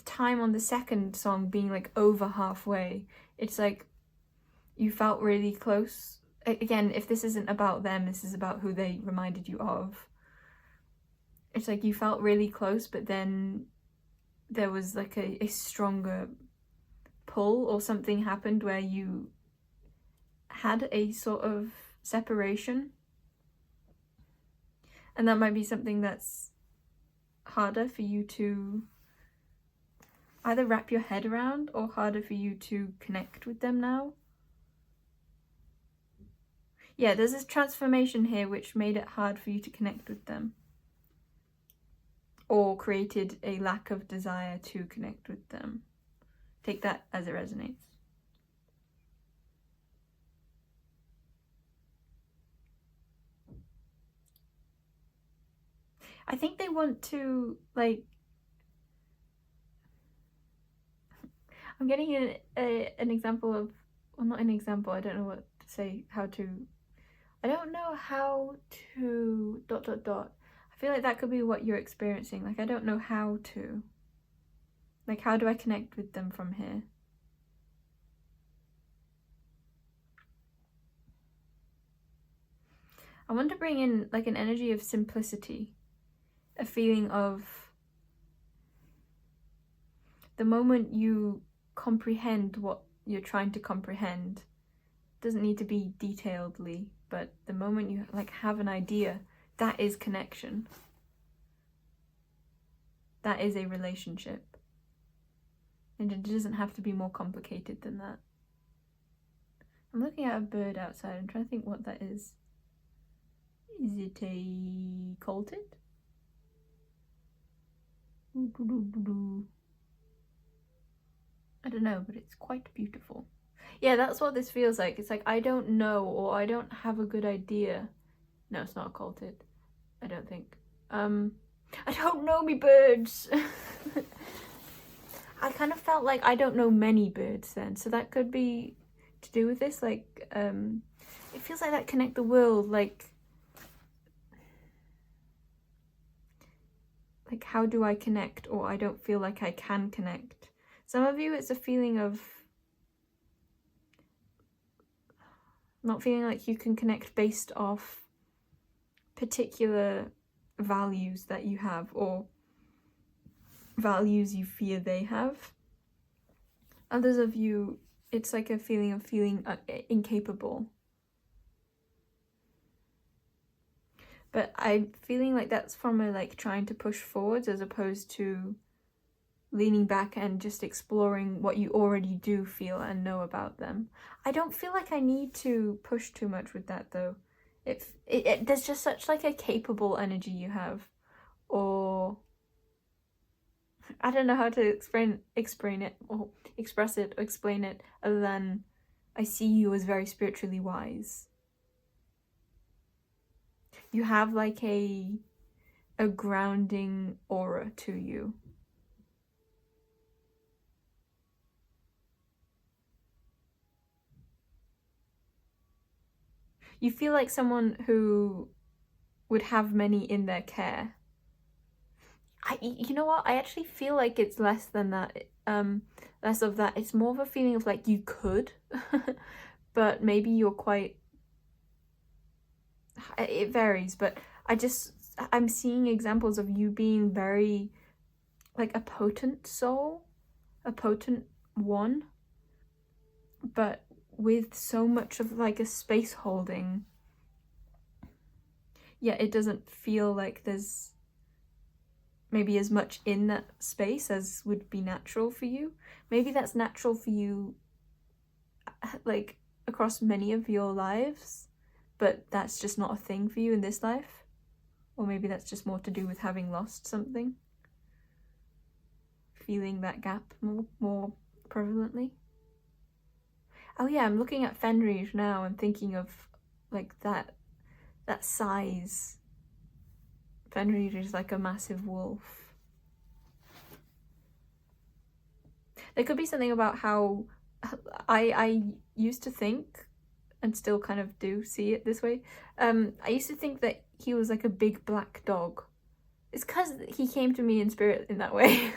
A: time on the second song being like over halfway. It's like you felt really close. Again, if this isn't about them, this is about who they reminded you of. It's like you felt really close, but then there was like a stronger pull, or something happened where you had a sort of separation. And that might be something that's harder for you to either wrap your head around or harder for you to connect with them now. Yeah, there's this transformation here which made it hard for you to connect with them, or created a lack of desire to connect with them. Take that as it resonates. I think they want to, like, I'm getting an example of, well, not an example, I don't know what to say, I don't know how to ... I feel like that could be what you're experiencing. Like, I don't know how to. Like, how do I connect with them from here? I want to bring in like an energy of simplicity, a feeling of the moment you comprehend what you're trying to comprehend. Doesn't need to be detailedly, but the moment you like have an idea, that is connection. That is a relationship. And it doesn't have to be more complicated than that. I'm looking at a bird outside. I'm trying to think what that is. Is it a coltid? I don't know, but it's quite beautiful. Yeah, that's what this feels like. It's like I don't know, or I don't have a good idea. No, it's not a coltid. I don't think. I don't know me birds. I kind of felt like I don't know many birds then, so that could be to do with this. Like, it feels like that connect the world, like how do I connect, or I don't feel like I can connect. Some of you, it's a feeling of not feeling like you can connect based off particular values that you have, or values you fear they have. Others of you, it's like a feeling of feeling incapable. But I'm feeling like that's from a like trying to push forwards as opposed to leaning back and just exploring what you already do feel and know about them. I don't feel like I need to push too much with that though. There's just such like a capable energy you have, or I don't know how to explain it or express it or explain it other than I see you as very spiritually wise. You have like a grounding aura to you. You feel like someone who would have many in their care. You know what? I actually feel like it's less than that. Less of that. It's more of a feeling of like you could, but maybe you're quite. It varies, but I'm seeing examples of you being very, like a potent soul, a potent one, but with so much of like a space holding. Yeah, it doesn't feel like there's maybe as much in that space as would be natural for you. Maybe that's natural for you like across many of your lives, but that's just not a thing for you in this life. Or maybe that's just more to do with having lost something. Feeling that gap more prevalently. Oh yeah, I'm looking at Fenrir now and thinking of like that size. Fenrir is like a massive wolf. There could be something about how I used to think, and still kind of do see it this way. I used to think that he was like a big black dog. It's because he came to me in spirit in that way.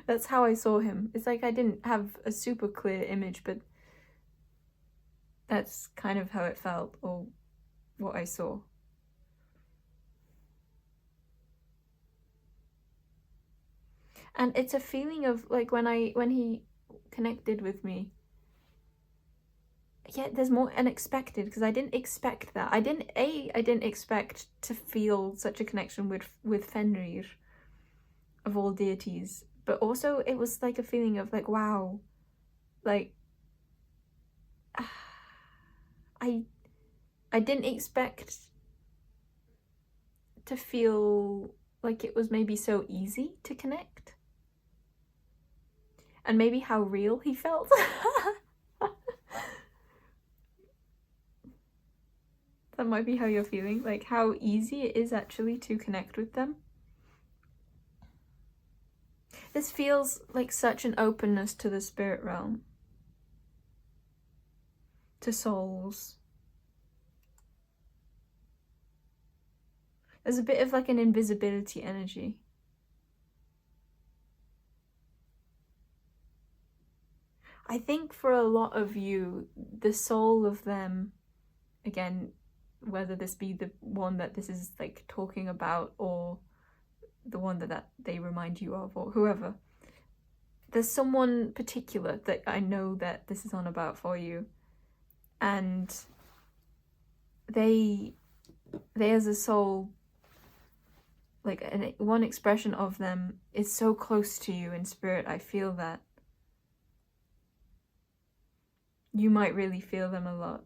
A: That's how I saw him. It's like I didn't have a super clear image, but that's kind of how it felt, or what I saw. And it's a feeling of like when he connected with me. Yeah, there's more unexpected because I didn't expect that. I didn't expect to feel such a connection with Fenrir, of all deities. But also it was like a feeling of like, wow, like I didn't expect to feel like it was maybe so easy to connect. And maybe how real he felt. That might be how you're feeling, like how easy it is actually to connect with them. This feels like such an openness to the spirit realm, to souls. There's a bit of like an invisibility energy. I think for a lot of you, the soul of them, again, whether this be the one that this is like talking about or the one that they remind you of or whoever, there's someone particular that I know that this is on about for you, and they as a soul, like one expression of them is so close to you in spirit. I feel that you might really feel them a lot.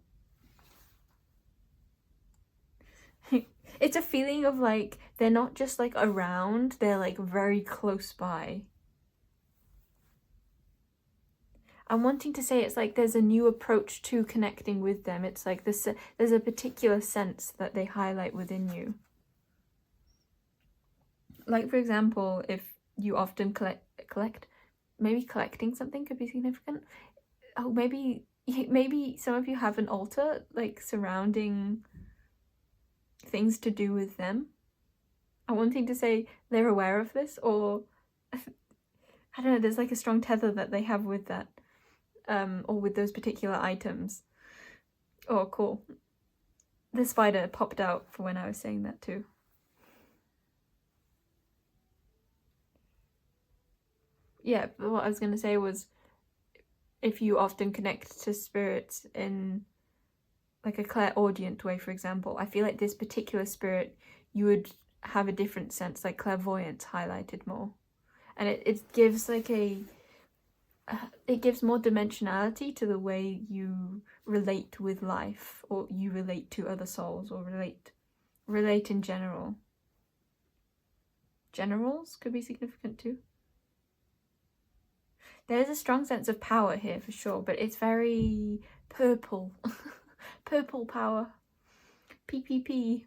A: It's a feeling of like they're not just like around, they're like very close by. I'm wanting to say it's like there's a new approach to connecting with them. It's like this, there's a particular sense that they highlight within you. Like, for example, if you often collect, maybe collecting something could be significant. Oh, maybe some of you have an altar like surrounding things to do with them. I'm wanting to say they're aware of this, or I don't know, there's like a strong tether that they have with that, or with those particular items. Oh, cool. The spider popped out for when I was saying that too. Yeah, but what I was going to say was, if you often connect to spirits in like a clairaudient way, for example, I feel like this particular spirit, you would have a different sense, like clairvoyance highlighted more. And it gives like it gives more dimensionality to the way you relate with life, or you relate to other souls, or relate in general. Generals could be significant too. There's a strong sense of power here for sure, but it's very purple. Purple power. PPP.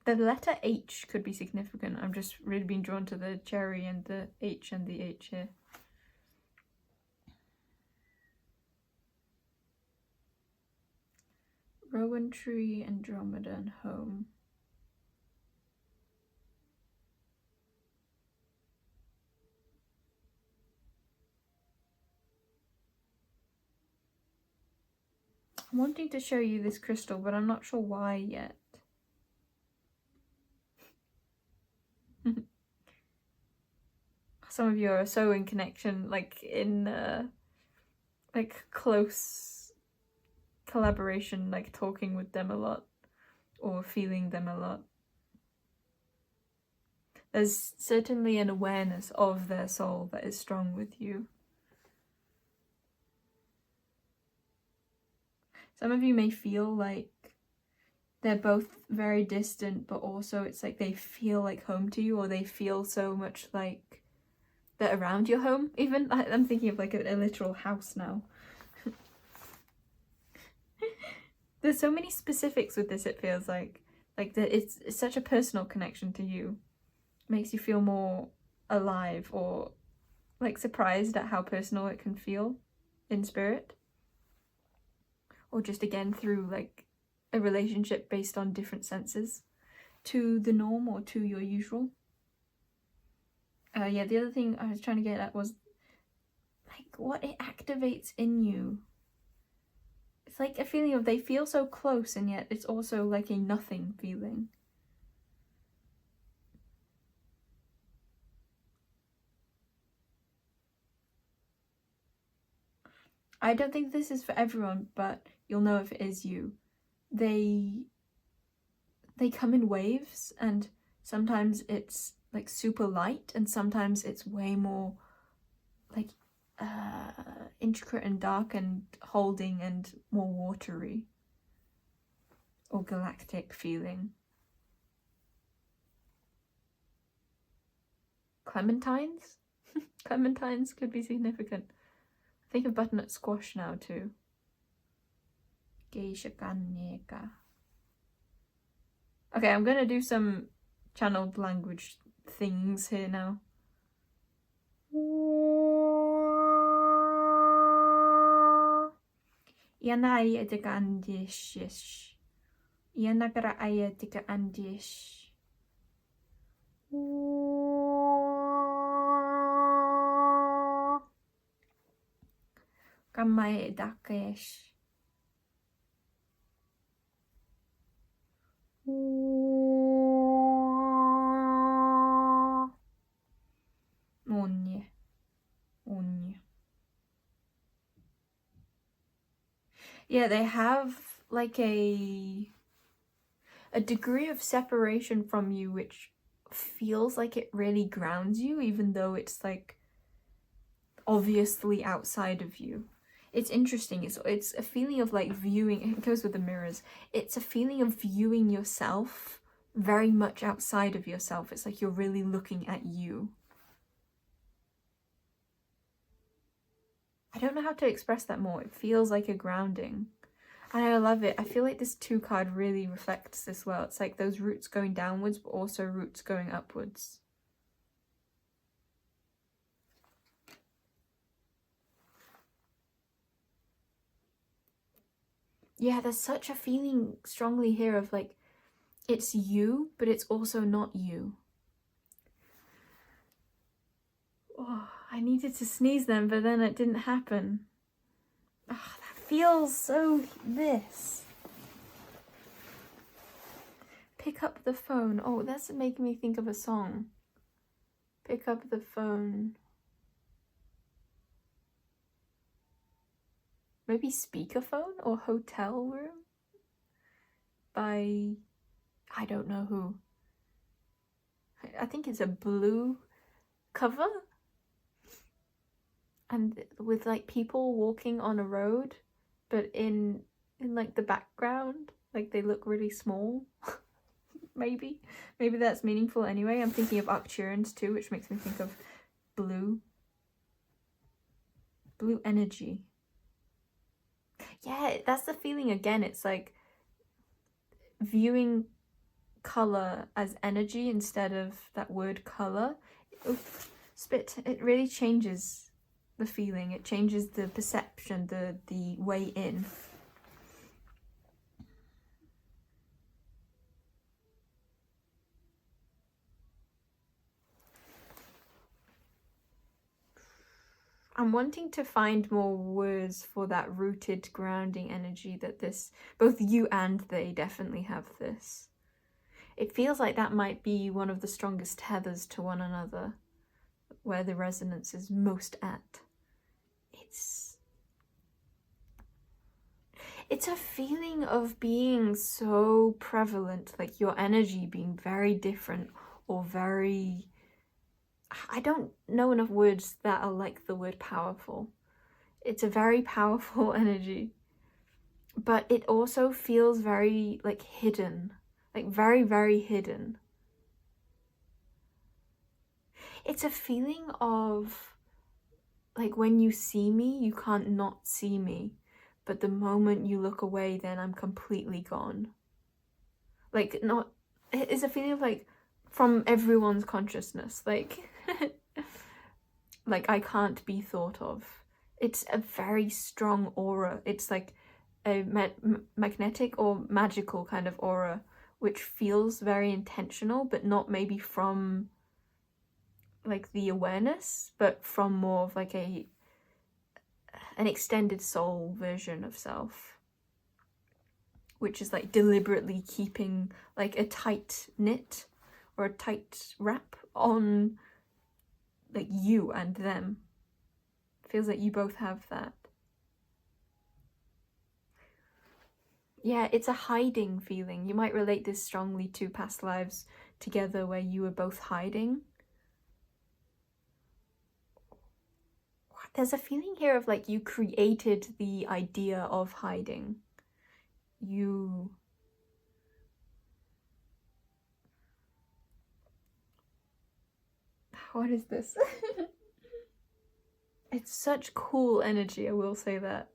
A: The letter H could be significant. I'm just really being drawn to the cherry and the H here. Rowan tree, Andromeda, and home. I'm wanting to show you this crystal, but I'm not sure why yet. Some of you are so in connection, like in like close collaboration, like talking with them a lot or feeling them a lot. There's certainly an awareness of their soul that is strong with you. Some of you may feel like they're both very distant, but also it's like they feel like home to you, or they feel so much like they're around your home even. I'm thinking of like a literal house now. There's so many specifics with this, it feels like that it's such a personal connection to you. It makes you feel more alive, or like surprised at how personal it can feel in spirit. Or just again through like a relationship based on different senses to the norm or to your usual. Yeah, the other thing I was trying to get at was like what it activates in you. It's like a feeling of they feel so close, and yet it's also like a nothing feeling. I don't think this is for everyone, but you'll know if it is you. They come in waves, and sometimes it's like super light, and sometimes it's way more like intricate and dark and holding and more watery or galactic feeling. Clementines? Clementines could be significant. Think of butternut squash now too. Geisha Kaneka. Okay, I'm gonna do some channeled language things here now. Yana ayatika andishish. Yana kara ayatika andish. Gamai dakesh. Onye. Yeah, they have like a degree of separation from you which feels like it really grounds you, even though it's like obviously outside of you. It's interesting. It's a feeling of like viewing, it goes with the mirrors. It's a feeling of viewing yourself very much outside of yourself. It's like you're really looking at you. I don't know how to express that more. It feels like a grounding. And I love it. I feel like this 2 card really reflects this well. It's like those roots going downwards, but also roots going upwards. Yeah, there's such a feeling strongly here of like, it's you, but it's also not you. Oh, I needed to sneeze then, but then it didn't happen. Oh, that feels so this. Pick up the phone. Oh, that's making me think of a song. Pick up the phone. Maybe speakerphone or hotel room? By, I don't know who. I think it's a blue cover. And with like people walking on a road, but in like the background, like they look really small. Maybe that's meaningful anyway. I'm thinking of Arcturans too, which makes me think of blue energy. Yeah, that's the feeling again. It's like viewing color as energy instead of that word color. Oof, spit. It really changes the feeling. It changes the perception, the way in. I'm wanting to find more words for that rooted, grounding energy that this, both you and they definitely have this. It feels like that might be one of the strongest tethers to one another, where the resonance is most at. It's a feeling of being so prevalent, like your energy being very different or very... I don't know enough words that are like the word powerful. It's a very powerful energy, but it also feels very like hidden, like very, very hidden. It's a feeling of like when you see me, you can't not see me, but the moment you look away, then I'm completely gone. Like not, it's a feeling of like from everyone's consciousness, like like I can't be thought of. It's a very strong aura. It's like a magnetic or magical kind of aura, which feels very intentional, but not maybe from like the awareness, but from more of like an extended soul version of self, which is like deliberately keeping like a tight knit or a tight wrap on like you and them. Feels like you both have that. Yeah, it's a hiding feeling. You might relate this strongly to past lives together where you were both hiding. There's a feeling here of like you created the idea of hiding. What is this? It's such cool energy, I will say that.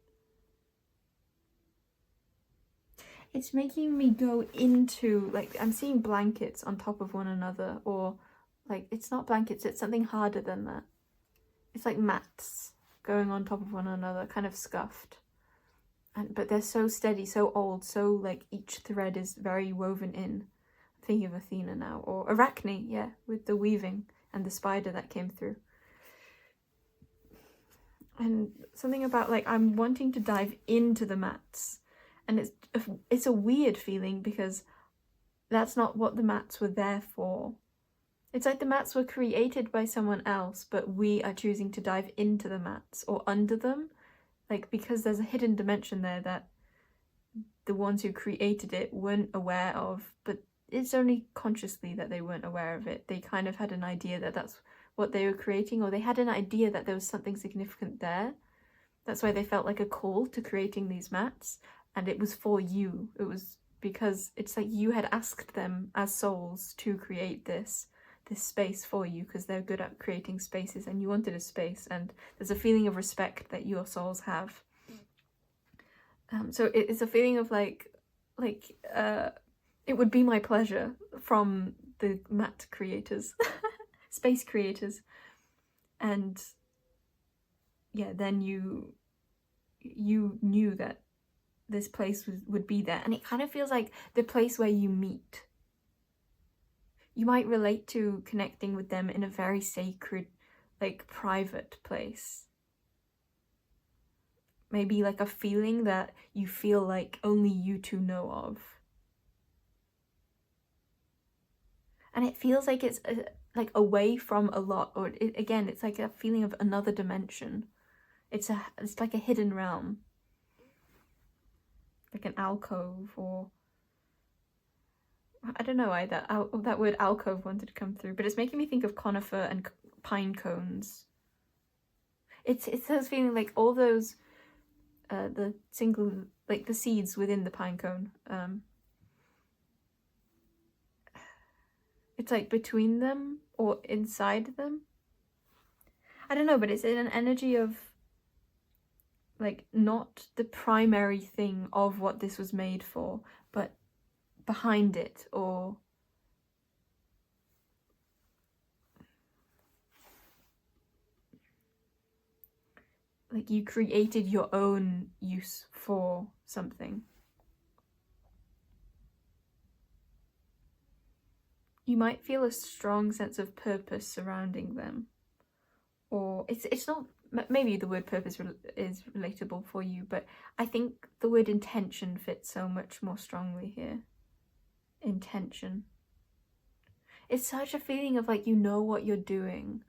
A: It's making me go into, like, I'm seeing blankets on top of one another, or like, it's not blankets, it's something harder than that. It's like mats going on top of one another, kind of scuffed. But they're so steady, so old, so like each thread is very woven in. I'm thinking of Athena now, or Arachne, yeah, with the weaving and the spider that came through. And something about like I'm wanting to dive into the mats, and it's a weird feeling because that's not what the mats were there for. It's like the mats were created by someone else, but we are choosing to dive into the mats or under them, like because there's a hidden dimension there that the ones who created it weren't aware of, but it's only consciously that they weren't aware of it. They kind of had an idea that that's what they were creating, or they had an idea that there was something significant there. That's why they felt like a call to creating these mats, and it was for you. It was because it's like you had asked them as souls to create this space for you because they're good at creating spaces, and you wanted a space, and there's a feeling of respect that your souls have. So it's a feeling of like it would be my pleasure from the mat creators, space creators, and yeah, then you knew that this place would be there, and it kind of feels like the place where you meet. You might relate to connecting with them in a very sacred, like private place. Maybe like a feeling that you feel like only you two know of. And it feels like it's like away from a lot, or again, it's like a feeling of another dimension. It's like a hidden realm, like an alcove, or I don't know why that word alcove wanted to come through, but it's making me think of conifer and pine cones. It's those feeling like all those the single, like the seeds within the pine cone. It's like between them or inside them. I don't know, but it's in an energy of like not the primary thing of what this was made for, but behind it, or like you created your own use for something. You might feel a strong sense of purpose surrounding them, or it's not, maybe the word purpose is relatable for you, but I think the word intention fits so much more strongly here. Intention. It's such a feeling of like you know what you're doing,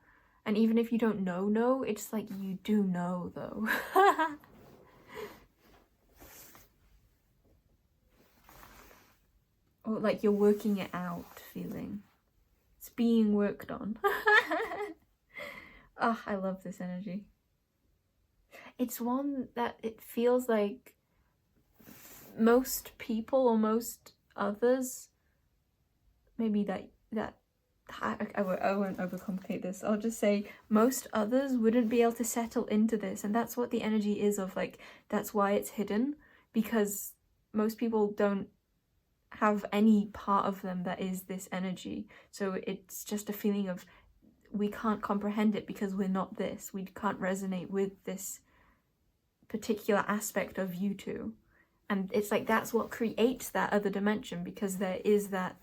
A: and even if you don't know, it's like you do know though. Or like you're working it out feeling. It's being worked on. Oh, I love this energy. It's one that it feels like most people or most others, maybe that I won't overcomplicate this. I'll just say most others wouldn't be able to settle into this, and that's what the energy is of, like, that's why it's hidden, because most people don't have any part of them that is this energy. So it's just a feeling of we can't comprehend it because we're not this. We can't resonate with this particular aspect of you two. And it's like that's what creates that other dimension, because there is that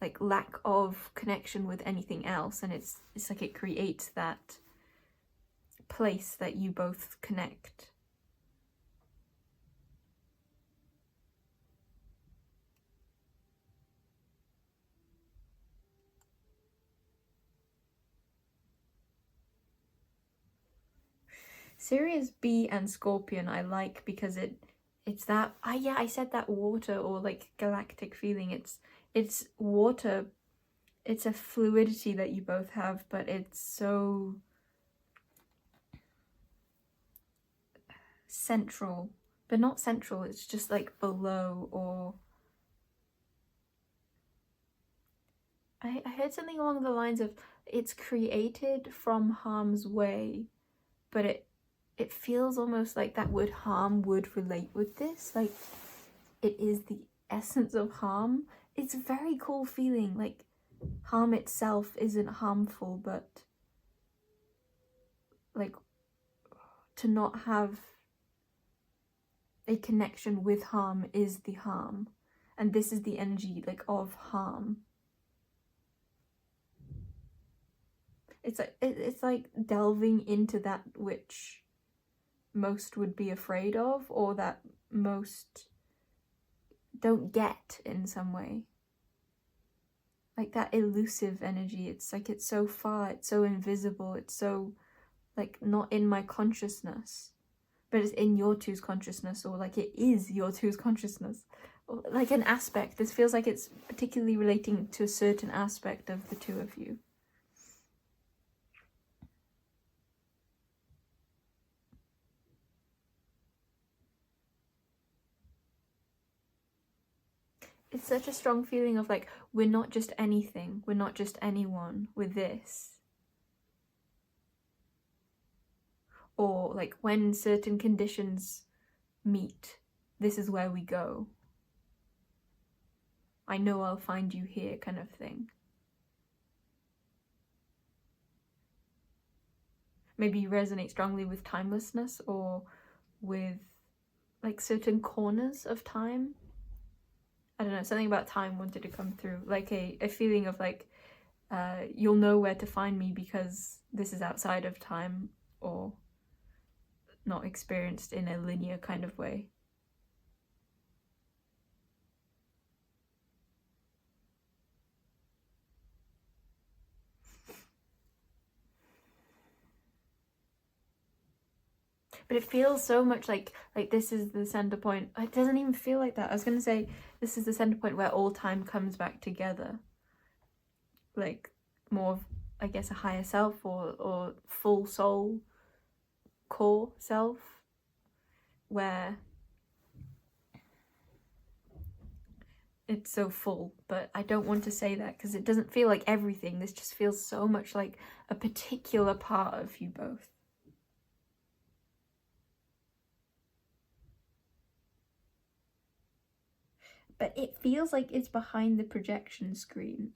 A: like lack of connection with anything else, and it's like it creates that place that you both connect. Sirius B and Scorpion I like because it's that I said that water or like galactic feeling. It's water. It's a fluidity that you both have, but it's so central, but not central. It's just like below, or I heard something along the lines of it's created from harm's way, but it feels almost like that word harm would relate with this. Like it is the essence of harm. It's a very cool feeling. Like harm itself isn't harmful, but like to not have a connection with harm is the harm, and this is the energy like of harm. It's like delving into that which most would be afraid of, or that most don't get in some way. Like that elusive energy, it's like it's so far, it's so invisible, it's so like not in my consciousness, but it's in your two's consciousness, or like it is your two's consciousness, or like an aspect. This feels like it's particularly relating to a certain aspect of the two of you. It's such a strong feeling of like, we're not just anything, we're not just anyone, we're this. Or like when certain conditions meet, this is where we go. I know I'll find you here, kind of thing. Maybe you resonate strongly with timelessness, or with like certain corners of time. I don't know, something about time wanted to come through, like a feeling of like, you'll know where to find me because this is outside of time, or not experienced in a linear kind of way. But it feels so much like this is the center point. It doesn't even feel like that. I was gonna say this is the center point where all time comes back together. Like more of, I guess, a higher self, or full soul, core self, where it's so full. But I don't want to say that because it doesn't feel like everything. This just feels so much like a particular part of you both. But it feels like it's behind the projection screen.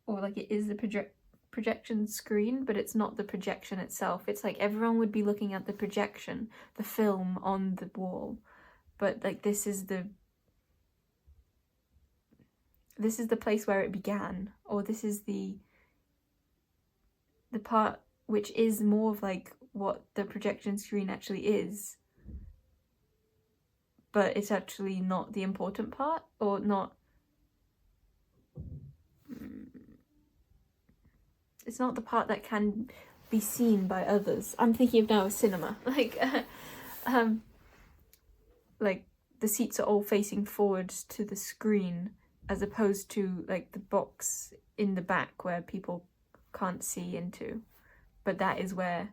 A: Or like it is the projection screen, but it's not the projection itself. It's like everyone would be looking at the projection, the film on the wall, but like this is the place where it began, or this is the part which is more of like what the projection screen actually is, but it's actually not the important part, or not. It's not the part that can be seen by others. I'm thinking of now a cinema, like the seats are all facing forwards to the screen, as opposed to like the box in the back where people can't see into. But that is where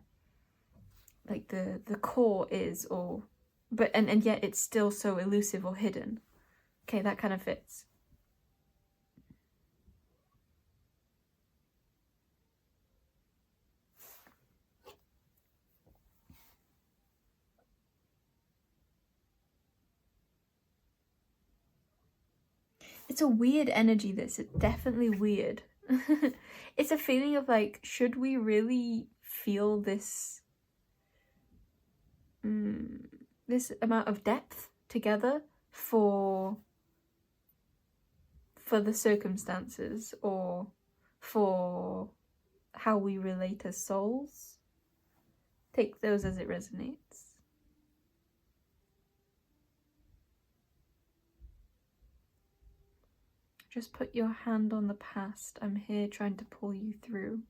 A: like the core is, or but and yet it's still so elusive or hidden. Okay, that kind of fits. It's a weird energy, this. It's definitely weird. It's a feeling of like, should we really feel this this amount of depth together for the circumstances, or for how we relate as souls? Take those as it resonates. Just put your hand on the past. I'm here trying to pull you through.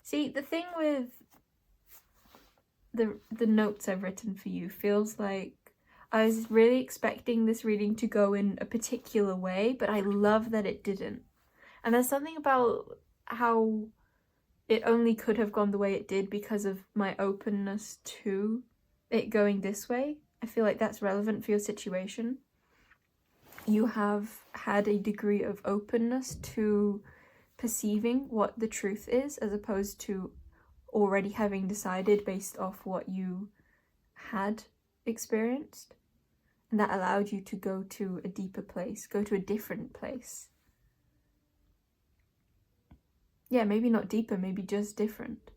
A: See, the thing with the notes I've written for you feels like I was really expecting this reading to go in a particular way, but I love that it didn't. And there's something about how it only could have gone the way it did because of my openness to it going this way. I feel like that's relevant for your situation. You have had a degree of openness to perceiving what the truth is, as opposed to already having decided based off what you had experienced. And that allowed you to go to a deeper place, go to a different place. Yeah, maybe not deeper, maybe just different.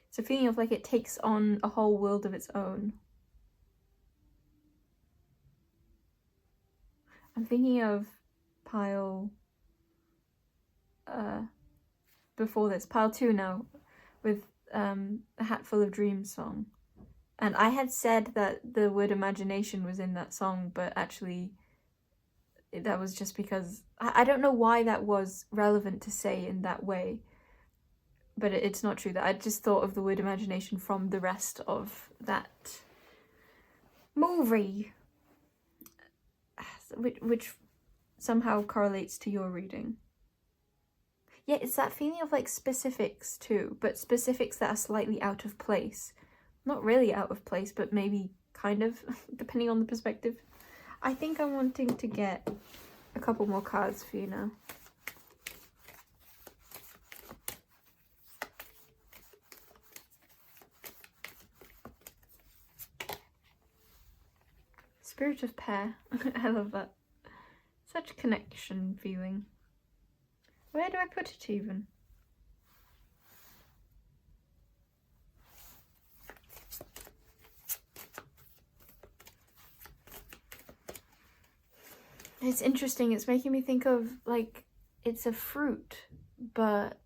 A: It's a feeling of like it takes on a whole world of its own. I'm thinking of pile before this, pile 2 now, with A Hat Full of Dreams song. And I had said that the word imagination was in that song, but actually that was just because I don't know why that was relevant to say in that way, but it's not true. That I just thought of the word imagination from the rest of that movie, which somehow correlates to your reading. Yeah, it's that feeling of like specifics too, but specifics that are slightly out of place. Not really out of place, but maybe kind of, depending on the perspective. I think I'm wanting to get a couple more cards for you now. Spirit of Pair. I love that. Such connection feeling. Where do I put it even? It's interesting. It's making me think of, like, it's a fruit, but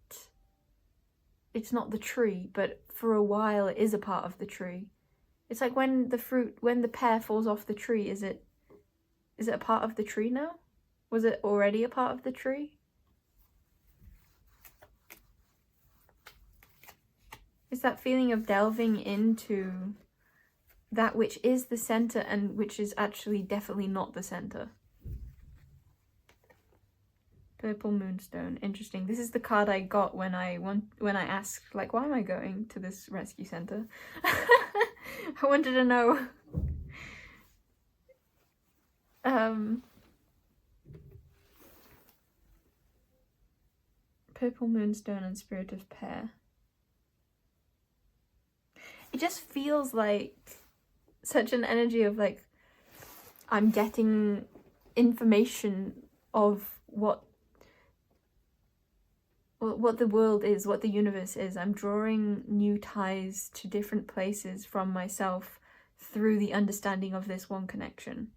A: it's not the tree, but for a while it is a part of the tree. It's like when the pear falls off the tree, is it a part of the tree now? Was it already a part of the tree? It's that feeling of delving into that which is the center and which is actually definitely not the center. Purple Moonstone. Interesting. This is the card I got when I asked, like, why am I going to this rescue center? I wanted to know. Purple Moonstone and Spirit of Pear. It just feels like such an energy of, like, I'm getting information of what the world is, what the universe is. I'm drawing new ties to different places from myself through the understanding of this one connection.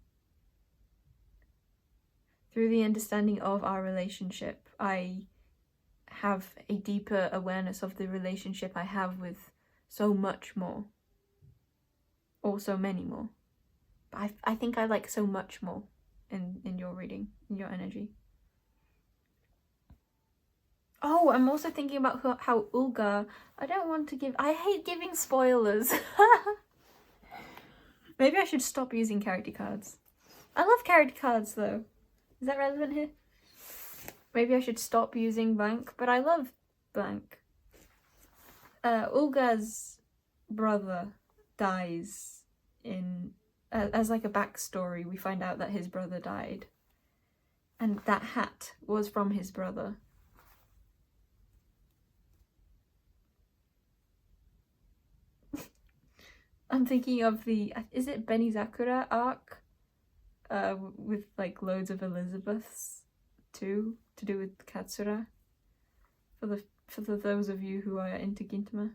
A: Through the understanding of our relationship, I have a deeper awareness of the relationship I have with so much more. Or so many more. But I think I like so much more in your reading, in your energy. Oh, I'm also thinking about how Ulga... I hate giving spoilers. Maybe I should stop using character cards. I love character cards, though. Is that relevant here? Maybe I should stop using blank, but I love blank. Ulga's brother dies in... as like a backstory, we find out that his brother died. And that hat was from his brother. I'm thinking of the, is it Benizakura arc? With like loads of Elizabeths too, to do with Katsura. For those of you who are into Gintama.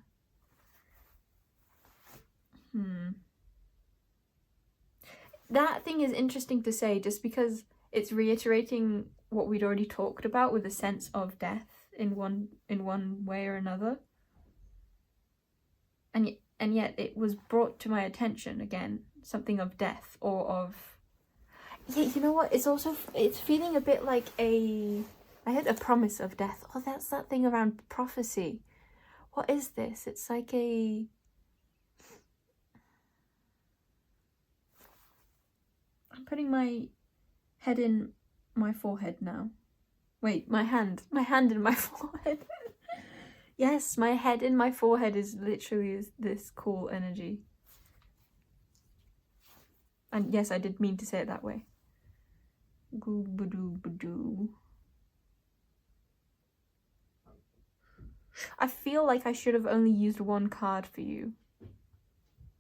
A: That thing is interesting to say just because it's reiterating what we'd already talked about with a sense of death in one way or another. And yet it was brought to my attention again, something of death or of... Yeah, you know what? It's feeling a bit like I heard a promise of death. Oh, that's that thing around prophecy. What is this? It's like a... I'm putting my head in my forehead now. Wait, my hand in my forehead. Yes, my head in my forehead is literally this cool energy. And yes, I did mean to say it that way. Goo-ba-doo-ba-doo. I feel like I should have only used one card for you.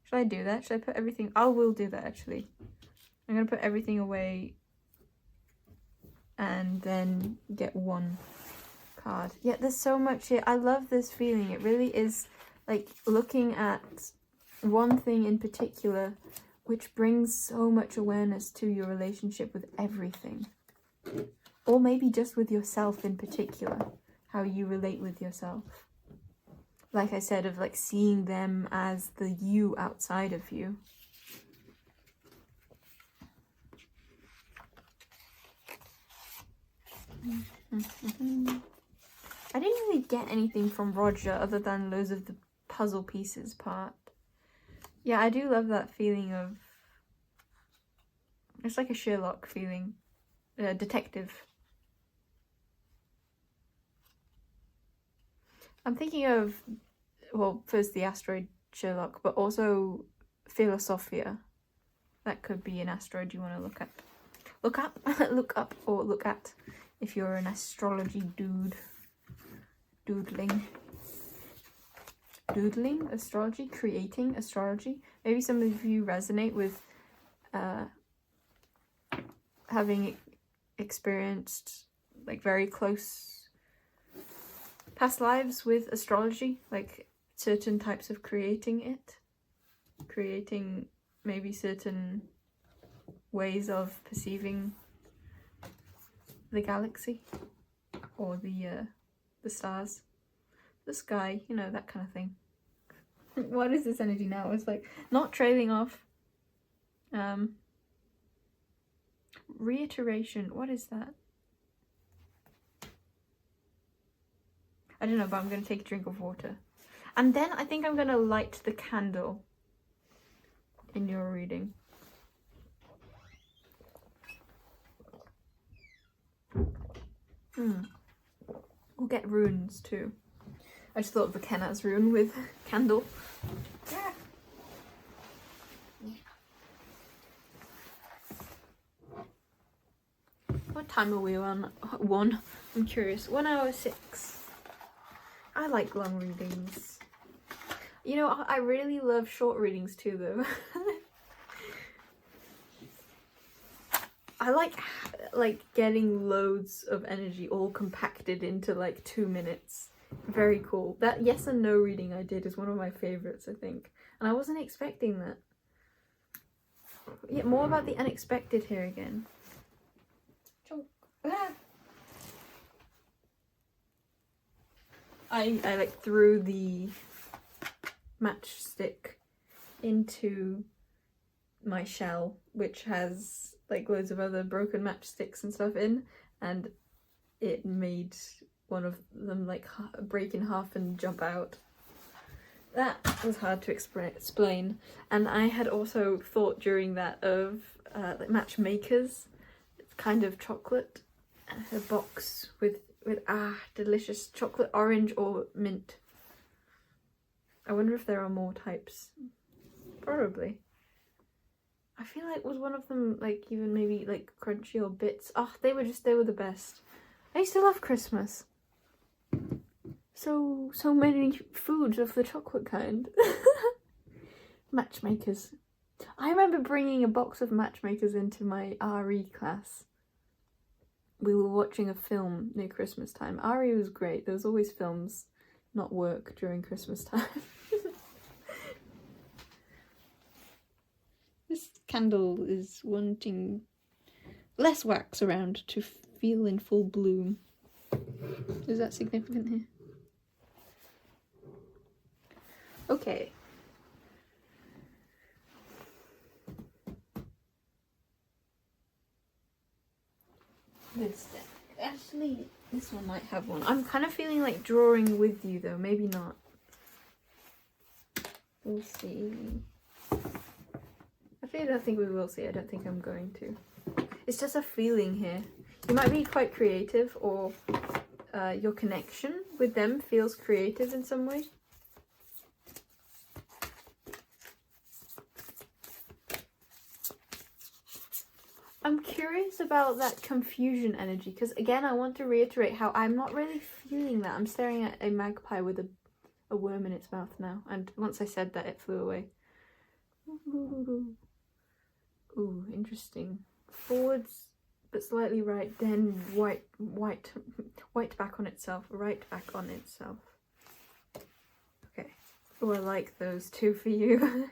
A: Should I do that? Should I put everything... I will do that, actually. I'm going to put everything away and then get one card. Yeah, there's so much here. I love this feeling. It really is like looking at one thing in particular which brings so much awareness to your relationship with everything. Or maybe just with yourself in particular. how you relate with yourself. Like I said, of like seeing them as the you outside of you. I didn't really get anything from Roger other than loads of the puzzle pieces part. Yeah, I do love that feeling of... It's like a Sherlock feeling. Detective. I'm thinking of, well, first the asteroid Sherlock, but also Philosophia. That could be an asteroid you want to look at. Look up, look up, or look at if you're an astrology dude. Doodling, astrology, creating astrology. Maybe some of you resonate with having experienced like very close past lives with astrology, like certain types of creating maybe certain ways of perceiving the galaxy or the stars, the sky, you know, that kind of thing. What is this energy now? It's like not trailing off. Reiteration, what is that? I don't know, but I'm going to take a drink of water. And then I think I'm going to light the candle in your reading. We'll get runes too. I just thought of the Kenaz rune with candle. Yeah. What time are we on? 1. I'm curious. 1 hour 6. I like long readings. You know, I really love short readings too, though. I like getting loads of energy all compacted into like 2 minutes. Very cool. That yes and no reading I did is one of my favorites, I think. And I wasn't expecting that. Yeah, more about the unexpected here again. I like threw the matchstick into my shell, which has like loads of other broken matchsticks and stuff in, and it made one of them like break in half and jump out. That was hard to explain. And I had also thought during that of like matchmakers, kind of chocolate, a box with delicious chocolate, orange or mint. I wonder if there are more types. Probably. I feel like was one of them like even maybe like crunchy or bits. Oh, they were the best. I used to love Christmas. So many foods of the chocolate kind. Matchmakers. I remember bringing a box of matchmakers into my RE class. We were watching a film near Christmas time. RE was great. There was always films, not work, during Christmas time. This candle is wanting less wax around to feel in full bloom. Is that significant here? Okay. This deck. Actually, this one might have one. I'm kind of feeling like drawing with you though, maybe not. We'll see. Actually, I don't think we will see. I don't think I'm going to. It's just a feeling here. You might be quite creative, or your connection with them feels creative in some way. I'm curious about that confusion energy, because again, I want to reiterate how I'm not really feeling that. I'm staring at a magpie with a worm in its mouth now, and once I said that, it flew away. Ooh, interesting. Forwards, but slightly right, then white back on itself, right back on itself. Okay. Oh, I like those two for you.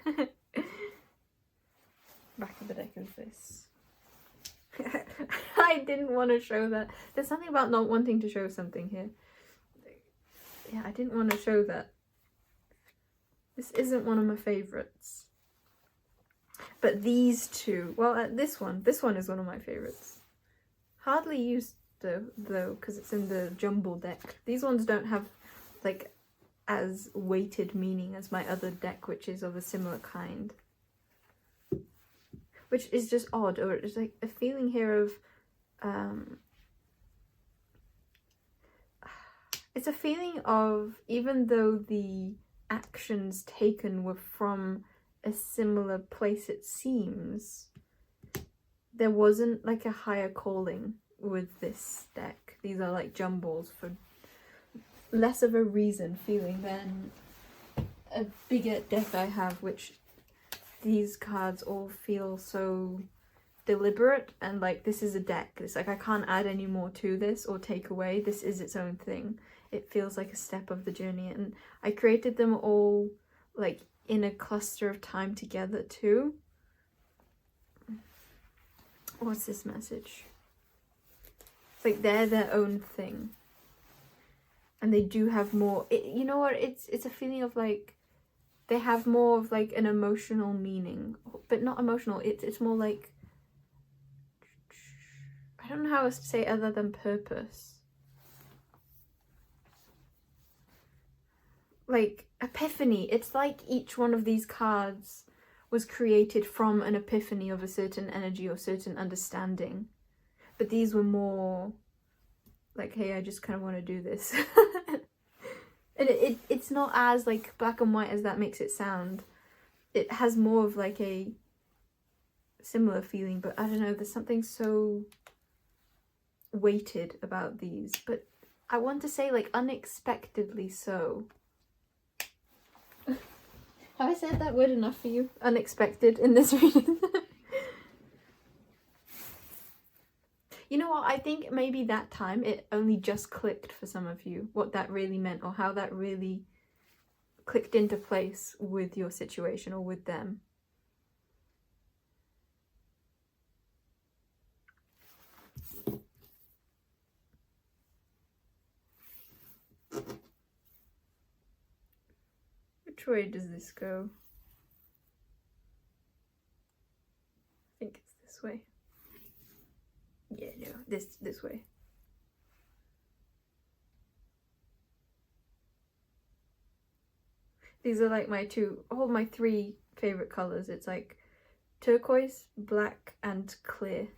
A: Back of the deck is this. I didn't want to show that. There's something about not wanting to show something here. yeah, I didn't want to show that. This isn't one of my favourites. But these two, well, this one is one of my favourites. Hardly used though, because it's in the jumble deck. These ones don't have like as weighted meaning as my other deck, which is of a similar kind. Which is just odd, or it's like a feeling here of, it's a feeling of, even though the actions taken were from a similar place, it seems, there wasn't like a higher calling with this deck. These are like jumbles for less of a reason feeling than a bigger deck I have, which these cards all feel so deliberate and like this is a deck. It's like I can't add any more to this or take away. This is its own thing. It feels like a step of the journey, and I created them all like in a cluster of time together too. What's this message? It's like they're their own thing, and they do have more. You know what? It's a feeling of like they have more of like an emotional meaning, but not emotional. It's more like, I don't know how else to say other than purpose. Like epiphany. It's like each one of these cards was created from an epiphany of a certain energy or certain understanding. But these were more like, hey, I just kind of want to do this. And it's not as like black and white as that makes it sound. It has more of like a similar feeling, but I don't know, there's something so weighted about these. But I want to say like unexpectedly so. Have I said that word enough for you? Unexpected in this reading. You know what? I think maybe that time it only just clicked for some of you what that really meant, or how that really clicked into place with your situation or with them. Which way does this go? I think it's this way. Yeah, no, this way. These are like my my three favorite colors. It's like turquoise, black, and clear.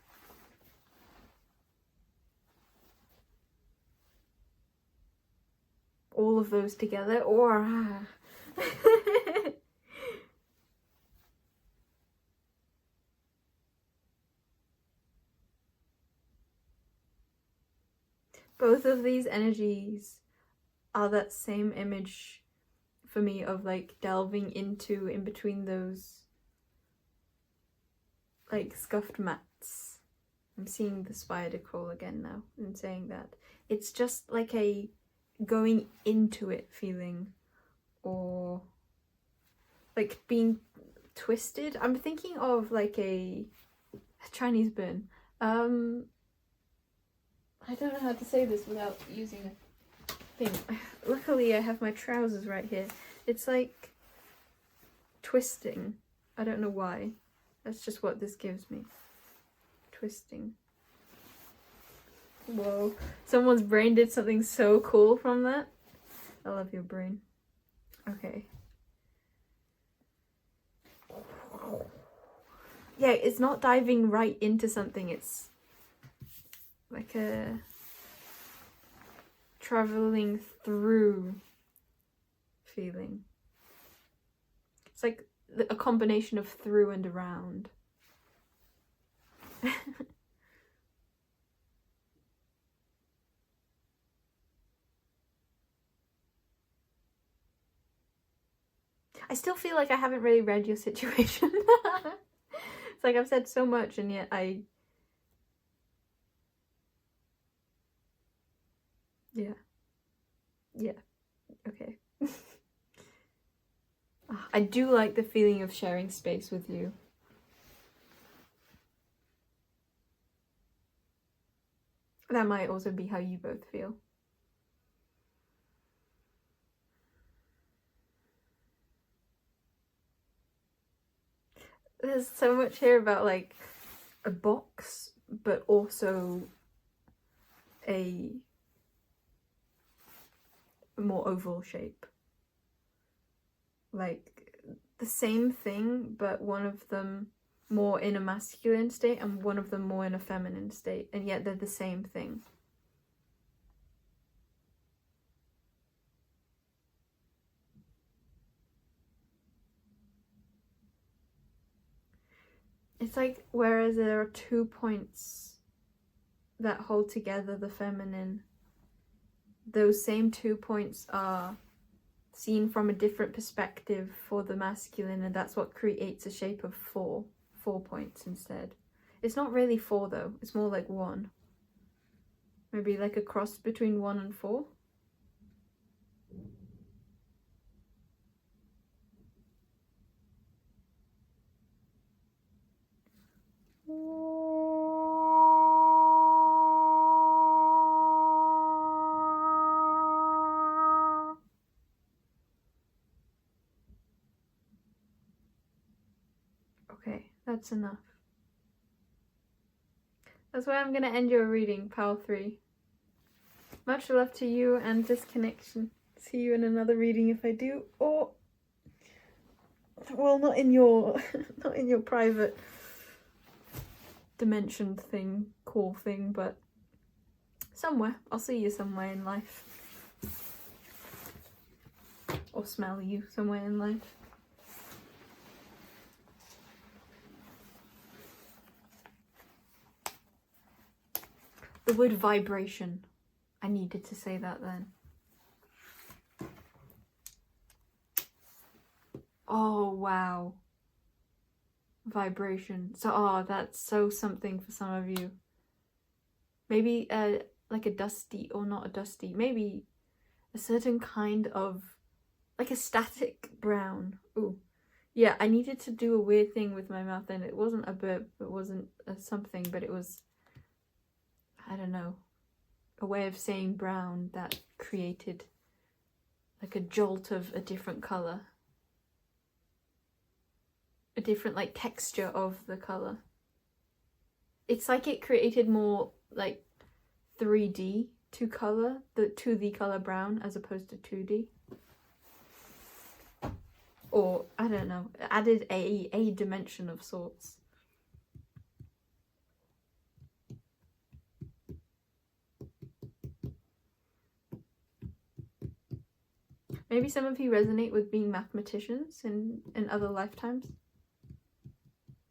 A: All of those together, or both of these energies are that same image for me of like delving into in between those like scuffed mats. I'm seeing the spider crawl again now and saying that. It's just like a going into it feeling, or like being twisted. I'm thinking of like a Chinese burn. I don't know how to say this without using a thing. Luckily I have my trousers right here. It's like twisting. I don't know why. That's just what this gives me. Twisting. Whoa. Someone's brain did something so cool from that. I love your brain. Okay. Yeah, it's not diving right into something. It's like a traveling through feeling. It's like a combination of through and around. I still feel like I haven't really read your situation. It's like I've said so much and yet yeah, okay. I do like the feeling of sharing space with you. That might also be how you both feel. There's so much here about like a box, but also a more oval shape. Like the same thing, but one of them more in a masculine state and one of them more in a feminine state, and yet they're the same thing. It's like, whereas there are 2 points that hold together the feminine, those same 2 points are seen from a different perspective for the masculine, and that's what creates a shape of 4 points instead. It's not really 4 though, it's more like 1. Maybe like a cross between 1 and 4. Okay, that's enough. That's why I'm gonna end your reading, pal 3. Much love to you and this connection. See you in another reading if I do, or well, not in your not in your private dimension thing, cool thing, but somewhere. I'll see you somewhere in life. Or smell you somewhere in life. The word vibration. I needed to say that then. Oh, wow. Vibration. So, oh, that's so something for some of you. Maybe like a dusty, or not a dusty, maybe a certain kind of, like a static brown. Ooh. Yeah, I needed to do a weird thing with my mouth, and it wasn't a burp, it wasn't a something, but it was, I don't know, a way of saying brown that created like a jolt of a different colour. A different like texture of the colour. It's like it created more like 3D to colour, the colour brown as opposed to 2D. Or, I don't know, added a dimension of sorts. Maybe some of you resonate with being mathematicians in other lifetimes.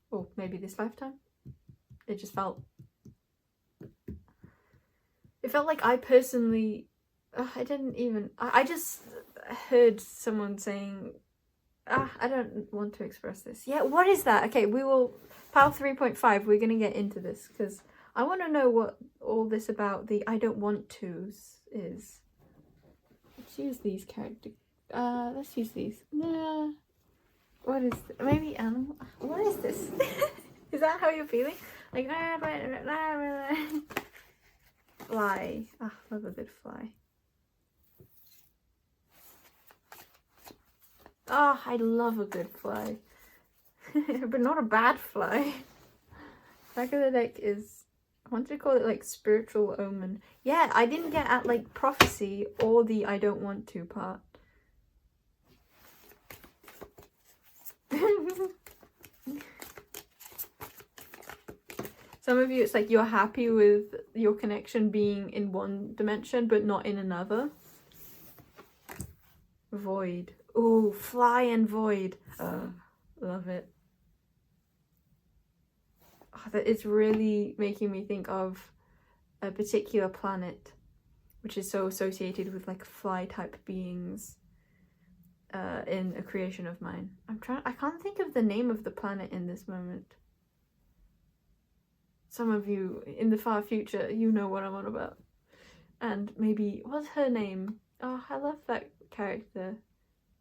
A: Or maybe this lifetime. It just felt... It felt like I personally... I didn't even... I just heard someone saying... I don't want to express this. Yeah, what is that? Okay, we will... Pile 3.5, we're going to get into this, because I want to know what all this about the I don't want to's is. Let's use these characters. Let's use these. What is... Maybe animal... What is this? Is that how you're feeling? Like... Fly. Ah, love a good fly. Ah, I love a good fly. But not a bad fly. Back of the deck is... I wanted to call it like spiritual omen. Yeah, I didn't get at like prophecy or the I don't want to part. Some of you, it's like you're happy with your connection being in one dimension but not in another. Void. Ooh, fly and void. Love it. Oh, that is really making me think of a particular planet which is so associated with like fly type beings in a creation of mine. I can't think of the name of the planet in this moment. Some of you in the far future, you know what I'm on about. And maybe, what's her name? Oh, I love that character.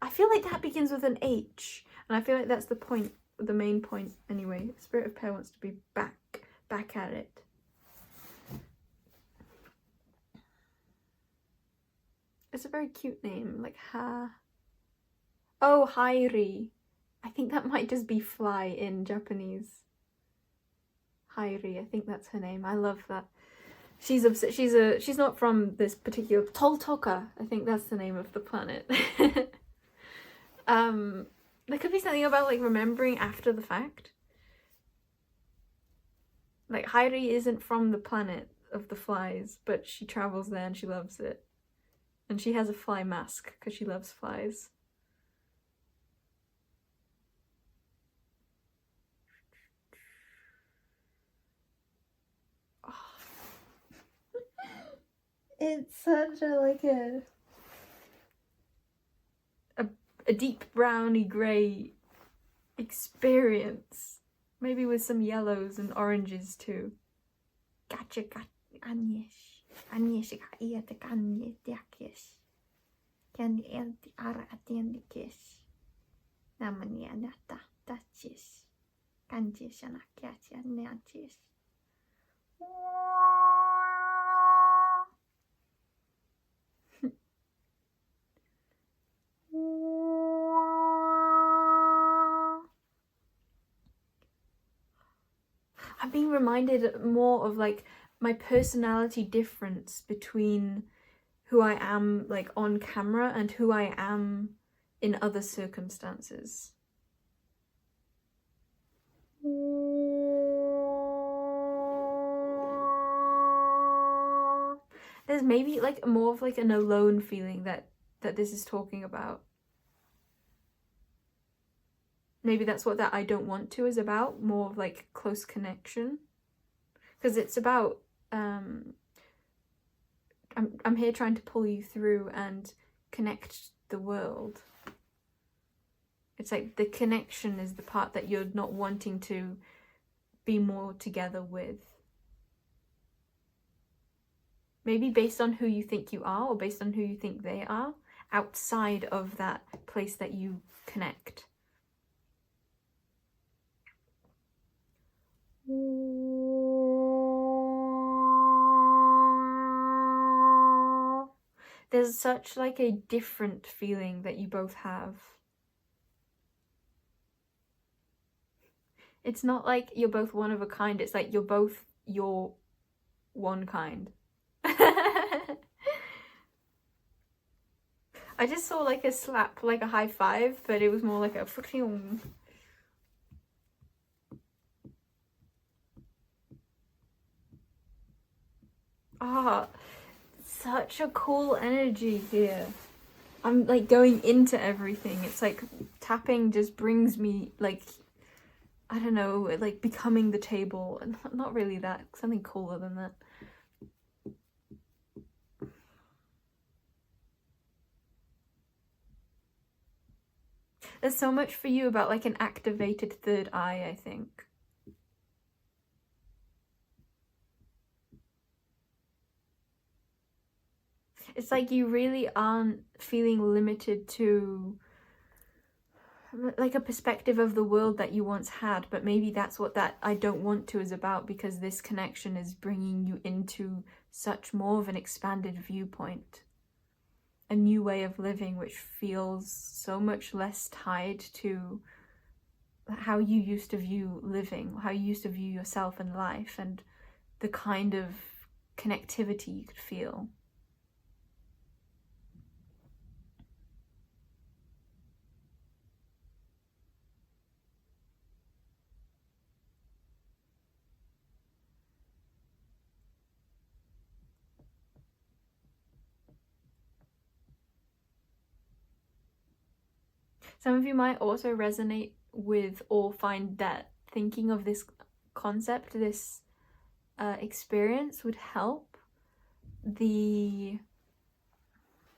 A: I feel like that begins with an H, and I feel like that's the point, the main point anyway. Spirit of Pear wants to be back at it. It's a very cute name, like Ha. Oh, Hairi. I think that might just be fly in Japanese. Hairi, I think that's her name. I love that. She's obsessed. She's not from this particular Toltoka. I think that's the name of the planet. There could be something about like remembering after the fact. Like Hairi isn't from the planet of the flies, but she travels there and she loves it. And she has a fly mask because she loves flies. It's such a deep browny grey experience. Maybe with some yellows and oranges too. Gotcha, anish. Anish ka kanye diakish. Can anti ara atiendikish. Namani anata tachis. Kanjish anakiatia neantis. I'm being reminded more of like my personality difference between who I am like on camera and who I am in other circumstances. There's maybe like more of like an alone feeling that this is talking about. Maybe that's what that I don't want to is about, more of like close connection. Because it's about I'm here trying to pull you through and connect the world. It's like the connection is the part that you're not wanting to be more together with. Maybe based on who you think you are or based on who you think they are, outside of that place that you connect. There's such like a different feeling that you both have. It's not like you're both one of a kind, it's like you're both your one kind. I just saw like a slap, like a high five, but it was more like a freaking. Ah, such a cool energy here. I'm like going into everything. It's like tapping just brings me like, I don't know, like becoming the table. And not really that, something cooler than that. There's so much for you about like an activated third eye, I think. It's like you really aren't feeling limited to like a perspective of the world that you once had, but maybe that's what that I don't want to is about, because this connection is bringing you into such more of an expanded viewpoint, a new way of living which feels so much less tied to how you used to view living, how you used to view yourself and life, and the kind of connectivity you could feel. Some of you might also resonate with or find that thinking of this concept, this experience would help the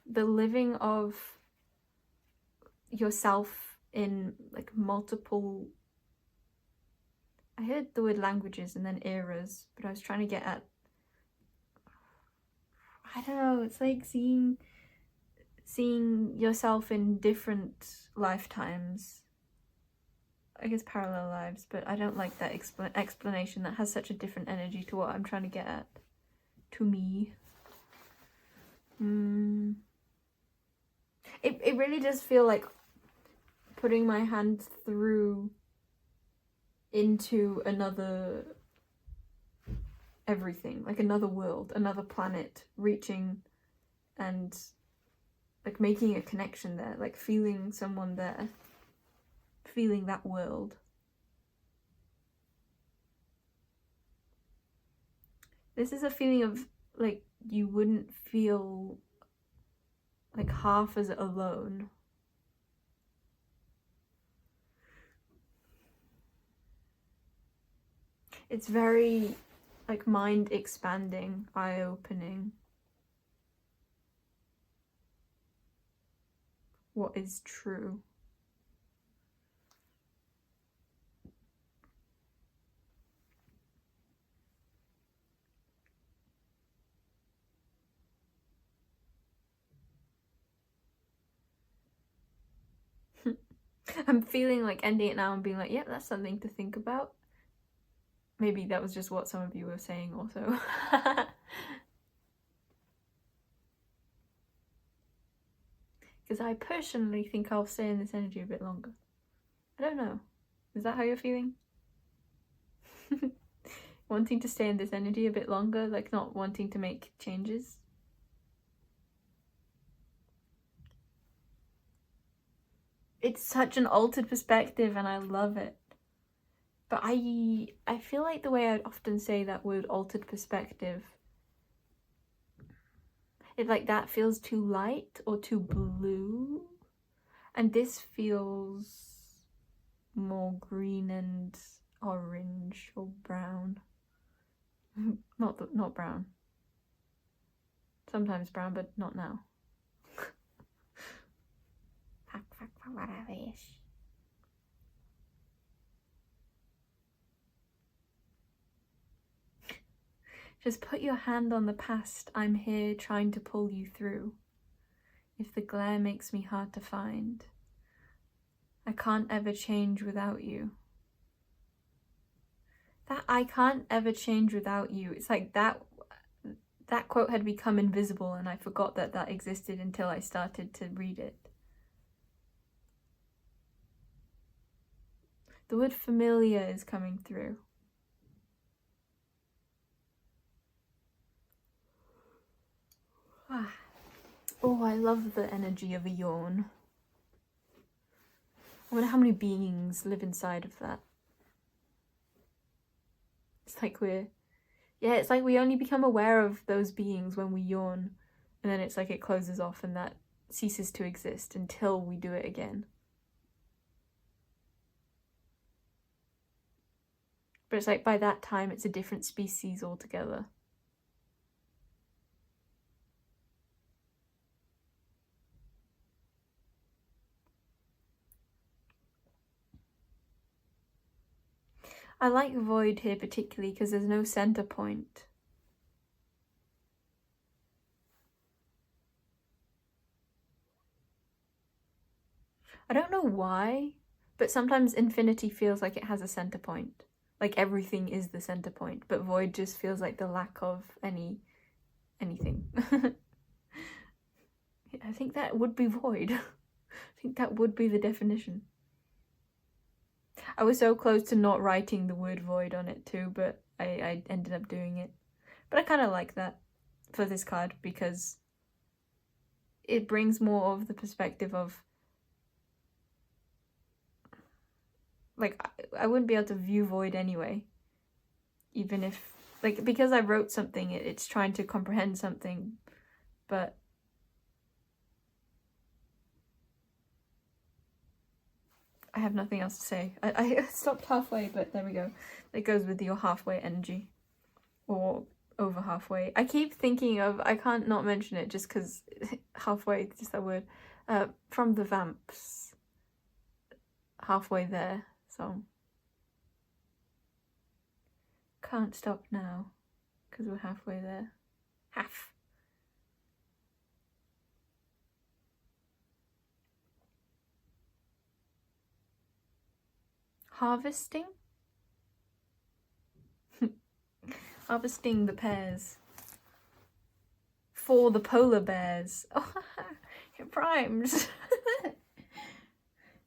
A: living of yourself in like multiple, I heard the word languages and then eras, but I was trying to get at, I don't know, it's like seeing yourself in different lifetimes, I guess parallel lives, but I don't like that explanation. That has such a different energy to what I'm trying to get at, to me. It really does feel like putting my hand through into another everything, like another world, another planet, reaching and like making a connection there, like feeling someone there, feeling that world. This is a feeling of like you wouldn't feel like half as alone. It's very like mind expanding, eye opening. What is true? I'm feeling like ending it now and being like, yep, that's something to think about. Maybe that was just what some of you were saying also. Because I personally think I'll stay in this energy a bit longer. I don't know. Is that how you're feeling? Wanting to stay in this energy a bit longer, like not wanting to make changes? It's such an altered perspective and I love it. But I feel like the way I'd often say that word altered perspective, if like that feels too light or too blue, and this feels more green and orange or brown. Not brown. Sometimes brown, but not now. Just put your hand on the past. I'm here trying to pull you through. If the glare makes me hard to find, I can't ever change without you. That I can't ever change without you. It's like that quote had become invisible and I forgot that that existed until I started to read it. The word familiar is coming through. Oh, I love the energy of a yawn. I wonder how many beings live inside of that. It's like it's like we only become aware of those beings when we yawn, and then it's like it closes off and that ceases to exist until we do it again. But it's like by that time it's a different species altogether. I like void here particularly because there's no center point. I don't know why, but sometimes infinity feels like it has a center point. Like everything is the center point, but void just feels like the lack of anything. I think that would be void. I think that would be the definition. I was so close to not writing the word void on it too, but I ended up doing it. But I kind of like that for this card because it brings more of the perspective of like I wouldn't be able to view void anyway, even if like because I wrote something it's trying to comprehend something, but I have nothing else to say. I stopped halfway, but there we go. It goes with your halfway energy. Or over halfway. I keep thinking of, I can't not mention it just because halfway, just that word. From the Vamps. Halfway there, so. Can't stop now because we're halfway there. Half. Harvesting? Harvesting the pears. For the polar bears. Oh, it rhymes.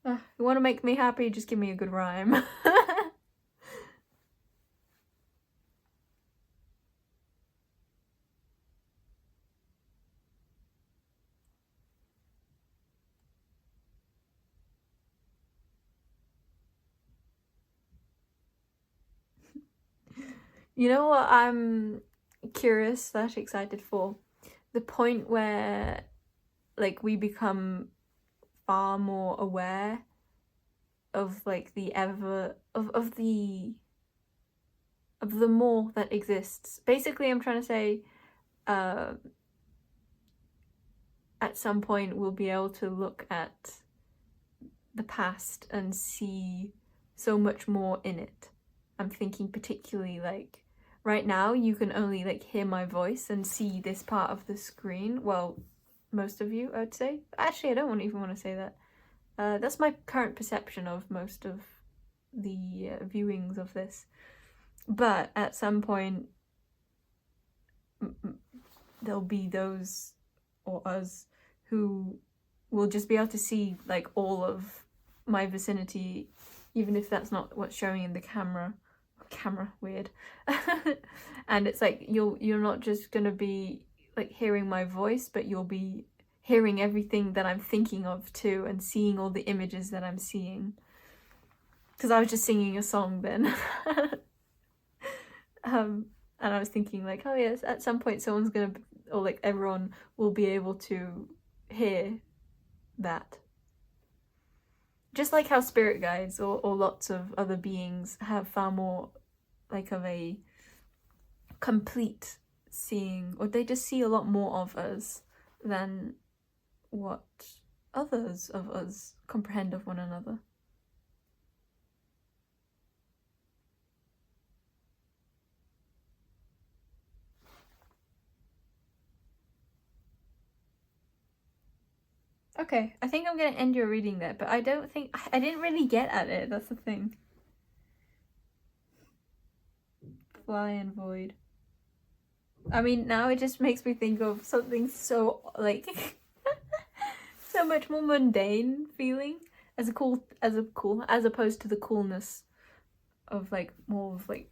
A: You want to make me happy? Just give me a good rhyme. You know what I'm curious / excited for? The point where like we become far more aware of like the more that exists. Basically, I'm trying to say at some point we'll be able to look at the past and see so much more in it. I'm thinking particularly like right now you can only like hear my voice and see this part of the screen. Well, most of you, I'd say. Actually, I don't even want to say that. That's my current perception of most of the viewings of this. But at some point, there'll be those or us who will just be able to see like all of my vicinity, even if that's not what's showing in the camera. Weird. And it's like you're not just gonna be like hearing my voice, but you'll be hearing everything that I'm thinking of too, and seeing all the images that I'm seeing. Because I was just singing a song then. And I was thinking like, oh yes, at some point someone's gonna, or like everyone will be able to hear that. Just like how spirit guides or lots of other beings have far more like of a complete seeing, or they just see a lot more of us than what others of us comprehend of one another. Okay, I think I'm gonna end your reading there, but I didn't really get at it, that's the thing. Fly and void. I mean, now it just makes me think of something so, like, so much more mundane feeling as opposed to the coolness of, like, more of, like,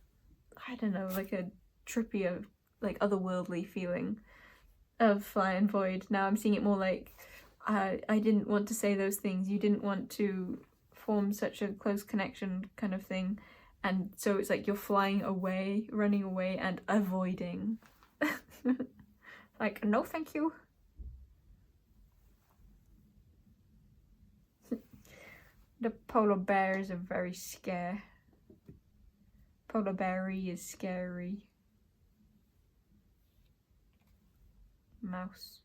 A: I don't know, like a trippier, like, otherworldly feeling of fly and void. Now I'm seeing it more like, I didn't want to say those things, you didn't want to form such a close connection kind of thing. And so it's like you're flying away, running away, and avoiding. Like, no thank you. The polar bears are very scary. Polar berry is scary. Mouse.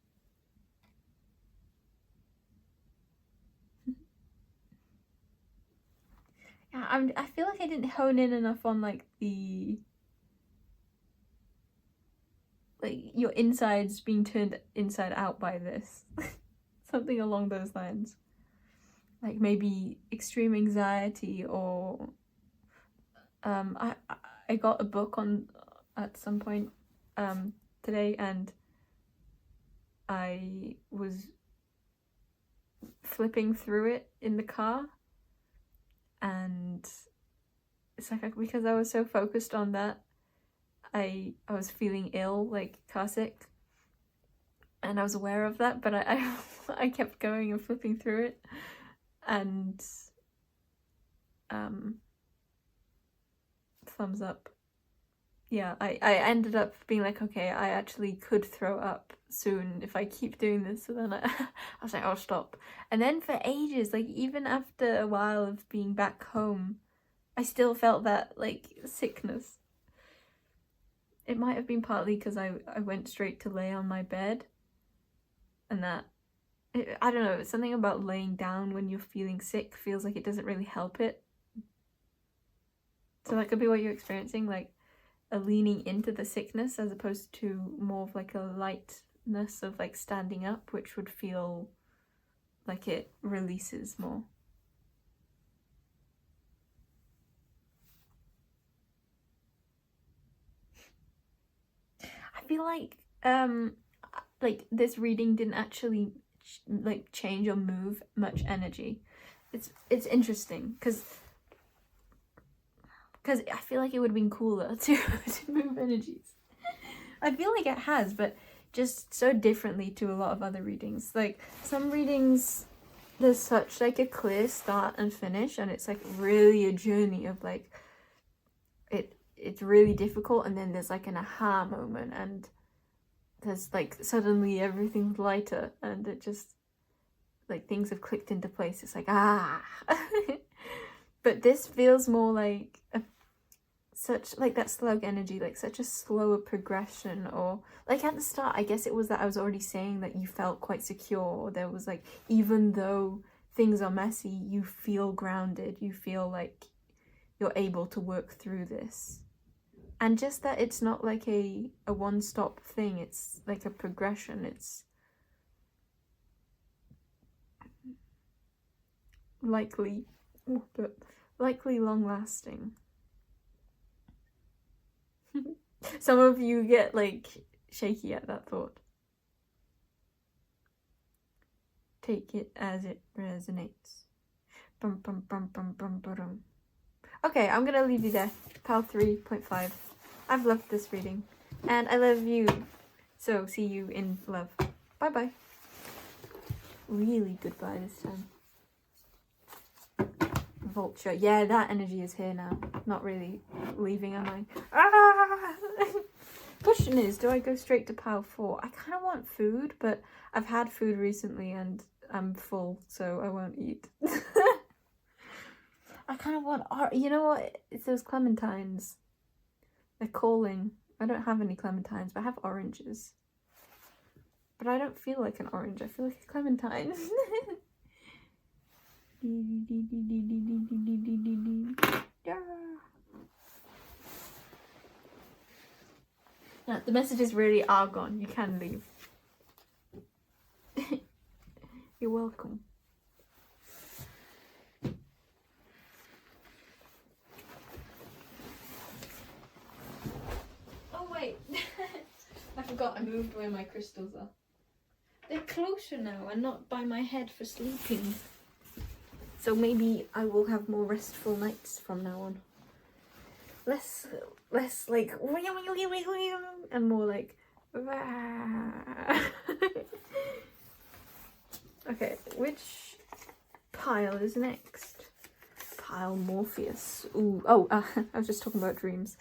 A: Yeah, I feel like I didn't hone in enough on like your insides being turned inside out by this. Something along those lines. Like maybe extreme anxiety, or I got a book on at some point today, and I was flipping through it in the car, and it's like because I was so focused on that, I was feeling ill, like car sick, and I was aware of that, but I kept going and flipping through it, and thumbs up. Yeah, I ended up being like, okay, I actually could throw up soon if I keep doing this. So then I was like, I'll stop. And then for ages, like even after a while of being back home, I still felt that like sickness. It might have been partly because I went straight to lay on my bed, and that, I don't know, something about laying down when you're feeling sick feels like it doesn't really help it. So that could be what you're experiencing, like a leaning into the sickness as opposed to more of like a lightness of like standing up, which would feel like it releases more. I feel like this reading didn't actually like change or move much energy. it's interesting because I feel like it would have been cooler to move energies. I feel like it has, but just so differently to a lot of other readings. Like some readings, there's such like a clear start and finish, and it's like really a journey of like it's really difficult, and then there's like an aha moment, and there's like suddenly everything's lighter, and it just like things have clicked into place. It's like but this feels more like such like that slug energy, like such a slower progression. Or like at the start, I guess it was that I was already saying that you felt quite secure, or there was like, even though things are messy, you feel grounded, you feel like you're able to work through this. And just that it's not like a one-stop thing, it's like a progression. It's likely long-lasting. Some of you get like shaky at that thought. Take it as it resonates. Bum, bum, bum, bum, bum, bum. Okay, I'm gonna leave you there. Pal 3.5. I've loved this reading, and I love you. So see you in love. Bye bye. Really goodbye this time. Vulture. Yeah, that energy is here now. Not really leaving, am I? Ah! Question is, do I go straight to pile 4? I kind of want food, but I've had food recently and I'm full, so I won't eat. I kind of want you know what? It's those clementines. They're calling. I don't have any clementines, but I have oranges. But I don't feel like an orange. I feel like a clementine. No, the messages really are gone. You can leave. You're welcome. Oh wait, I forgot I moved where my crystals are. They're closer now and not by my head for sleeping. So maybe I will have more restful nights from now on. Less like and more like okay, which pile is next? Pile Morpheus. Ooh, oh, I was just talking about dreams.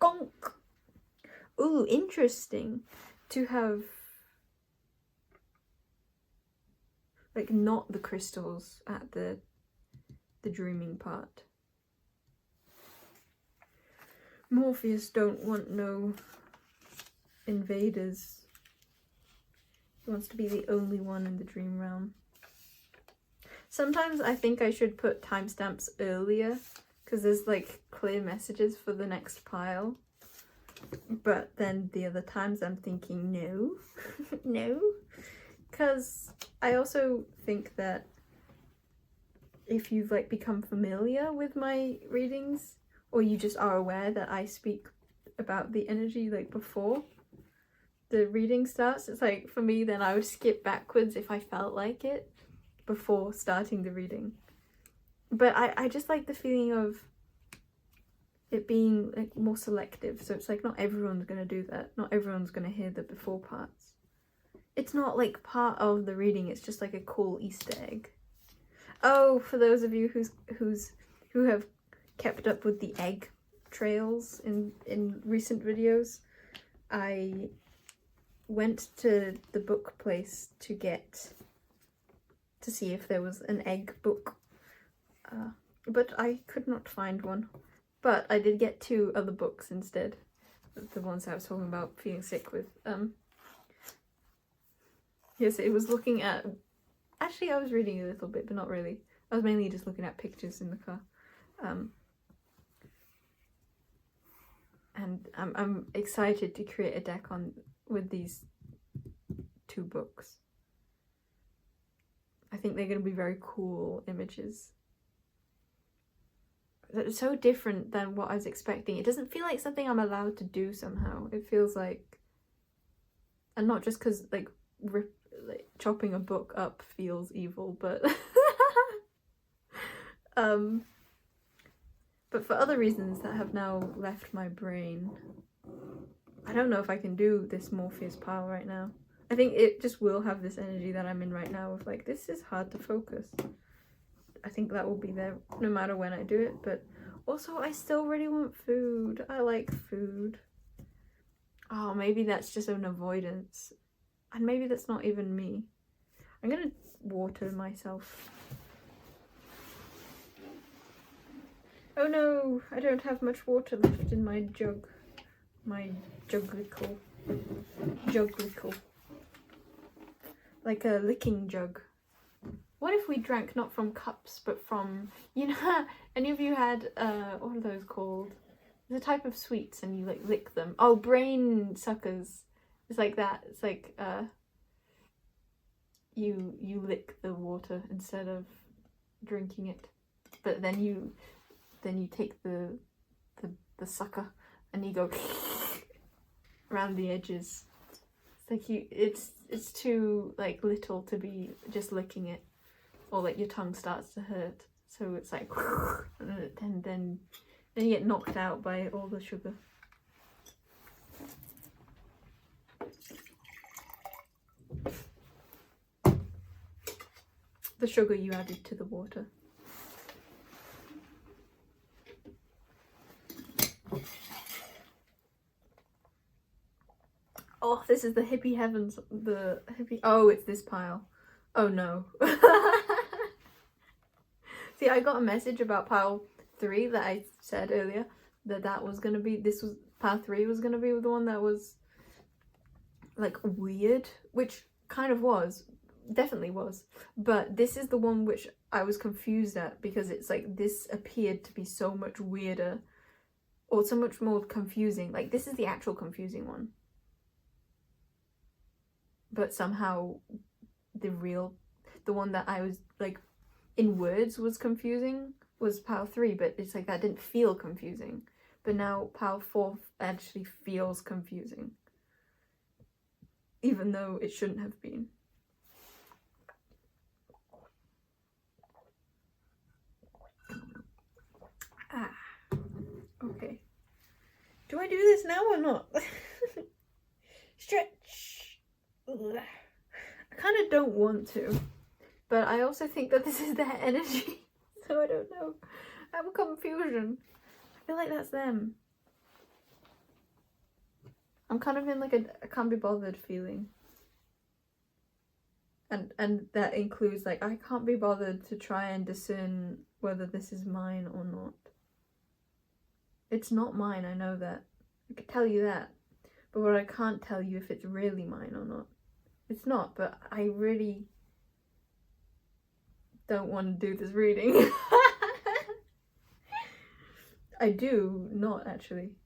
A: Gonk. Ooh, interesting to have like not the crystals at the dreaming part. Morpheus don't want no invaders. He wants to be the only one in the dream realm. Sometimes I think I should put timestamps earlier because there's like clear messages for the next pile. But then the other times I'm thinking no, no. Because I also think that if you've like become familiar with my readings, or you just are aware that I speak about the energy like before the reading starts, it's like for me then I would skip backwards if I felt like it before starting the reading. But I just like the feeling of it being like more selective, so it's like not everyone's gonna do that, not everyone's gonna hear the before parts. It's not like part of the reading, it's just like a cool Easter egg. Oh, for those of you who have kept up with the egg trails in recent videos, I went to the book place to see if there was an egg book, but I could not find one. But I did get 2 other books instead, the ones I was talking about feeling sick with. Yes, it was looking at, actually I was reading a little bit, but not really. I was mainly just looking at pictures in the car. And I'm excited to create a deck with these 2 books. I think they're going to be very cool images. It's so different than what I was expecting. It doesn't feel like something I'm allowed to do somehow. It feels like, and not just because like like chopping a book up feels evil, but but for other reasons that have now left my brain, I don't know if I can do this Morpheus pile right now. I think it just will have this energy that I'm in right now of like, this is hard to focus. I think that will be there no matter when I do it, but also I still really want food. I like food. Oh, maybe that's just an avoidance. And maybe that's not even me. I'm gonna water myself. Oh no, I don't have much water left in my jug. My juglicle. Juglicle. Like a licking jug. What if we drank not from cups, but from, you know, any of you had, what are those called? It's a type of sweets and you like lick them. Oh, brain suckers. It's like that. It's like, you lick the water instead of drinking it. But then you take the sucker and you go around the edges. It's like it's too like little to be just licking it, or like your tongue starts to hurt. So it's like, and then you get knocked out by all the sugar. The sugar you added to the water. Oh, this is the hippie heavens. The hippie. Oh, it's this pile. Oh no. See, I got a message about pile 3 that I said earlier that was gonna be. This was pile 3 was gonna be the one that was like weird, which kind of was, definitely was. But this is the one which I was confused at because it's like this appeared to be so much weirder, or so much more confusing. Like this is the actual confusing one. But somehow the one that I was like in words was confusing was pile 3, but it's like that didn't feel confusing. But now pile 4 actually feels confusing, even though it shouldn't have been. Ah, okay. Do I do this now or not? Stretch. Ugh. I kind of don't want to, but I also think that this is their energy, so I don't know. I have a confusion. I feel like that's them. I'm kind of in like a can't be bothered feeling, and that includes like I can't be bothered to try and discern whether this is mine or not. It's not mine, I know that. I could tell you that, but what I can't tell you if it's really mine or not. It's not, but I really don't want to do this reading. I do not actually.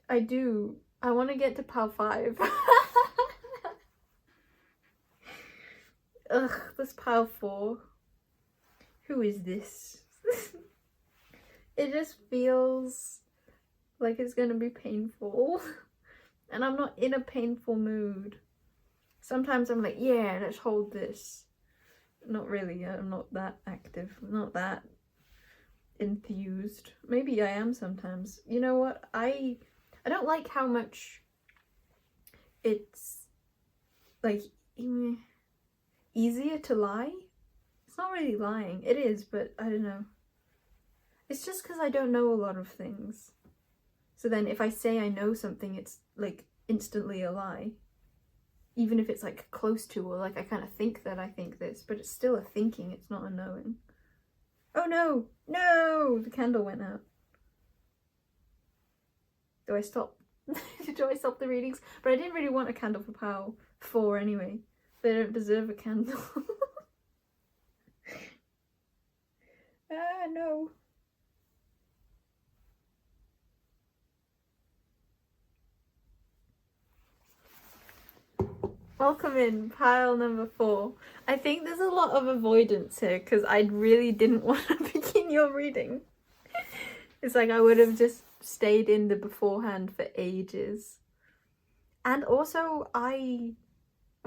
A: I do. I want to get to pile 5. Ugh, this pile 4. Who is this? It just feels like it's gonna be painful. And I'm not in a painful mood. Sometimes I'm like, yeah, let's hold this. Not really, I'm not that active. I'm not that enthused. Maybe I am sometimes. You know what? I don't like how much it's like easier to lie. It's not really lying. It is, but I don't know. It's just because I don't know a lot of things. So then if I say I know something, it's like instantly a lie. Even if it's like close to, or like I kind of think that I think this, but it's still a thinking, it's not a knowing. Oh no! No! The candle went out. Do I stop? Do I stop the readings? But I didn't really want a candle for pile 4 anyway. They don't deserve a candle. Ah, no. Welcome in, pile number 4. I think there's a lot of avoidance here because I really didn't want to begin your reading. It's like I would have just stayed in the beforehand for ages. And also, I'm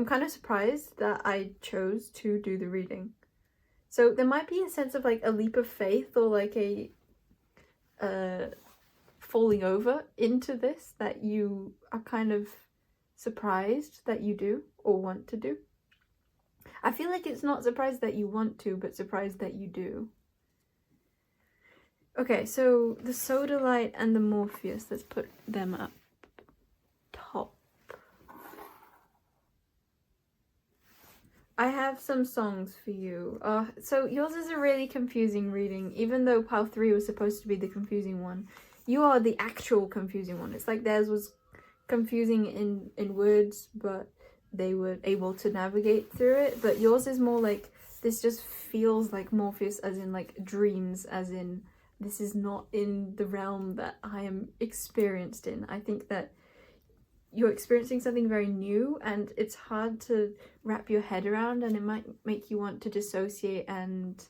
A: kind of surprised that I chose to do the reading. So there might be a sense of like a leap of faith or like a falling over into this that you are kind of surprised that you do or want to do. I feel like it's not surprised that you want to, but surprised that you do. Okay, so the Soda Light and the Morpheus, let's put them up top. I have some songs for you. So yours is a really confusing reading, even though pile 3 was supposed to be the confusing one. You are the actual confusing one. It's like theirs was confusing in words, but they were able to navigate through it. But yours is more like, this just feels like Morpheus, as in like dreams, as in this is not in the realm that I am experienced in. I think that you're experiencing something very new and it's hard to wrap your head around, and it might make you want to dissociate and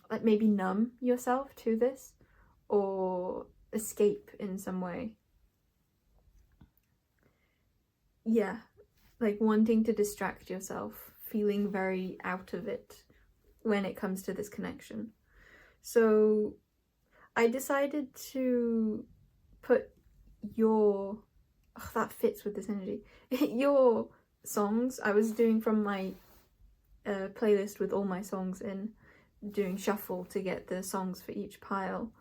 A: like maybe numb yourself to this or escape in some way. Yeah, like wanting to distract yourself, feeling very out of it when it comes to this connection. So I decided to put your that fits with this energy your songs I was doing from my playlist with all my songs in, doing shuffle to get the songs for each pile,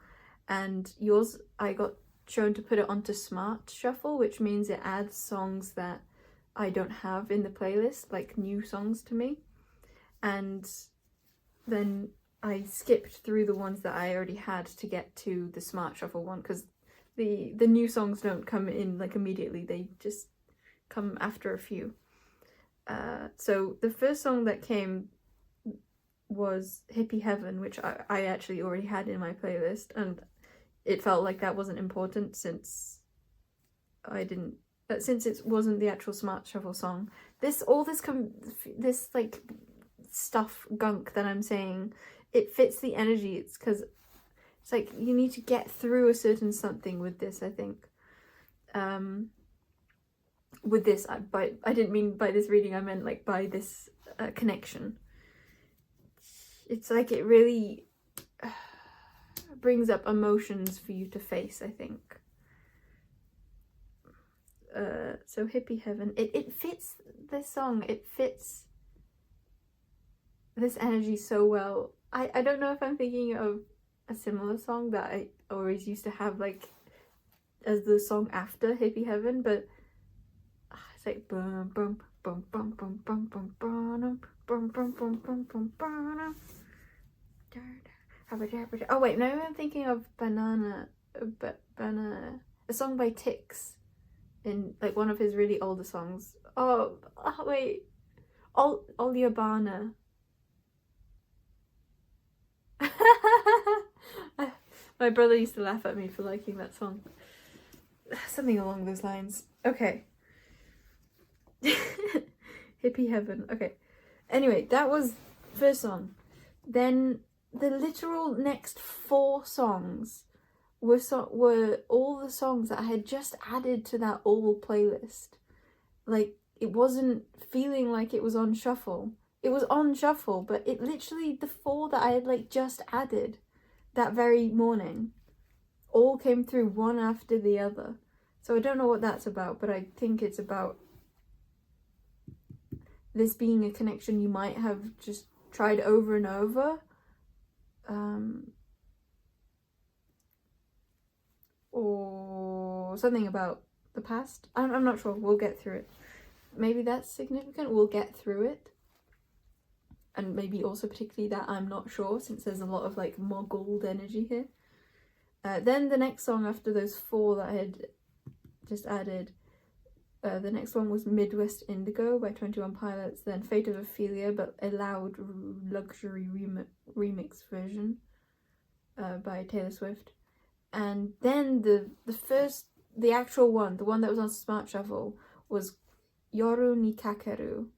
A: and yours I got shown to put it onto smart shuffle, which means it adds songs that I don't have in the playlist, like new songs to me, and then I skipped through the ones that I already had to get to the smart shuffle one, because the new songs don't come in like immediately, they just come after a few. So the first song that came was Hippie Heaven, which I actually already had in my playlist, and it felt like that wasn't important since since it wasn't the actual smart shuffle song. This like stuff gunk that I'm saying, it fits the energy. It's because it's like you need to get through a certain something with this, I think. With this, I didn't mean by this reading, I meant like by this connection. It's like it really brings up emotions for you to face, I think. So Hippie Heaven, it fits this song, it fits this energy so well. I don't know if I'm thinking of a similar song that I always used to have like as the song after Hippie Heaven, but it's like bum bum bum bum bum bum bum bum bum bum bum bum bum. Oh wait, no, I'm thinking of Banana, a song by Tix, in like one of his really older songs. Oh wait, Olyabana. My brother used to laugh at me for liking that song. Something along those lines. Okay. Hippie Heaven. Okay. Anyway, that was first song. Then the literal next 4 songs were all the songs that I had just added to that old playlist. Like, it wasn't feeling like it was on shuffle. It was on shuffle, but it literally, the 4 that I had like just added that very morning all came through one after the other. So I don't know what that's about, but I think it's about this being a connection you might have just tried over and over. Or something about the past. I'm not sure. We'll get through it. Maybe that's significant. We'll get through it. And maybe also particularly that I'm not sure, since there's a lot of like more gold energy here. Then the next song after those 4 that I had just added, the next one was Midwest Indigo by 21 Pilots, then Fate of Ophelia, but a loud luxury remix version by Taylor Swift. And then the actual one, the one that was on Smart Shuffle, was Yoru ni Kakeru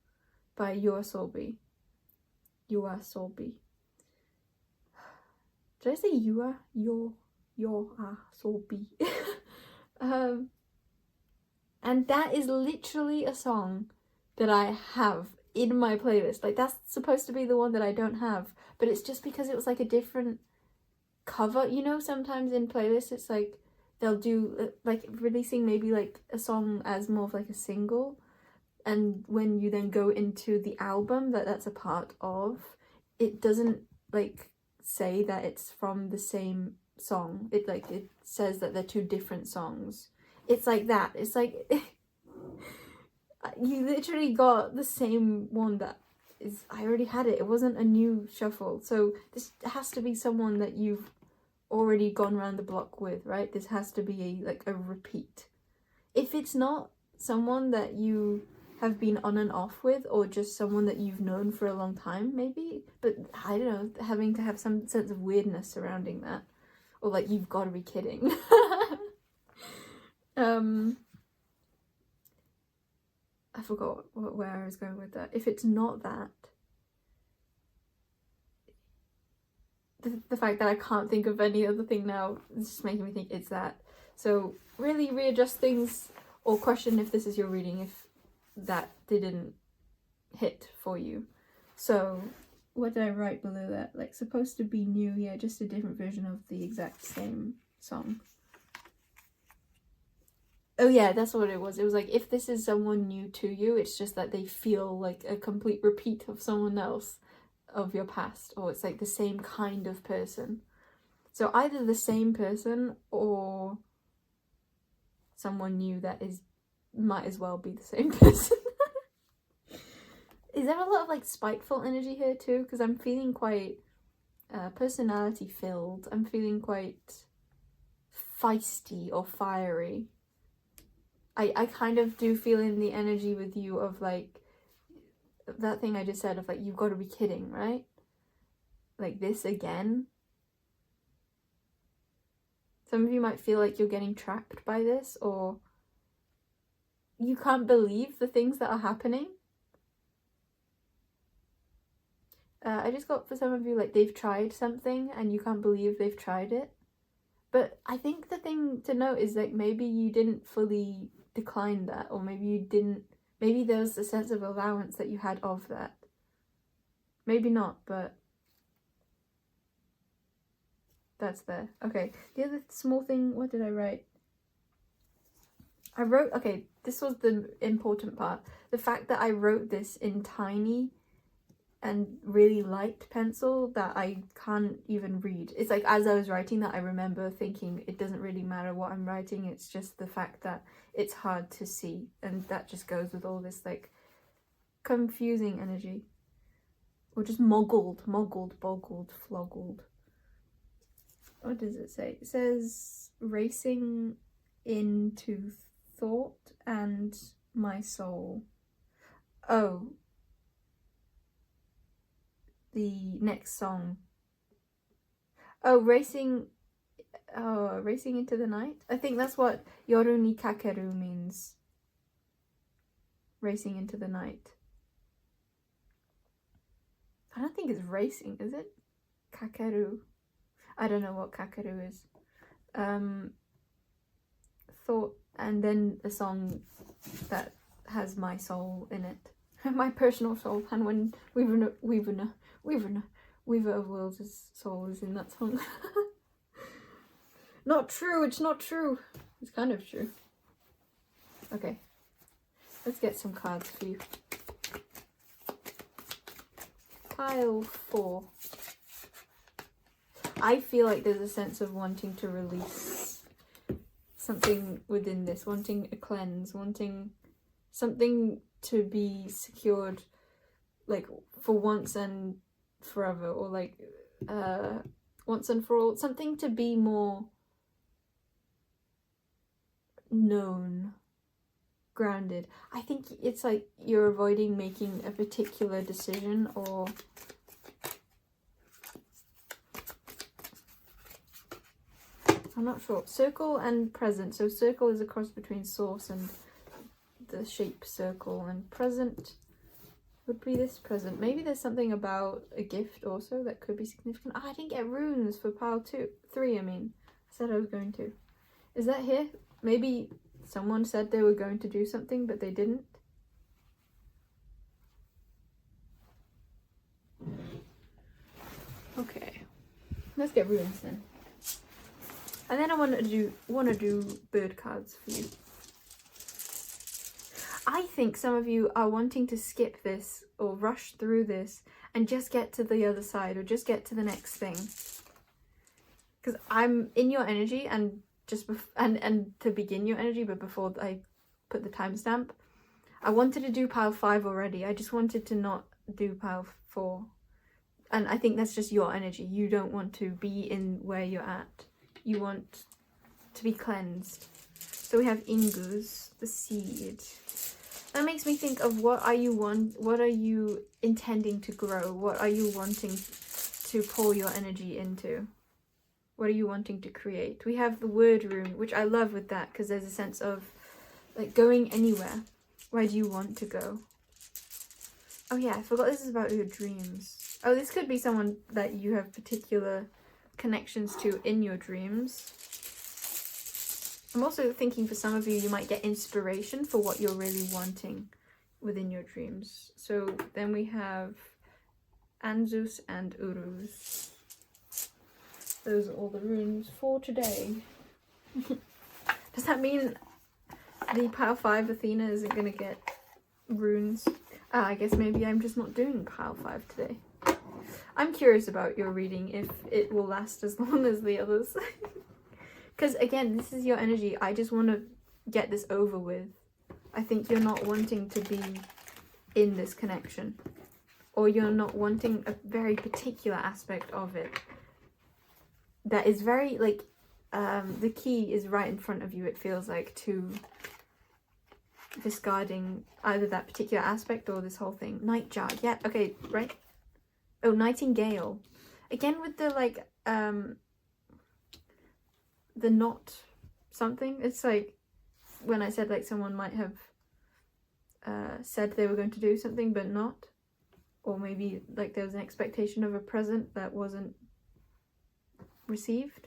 A: by Yoasobi. Did I say Yoasobi? And that is literally a song that I have in my playlist. Like, that's supposed to be the one that I don't have, but it's just because it was like a different cover. You know, sometimes in playlists it's like they'll do like releasing maybe like a song as more of like a single, and when you then go into the album that's a part of, it doesn't like say that it's from the same song. It like it says that they're two different songs. It's like that. It's like you literally got the same one that is, I already had it. It wasn't a new shuffle. So this has to be someone that you've already gone around the block with, right? This has to be a repeat. If it's not someone that you have been on and off with, or just someone that you've known for a long time, maybe, but I don't know, having to have some sense of weirdness surrounding that, or like, you've got to be kidding. I forgot where I was going with that. If it's not that, the fact that I can't think of any other thing now is just making me think it's that. So really readjust things, or question if this is your reading if that didn't hit for you. So what did I write below that? Like, supposed to be new, yeah, just a different version of the exact same song. Oh yeah, that's what it was. It was like, if this is someone new to you, it's just that they feel like a complete repeat of someone else of your past, or it's like the same kind of person. So either the same person or someone new that is might as well be the same person. Is there a lot of like spiteful energy here too? Because I'm feeling quite personality filled. I'm feeling quite feisty or fiery. I kind of do feel in the energy with you of like that thing I just said of like, you've got to be kidding, right? Like, this again. Some of you might feel like you're getting trapped by this, or you can't believe the things that are happening. I just got, for some of you, like, they've tried something and you can't believe they've tried it. But I think the thing to note is like, maybe you didn't fully decline that, or maybe there was a sense of allowance that you had of that. Maybe not, but that's there. Okay, the other small thing, what did I write? I wrote, okay, this was the important part. The fact that I wrote this in tiny and really light pencil that I can't even read. It's like, as I was writing that, I remember thinking, it doesn't really matter what I'm writing, it's just the fact that it's hard to see, and that just goes with all this like confusing energy, or just boggled, floggled. What does it say? It says racing into thought and my soul. Oh, the next song. Oh, racing into the night. I think that's what yoru ni kakeru means. Racing into the night. I don't think it's racing, is it? Kakeru. I don't know what kakeru is. Thought, and then a song that has my soul in it. My personal soul, and when Weaver of Worlds' soul is in that song. Not true, it's not true. It's kind of true. Okay, let's get some cards for you. Pile 4. I feel like there's a sense of wanting to release something within this, wanting a cleanse, wanting something to be secured, like, for once and forever, or like once and for all, something to be more known, grounded. I think it's like you're avoiding making a particular decision, or I'm not sure. Circle and present. So circle is a cross between source and the shape circle, and present would be this present. Maybe there's something about a gift also that could be significant. Oh, I didn't get runes for pile 3, I mean. I said I was going to. Is that here? Maybe someone said they were going to do something, but they didn't. Okay, let's get runes then. And then I want to do bird cards for you. I think some of you are wanting to skip this or rush through this and just get to the other side or just get to the next thing. Because I'm in your energy and and to begin your energy, but before I put the timestamp, I wanted to do pile 5 already. I just wanted to not do pile 4. And I think that's just your energy. You don't want to be in where you're at. You want to be cleansed. So we have Ingus, the seed. That makes me think of what are you intending to grow? What are you wanting to pour your energy into? What are you wanting to create? We have the word rune, which I love with that because there's a sense of like going anywhere. Where do you want to go? Oh yeah, I forgot this is about your dreams. Oh, this could be someone that you have particular connections to in your dreams. I'm also thinking for some of you, you might get inspiration for what you're really wanting within your dreams. So then we have Anzus and Uruz. Those are all the runes for today. Does that mean the Power 5 Athena isn't going to get runes? I guess maybe I'm just not doing Power 5 today. I'm curious about your reading, if it will last as long as the others. Because again, this is your energy. I just want to get this over with. I think you're not wanting to be in this connection. Or you're not wanting a very particular aspect of it. That is very, like, the key is right in front of you, it feels like, to discarding either that particular aspect or this whole thing. Nightjar, yeah, okay, right? Oh, Nightingale. Again with the, like, the not something. It's like when I said like someone might have said they were going to do something but not, or maybe like there was an expectation of a present that wasn't received.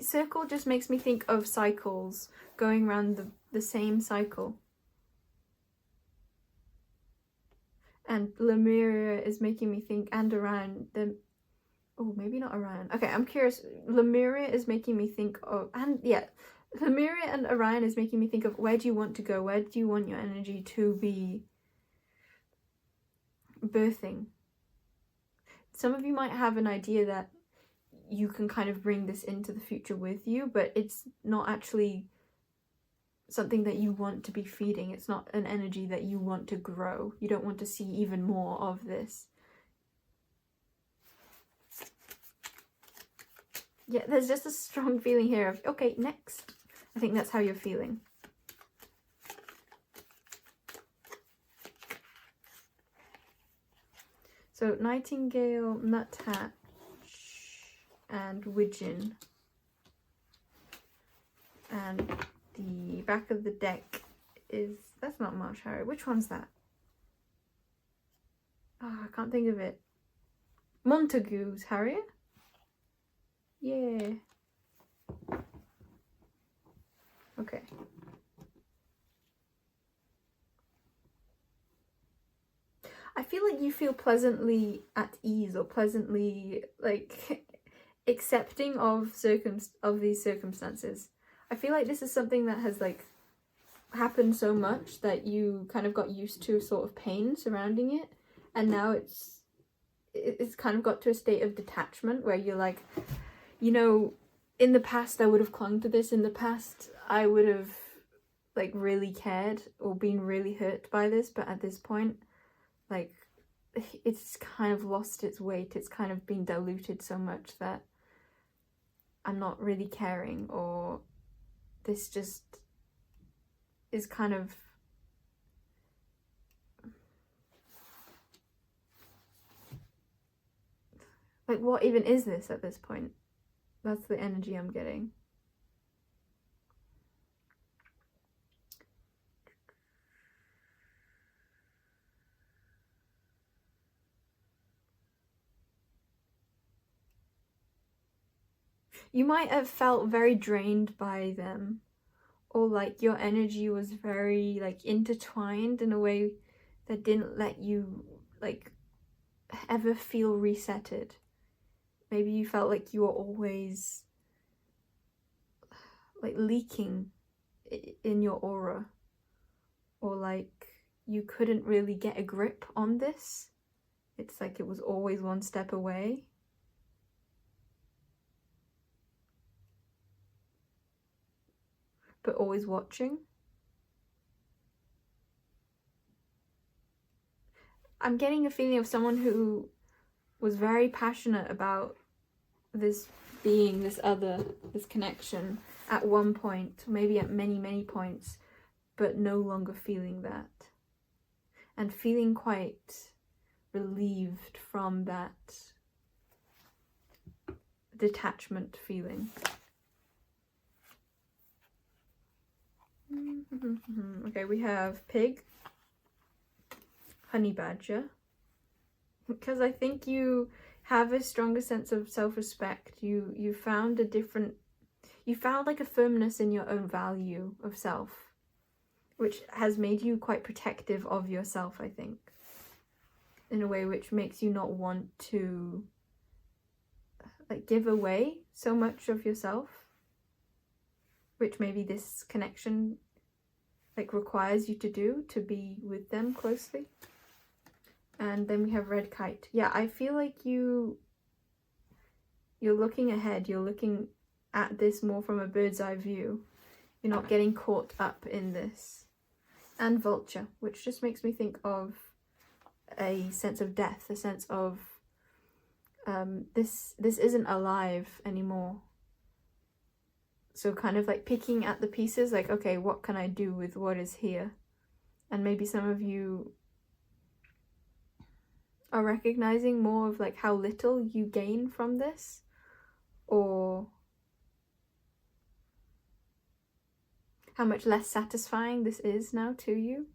A: Circle just makes me think of cycles, going around the same cycle. And Lemuria is making me think, and Orion, oh, maybe not Orion. Okay, I'm curious. Lemuria is making me think of, and yeah, Lemuria and Orion is making me think of, where do you want to go? Where do you want your energy to be birthing? Some of you might have an idea that you can kind of bring this into the future with you, but it's not actually something that you want to be feeding. It's not an energy that you want to grow. You don't want to see even more of this. Yeah, there's just a strong feeling here of, okay, next. I think that's how you're feeling. So Nightingale, Nuthatch, and Widgeon. And the back of the deck is, that's not Marsh Harrier. Which one's that? Oh, I can't think of it. Montague's Harrier? Yeah. Okay. I feel like you feel pleasantly at ease or pleasantly like accepting of these circumstances. I feel like this is something that has like happened so much that you kind of got used to sort of pain surrounding it, and now it's kind of got to a state of detachment where you're like, you know, in the past I would have clung to this, in the past I would have like really cared or been really hurt by this, but at this point, like, it's kind of lost its weight. It's kind of been diluted so much that I'm not really caring, or this just is kind of like, what even is this at this point? That's the energy I'm getting. You might have felt very drained by them, or like your energy was very like intertwined in a way that didn't let you like ever feel resetted. Maybe you felt like you were always like leaking in your aura, or like you couldn't really get a grip on this. It's like it was always one step away. But always watching. I'm getting a feeling of someone who was very passionate about this being, this other, this connection at one point, maybe at many points, but no longer feeling that. And feeling quite relieved from that detachment feeling. Okay, we have pig, honey badger, because I think you have a stronger sense of self-respect. You found like a firmness in your own value of self, which has made you quite protective of yourself, I think, in a way which makes you not want to like give away so much of yourself, which maybe this connection like requires you to do, to be with them closely. And then we have red kite. Yeah, I feel like you're looking ahead, you're looking at this more from a bird's eye view. You're not getting caught up in this. And vulture, which just makes me think of a sense of death, a sense of this isn't alive anymore. So kind of like picking at the pieces, like, okay, what can I do with what is here? And maybe some of you are recognizing more of like how little you gain from this, or how much less satisfying this is now to you.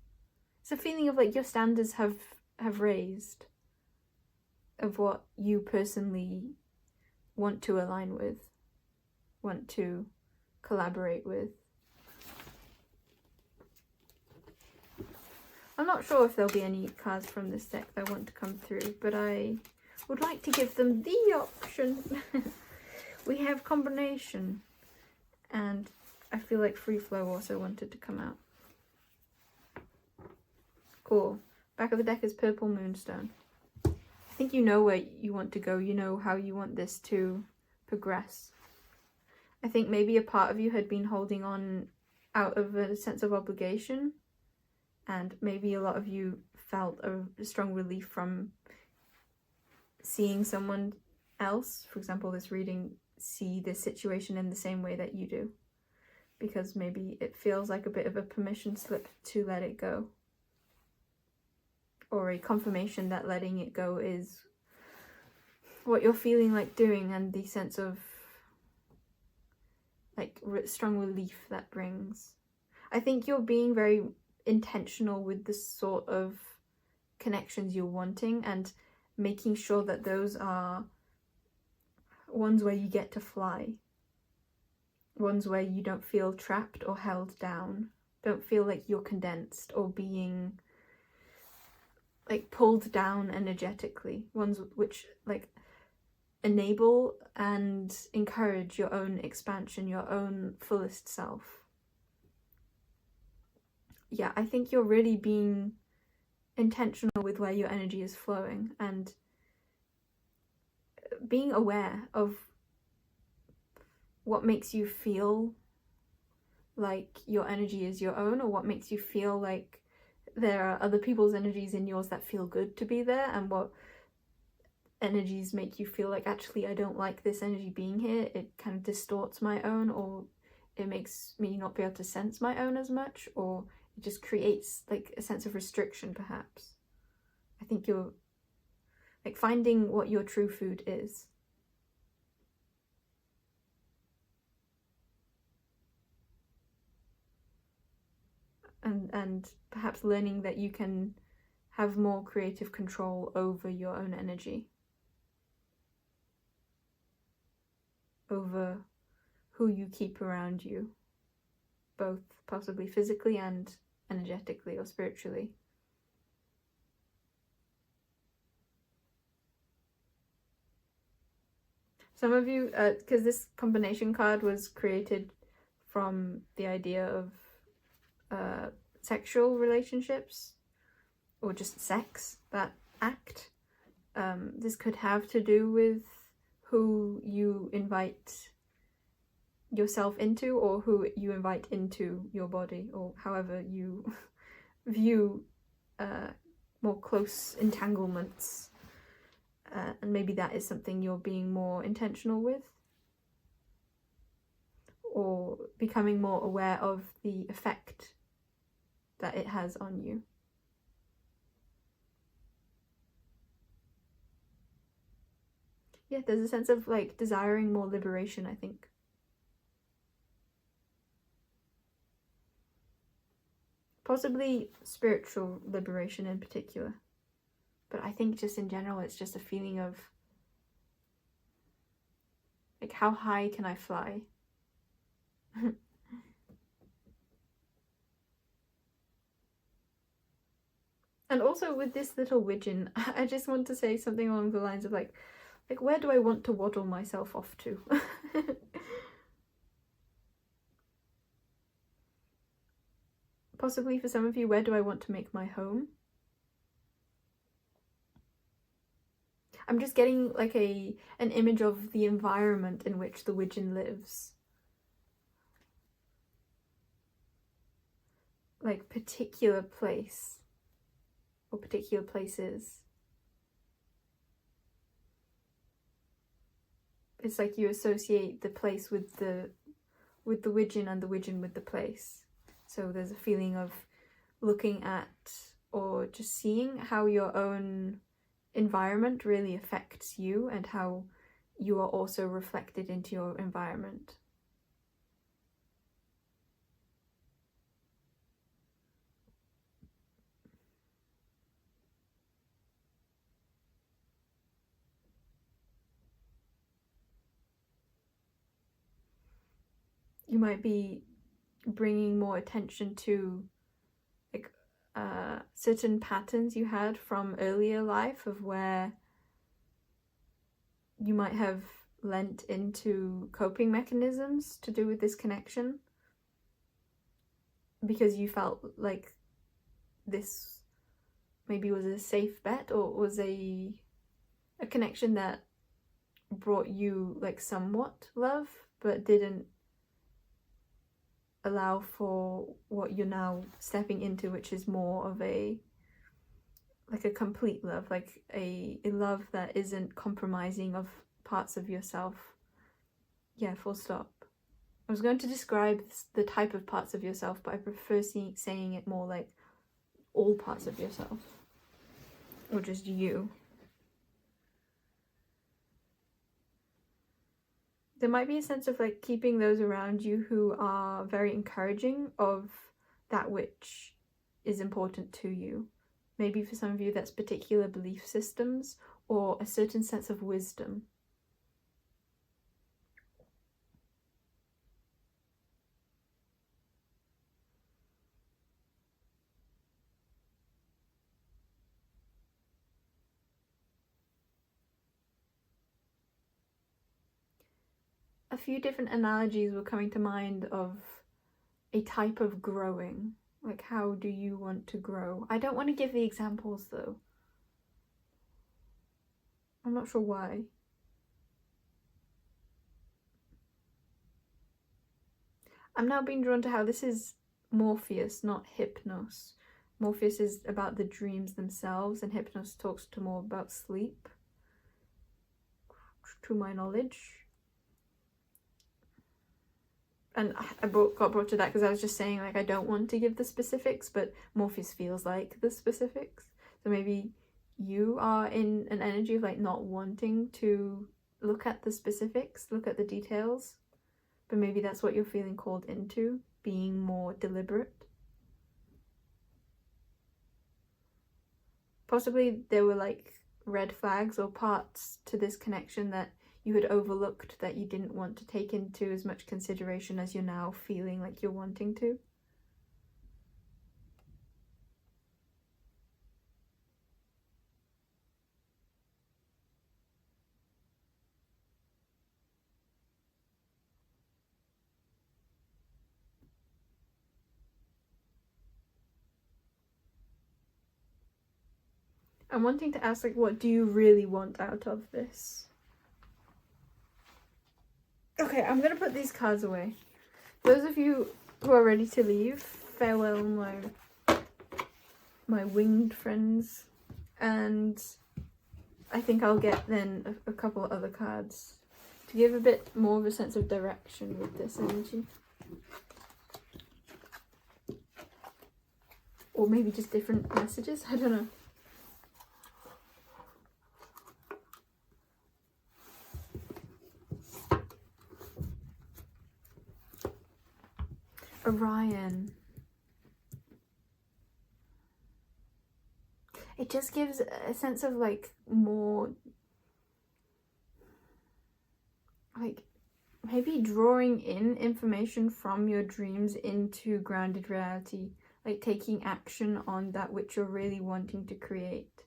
A: It's a feeling of like your standards have raised of what you personally want to align with, want to collaborate with. I'm not sure if there'll be any cards from this deck that want to come through, but I would like to give them the option. We have combination, and I feel like free flow also wanted to come out. Cool. Back of the deck is purple moonstone. I think you know where you want to go. You know how you want this to progress. I think maybe a part of you had been holding on out of a sense of obligation, and maybe a lot of you felt a strong relief from seeing someone else, for example, this reading, see this situation in the same way that you do, because maybe it feels like a bit of a permission slip to let it go, or a confirmation that letting it go is what you're feeling like doing, and the sense of like strong relief that brings. I think you're being very intentional with the sort of connections you're wanting, and making sure that those are ones where you get to fly, ones where you don't feel trapped or held down, don't feel like you're condensed or being like pulled down energetically, ones which like enable and encourage your own expansion, your own fullest self. Yeah, I think you're really being intentional with where your energy is flowing, and being aware of what makes you feel like your energy is your own, or what makes you feel like there are other people's energies in yours that feel good to be there, and what energies make you feel like, actually, I don't like this energy being here, it kind of distorts my own, or it makes me not be able to sense my own as much, or it just creates like a sense of restriction, perhaps. I think you're like finding what your true food is. And perhaps learning that you can have more creative control over your own energy. over who you keep around you, both possibly physically and energetically or spiritually. Some of you, because this combination card was created from the idea of sexual relationships or just sex, that act. This could have to do with who you invite yourself into or who you invite into your body, or however you view more close entanglements. And maybe that is something you're being more intentional with, or becoming more aware of the effect that it has on you. Yeah, there's a sense of like desiring more liberation, I think. Possibly spiritual liberation in particular. But I think just in general, it's just a feeling of like, how high can I fly? And also with this little widgeon, I just want to say something along the lines of like where do I want to waddle myself off to? Possibly for some of you, where do I want to make my home? I'm just getting like an image of the environment in which the widgeon lives. Like particular place or particular places. It's like you associate the place with the widgeon and the widgeon with the place. So there's a feeling of looking at or just seeing how your own environment really affects you and how you are also reflected into your environment. You might be bringing more attention to like certain patterns you had from earlier life of where you might have lent into coping mechanisms to do with this connection because you felt like this maybe was a safe bet or was a connection that brought you like somewhat love but didn't allow for what you're now stepping into, which is more of a complete love, like a love that isn't compromising of parts of yourself. Yeah, full stop. I was going to describe the type of parts of yourself, but I prefer saying it more like all parts of yourself, or just you. There might be a sense of like keeping those around you who are very encouraging of that which is important to you. Maybe for some of you that's particular belief systems or a certain sense of wisdom. A few different analogies were coming to mind of a type of growing. Like, how do you want to grow? I don't want to give the examples though. I'm not sure why. I'm now being drawn to how this is Morpheus, not Hypnos. Morpheus is about the dreams themselves, and Hypnos talks to more about sleep, to my knowledge. And I got brought to that because I was just saying, like, I don't want to give the specifics, but Morpheus feels like the specifics. So maybe you are in an energy of, like, not wanting to look at the specifics, look at the details. But maybe that's what you're feeling called into, being more deliberate. Possibly there were, like, red flags or parts to this connection that you had overlooked that you didn't want to take into as much consideration as you're now feeling like you're wanting to. I'm wanting to ask, like, what do you really want out of this? Okay, I'm gonna put these cards away. Those of you who are ready to leave, farewell my winged friends. And I think I'll get then a couple of other cards to give a bit more of a sense of direction with this energy. Or maybe just different messages, I don't know. Orion. It just gives a sense of like more, like maybe drawing in information from your dreams into grounded reality, like taking action on that which you're really wanting to create.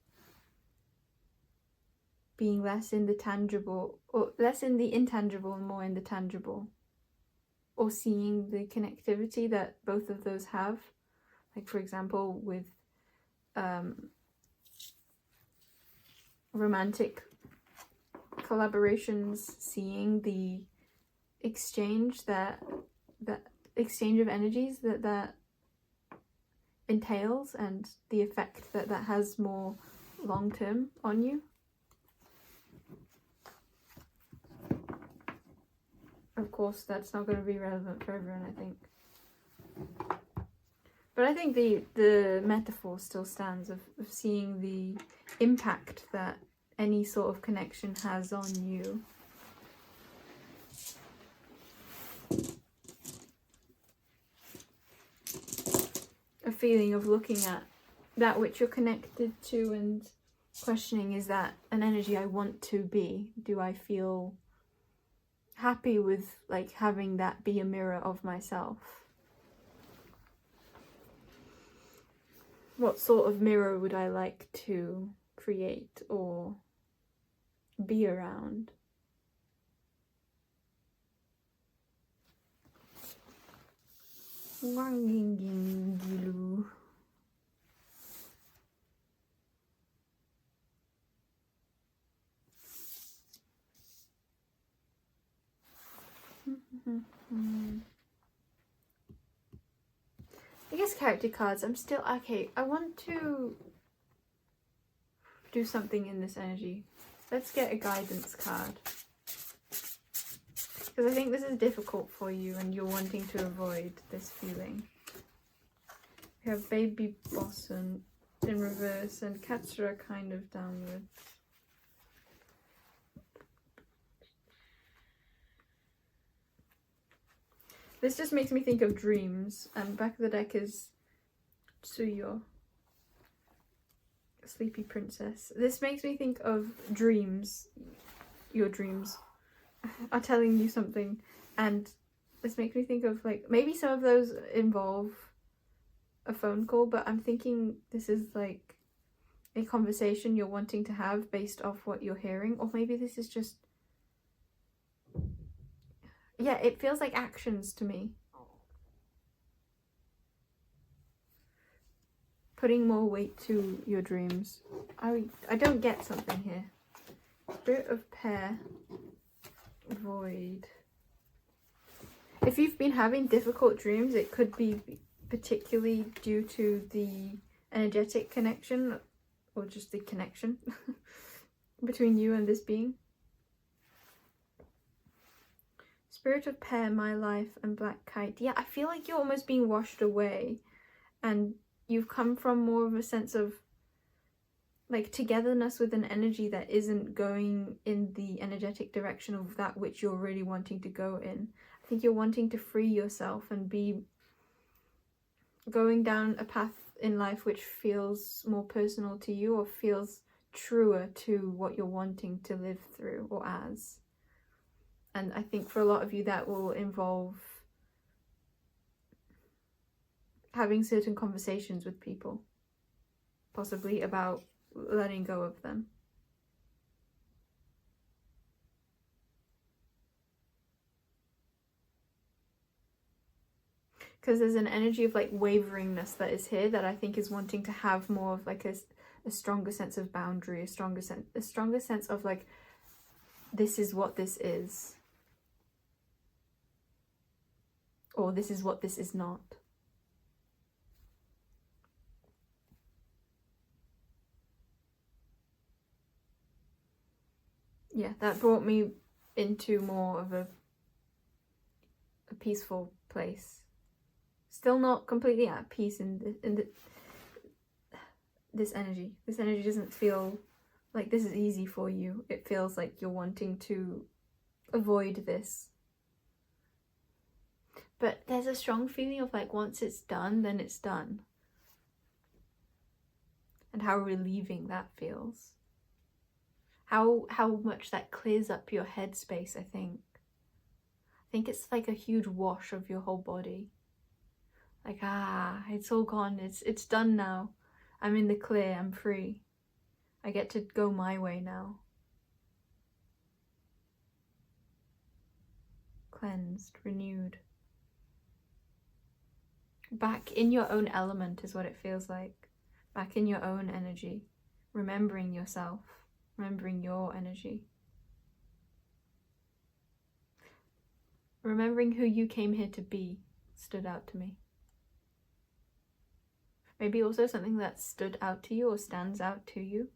A: Being less in the tangible, or less in the intangible and more in the tangible. Or seeing the connectivity that both of those have. Like, for example, with romantic collaborations, seeing the exchange that exchange of energies that entails, and the effect that has more long term on you. Of course, that's not going to be relevant for everyone, I think. But I think the metaphor still stands of seeing the impact that any sort of connection has on you. A feeling of looking at that which you're connected to and questioning, is that an energy I want to be? Do I feel happy with like having that be a mirror of myself? What sort of mirror would I like to create or be around? I guess character cards, I'm still, okay, I want to do something in this energy. Let's get a guidance card. Because I think this is difficult for you and you're wanting to avoid this feeling. We have Baby Blossom in reverse and Katsura kind of downwards. This just makes me think of dreams, and back of the deck is Tsuyo, Sleepy Princess. This makes me think of dreams. Your dreams are telling you something, and this makes me think of like, maybe some of those involve a phone call, but I'm thinking this is like a conversation you're wanting to have based off what you're hearing, or maybe this is just, yeah, it feels like actions to me. Putting more weight to your dreams. I don't get something here. Spirit of Pair. Void. If you've been having difficult dreams, it could be particularly due to the energetic connection, or just the connection between you and this being. Spirit of Pair, My Life, and Black Kite. Yeah, I feel like you're almost being washed away, and you've come from more of a sense of like togetherness with an energy that isn't going in the energetic direction of that which you're really wanting to go in. I think you're wanting to free yourself and be going down a path in life which feels more personal to you, or feels truer to what you're wanting to live through or as. And I think for a lot of you that will involve having certain conversations with people, possibly about letting go of them. Because there's an energy of like waveringness that is here that I think is wanting to have more of like a stronger sense of boundary, a stronger sense of like, this is what this is, or this is what this is not. Yeah, that brought me into more of a peaceful place. Still not completely at peace in this energy. This energy doesn't feel like this is easy for you. It feels like you're wanting to avoid this. But there's a strong feeling of like, once it's done, then it's done. And how relieving that feels. How much that clears up your headspace, I think. I think it's like a huge wash of your whole body. Like, it's all gone. It's done now. I'm in the clear. I'm free. I get to go my way now. Cleansed, renewed. Back in your own element is what it feels like. Back in your own energy. Remembering yourself. Remembering your energy. Remembering who you came here to be stood out to me. Maybe also something that stood out to you or stands out to you.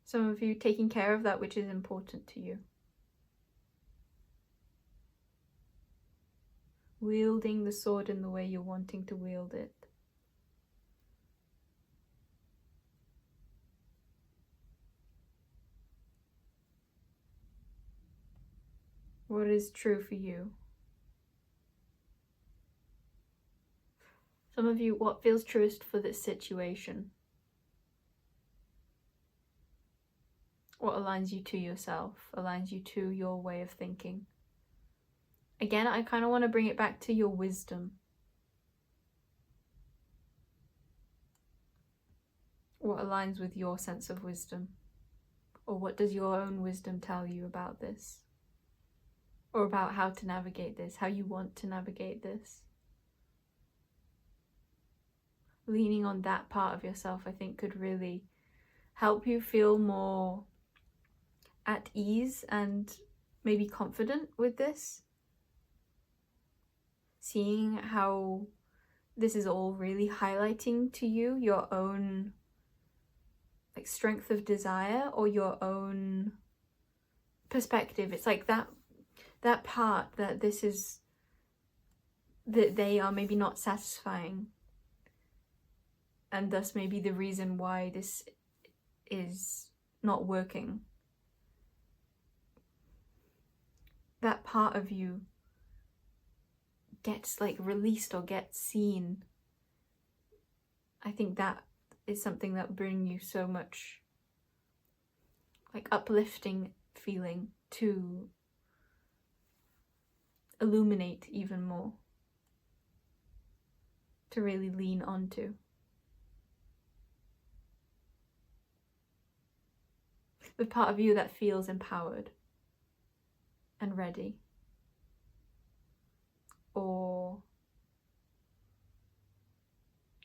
A: Some of you taking care of that which is important to you. Wielding the sword in the way you're wanting to wield it. What is true for you? Some of you, what feels truest for this situation? What aligns you to yourself, aligns you to your way of thinking? Again, I kind of want to bring it back to your wisdom. What aligns with your sense of wisdom? Or what does your own wisdom tell you about this? Or about how to navigate this, how you want to navigate this? Leaning on that part of yourself, I think, could really help you feel more at ease and maybe confident with this. Seeing how this is all really highlighting to you your own like strength of desire or your own perspective. It's like that part that that they are maybe not satisfying, and thus maybe the reason why this is not working. That part of you gets like released or gets seen. I think that is something that brings you so much like uplifting feeling to illuminate even more, to really lean onto. The part of you that feels empowered and ready, or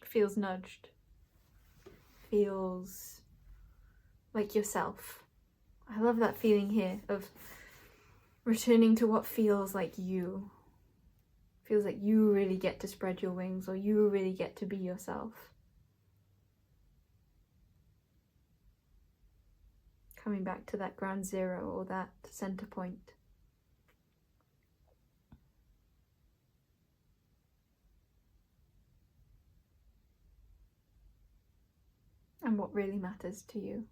A: feels nudged, feels like yourself. I love that feeling here of returning to what feels like you. Feels like you really get to spread your wings, or you really get to be yourself. Coming back to that ground zero or that center point. And what really matters to you.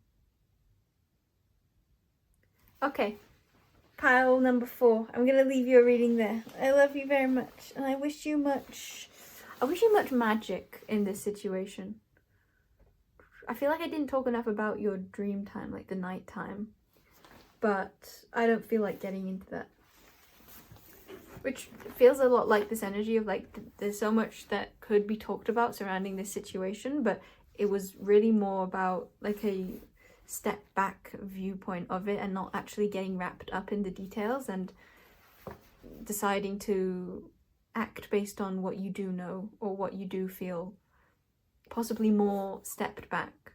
A: Okay, pile number 4. I'm going to leave your reading there. I love you very much, and I wish you much I wish you much magic in this situation. I feel like I didn't talk enough about your dream time, like the night time. But I don't feel like getting into that. Which feels a lot like this energy of like, there's so much that could be talked about surrounding this situation, but it was really more about like a step back viewpoint of it and not actually getting wrapped up in the details and deciding to act based on what you do know or what you do feel, possibly more stepped back,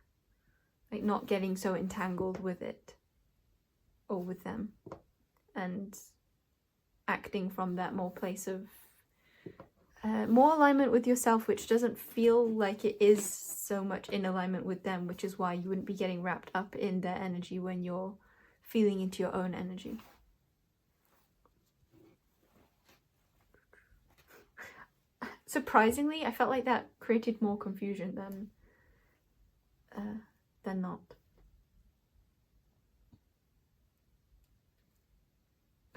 A: like not getting so entangled with it or with them, and acting from that more place of more alignment with yourself, which doesn't feel like it is so much in alignment with them, which is why you wouldn't be getting wrapped up in their energy when you're feeling into your own energy. Surprisingly, I felt like that created more confusion than not.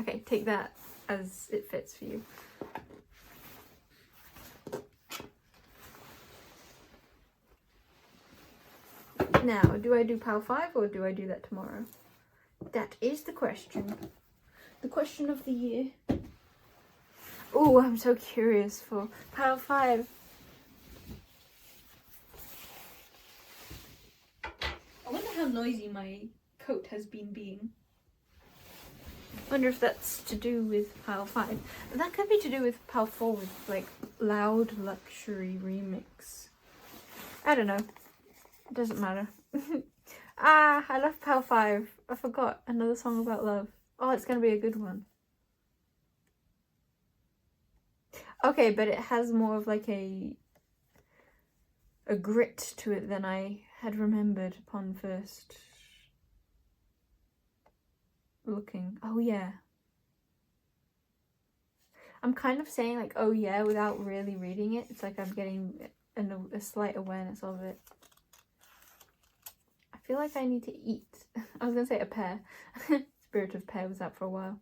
A: Okay, take that as it fits for you. Now, do I do Pal 5 or do I do that tomorrow? That is the question. The question of the year. Oh, I'm so curious for Pal 5. I wonder how noisy my coat has been being. I wonder if that's to do with Pile 5. But that could be to do with Pile 4 with like loud luxury remix. I don't know. It doesn't matter. I love Pile 5. I forgot another song about love. Oh, it's gonna be a good one. Okay, but it has more of like a grit to it than I had remembered upon first looking. Oh yeah. I'm kind of saying like, oh yeah, without really reading it. It's like I'm getting a slight awareness of it. I feel like I need to eat. I was gonna say a pear. Spirit of Pear was out for a while.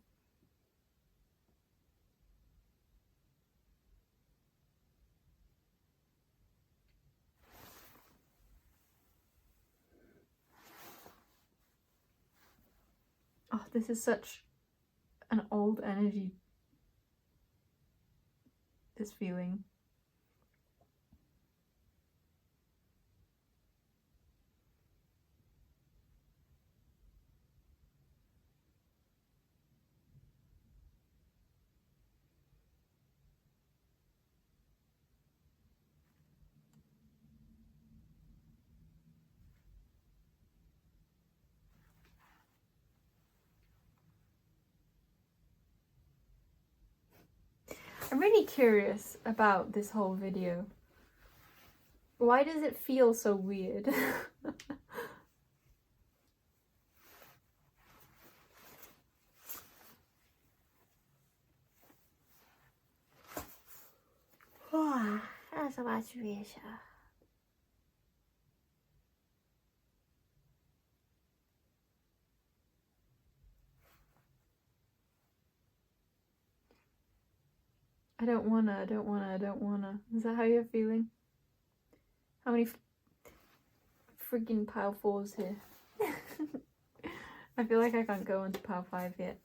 A: Oh, this is such an old energy. This feeling. I'm really curious about this whole video. Why does it feel so weird? I don't wanna. Is that how you're feeling? How many freaking Pile 4s here? I feel like I can't go on to Pile 5 yet.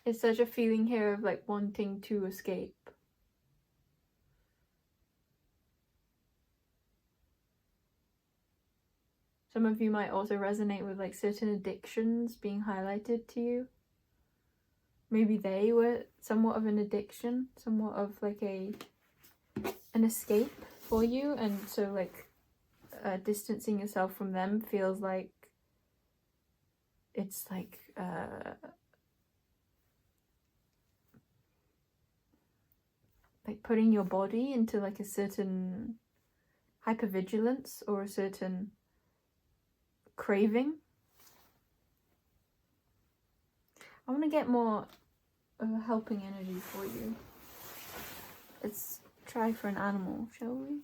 A: It's such a feeling here of like wanting to escape. Some of you might also resonate with like certain addictions being highlighted to you. Maybe they were somewhat of an addiction, somewhat of like an escape for you, and so like distancing yourself from them feels like it's like putting your body into like a certain hypervigilance or a certain craving. I want to get more of a helping energy for you. Let's try for an animal, shall we?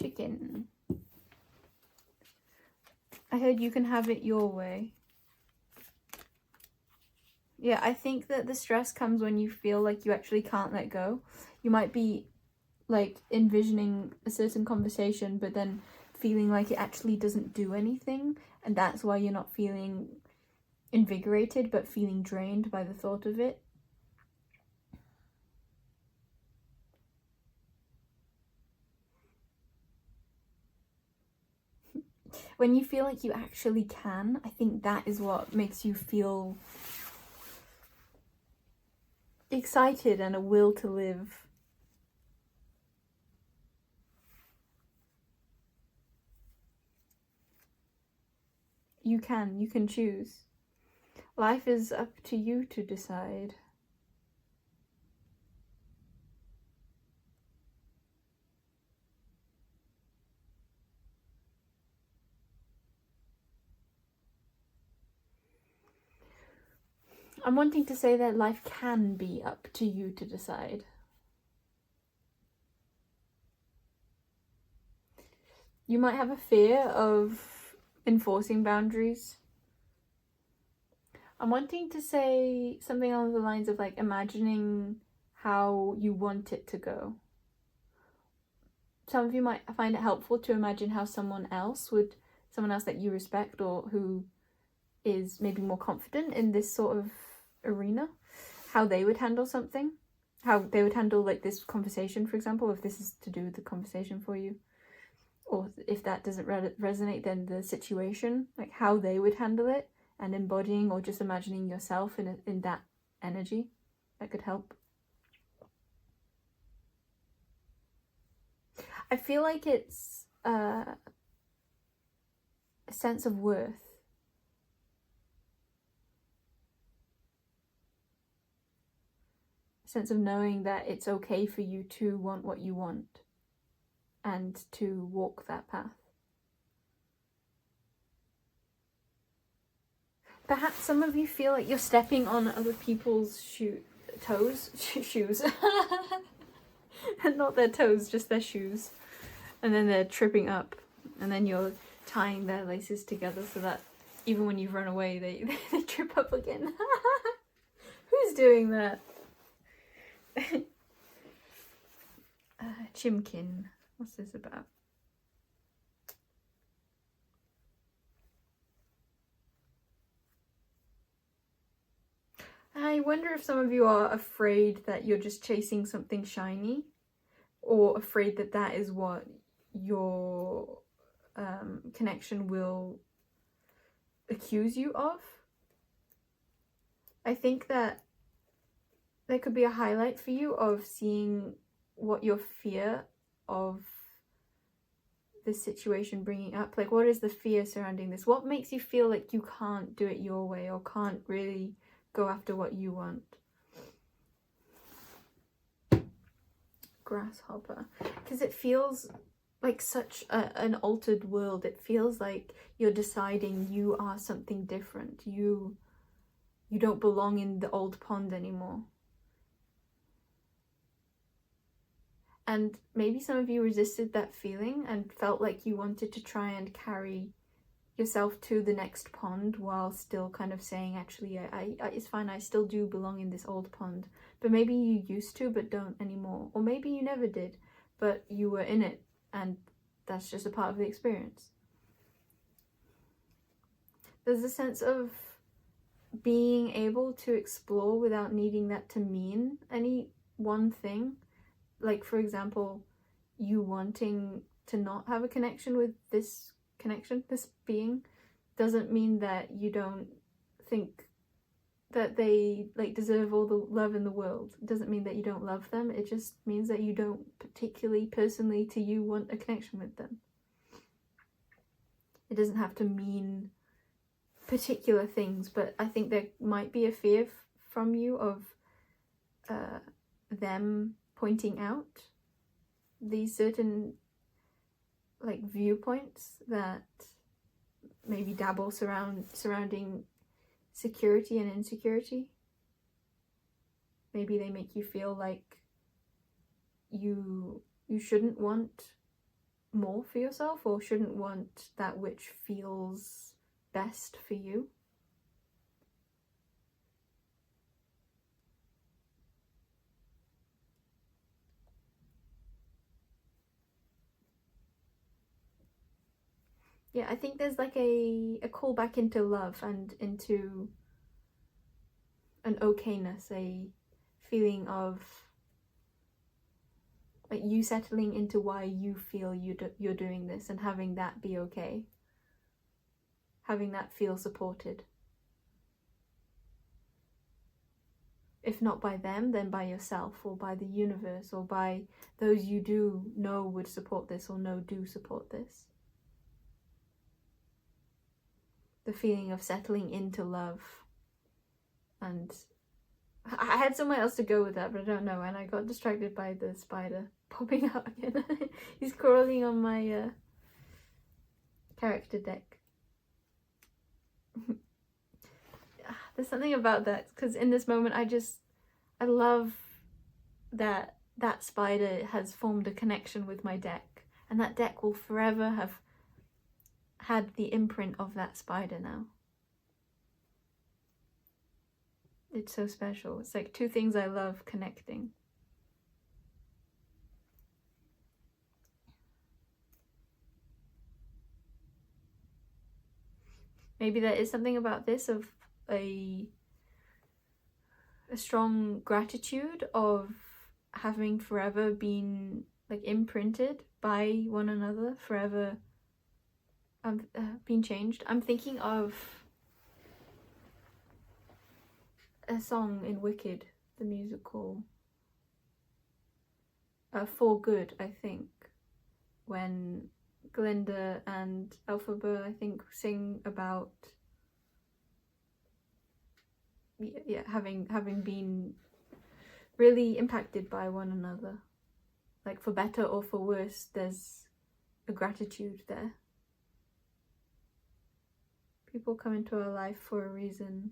A: Chicken. I heard you can have it your way. Yeah, I think that the stress comes when you feel like you actually can't let go. You might be like envisioning a certain conversation, but then feeling like it actually doesn't do anything, and that's why you're not feeling invigorated but feeling drained by the thought of it. When you feel like you actually can, I think that is what makes you feel excited and a will to live. You can choose. Life is up to you to decide. I'm wanting to say that life can be up to you to decide. You might have a fear of enforcing boundaries. I'm wanting to say something along the lines of like imagining how you want it to go. Some of you might find it helpful to imagine how someone else that you respect or who is maybe more confident in this sort of arena, how they would handle something, how they would handle like this conversation, for example, if this is to do with the conversation for you, or if that doesn't resonate, then the situation, like how they would handle it, and embodying or just imagining yourself in that energy, that could help. I feel like it's a sense of worth. A sense of knowing that it's okay for you to want what you want and to walk that path. Perhaps some of you feel like you're stepping on other people's shoes. Not their toes, just their shoes. And then they're tripping up. And then you're tying their laces together so that even when you've run away, they trip up again. Who's doing that? Chimkin. What's this about? I wonder if some of you are afraid that you're just chasing something shiny, or afraid that that is what your connection will accuse you of. I think that there could be a highlight for you of seeing what your fear of this situation bringing up, like what is the fear surrounding this? What makes you feel like you can't do it your way or can't really go after what you want? Grasshopper, because it feels like such an altered world. It feels like you're deciding you are something different. You don't belong in the old pond anymore. And maybe some of you resisted that feeling and felt like you wanted to try and carry yourself to the next pond while still kind of saying, actually, I it's fine, I still do belong in this old pond. But maybe you used to but don't anymore. Or maybe you never did, but you were in it and that's just a part of the experience. There's a sense of being able to explore without needing that to mean any one thing. Like, for example, you wanting to not have a connection with this being, doesn't mean that you don't think that they like deserve all the love in the world. It doesn't mean that you don't love them. It just means that you don't particularly, personally to you, want a connection with them. It doesn't have to mean particular things, but I think there might be a fear from you of them pointing out these certain like viewpoints that maybe dabble surrounding security and insecurity. Maybe they make you feel like you shouldn't want more for yourself, or shouldn't want that which feels best for you. Yeah, I think there's like a call back into love and into an okayness, a feeling of like you settling into why you feel you're doing this and having that be okay. Having that feel supported. If not by them, then by yourself, or by the universe, or by those you do know would support this, or know do support this. The feeling of settling into love. And I had somewhere else to go with that, but I don't know, and I got distracted by the spider popping out again. He's crawling on my character deck. There's something about that, because in this moment I love that that spider has formed a connection with my deck, and that deck will forever have had the imprint of that spider now. It's so special. It's like two things I love connecting. Maybe there is something about this of a strong gratitude of having forever been like imprinted by one another, forever been changed. I'm thinking of a song in Wicked, the musical, For Good, I think, when Glinda and Elphaba, I think, sing about having been really impacted by one another, like for better or for worse. There's a gratitude there. People come into our life for a reason,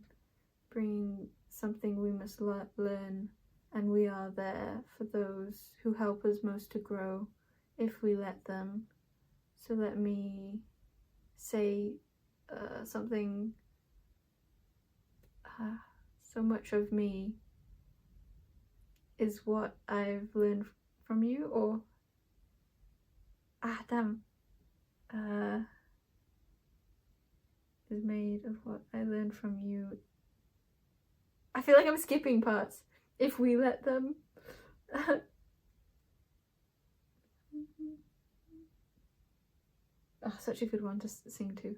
A: bringing something we must learn, and we are there for those who help us most to grow, if we let them. So let me say something. So much of me is what I've learned from you, or is made of what I learned from you. I feel like I'm skipping parts. If we let them. Oh, such a good one to sing to.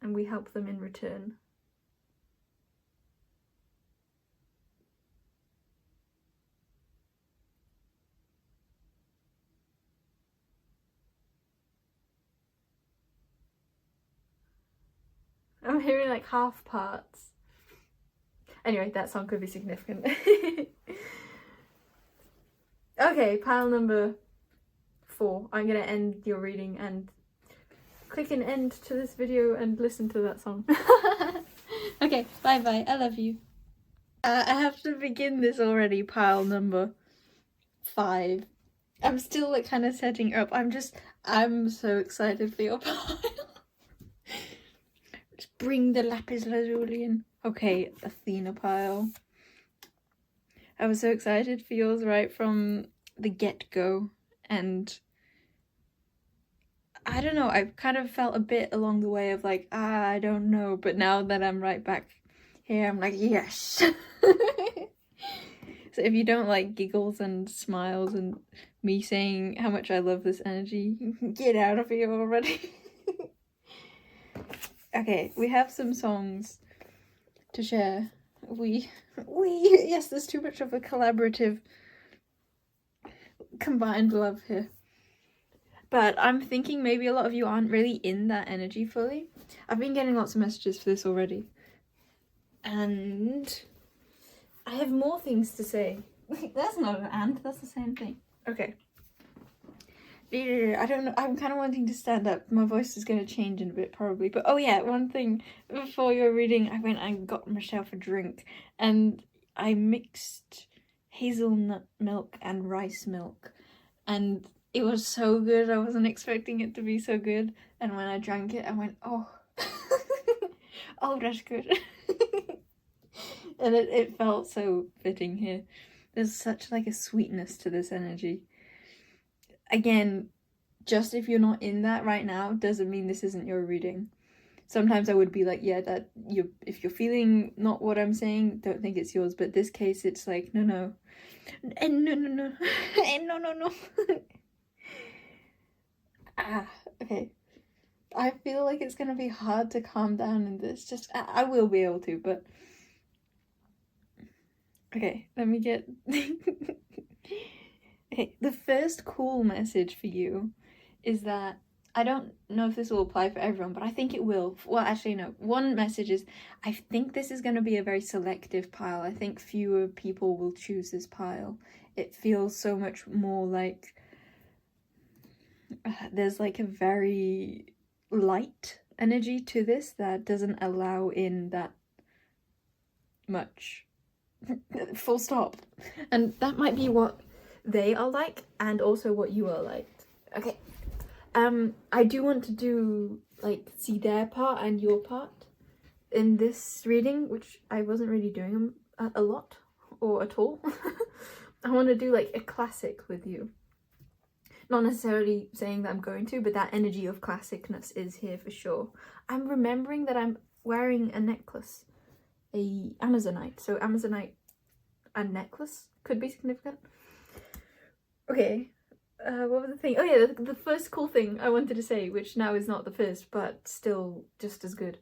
A: And we help them in return. I'm hearing like half parts. Anyway, that song could be significant. Okay, pile number 4. I'm gonna end your reading and click an end to this video and listen to that song. Okay, bye bye. I love you. I have to begin this already, pile number 5. I'm still like kind of setting up. I'm so excited for your pile. Just bring the lapis lazuli in. Okay, Athena pile. I was so excited for yours right from the get-go, and I don't know, I've kind of felt a bit along the way of like, I don't know, but now that I'm right back here, I'm like, yes! So if you don't like giggles and smiles and me saying how much I love this energy, get out of here already. Okay, we have some songs to share. Yes, there's too much of a collaborative combined love here. But I'm thinking maybe a lot of you aren't really in that energy fully. I've been getting lots of messages for this already. And I have more things to say. That's not an and, that's the same thing. Okay. I don't know, I'm kind of wanting to stand up. My voice is going to change in a bit probably. But oh yeah, one thing, before your reading, I went and got myself a drink. And I mixed hazelnut milk and rice milk, and it was so good. I wasn't expecting it to be so good, and when I drank it I went, oh oh, that's good. And it felt so fitting here. There's such like a sweetness to this energy. Again, just if you're not in that right now doesn't mean this isn't your reading. Sometimes I would be like, yeah, that if you're feeling not what I'm saying, don't think it's yours. But this case, it's like, no, and no, and no. Okay. I feel like it's gonna be hard to calm down in this. Just I will be able to, but okay. Let me get. Okay, the first cool message for you is that I don't know if this will apply for everyone, but I think it will. Well, actually, no. One message is I think this is going to be a very selective pile. I think fewer people will choose this pile. It feels so much more like there's like a very light energy to this that doesn't allow in that much. Full stop. And that might be what they are like and also what you are like. Okay. I do want to do like see their part and your part in this reading, which I wasn't really doing a lot or at all. I want to do like a classic with you. Not necessarily saying that I'm going to, but that energy of classicness is here for sure. I'm remembering that I'm wearing a necklace, a Amazonite. So Amazonite and necklace could be significant. Okay. What was the thing? Oh yeah, the first cool thing I wanted to say, which now is not the first, but still just as good.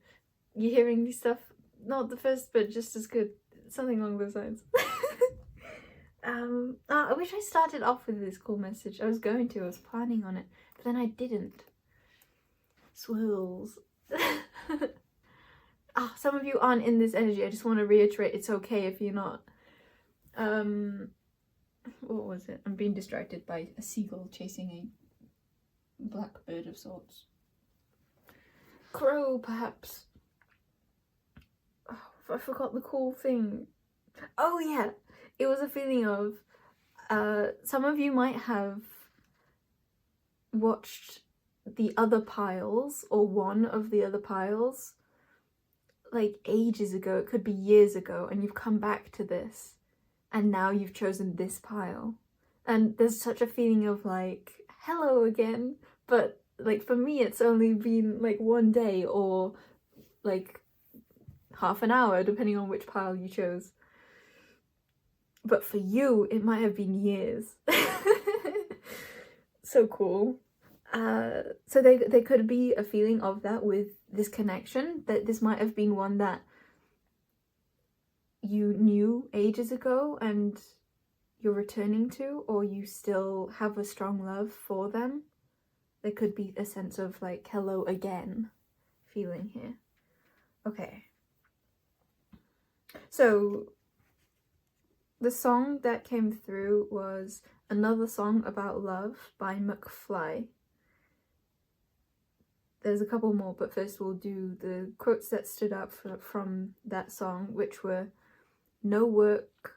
A: You hearing this stuff? Not the first, but just as good. Something along those lines. I wish I started off with this cool message. I was planning on it, but then I didn't. Swirls. Some of you aren't in this energy. I just want to reiterate, it's okay if you're not. What was it? I'm being distracted by a seagull chasing a blackbird of sorts. Crow, perhaps. Oh, I forgot the cool thing. Oh yeah, it was a feeling of some of you might have watched the other piles or one of the other piles like ages ago. It could be years ago, and you've come back to this and now you've chosen this pile, and there's such a feeling of like hello again. But like for me it's only been like one day or like half an hour depending on which pile you chose, but for you it might have been years. So cool. So there could be a feeling of that with this connection, that this might have been one that you knew ages ago and you're returning to, or you still have a strong love for them. There could be a sense of like hello again feeling here. Okay. So the song that came through was Another Song About Love by McFly. There's a couple more, but first we'll do the quotes that stood out from that song, which were no work,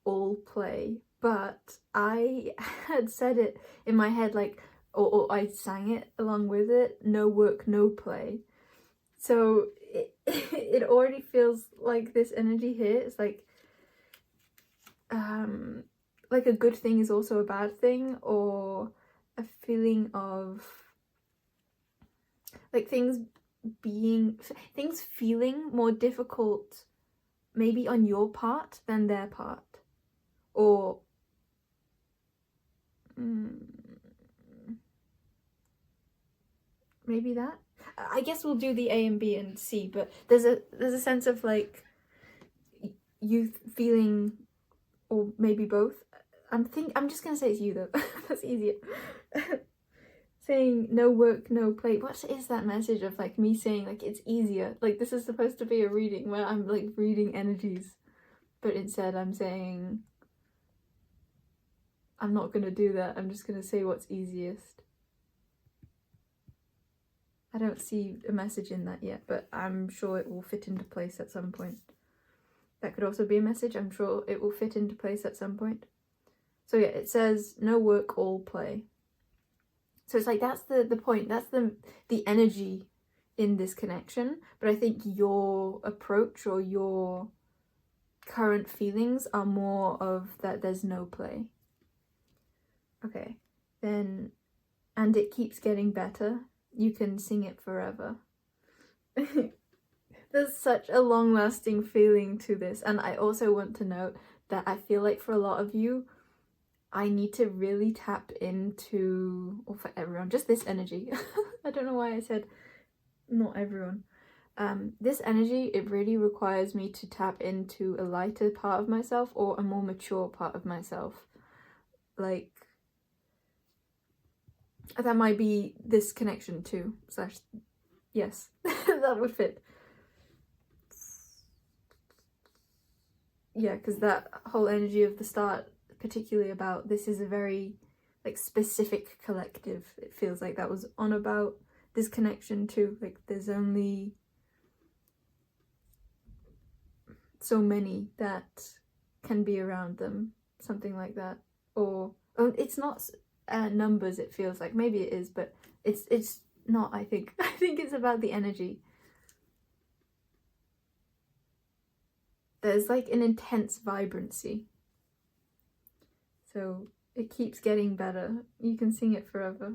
A: all play. But I had said it in my head like, or I sang it along with it, no work, no play. So it already feels like this energy here is like a good thing is also a bad thing, or a feeling of like things feeling more difficult maybe on your part than their part, or maybe that. I guess we'll do the A and B and C, but there's a sense of like you feeling, or maybe both. I'm just gonna say it's you though. That's easier. Saying no work, no play. What is that message of like me saying like it's easier? Like this is supposed to be a reading where I'm like reading energies, but instead I'm saying I'm not gonna do that. I'm just gonna say what's easiest. I don't see a message in that yet, but I'm sure it will fit into place at some point. That could also be a message. I'm sure it will fit into place at some point. So yeah, it says no work, all play. So it's like that's the point. That's the energy in this connection. But I think your approach or your current feelings are more of that there's no play. Okay, then, and it keeps getting better. You can sing it forever. There's such a long-lasting feeling to this. And I also want to note that I feel like for a lot of you, I need to really tap into, or for everyone, just this energy. I don't know why I said not everyone. This energy, it really requires me to tap into a lighter part of myself or a more mature part of myself. Like, that might be this connection too, slash, yes, that would fit. Yeah, because that whole energy of the start, particularly about this is a very like specific collective. It feels like that was on about this connection too. Like there's only so many that can be around them, something like that. Or it's not numbers. It feels like maybe it is, but it's not. I think I think it's about the energy. There's like an intense vibrancy. So it keeps getting better. You can sing it forever.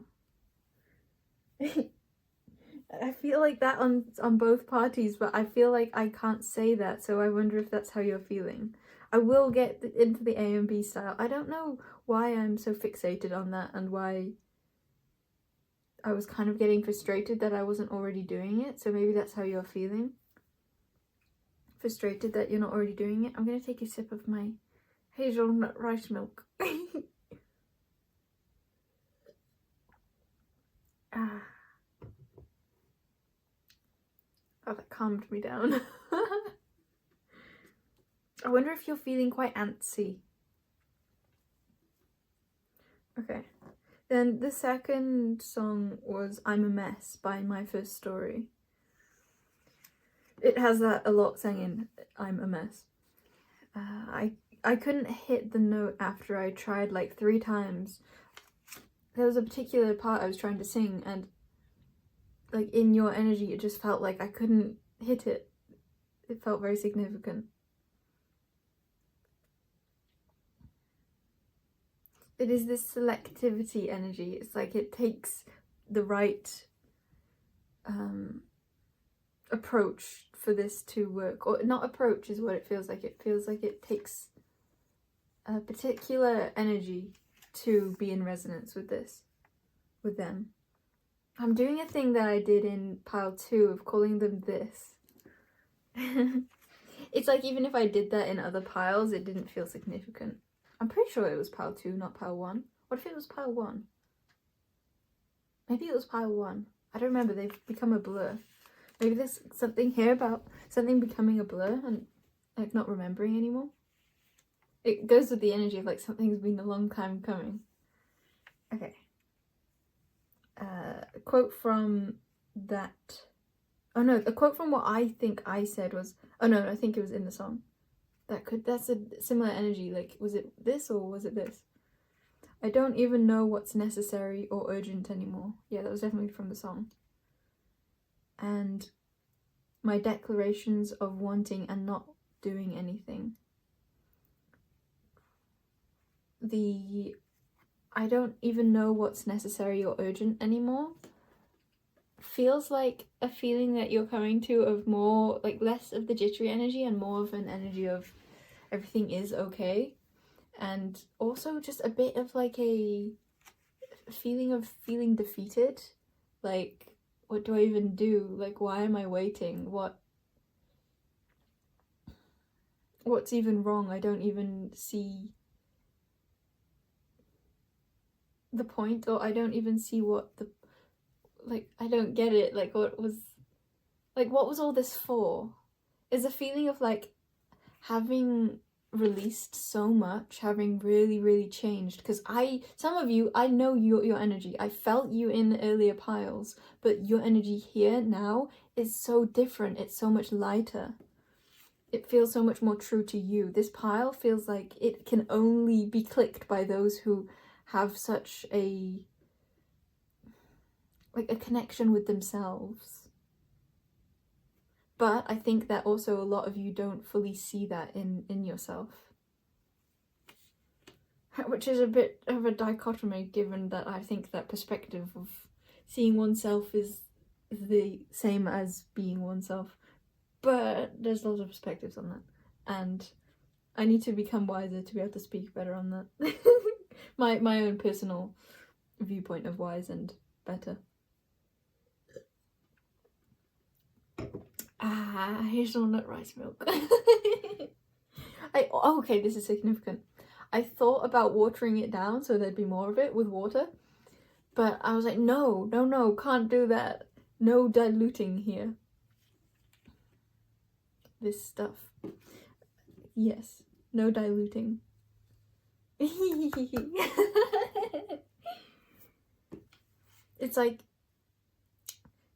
A: I feel like that on both parties, but I feel like I can't say that, so I wonder if that's how you're feeling. I will get into the A and B style. I don't know why I'm so fixated on that and why I was kind of getting frustrated that I wasn't already doing it, so maybe that's how you're feeling. Frustrated that you're not already doing it. I'm going to take a sip of my hazelnut rice milk. Ah. Oh, that calmed me down. I wonder if you're feeling quite antsy. Okay. Then the second song was I'm a Mess by My First Story. It has that a lot singing, I'm a mess. I couldn't hit the note after I tried like 3 times. There was a particular part I was trying to sing and like in your energy it just felt like I couldn't hit it. It felt very significant. It is this selectivity energy. It's like it takes the right approach for this to work, or not approach is what it feels like. It feels like it takes a particular energy to be in resonance with this, with them. I'm doing a thing that I did in pile 2 of calling them this. It's like even if I did that in other piles, it didn't feel significant. I'm pretty sure it was pile 2, not pile 1. What if it was pile 1? Maybe it was pile 1. I don't remember, they've become a blur. Maybe there's something here about something becoming a blur and like not remembering anymore. It goes with the energy of like something's been a long time coming. Okay. A quote from that. Oh no, a quote from what I think I said was. Oh no, I think it was in the song. That's a similar energy. Like, was it this or was it this? I don't even know what's necessary or urgent anymore. Yeah, that was definitely from the song. And my declarations of wanting and not doing anything. I don't even know what's necessary or urgent anymore feels like a feeling that you're coming to of more, like less of the jittery energy and more of an energy of everything is okay. And also just a bit of like a feeling of feeling defeated. Like, what do I even do? Like, why am I waiting? What's even wrong? I don't even see the point, or I don't even see what the, like, I don't get it. Like, what was all this for? Is a feeling of like having released so much, having really changed, because some of you, I know your energy. I felt you in earlier piles, but your energy here now is so different. It's so much lighter. it feels so much more true to you. This pile feels like it can only be clicked by those who have such a connection with themselves. But I think that also a lot of you don't fully see that in yourself. Which is a bit of a dichotomy, given that I think that perspective of seeing oneself is the same as being oneself. But there's lots of perspectives on that. And I need to become wiser to be able to speak better on that. my own personal viewpoint of wise and better. Hazelnut rice milk. Okay, this is significant. I thought about watering it down so there'd be more of it with water, but I was like, no, can't do that. No diluting here. This stuff. Yes, no diluting. It's like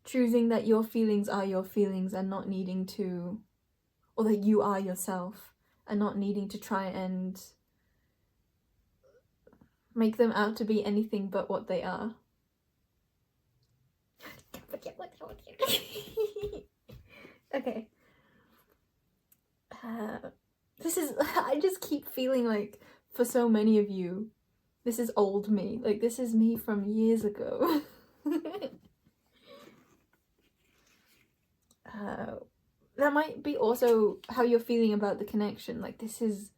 A: choosing that your feelings are your feelings and not needing to, or that you are yourself and not needing to try and make them out to be anything but what they are. Okay. This is, I just keep feeling like for so many of you, this is old me. Like, this is me from years ago. That might be also how you're feeling about the connection. Like, this is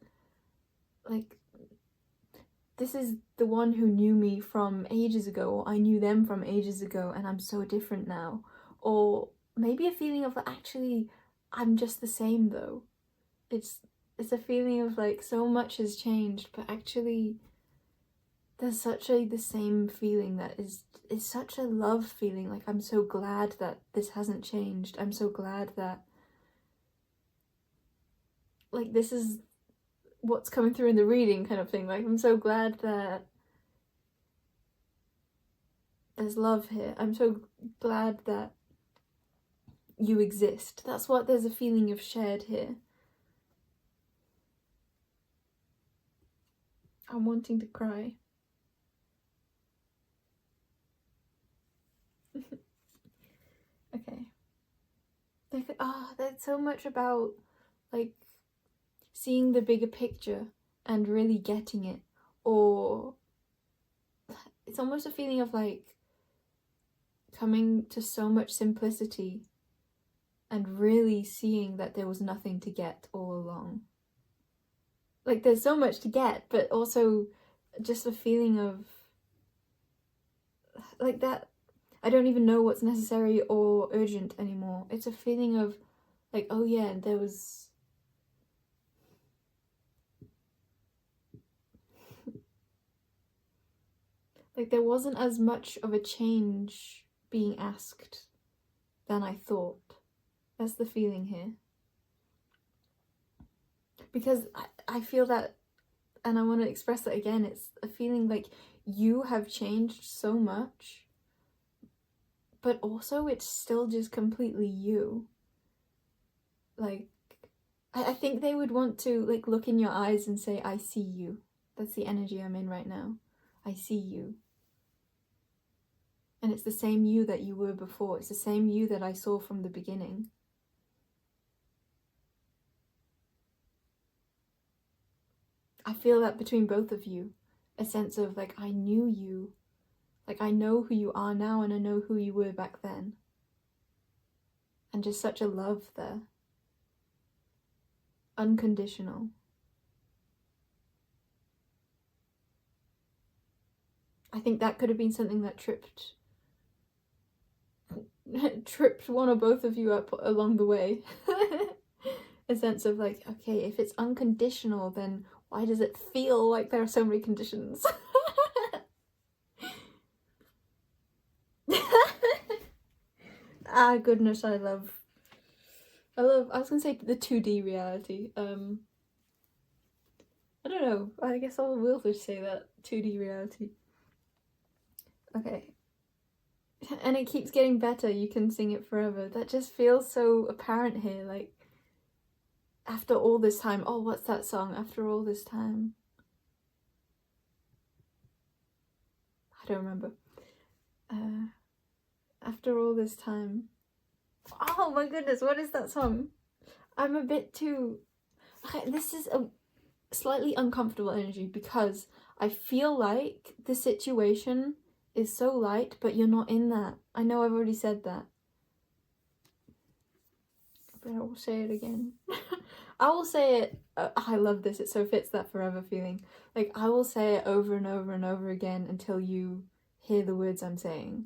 A: the one who knew me from ages ago, or I knew them from ages ago, and I'm so different now. Or maybe a feeling of, actually, I'm just the same though. It's a feeling of like so much has changed, but actually there's such the same feeling that is such a love feeling. Like, I'm so glad that this hasn't changed. I'm so glad that, like, this is what's coming through in the reading kind of thing. Like, I'm so glad that there's love here. I'm so glad that you exist. That's what there's a feeling of shared here. I'm wanting to cry. Okay. There's so much about, like, seeing the bigger picture and really getting it. Or it's almost a feeling of, like, coming to so much simplicity and really seeing that there was nothing to get all along. Like, there's so much to get, but also just a feeling of, like, that I don't even know what's necessary or urgent anymore. It's a feeling of, like, oh yeah, there was... like, there wasn't as much of a change being asked than I thought. That's the feeling here. Because I feel that, and I want to express that again, it's a feeling like you have changed so much, but also it's still just completely you. Like, I think they would want to, like, look in your eyes and say, I see you. That's the energy I'm in right now. I see you. And it's the same you that you were before. It's the same you that I saw from the beginning. I feel that between both of you. A sense of, like, I knew you. Like, I know who you are now and I know who you were back then. And just such a love there. Unconditional. I think that could have been something that tripped one or both of you up along the way. A sense of, like, okay, if it's unconditional, then why does it feel like there are so many conditions? Goodness, I was gonna say the 2D reality. I don't know, I guess I will just say that 2D reality. Okay. And it keeps getting better, you can sing it forever. That just feels so apparent here, like, After all this time. Oh, what's that song? After all this time. I don't remember. After all this time. Oh my goodness, what is that song? I'm a bit too... Okay, this is a slightly uncomfortable energy because I feel like the situation is so light, but you're not in that. I know I've already said that. But I will say it again. I will say it... I love this, it so fits that forever feeling. Like, I will say it over and over and over again until you hear the words I'm saying.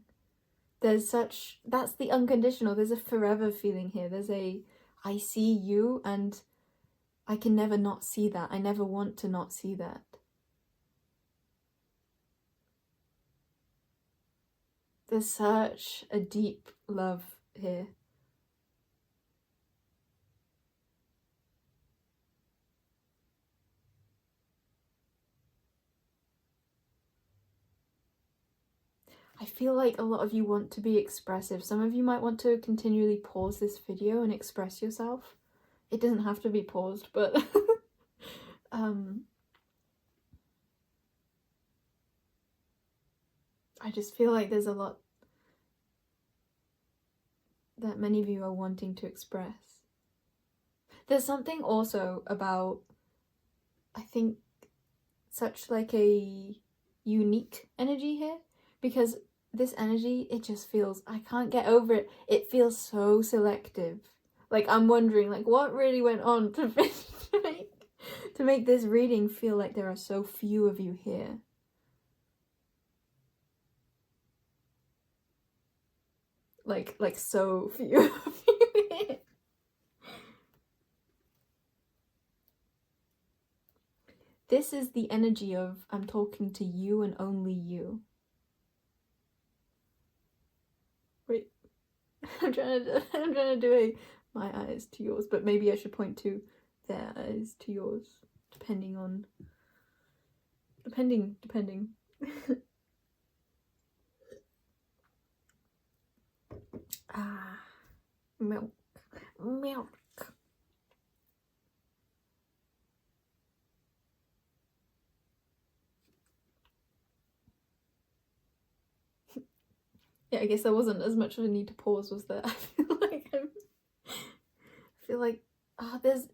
A: There's such... That's the unconditional. There's a forever feeling here. There's a... I see you and I can never not see that. I never want to not see that. There's such a deep love here. I feel like a lot of you want to be expressive. Some of you might want to continually pause this video and express yourself. It doesn't have to be paused, but I just feel like there's a lot that many of you are wanting to express. There's something also about, I think, such like a unique energy here, because this energy, it just feels, I can't get over it. It feels so selective. Like, I'm wondering, like, what really went on to make this reading feel like there are so few of you here. Like so few of you here. This is the energy of, I'm talking to you and only you. Wait, I'm trying to do my eyes to yours, but maybe I should point to their eyes to yours, depending. Ah, milk. Yeah, I guess there wasn't as much of a need to pause, was there? I feel like there's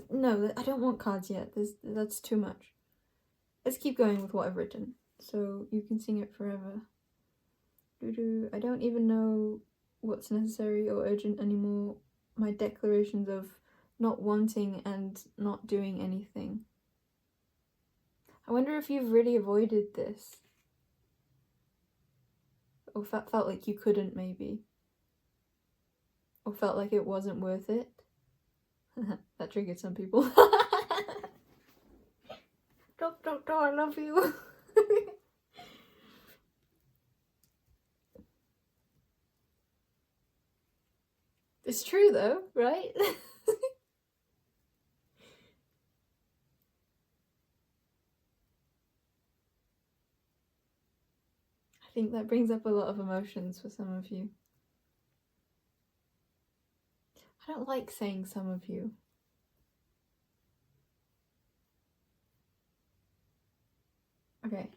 A: no, I don't want cards yet. That's too much. Let's keep going with what I've written, so you can sing it forever. I don't even know what's necessary or urgent anymore. My declarations of not wanting and not doing anything. I wonder if you've really avoided this. Or felt like you couldn't, maybe. Or felt like it wasn't worth it. That triggered some people. Doctor, I love you. It's true though, right? I think that brings up a lot of emotions for some of you. I don't like saying some of you. Okay.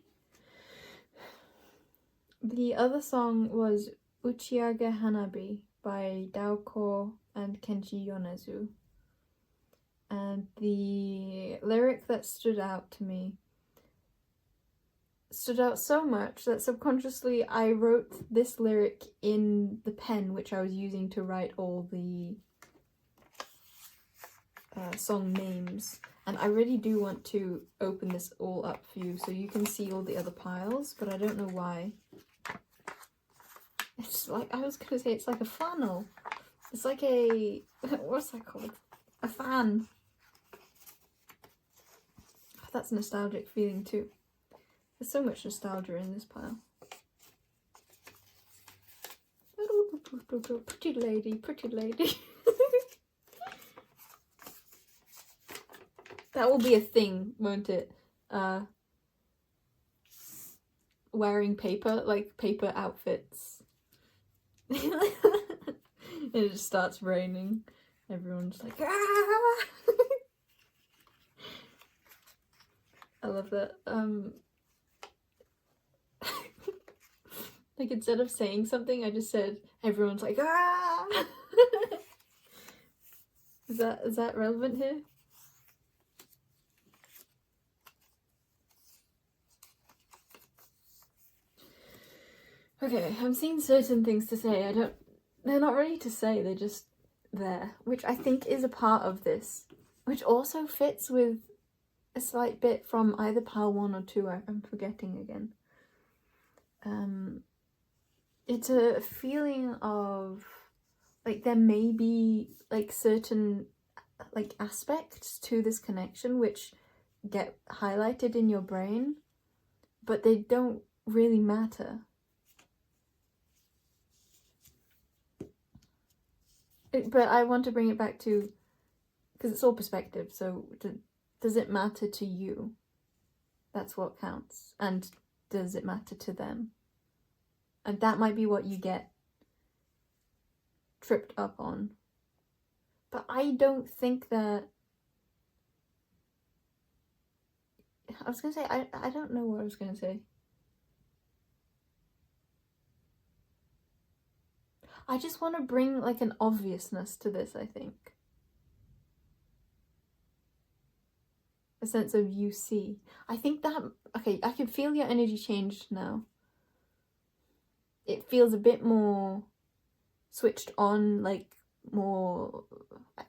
A: The other song was Uchiage Hanabi by Daoko and Kenshi Yonezu. And the lyric that stood out to me stood out so much that subconsciously I wrote this lyric in the pen which I was using to write all the song names. And I really do want to open this all up for you so you can see all the other piles, but I don't know why. It's like, I was gonna say it's like a funnel. It's like a, what's that called? A fan. Oh, that's a nostalgic feeling too. There's so much nostalgia in this pile. Pretty lady, pretty lady. That will be a thing, won't it? Wearing paper, like paper outfits. It just starts raining. Everyone's like, ah! I love that. Like, instead of saying something, I just said, everyone's like, ah! Is that relevant here? Okay, I'm seeing certain things to say. They're not ready to say, they're just there, which I think is a part of this, which also fits with a slight bit from either pile 1 or 2, I'm forgetting again. It's a feeling of, like, there may be, like, certain, like, aspects to this connection which get highlighted in your brain, but they don't really matter. But I want to bring it back to, because it's all perspective, so does it matter to you? That's what counts. And does it matter to them? And that might be what you get tripped up on. But I don't think that... I was going to say, I don't know what I was going to say. I just want to bring, like, an obviousness to this, I think. A sense of you see. I think that... Okay, I can feel your energy changed now. It feels a bit more switched on, like, more...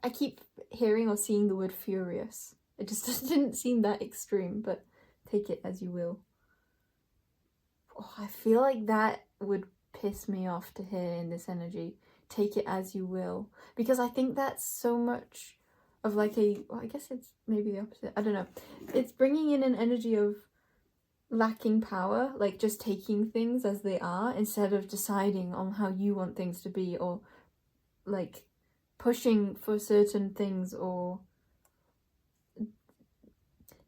A: I keep hearing or seeing the word furious. It just didn't seem that extreme, but take it as you will. Oh, I feel like that would piss me off to hear in this energy. Take it as you will. Because I think that's so much of, like, I guess it's maybe the opposite. I don't know. It's bringing in an energy of lacking power, like just taking things as they are instead of deciding on how you want things to be, or like pushing for certain things, or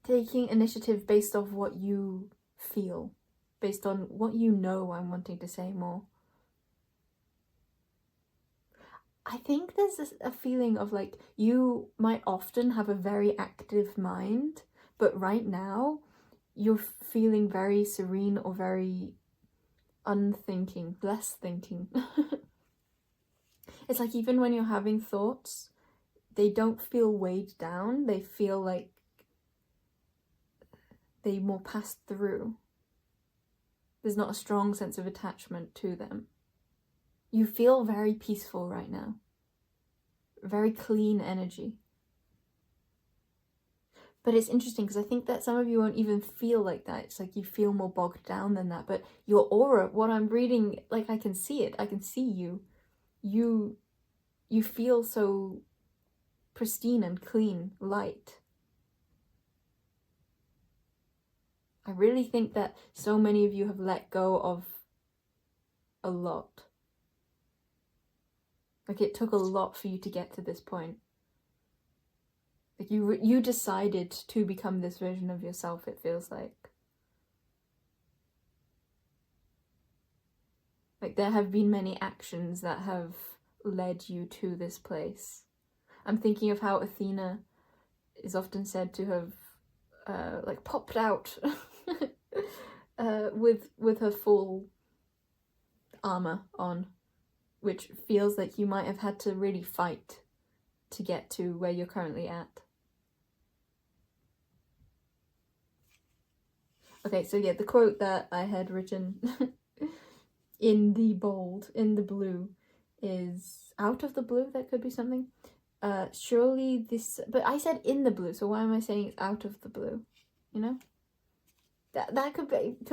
A: taking initiative based off what you feel, based on what you know I'm wanting to say more. I think there's a feeling of, like, you might often have a very active mind, but right now you're feeling very serene or very unthinking, less thinking. It's like even when you're having thoughts, they don't feel weighed down, they feel like they more pass through. There's not a strong sense of attachment to them. You feel very peaceful right now. Very clean energy. But it's interesting because I think that some of you won't even feel like that. It's like you feel more bogged down than that. But your aura, what I'm reading, like, I can see it. I can see you. You feel so pristine and clean, light. I really think that so many of you have let go of a lot. Like, it took a lot for you to get to this point. Like, you decided to become this version of yourself, it feels like. Like, there have been many actions that have led you to this place. I'm thinking of how Athena is often said to have like popped out with her full armor on, which feels like you might have had to really fight to get to where you're currently at. Okay, so yeah, the quote that I had written in the bold, in the blue, is out of the blue. That could be something. Surely this, but I said in the blue, so why am I saying it's out of the blue? You know, that could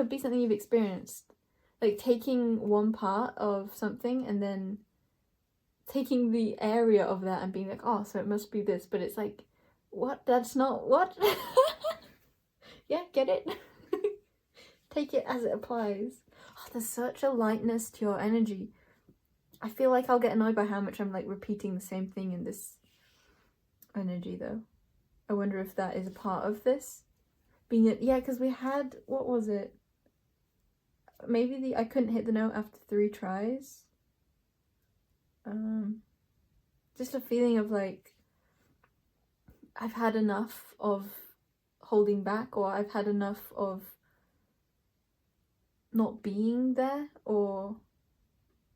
A: be something you've experienced, like taking one part of something and then taking the area of that and being like, oh, so it must be this, but it's like, what? That's not what. Yeah, get it. Take it as it applies. Oh, there's such a lightness to your energy. I feel like I'll get annoyed by how much I'm like repeating the same thing in this energy though. I wonder if that is a part of this. Being it, yeah, because we had, what was it? Maybe I couldn't hit the note after 3 tries. just a feeling of like I've had enough of holding back, or I've had enough of not being there, or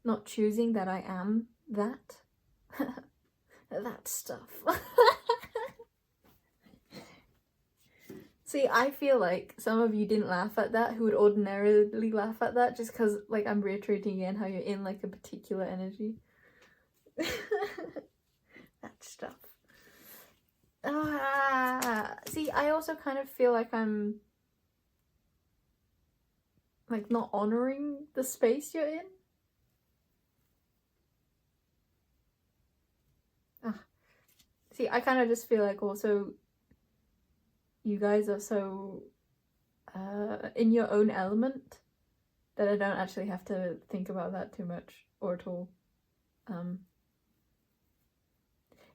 A: not choosing that I am that. That stuff. See, I feel like some of you didn't laugh at that who would ordinarily laugh at that, just because like I'm reiterating again how you're in like a particular energy. That stuff. See, I also kind of feel like I'm like not honoring the space you're in. See, I kind of just feel like also you guys are so in your own element that I don't actually have to think about that too much or at all.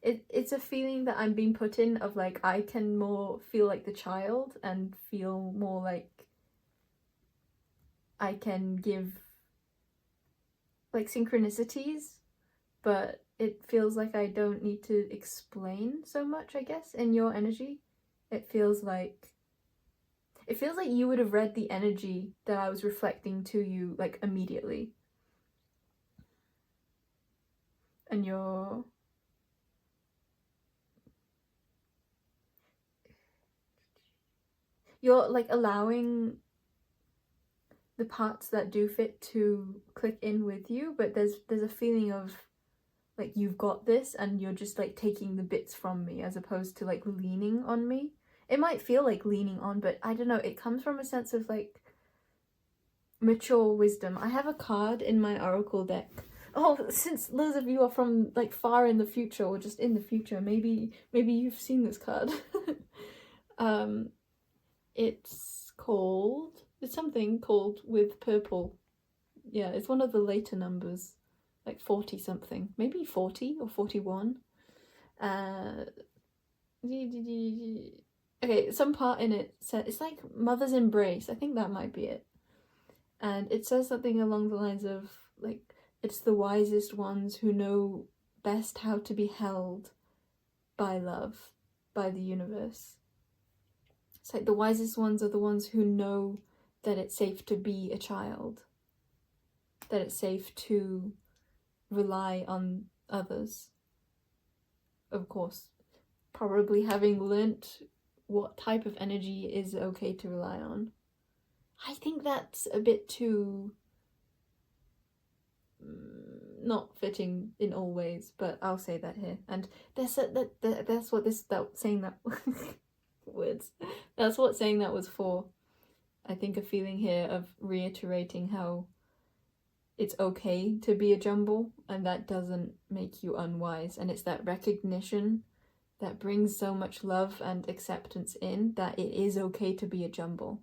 A: It's a feeling that I'm being put in of like I can more feel like the child and feel more like I can give like synchronicities, but it feels like I don't need to explain so much, I guess, in your energy. It feels like you would have read the energy that I was reflecting to you like immediately. And you're like allowing the parts that do fit to click in with you, but there's a feeling of like you've got this and you're just like taking the bits from me as opposed to like leaning on me. It might feel like leaning on, but I don't know, it comes from a sense of like mature wisdom. I have a card in my oracle deck. Oh, since those of you are from like far in the future or just in the future, maybe you've seen this card. It's something called with purple. Yeah, it's one of the later numbers, like 40 something, maybe 40 or 41. Okay, some part in it says it's like mother's embrace. I think that might be it. And it says something along the lines of like it's the wisest ones who know best how to be held by love, by the universe. It's like the wisest ones are the ones who know that it's safe to be a child, that it's safe to rely on others. Of course, probably having learnt what type of energy is okay to rely on. I think that's a bit too not fitting in all ways, but I'll say that here. And that's what saying that words. That's what saying that was for. I think a feeling here of reiterating how it's okay to be a jumble, and that doesn't make you unwise. And it's that recognition that brings so much love and acceptance in that it is okay to be a jumble.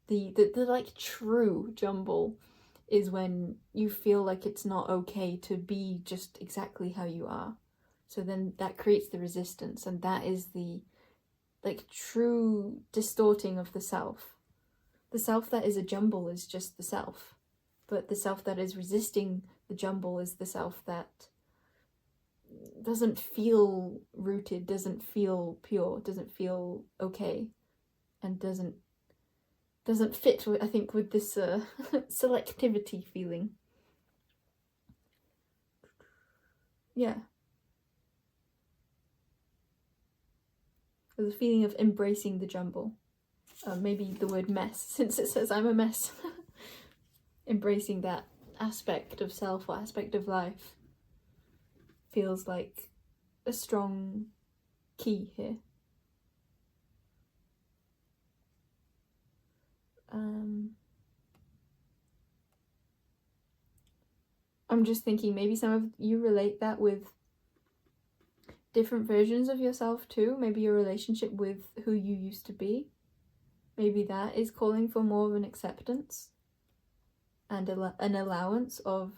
A: The like true jumble is when you feel like it's not okay to be just exactly how you are. So then that creates the resistance, and that is the like true distorting of the self. The self that is a jumble is just the self, but the self that is resisting the jumble is the self that doesn't feel rooted, doesn't feel pure, doesn't feel okay, and doesn't fit, I think, with this selectivity feeling. Yeah. There's a feeling of embracing the jumble. Maybe the word mess, since it says I'm a mess. Embracing that aspect of self or aspect of life feels like a strong key here. I'm just thinking maybe some of you relate that with different versions of yourself too. Maybe your relationship with who you used to be. Maybe that is calling for more of an acceptance and an allowance of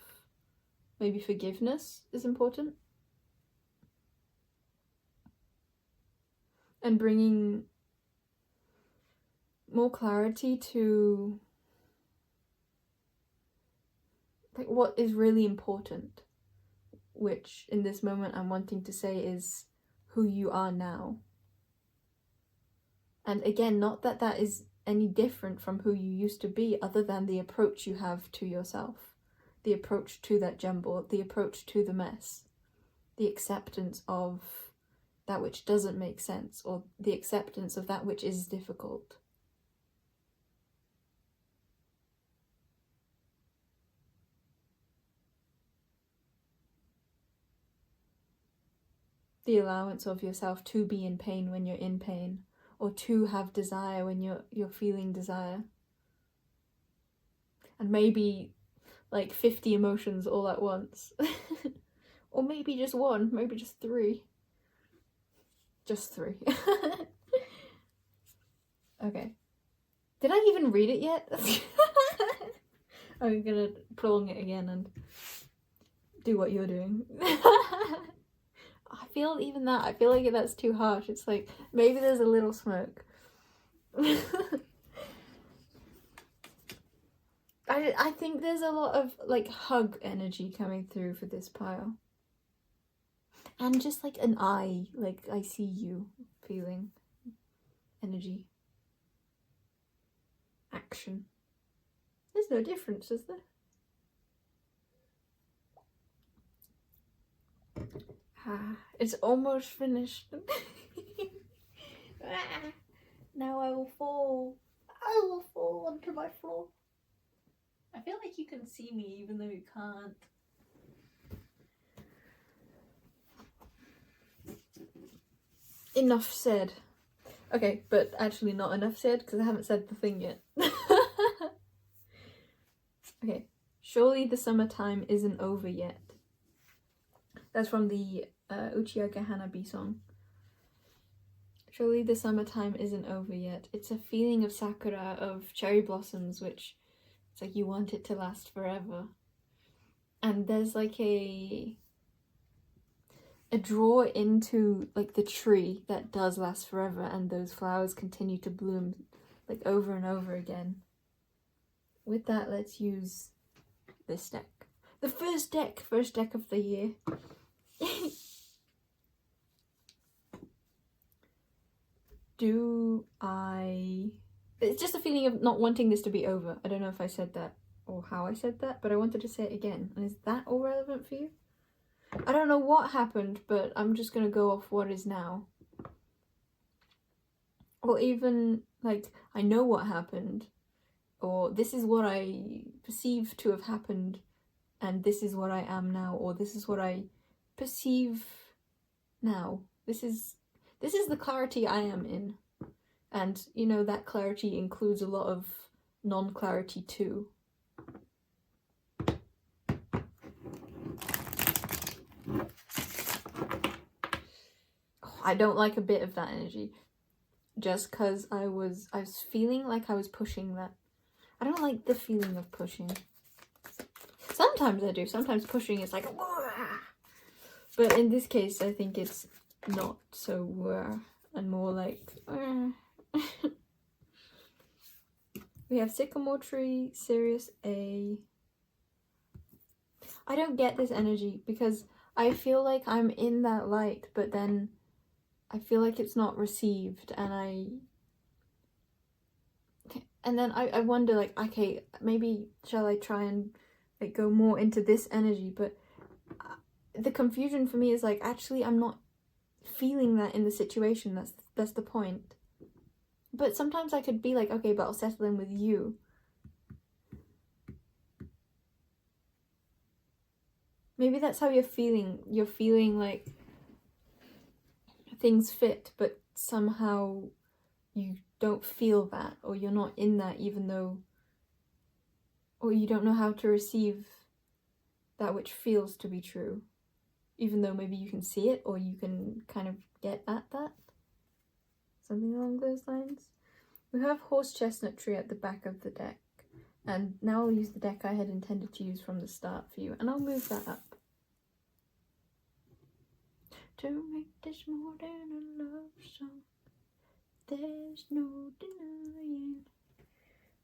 A: maybe forgiveness is important. And bringing more clarity to like what is really important. which in this moment I'm wanting to say is who you are now. And again, not that that is any different from who you used to be, other than the approach you have to yourself, the approach to that jumble, the approach to the mess, the acceptance of that which doesn't make sense, or the acceptance of that which is difficult. The allowance of yourself to be in pain when you're in pain, or to have desire when you're feeling desire. And maybe like 50 emotions all at once. Or maybe just one, maybe just 3. Just 3. Okay. Did I even read it yet? I'm gonna prolong it again and do what you're doing. I feel even that, I feel like that's too harsh. It's like, maybe there's a little smoke. I think there's a lot of like hug energy coming through for this pile. And just like an eye, like I see you feeling energy. Action. There's no difference, is there? It's almost finished. Now I will fall. I will fall onto my floor. I feel like you can see me even though you can't. Enough said. Okay, but actually not enough said because I haven't said the thing yet. Okay, surely the summertime isn't over yet. That's from the Uchiha Hanabi song. Surely the summertime isn't over yet. It's a feeling of sakura, of cherry blossoms, which it's like you want it to last forever. And there's like a draw into like the tree that does last forever, and those flowers continue to bloom like over and over again. With that, let's use this deck. The first deck of the year. It's just a feeling of not wanting this to be over. I don't know if I said that or how I said that, but I wanted to say it again. And is that all relevant for you? I don't know what happened, but I'm just gonna go off what is now. Or even, like, I know what happened, or this is what I perceive to have happened, and this is what I am now, or this is what I perceive now. This is the clarity I am in. And, you know, that clarity includes a lot of non-clarity too. I don't like a bit of that energy. Just because I was feeling like I was pushing that. I don't like the feeling of pushing. Sometimes I do. Sometimes pushing is like, wah! But in this case, I think it's not so wah, and more like, We have Sycamore Tree, Sirius A. I don't get this energy because I feel like I'm in that light, but then I feel like it's not received, and I wonder, like, okay, maybe shall I try and like go more into this energy, but the confusion for me is like, actually I'm not feeling that in the situation. That's the point. But sometimes I could be like, okay, but I'll settle in with you. Maybe that's how you're feeling. You're feeling like things fit, but somehow you don't feel that, or you're not in that, even though, or you don't know how to receive that which feels to be true, even though maybe you can see it, or you can kind of get at that. Something along those lines. We have Horse Chestnut Tree at the back of the deck, and now I'll use the deck I had intended to use from the start for you, and I'll move that up. To make this more than a love song, there's no denying,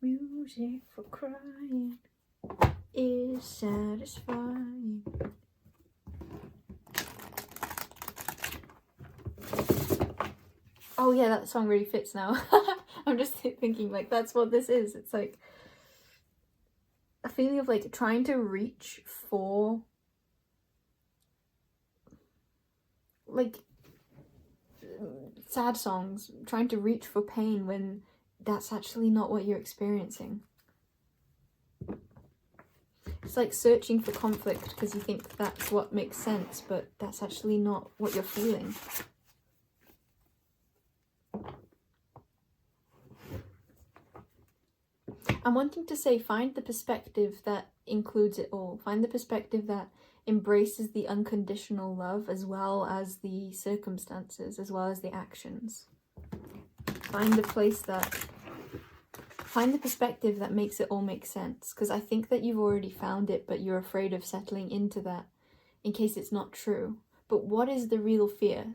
A: music for crying is satisfying. Oh yeah, that song really fits now. I'm just thinking, like, that's what this is. It's like a feeling of like trying to reach for like sad songs, trying to reach for pain when that's actually not what you're experiencing. It's like searching for conflict because you think that's what makes sense, but that's actually not what you're feeling. I'm wanting to say, find the perspective that includes it all. Find the perspective that embraces the unconditional love as well as the circumstances, as well as the actions. Find the perspective that makes it all make sense. Because I think that you've already found it, but you're afraid of settling into that in case it's not true. But what is the real fear?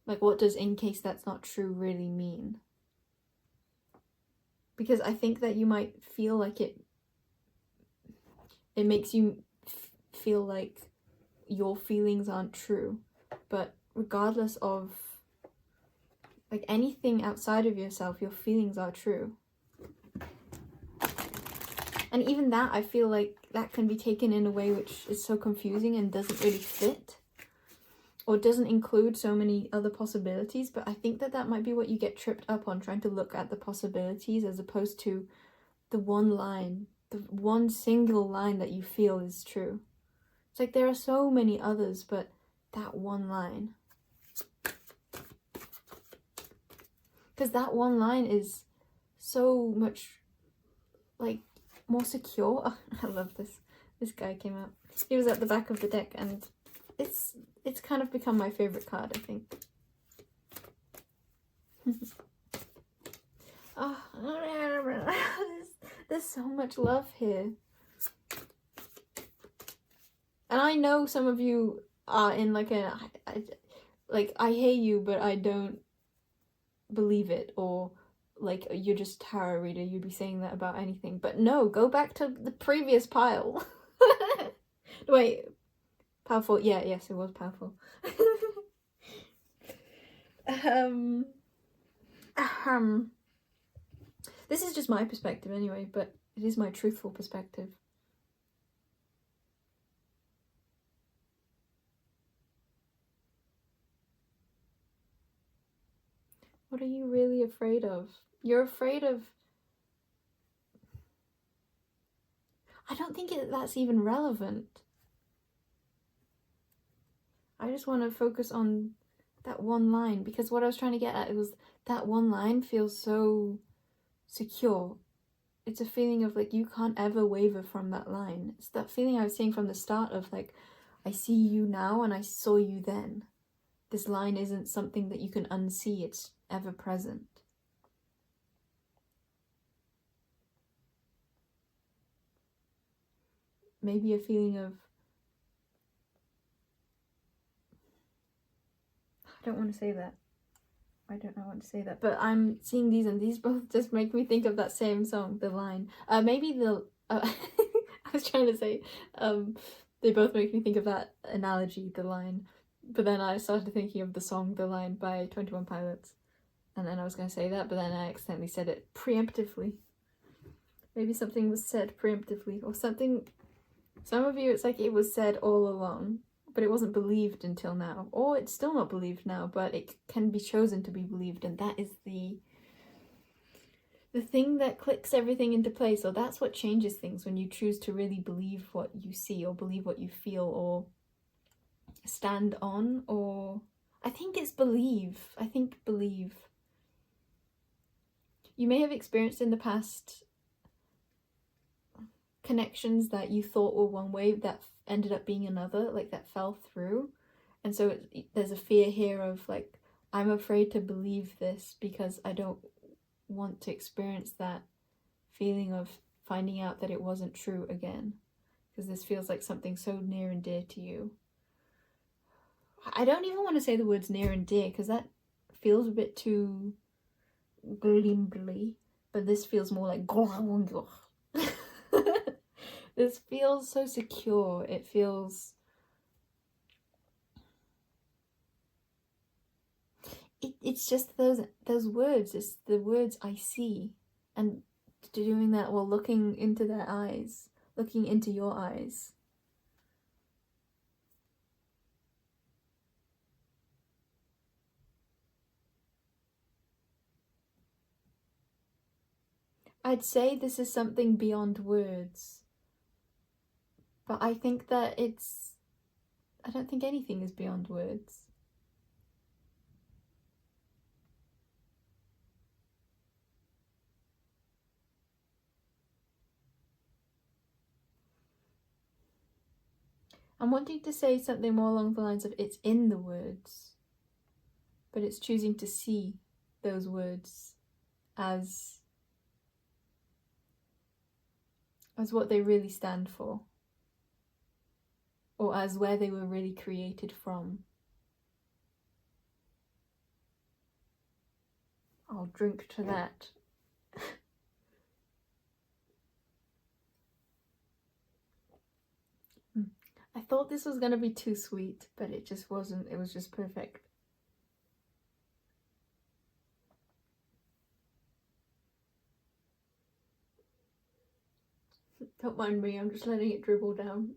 A: Like, what does "in case that's not true" really mean? Because I think that you might feel like it makes you feel like your feelings aren't true. But regardless of like anything outside of yourself, your feelings are true. And even that, I feel like that can be taken in a way which is so confusing and doesn't really fit, or doesn't include so many other possibilities. But I think that might be what you get tripped up on, trying to look at the possibilities as opposed to the one line, the one single line that you feel is true. It's like there are so many others, but that one line. Because that one line is so much like more secure. Oh, I love this. This guy came out. He was at the back of the deck, and it's kind of become my favorite card, I think. Oh, there's so much love here. And I know some of you are in like I hear you, but I don't believe it, or like you're just a tarot reader, you'd be saying that about anything. But no, go back to the previous pile. Wait, powerful. Yeah, yes, it was powerful. This is just my perspective anyway, but it is my truthful perspective. What are you really afraid of? You're afraid of... I don't think that's even relevant. I just want to focus on that one line, because what I was trying to get at was that one line feels so secure. It's a feeling of like you can't ever waver from that line. It's that feeling I was saying from the start of like, I see you now and I saw you then. This line isn't something that you can unsee, it's ever present. Maybe a feeling of... I don't want to say that. I don't know what to say that. But I'm seeing these, and these both just make me think of that same song, The Line. Maybe the... I was trying to say... they both make me think of that analogy, The Line. But then I started thinking of the song The Line by 21 Pilots. And then I was going to say that, but then I accidentally said it preemptively. Maybe something was said preemptively, or something... Some of you, it's like it was said all along, but it wasn't believed until now. Or it's still not believed now, but it can be chosen to be believed, and that is the thing that clicks everything into place, or that's what changes things, when you choose to really believe what you see, or believe what you feel, or stand on, or... I think it's believe. I think believe. You may have experienced in the past connections that you thought were one way that ended up being another, like that fell through. And so there's a fear here of like, I'm afraid to believe this because I don't want to experience that feeling of finding out that it wasn't true again, because this feels like something so near and dear to you. I don't even want to say the words near and dear, because that feels a bit too glimbly, but this feels more like this feels so secure. It feels... it it's just those words. It's the words I see, and doing that while looking into their eyes, looking into your eyes. I'd say this is something beyond words, but I think that I don't think anything is beyond words. I'm wanting to say something more along the lines of it's in the words, but it's choosing to see those words as what they really stand for, or as where they were really created from. I'll drink to that. I thought this was gonna be too sweet, but it just wasn't. It was just perfect. Don't mind me, I'm just letting it dribble down.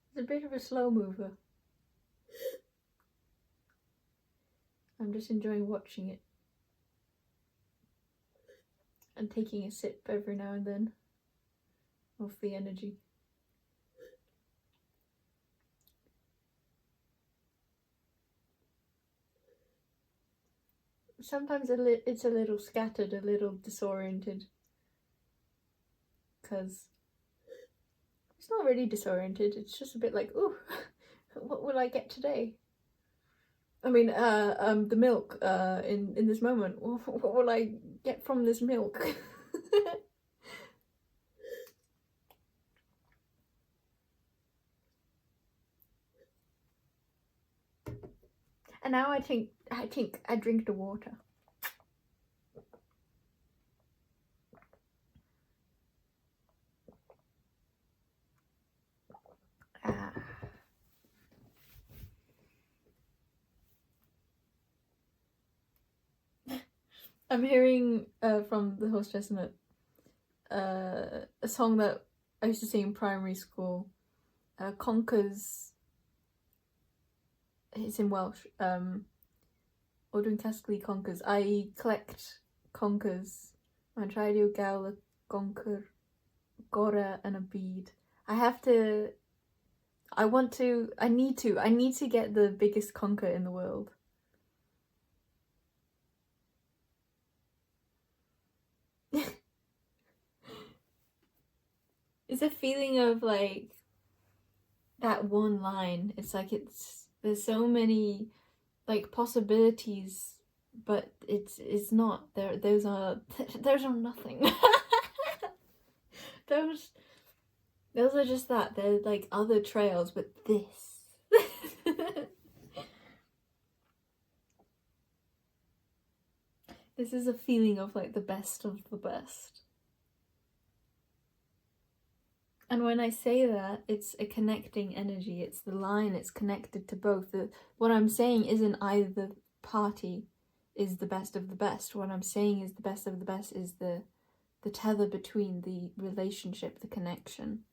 A: It's a bit of a slow mover. I'm just enjoying watching it. And taking a sip every now and then of the energy. Sometimes it's a little scattered, a little disoriented. Because it's not really disoriented, it's just a bit like, ooh, what will I get today? I mean, the milk, in this moment, what will I get from this milk? And now I think I drink the water. I'm hearing from the Horse Chestnut a song that I used to sing in primary school. Conkers. It's in Welsh. Odin casglu conkers. I collect conkers. Mae'n rhaid i'w gael y conker gorau yn y byd. I need to get the biggest conker in the world. It's a feeling of like that one line. It's like there's so many like possibilities, but it's not there. Those are nothing. those are just that. They're like other trails, but this. This is a feeling of like the best of the best. And when I say that, it's a connecting energy. It's the line, it's connected to both. What I'm saying isn't either party is the best of the best. What I'm saying is the best of the best is the tether between the relationship, the connection.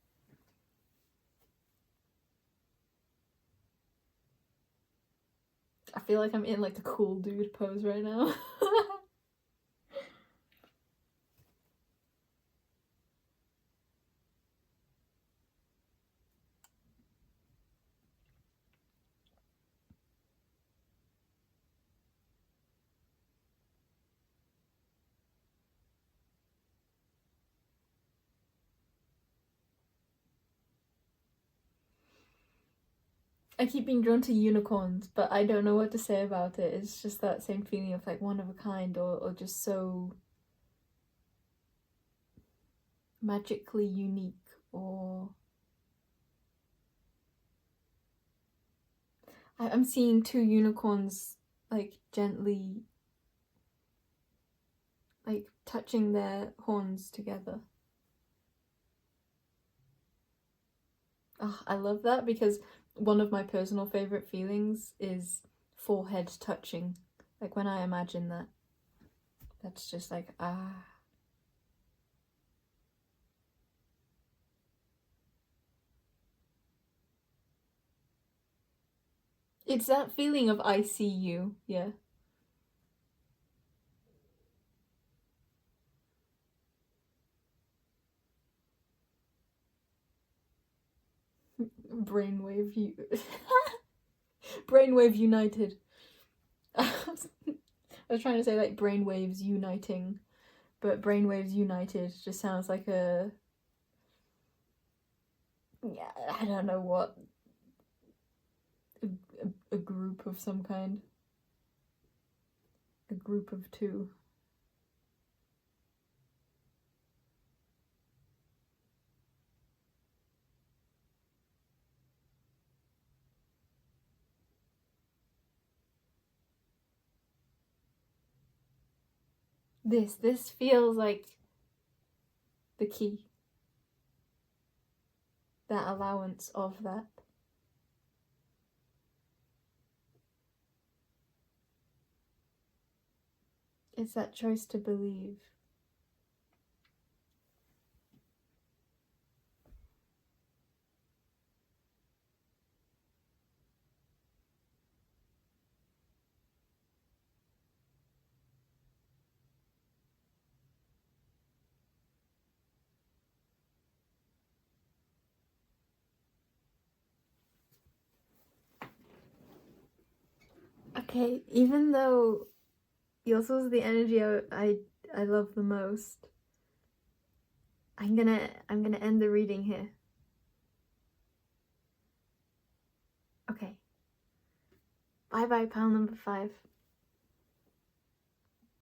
A: I feel like I'm in like a cool dude pose right now. I keep being drawn to unicorns, but I don't know what to say about it. It's just that same feeling of like one of a kind, or just so magically unique, or I'm seeing two unicorns like gently like touching their horns together. Oh, I love that because one of my personal favorite feelings is forehead touching. Like when I imagine that, that's just like, ah. It's that feeling of I see you, yeah. Brainwave you. Brainwave united. I was trying to say like brainwaves uniting, but brainwaves united just sounds like a, yeah, I don't know what, a group of some kind, a group of two. This feels like the key, that allowance of that. It's that choice to believe. Okay, even though yours was the energy I love the most, I'm gonna end the reading here. Okay. Bye bye, pal number 5.